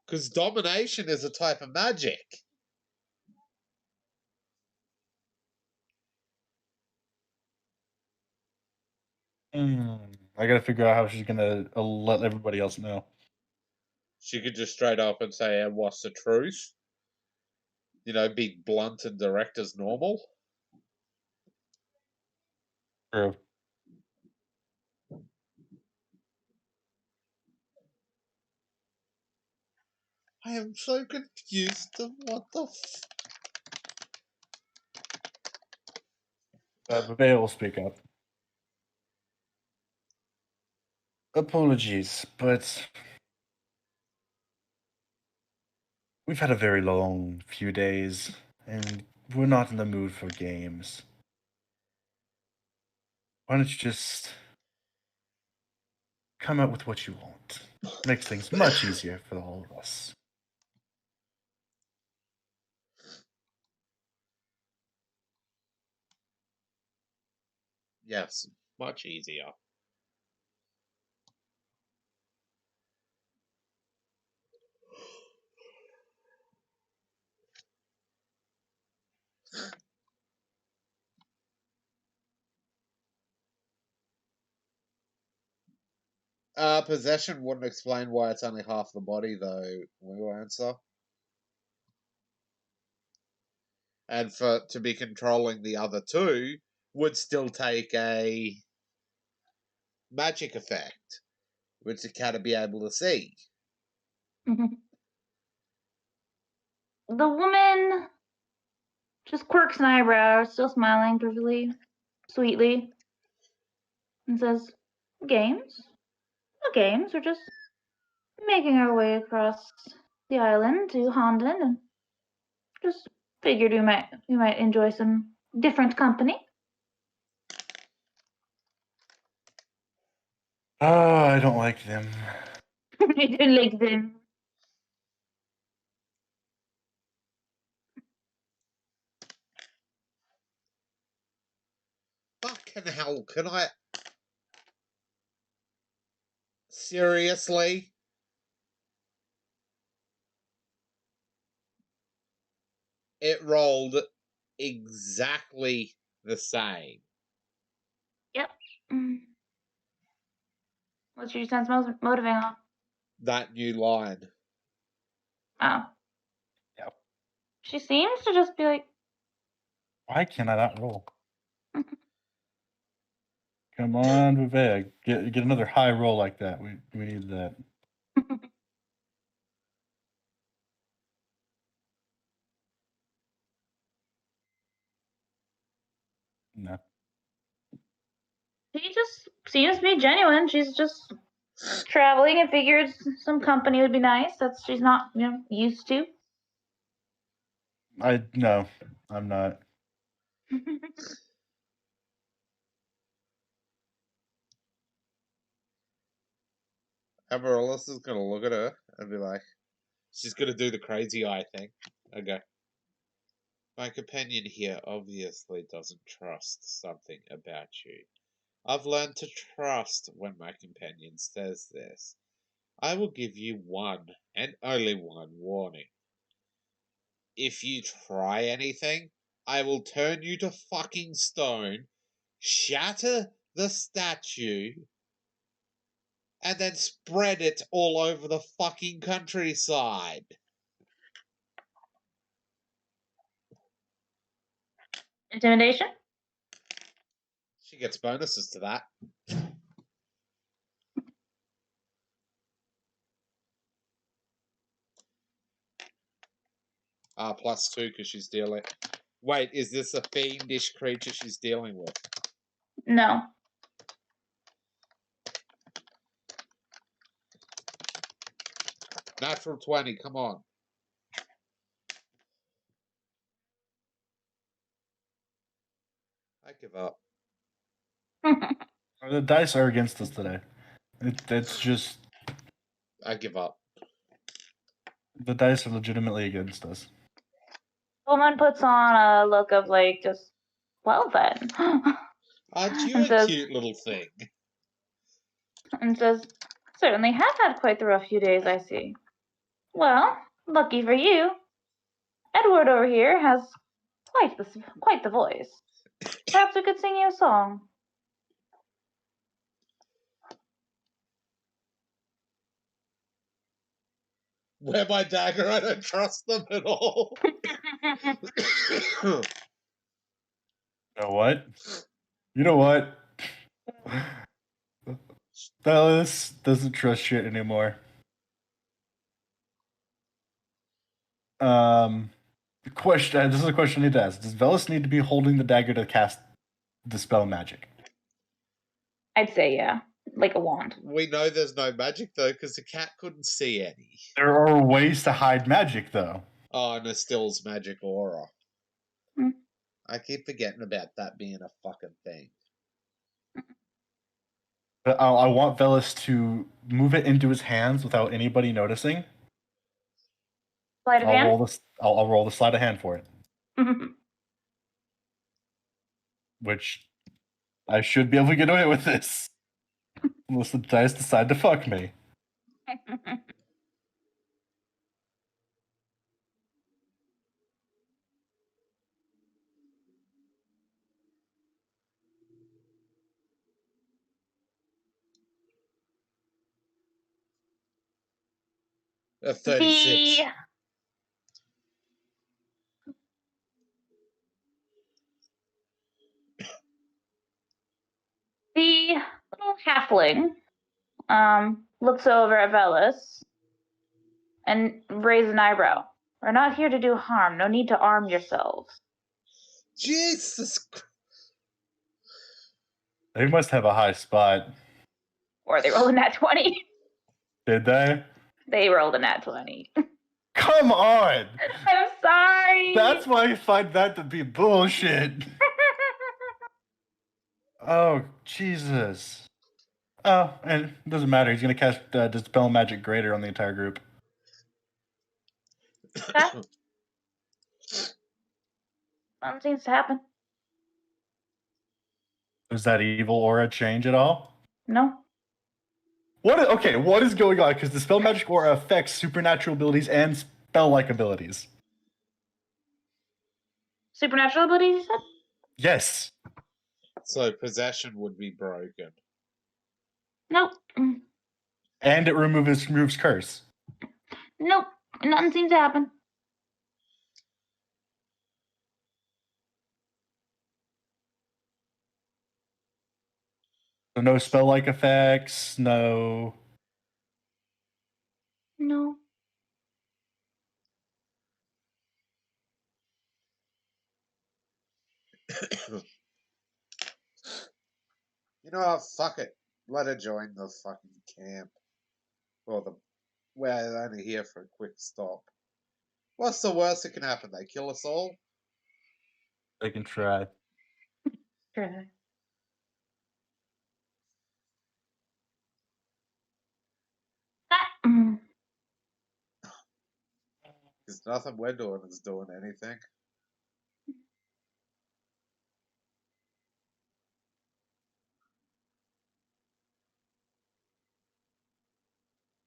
Because domination is a type of magic. I gotta figure out how she's gonna let everybody else know. She could just straight up and say, and what's the truth? You know, be blunt and direct as normal. True. I am so confused of what the Bavea will speak up. Apologies, but we've had a very long few days, and we're not in the mood for games. Why don't you just come up with what you want? Makes things much easier for all of us. Yes, much easier. Possession wouldn't explain why it's only half the body, though. Will answer. And to be controlling the other two would still take a magic effect, which the cat would be able to see. The woman just quirks an eyebrow, still smiling perfectly sweetly, and says, "Games? No games. We're just making our way across the island to Honden, and just figured we might enjoy some different company." Oh, I don't like them. I don't like them. Fucking hell, can I... Seriously? It rolled exactly the same. Yep. What's your sense motivating on? That new line. Oh. Yep. She seems to just be like, Why can I not roll? Come on, Vivek. Get another high roll like that. We need that. No. she just seems to be genuine. She's just traveling and figured some company would be nice. That's she's not, used to. No, I'm not. Amaryllis is gonna look at her and be like, she's gonna do the crazy eye thing. Okay. My companion here obviously doesn't trust something about you. I've learned to trust when my companion says this. I will give you one and only one warning. If you try anything, I will turn you to fucking stone, shatter the statue, and then spread it all over the fucking countryside. Intimidation? She gets bonuses to that. +2 because she's dealing. Wait, is this a fiendish creature she's dealing with? No. Natural 20, come on. I give up. The dice are against us today. It's just I give up. the dice are legitimately against us. Woman puts on a look of like just, well then. Aren't you and a says, cute little thing? and says, "Certainly have had quite the rough few days, I see. Well, lucky for you, Edward over here has quite the voice. Perhaps we could sing you a song." Wear my dagger, I don't trust them at all. You know what? Dallas doesn't trust shit anymore. Question. This is a question I need to ask. Does Velis need to be holding the dagger to cast dispel magic? I'd say yeah. Like a wand. We know there's no magic, though, because the cat couldn't see any. There are ways to hide magic, though. Oh, and Estille's magic aura. Hmm. I keep forgetting about that being a fucking thing. But I want Velis to move it into his hands without anybody noticing. Sleight of I'll hand? roll this. I'll roll the sleight of hand for it, which I should be able to get away with this, unless the dice decide to fuck me. A 36. The little halfling looks over at Velis and raises an eyebrow. We're not here to do harm. No need to arm yourselves. Jesus Christ. They must have a high spot. Or they rolled a nat 20. Did they? They rolled a nat 20. Come on! I'm sorry. That's why I find that to be bullshit. Oh, Jesus. Oh, and it doesn't matter. He's going to cast Dispel Magic Greater on the entire group. Okay. Nothing seems to happen. Does that evil aura change at all? No. What is going on? Because the Spell Magic aura affects supernatural abilities and spell-like abilities. Supernatural abilities, you said? Yes. So possession would be broken. Nope. And it removes curse. Nope. Nothing seems to happen. So no spell-like effects, no... No. You know what? Fuck it. Let her join the fucking camp. Or we're only here for a quick stop. What's the worst that can happen? They kill us all? They can try. Sure. Because nothing we're doing is doing anything.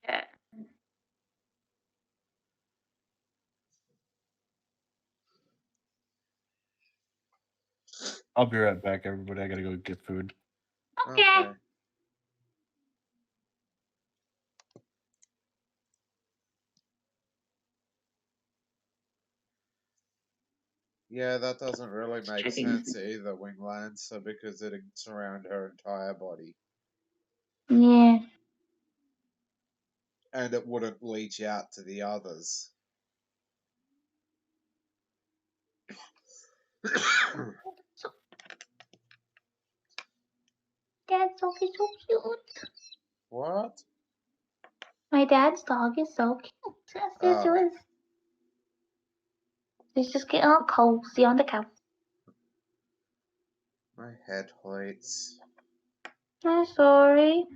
Yeah. I'll be right back, everybody. I gotta go get food. Okay. Yeah, that doesn't really make Checking. sense either, Wingland, so because it'd surround her entire body. Yeah. And it wouldn't leach out to the others. Dad's dog is so cute. What? My dad's dog is so cute. Oh. He's just getting all cozy on the couch. My head hurts. I'm sorry.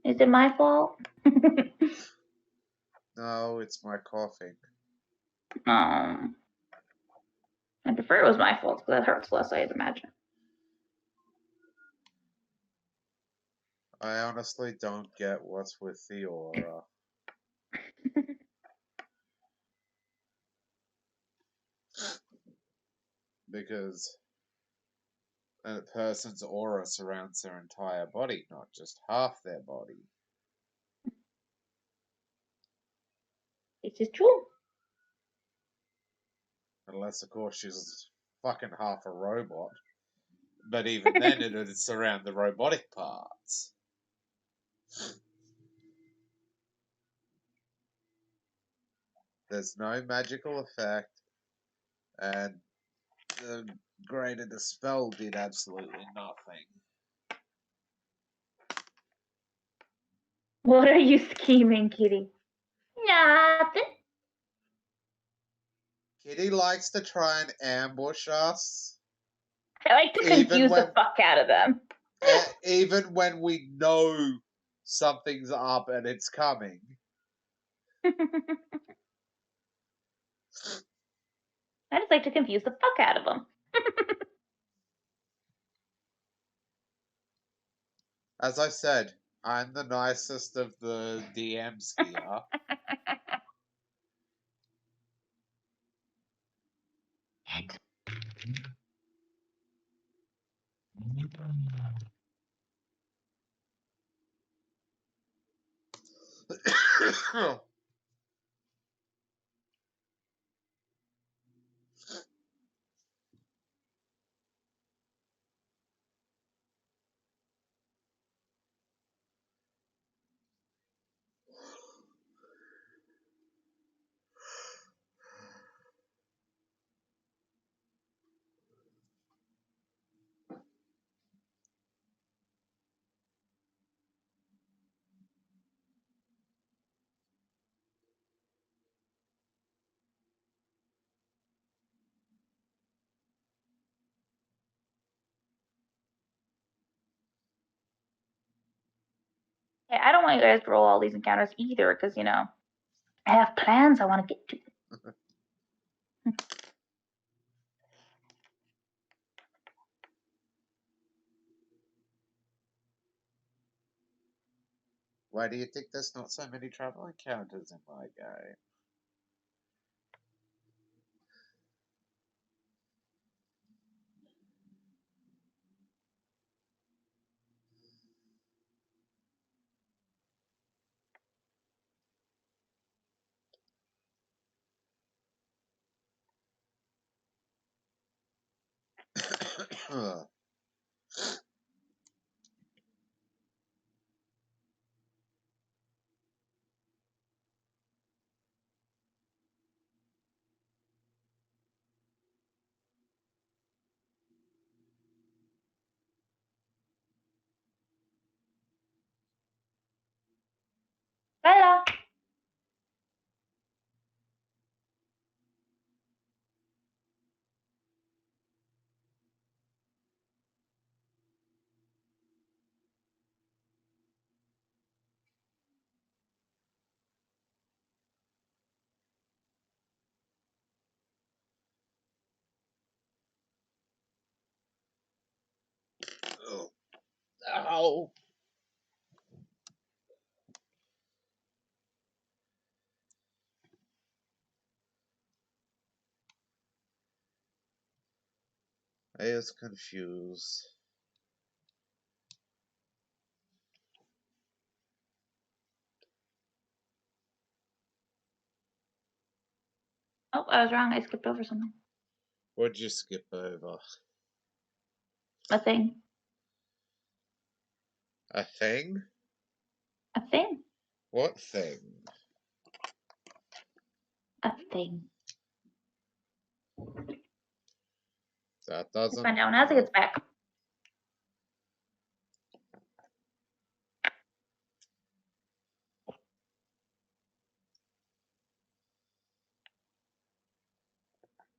Is it my fault? No, it's my coughing. I prefer it was my fault because that hurts less, I'd imagine. I honestly don't get what's with the aura. Because a person's aura surrounds their entire body, not just half their body. This is true. Unless, of course, she's fucking half a robot. But even then, it'd surround the robotic parts. There's no magical effect, and the greater dispel did absolutely nothing. What are you scheming, Kitty? Nothing. Kitty likes to try and ambush us. I like to confuse the fuck out of them. Even when we know something's up and it's coming. I just like to confuse the fuck out of them. As I said, I'm the nicest of the DMs here. Hey, I don't want you guys to roll all these encounters either, because, you know, I have plans I want to get to. Why do you think there's not so many travel encounters in my game? Bella! Ow! I was confused. Oh, I was wrong. I skipped over something. What'd you skip over? A thing. A thing? A thing. What thing? A thing. That We'll doesn't. find out when Asa gets back.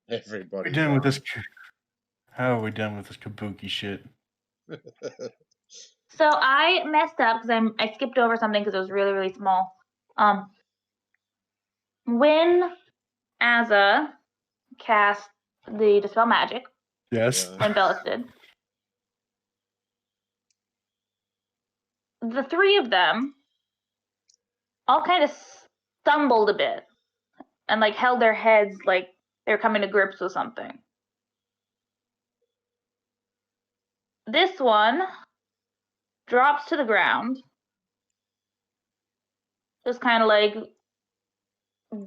Everybody. We done with this? How are we done with this kabuki shit? So I messed up because I skipped over something because it was really, really small. When Asa cast the Dispel Magic, Yes. Yeah. when Bellis did, the three of them all kind of stumbled a bit and like held their heads like they were coming to grips with something. This one drops to the ground, just kind of like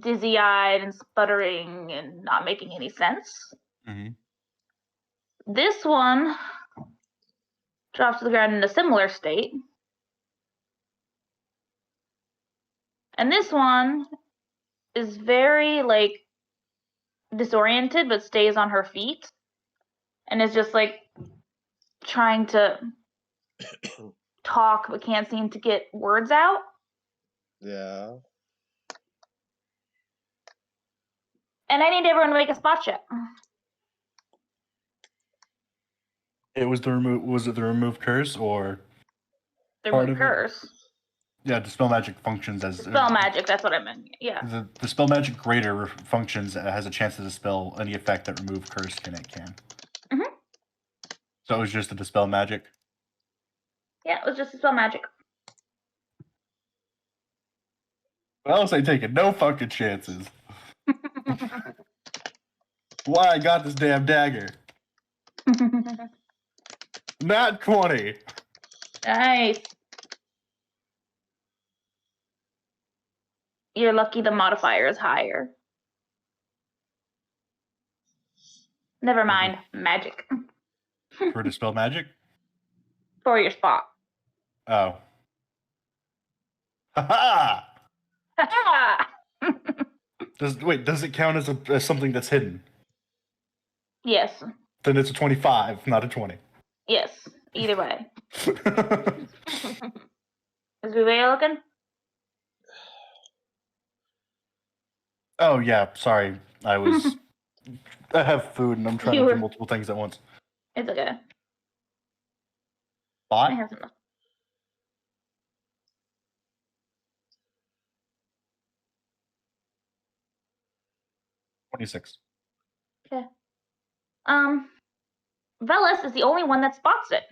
dizzy-eyed and sputtering and not making any sense. Mm-hmm. This one drops to the ground in a similar state. And this one is very like disoriented but stays on her feet and is just like trying to talk but can't seem to get words out. Yeah. And I need everyone to make a spot check. It was the remove. Was it the remove curse or The part remove of it? curse. Yeah, the spell magic functions as Spell magic, that's what I meant. Yeah. The spell magic greater functions has a chance to dispel any effect that remove curse can. Mhm. So it was just the dispel magic. Yeah, it was just a spell magic. Well, else ain't taking no fucking chances. Why I got this damn dagger? Not 20. Nice. You're lucky the modifier is higher. Never mind. Magic. For dispel magic? For your spot. Oh. Ha ha! Does it count as something that's hidden? Yes. Then it's a 25, not a 20. Yes. Either way. Is Vivea looking? Oh yeah, sorry. I have food and I'm trying to do multiple things at once. It's okay. Bot? I have some. 26. Okay. Velis is the only one that spots it.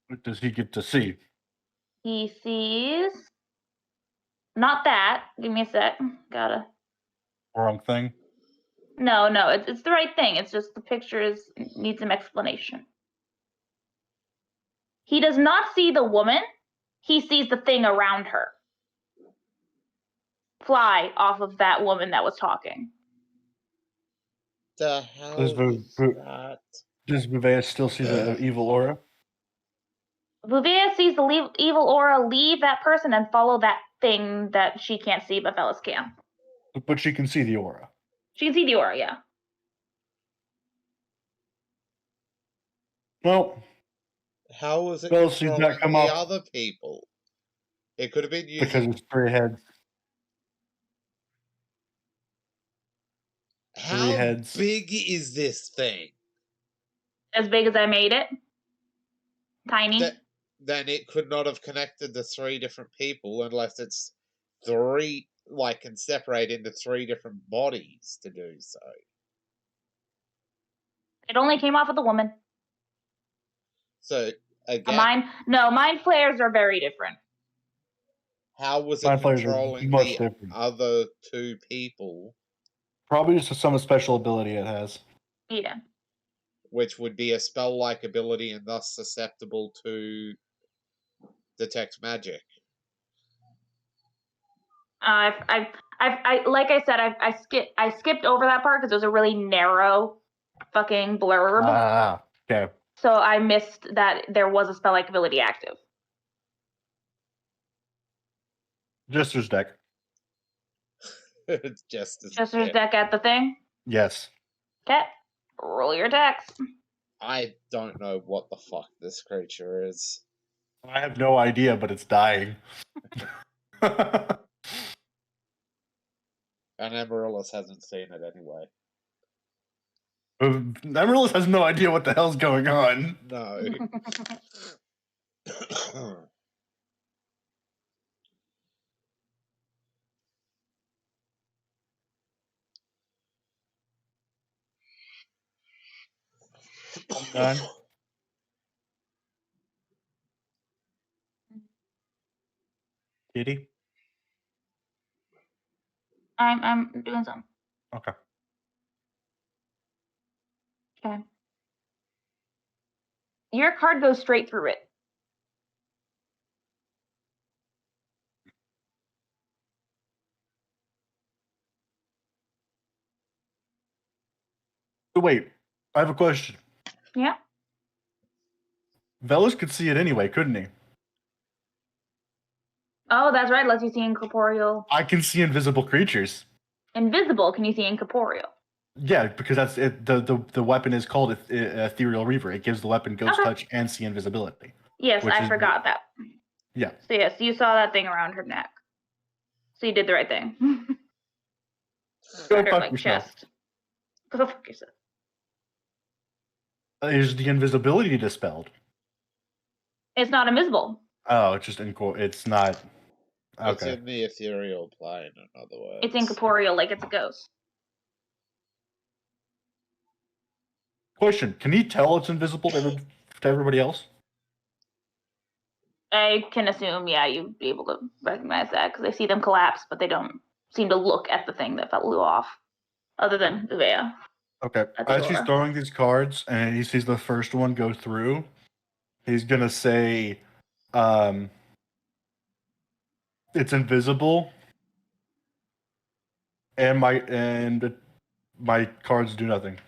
What does he get to see? He sees not that. Give me a sec. Gotta. Wrong thing. No, it's the right thing. It's just the picture needs some explanation. He does not see the woman. He sees the thing around her fly off of that woman that was talking. The hell Does is that? Does Vivea still see the evil aura? Vivea sees the evil aura leave that person and follow that thing that she can't see, but Velis can. But she can see the aura. She can see the aura, yeah. Well, how was it Velis sees that controlling come the up other people? It could have been using. because it's 3 heads. How 3 heads. big is this thing? As big as I made it. Tiny. Then it could not have connected the 3 different people unless it's 3, like, can separate into 3 different bodies to do so. It only came off of the woman. So again, mind flares are very different. how was it Mind flayers are controlling much the different. other 2 people? Probably just some special ability it has. Yeah. Which would be a spell-like ability and thus susceptible to detect magic. I like I said, I skipped over that part because it was a really narrow fucking blurb. Ah, okay. So I missed that there was a spell-like ability active. Jester's deck. It's Jester's deck at the thing. Yes. Okay. Roll your attacks. I don't know what the fuck this creature is. I have no idea, but it's dying. And Amaryllis hasn't seen it anyway. Amaryllis has no idea what the hell's going on. No. Done. Kitty? I'm doing something. Okay. Okay. Your card goes straight through it. So wait, I have a question. Yeah. Velis could see it anyway, couldn't he? Oh, that's right. Lets you see incorporeal. I can see invisible creatures. Invisible, can you see incorporeal? Yeah, because that's it. The weapon is called Ethereal Reaver. It gives the weapon Ghost Okay. Touch and See Invisibility. Yes, Which I is- forgot that. Yeah. So yes, you saw that thing around her neck. So you did the right thing. Go Around her, fuck like, yourself. chest. Go fuck yourself. Is the invisibility dispelled? It's not invisible. Oh, it's just it's not. It's Okay. in the ethereal plane, in other words. It's incorporeal, like it's a ghost. Question: can he tell it's invisible to everybody else? I can assume, yeah, you'd be able to recognize that because they see them collapse, but they don't seem to look at the thing that flew off, other than Uvea. Okay. At the As he's door. throwing these cards and he sees the first one go through, he's gonna say, "It's invisible, and my cards do nothing."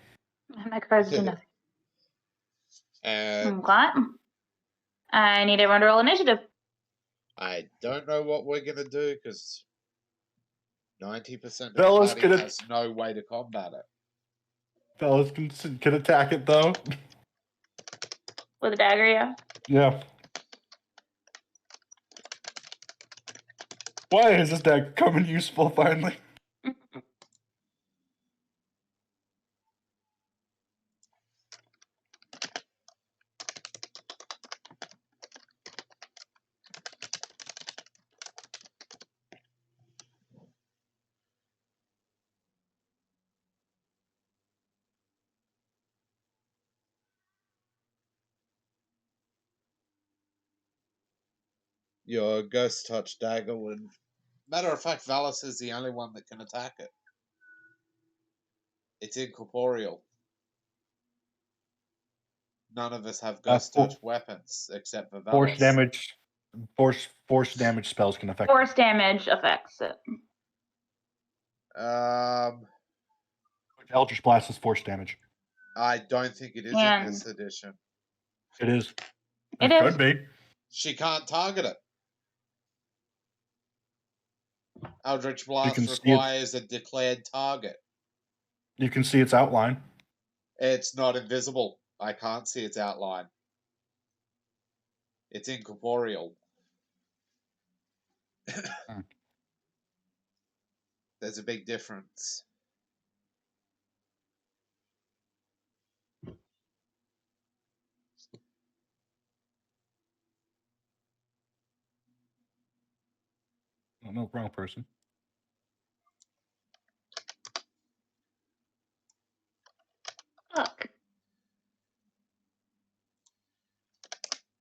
My cards do nothing. And Okay. I need everyone to roll initiative. I don't know what we're gonna do because 90% of the Fellas, party can has no way to combat it. Fellas can attack it though. With a dagger, yeah. Yeah. Why is this deck coming useful finally? Your Ghost Touch dagger would. Matter of fact, Valis is the only one that can attack it. It's incorporeal. None of us have Ghost Touch weapons except for Valis. Force damage spells can affect Force damage affects it. Eldritch Blast is force damage. I don't think it is And in this edition. It is. It It is. could be. She can't target it. Eldritch Blast requires a declared target. You can see its outline. It's not invisible. I can't see its outline. It's incorporeal. There's a big difference. Oh, no, wrong person. Fuck.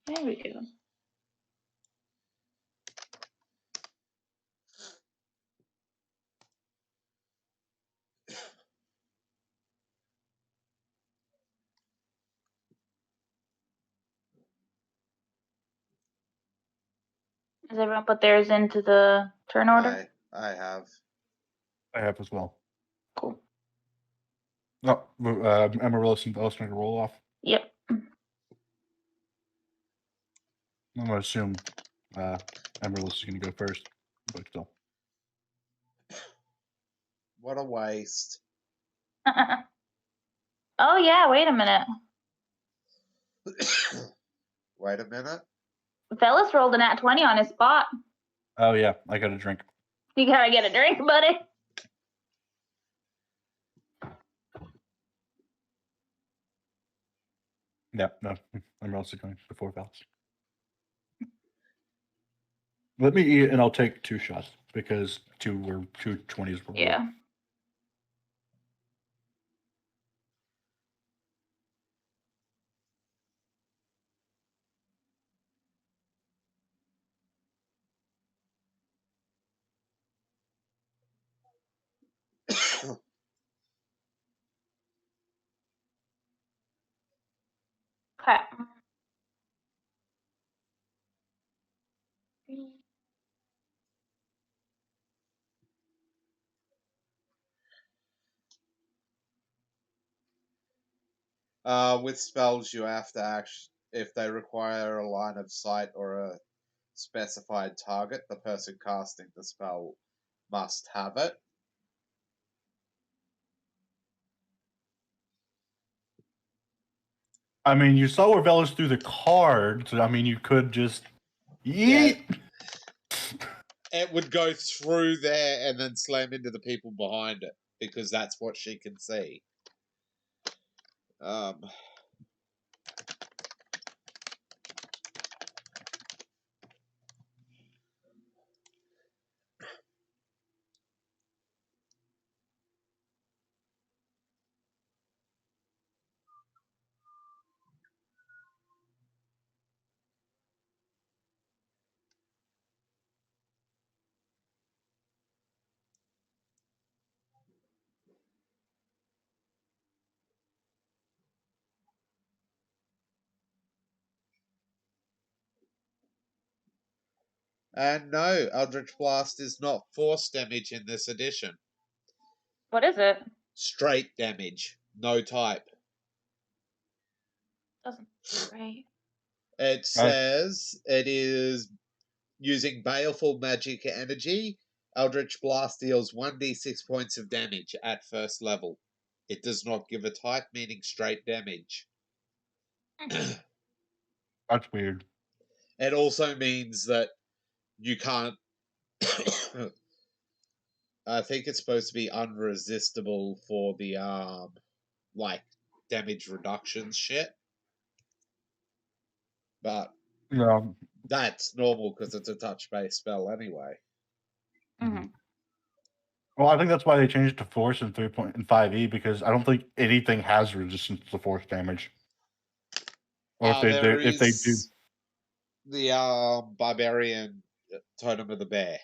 There we go. Has everyone put theirs into the turn order? I have. I have as well. Cool. No, Amaryllis and Bellis make a roll off. Yep. I'm gonna assume Amaryllis is gonna go first, but still. What a waste. Oh yeah, wait a minute. Wait a minute. Fellas rolled a nat 20 on his spot. Oh yeah, I got a drink. You gotta get a drink, buddy. Yeah, no, Amaryllis is going before Bellis. Let me eat, and I'll take 2 shots because 2 20s were. Yeah. Okay. With spells, you have to if they require a line of sight or a specified target, the person casting the spell must have it. I mean, you saw where Velas threw the card, so I mean, you could just yeet. It would go through there and then slam into the people behind it because that's what she can see. And no, Eldritch Blast is not force damage in this edition. What is it? Straight damage, no type. Doesn't right. It says it is using baleful magic energy. Eldritch Blast deals 1d6 points of damage at first level. It does not give a type, meaning straight damage. That's weird. It also means that you can't. I think it's supposed to be unresistible for the like damage reduction shit. But Yeah. that's normal because it's a touch-based spell anyway. Mm-hmm. Well, I think that's why they changed it to force in 3.5e because I don't think anything has resistance to force damage. Or if they do, the barbarian totem of the bear.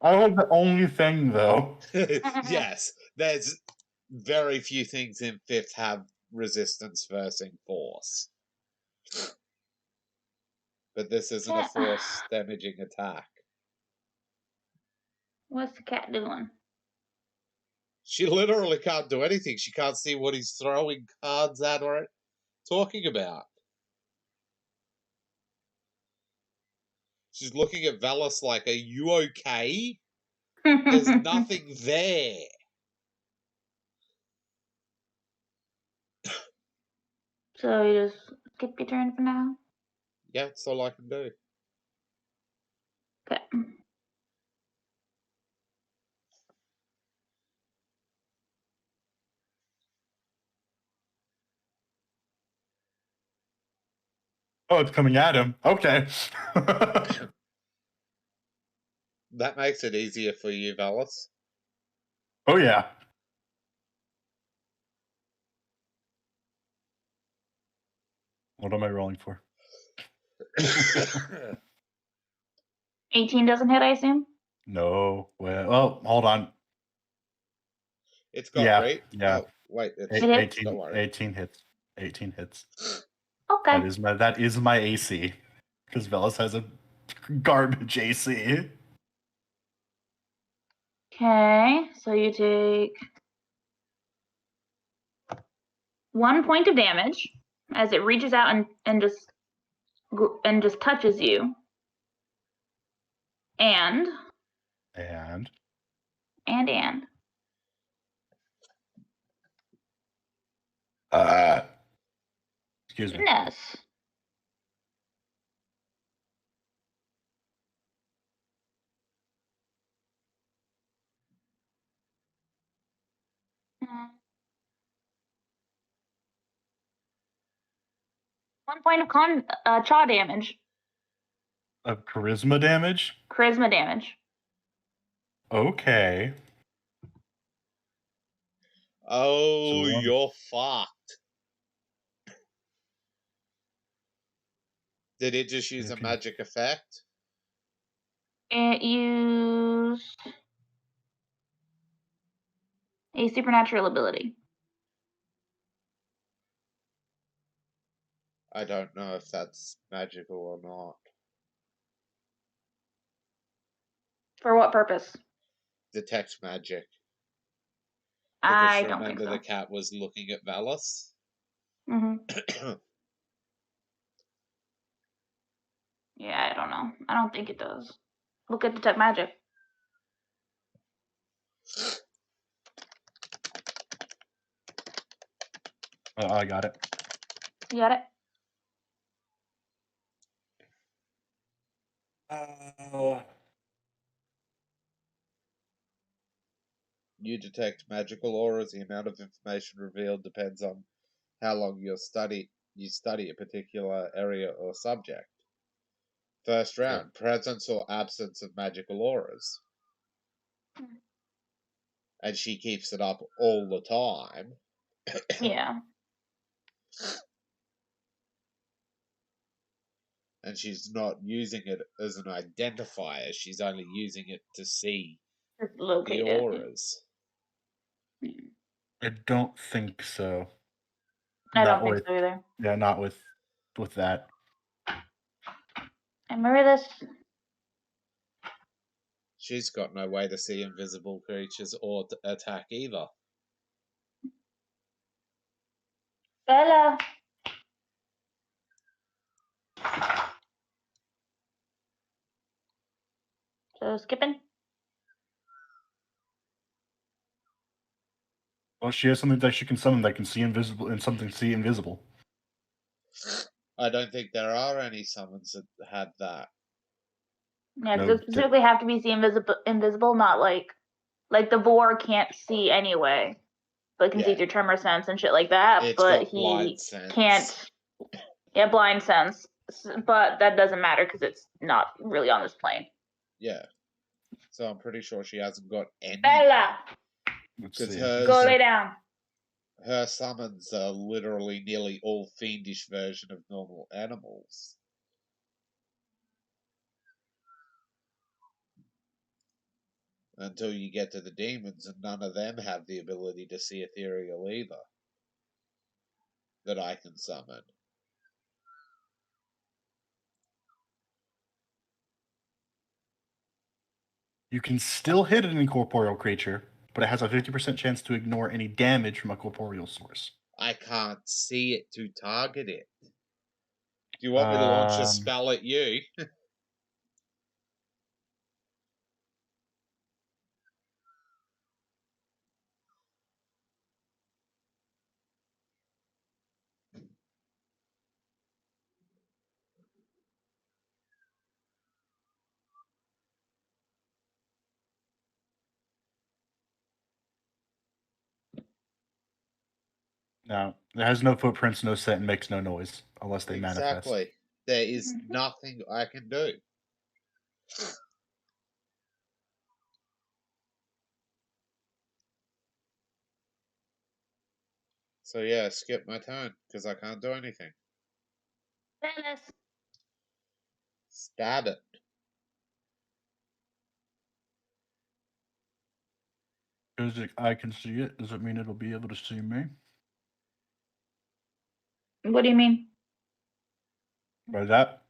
I like the only thing though. Yes, there's very few things in 5th have resistance versus force. But this isn't a force damaging attack. What's the cat doing? She literally can't do anything. She can't see what he's throwing cards at or talking about. She's looking at Velas like, are you okay? There's nothing there. So you just skip your turn for now? Yeah, that's all I can do. Okay. Oh, it's coming at him. Okay. That makes it easier for you, Velas. Oh, yeah. What am I rolling for? 18 doesn't hit, I assume? No. Well, hold on. It's got great. Yeah. Oh, wait, it's 18, don't worry. 18 hits. 18 hits. Okay. That is my AC. Because Velas has a garbage AC. Okay, so you take 1 point of damage as it reaches out and just touches you. And excuse me. goodness. One point of chaw damage. Of charisma damage? Charisma damage. Okay. Oh, you're fucked. Did it just use a magic effect? It used a supernatural ability. I don't know if that's magical or not. For what purpose? Detect magic. I Because don't think remember so. the cat was looking at Velas? Mm-hmm. Yeah, I don't know. I don't think it does. Look at detect magic. I got it. You got it? You detect magical auras. The amount of information revealed depends on how long you study a particular area or subject. First round, presence or absence of magical auras. And she keeps it up all the time. Yeah. And she's not using it as an identifier. She's only using it to see It's the located. auras. I don't think so. I Not don't think with, so either. Yeah, not with that. And remember this? She's got no way to see invisible creatures or to attack either. Bella. So skipping? Well, she has something that she can summon that can see invisible and something see invisible. I don't think there are any summons that have that. Yeah, because No, it specifically have to be see invisible, not like the Vor can't see anyway. But can see Yeah. through tremor sense and shit like that. It's but got he blind sense. can't. Yeah, blind sense. But that doesn't matter because it's not really on this plane. Yeah. So I'm pretty sure she hasn't got any. Bella, let's Because see. go lay down. her summons are literally nearly all fiendish version of normal animals. Until you get to the demons, and none of them have the ability to see ethereal either. That I can summon. You can still hit an incorporeal creature, but it has a 50% chance to ignore any damage from a corporeal source. I can't see it to target it. Do you want me to launch a spell at you? No, it has no footprints, no scent, and makes no noise unless they manifest. Exactly. There is nothing I can do. So yeah, skip my turn, because I can't do anything. Dennis. Stab it. Because I can see it, does it mean it'll be able to see me? What do you mean? By that?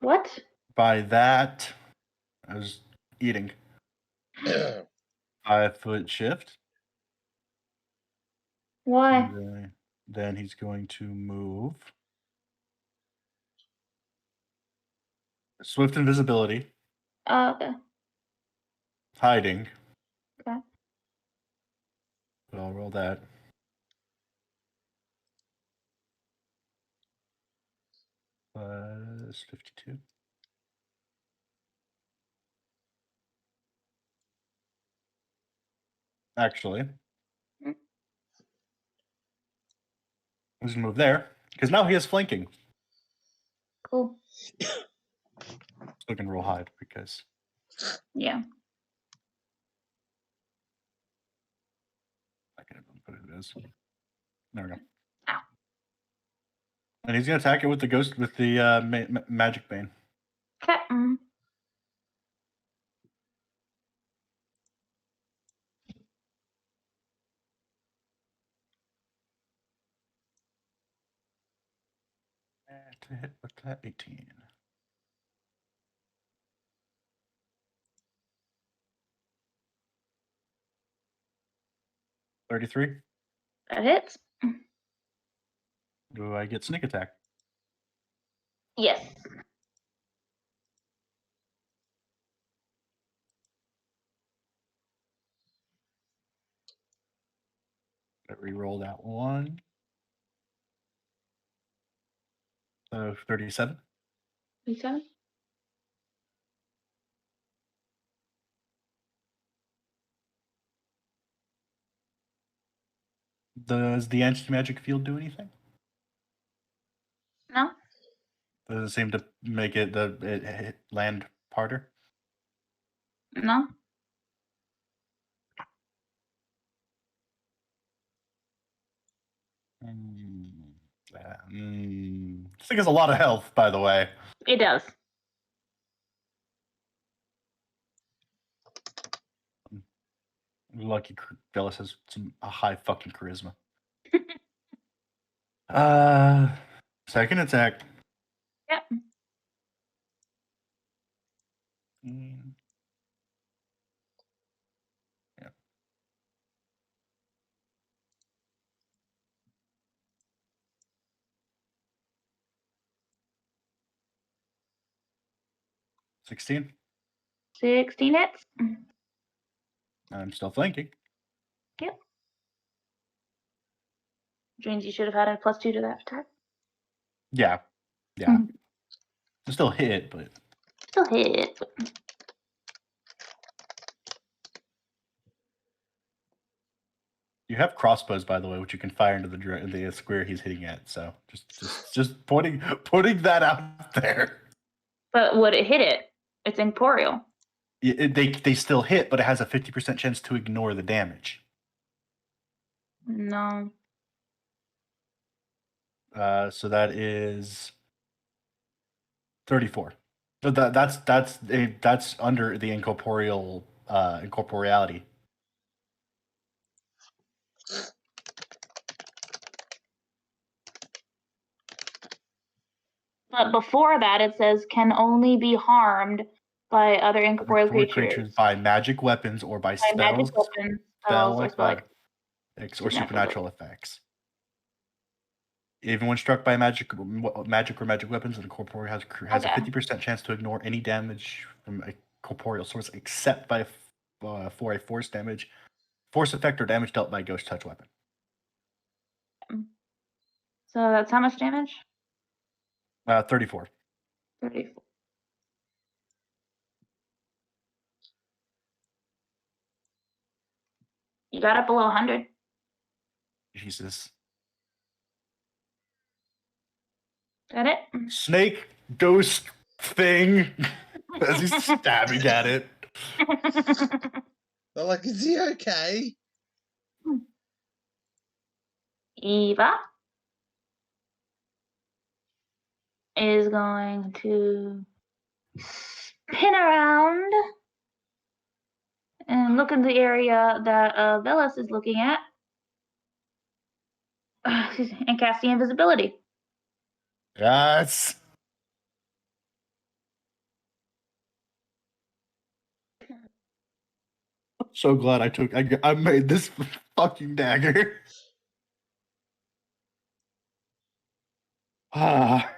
What? By that, I was eating. 5-foot shift. Why? Then he's going to move. Swift invisibility. Okay. Hiding. Okay. But I'll roll that. Plus 52. Actually, he's gonna move there because now he has flanking. Cool. So can roll hide because Yeah. I can't put it as. There we go. Ow. And he's gonna attack it with the ghost with the magic bane. Okay. To hit with that 18. $33. That hits. Do I get sneak attack? Yes. Reroll that one. So 37. 37? Does the anti-magic field do anything? No? Does it seem to make it land harder? No? This thing has a lot of health, by the way. It does. Lucky Phyllis has a high fucking charisma. Second attack. Yep. Yeah. $16. 16 hits. I'm still flanking. Yep. Which means you should have had a +2 to that attack. Yeah. Mhm. Still hit, but Still hit. you have crossbows, by the way, which you can fire into the square he's hitting at. So just putting that out there. But would it hit it? It's incorporeal. They still hit, but it has a 50% chance to ignore the damage. No. So that is 34. So that's under the incorporeality. But before that, it says can only be harmed by other incorporeal creatures. By magic weapons or by spells, magic weapons, spells, or or supernatural effects. Even when struck by magic or magic weapons, an incorporeal has a 50% chance to ignore any damage from a corporeal source except for a force effect or damage dealt by a ghost touch weapon. So that's how much damage? 34. 34. You got it below 100. Jesus. Got it? Snake ghost thing as he's stabbing at it. They're like, is he okay? Eva is going to spin around and look in the area that Velas is looking at. And cast the invisibility. Yes. I'm so glad I made this fucking dagger. Ah.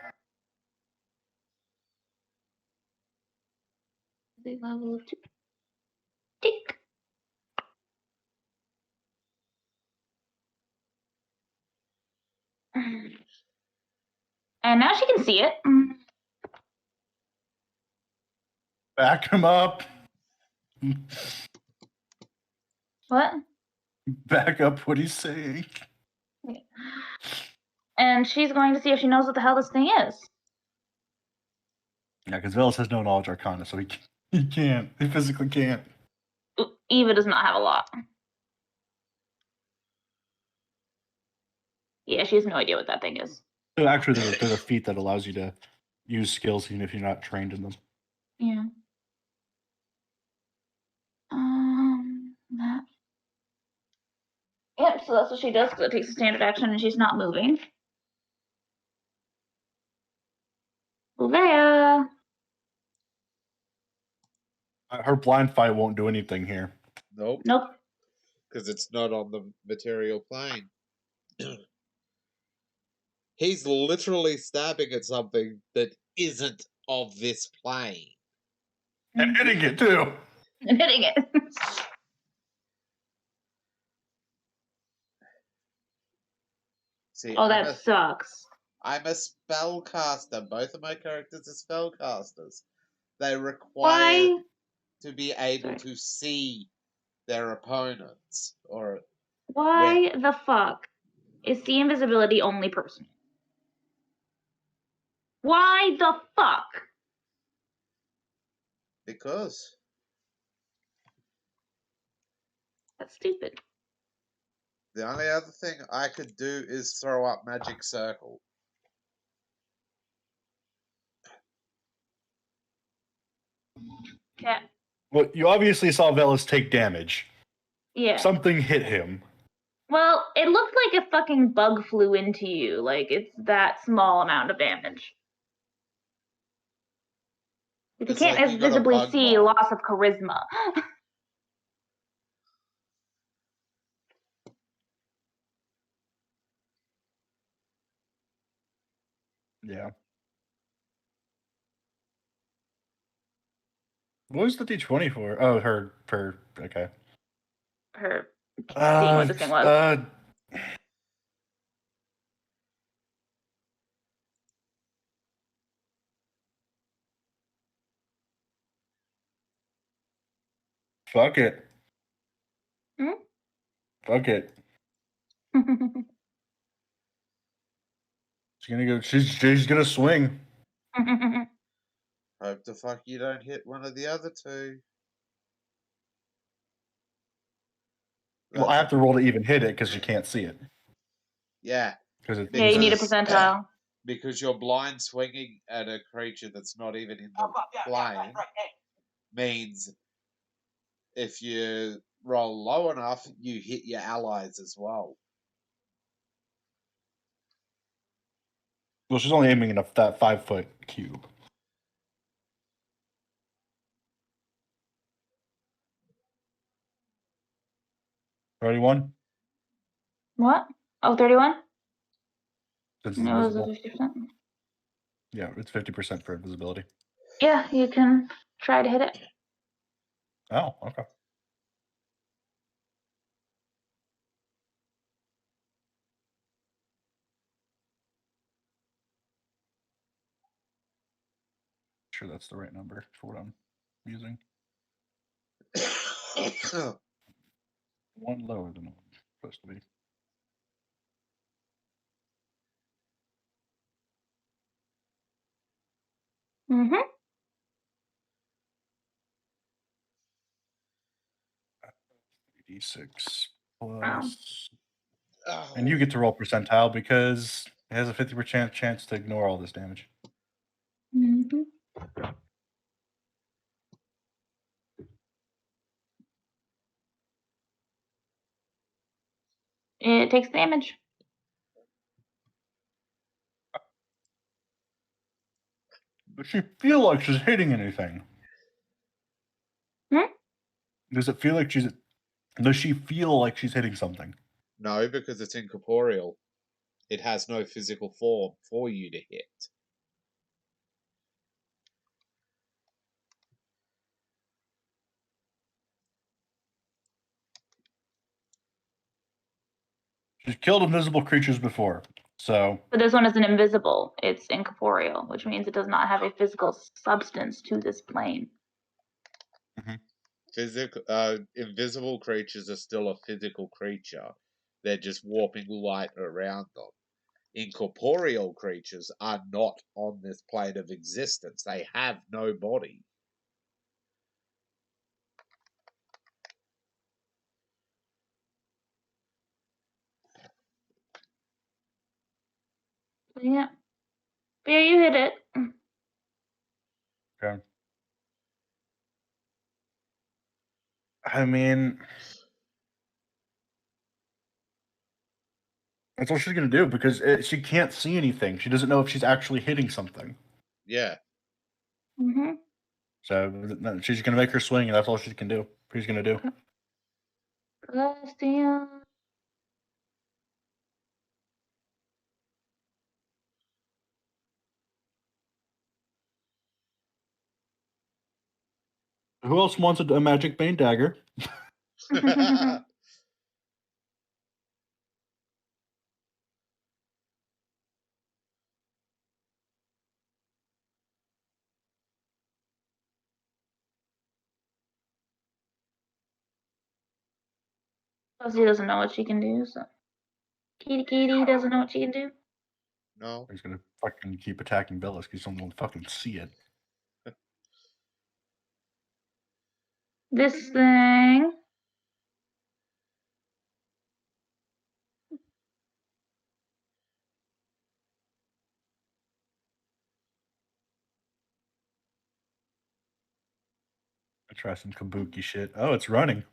The level of 2. Tick. And now she can see it. Back him up. What? Back up what he's saying. And she's going to see if she knows what the hell this thing is. Yeah, because Velas has no knowledge arcana, so he can't. He physically can't. Eva does not have a lot. Yeah, she has no idea what that thing is. Actually, there's a feat that allows you to use skills even if you're not trained in them. Yeah. That. Yep, so that's what she does because it takes a standard action and she's not moving. Uvea. Her blind fight won't do anything here. Nope. Nope. Because it's not on the material plane. He's literally stabbing at something that isn't of this plane. And hitting it, too. And hitting it. See, Oh, that sucks. I'm a spellcaster. Both of my characters are spellcasters. They require Why? to be able to see their opponents. Or Why the fuck is the invisibility only personal? Why the fuck? because That's stupid. the only other thing I could do is throw up magic circle. Yeah. Well, you obviously saw Velas take damage. Yeah. Something hit him. Well, it looked like a fucking bug flew into you. Like, it's that small amount of damage. If you It's can't like you got a visibly bug see, bomb. loss of charisma. Yeah. What was the D20 for? Oh, her. Okay. Her seeing what this thing was. Fuck it. Hmm? Fuck it. She's gonna go. She's gonna swing. Hope the fuck you don't hit one of the other two. Well, I have to roll to even hit it because you can't see it. Yeah. Because Yeah, you need a percentile. Because you're blind swinging at a creature that's not even in the plane means if you roll low enough, you hit your allies as well. Well, she's only aiming at that 5-foot cube. $31? What? Oh, 31? Since it's No, it was invisible. 50%. Yeah, it's 50% for invisibility. Yeah, you can try to hit it. Oh, okay. Sure, that's the right number for what I'm using. One lower than what it's supposed to be. Mm-hmm. D6 plus. Oh. And you get to roll percentile because it has a 50% chance to ignore all this damage. Mm-hmm. It takes damage. Does she feel like she's hitting anything? Hmm? Does it feel like she's? Does she feel like she's hitting something? No, because it's incorporeal. It has no physical form for you to hit. She's killed invisible creatures before, so. But this one isn't invisible. It's incorporeal, which means it does not have a physical substance to this plane. Invisible creatures are still a physical creature. They're just warping light around them. Incorporeal creatures are not on this plane of existence. They have no body. Yeah. But yeah, you hit it. Okay. I mean, that's all she's gonna do because she can't see anything. She doesn't know if she's actually hitting something. Yeah. Mm-hmm. So she's gonna make her swing, and that's all she can do. She's gonna do. Celestial. Who else wants a magic bane dagger? Plus, he doesn't know what she can do, so. Kitty doesn't know what she can do. No. He's gonna fucking keep attacking Bellis because someone will fucking see it. This thing. I try some kabuki shit. Oh, it's running.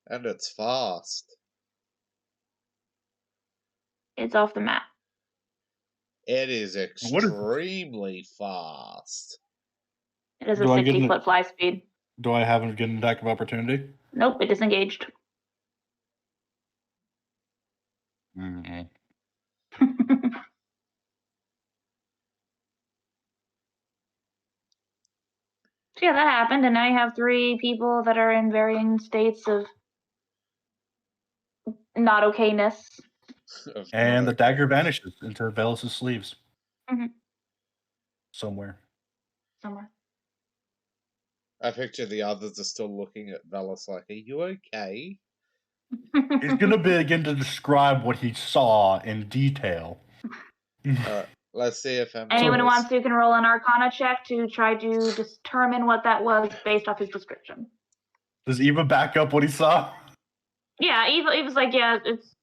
And it's fast. It's off the map. It is extremely fast. It has a Do I get 60-foot fly speed. Do I have get an attack of opportunity? Nope, it disengaged. Mm-hmm. So yeah, that happened, and now you have 3 people that are in varying states of not okayness. And the dagger vanishes into Bellis' sleeves. Mhm. Somewhere. I picture the others are still looking at Velas like, are you okay? He's gonna begin to describe what he saw in detail. Alright, let's see if Anyone who Amaryllis... wants to can roll an Arcana check to try to determine what that was based off his description. Does Eva back up what he saw? Yeah, Eva was like, it was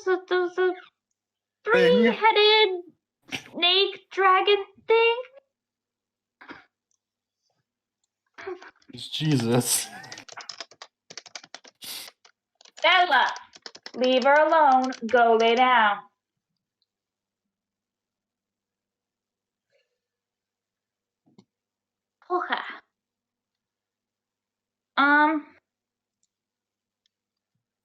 a Thing. 3-headed snake dragon thing. Jesus. Bella, leave her alone. Go lay down. Okay.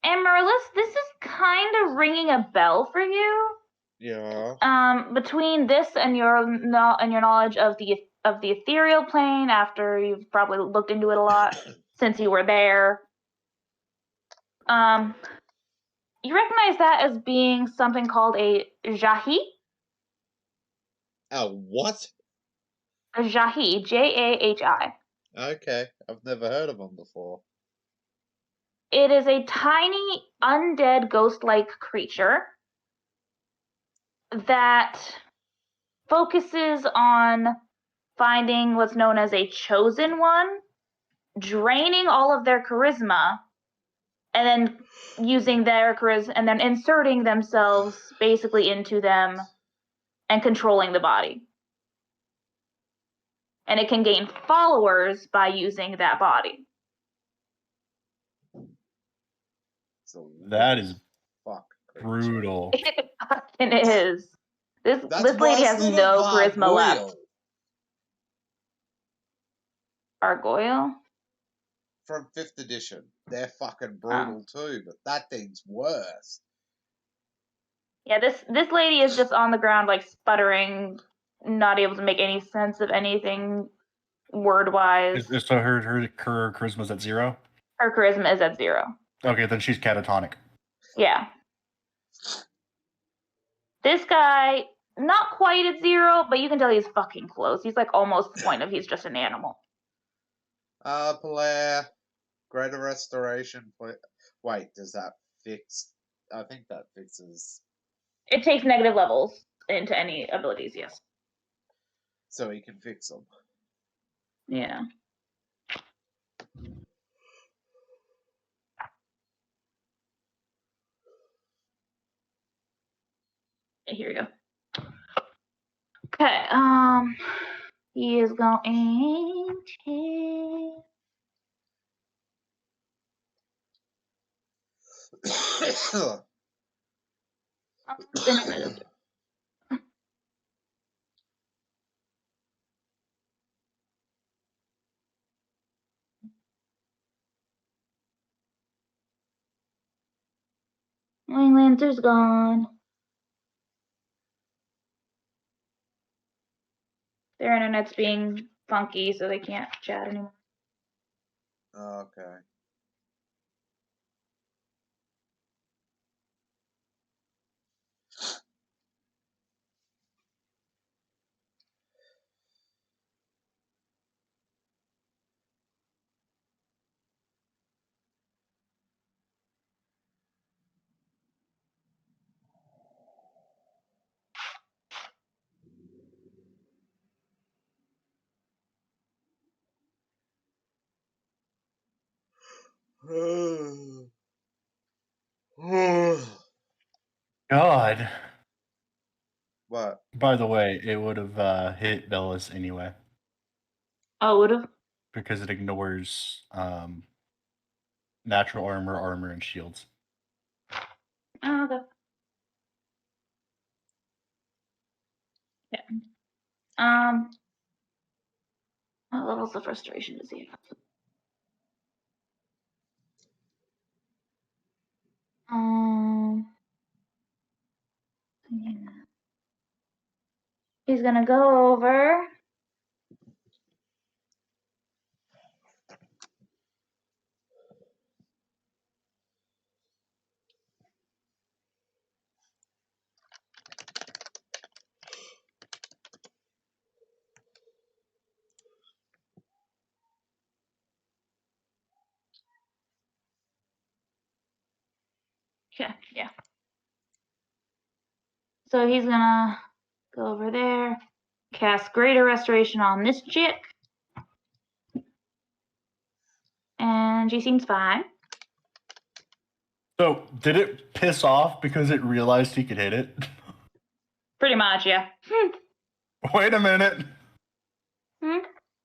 Amaryllis, this is kind of ringing a bell for you. Yeah. Between this and your knowledge of the ethereal plane, after you've probably looked into it a lot since you were there, you recognize that as being something called a jahi. A what? A jahi, Jahi. Okay, I've never heard of them before. It is a tiny, undead, ghost-like creature that focuses on finding what's known as a chosen one, draining all of their charisma, and then using their charisma and then inserting themselves basically into them and controlling the body. And it can gain followers by using that body. So That is fuck brutal. It fucking is. This That's lady worse has than no a charisma gargoyle left. Gargoyle? from 5th edition. They're fucking brutal too, but that thing's worse. Yeah, this lady is just on the ground like sputtering, not able to make any sense of anything word-wise. So her charisma's at 0? Her charisma is at 0. Okay, then she's catatonic. Yeah. This guy, not quite at 0, but you can tell he's fucking close. He's like almost to the point of he's just an animal. Blair, Greater Restoration. Wait, does that fix? I think that fixes. It takes negative levels into any abilities, yes. So he can fix them. Yeah. Here we go. Okay, he is going to... Wing Lancer's gone. Their internet's being funky, so they can't chat anymore. Okay. God. What? By the way, it would have hit Bellis anyway Oh, would have. because it ignores natural armor, and shields. Oh, okay. Yeah. What levels of frustration does he have? Yeah. He's gonna go over. Okay, yeah. So he's gonna go over there, cast Greater Restoration on this chick, and she seems fine. So, did it piss off because it realized he could hit it? Pretty much, yeah. Wait a minute. Hmm?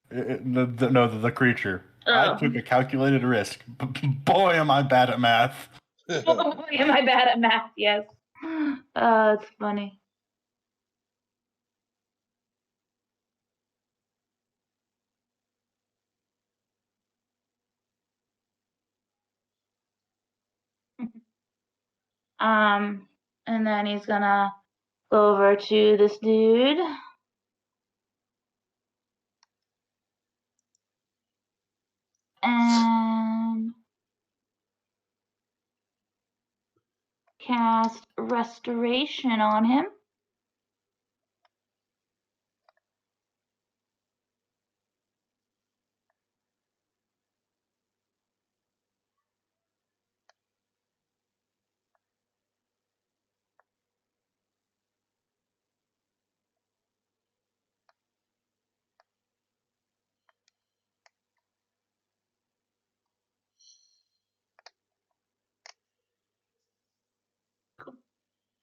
The creature. I Oh. took a calculated risk. Boy, am I bad at math. Oh, am I bad at math? Yes. It's funny. And then he's gonna go over to this dude. And cast Restoration on him.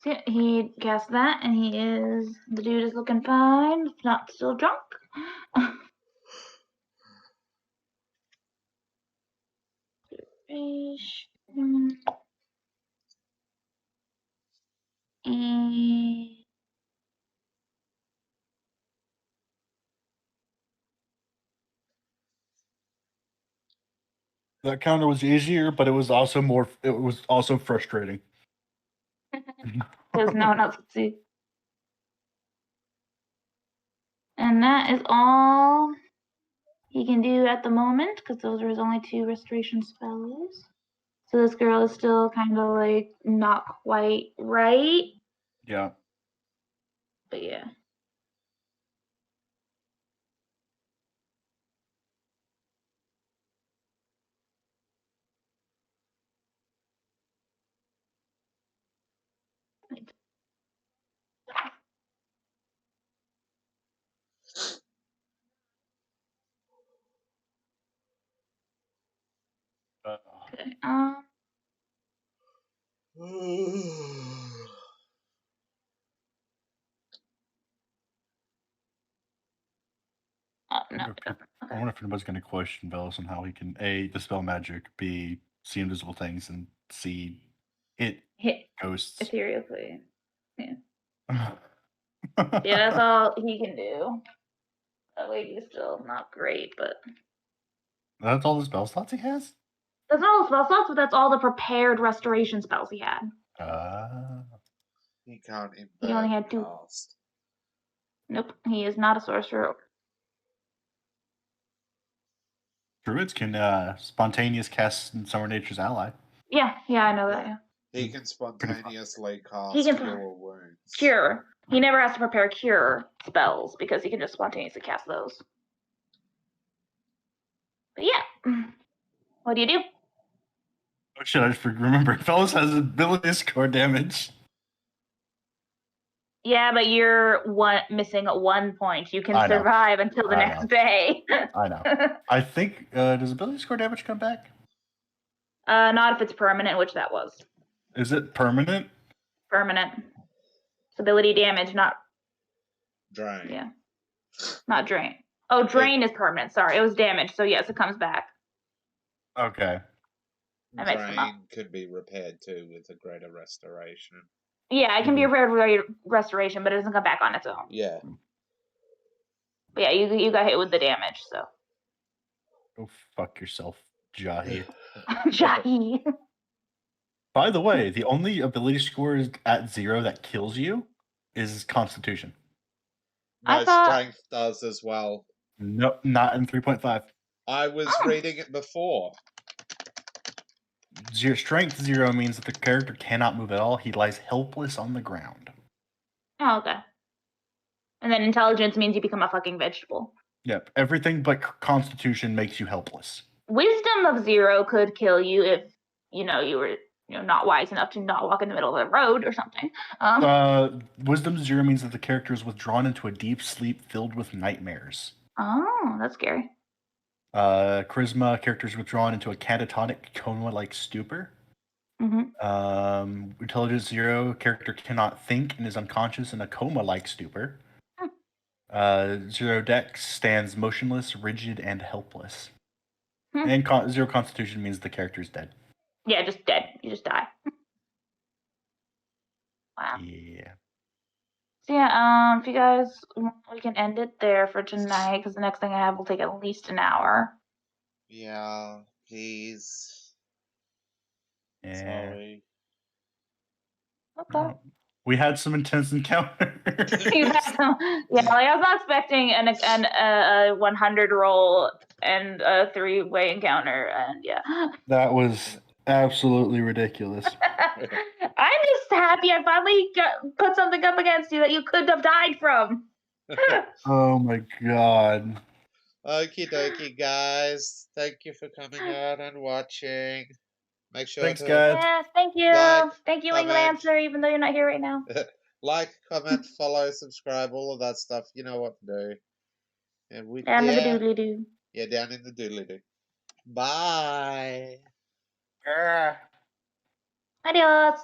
So he cast that, and the dude is looking fine, if not still drunk. And That counter was easier, but it was also frustrating. because no one else could see. And that is all he can do at the moment, because those are his only 2 restoration spells. So this girl is still kind of like not quite right. Yeah. But yeah. Okay. Oh, no. I wonder if anybody's going to question Velos on how he can A, dispel magic, B, see invisible things, and C, hit ghosts. Ethereal plane. Yeah. Yeah, that's all he can do. That lady's still not great, but That's all the spell slots he has? that's not all the spell slots, but that's all the prepared restoration spells he had. He can't invert. He only had 2. Cast. Nope, he is not a sorcerer. Druids can spontaneous cast Summer Nature's Ally. Yeah, I know that, yeah. He can spontaneously cast He can Cure Wounds. Cure. He never has to prepare cure spells because he can just spontaneously cast those. But yeah. What do you do? Oh shit, I just remembered. Velos has ability to score damage. Yeah, but you're missing 1 point. You can I know. survive until the I next day. I know. I think, does ability score damage come back? Not if it's permanent, which that was. Is it permanent? Permanent. It's ability damage, not Drain. yeah. Not drain. Oh, drain is permanent. Sorry, it was damage. So yes, it comes back. Okay. I mixed them up. Drain could be repaired too with a greater restoration. Yeah, it can be repaired with restoration, but it doesn't come back on its own. Yeah. But yeah, you got hit with the damage, so. Go fuck yourself, Jahi. Jahi. By the way, the only ability score at 0 that kills you is Constitution. No, I thought- strength does as well. No, not in 3.5. I was reading it before. Strength 0 means that the character cannot move at all. He lies helpless on the ground. Oh, okay. And then intelligence means you become a fucking vegetable. Yep. Everything but Constitution makes you helpless. Wisdom of 0 could kill you if you were not wise enough to not walk in the middle of the road or something. Wisdom 0 means that the character is withdrawn into a deep sleep filled with nightmares. Oh, that's scary. Charisma, character is withdrawn into a catatonic coma-like stupor. Mm-hmm. Intelligence 0, character cannot think and is unconscious in a coma-like stupor. 0 Dex stands motionless, rigid, and helpless. And 0 Constitution means the character is dead. Yeah, just dead. You just die. Wow. Yeah. So yeah, if you guys, we can end it there for tonight because the next thing I have will take at least an hour. Yeah, please. Yeah. Sorry. Okay. Well, we had some intense encounters. You had some, yeah, like I was not expecting a 100 roll and a 3-way encounter, and yeah. That was absolutely ridiculous. I'm just happy I finally put something up against you that you could have died from. Oh my god. Okie dokie, guys. Thank you for coming out and watching. Make sure Thanks, to guys. Yes, thank you. Like, Thank you, comment. Lancer, even though you're not here right now. like, comment, follow, subscribe, all of that stuff. You know what to do. And we Down in the doodly doo. Yeah, down in the doodly doo. Bye. Adios.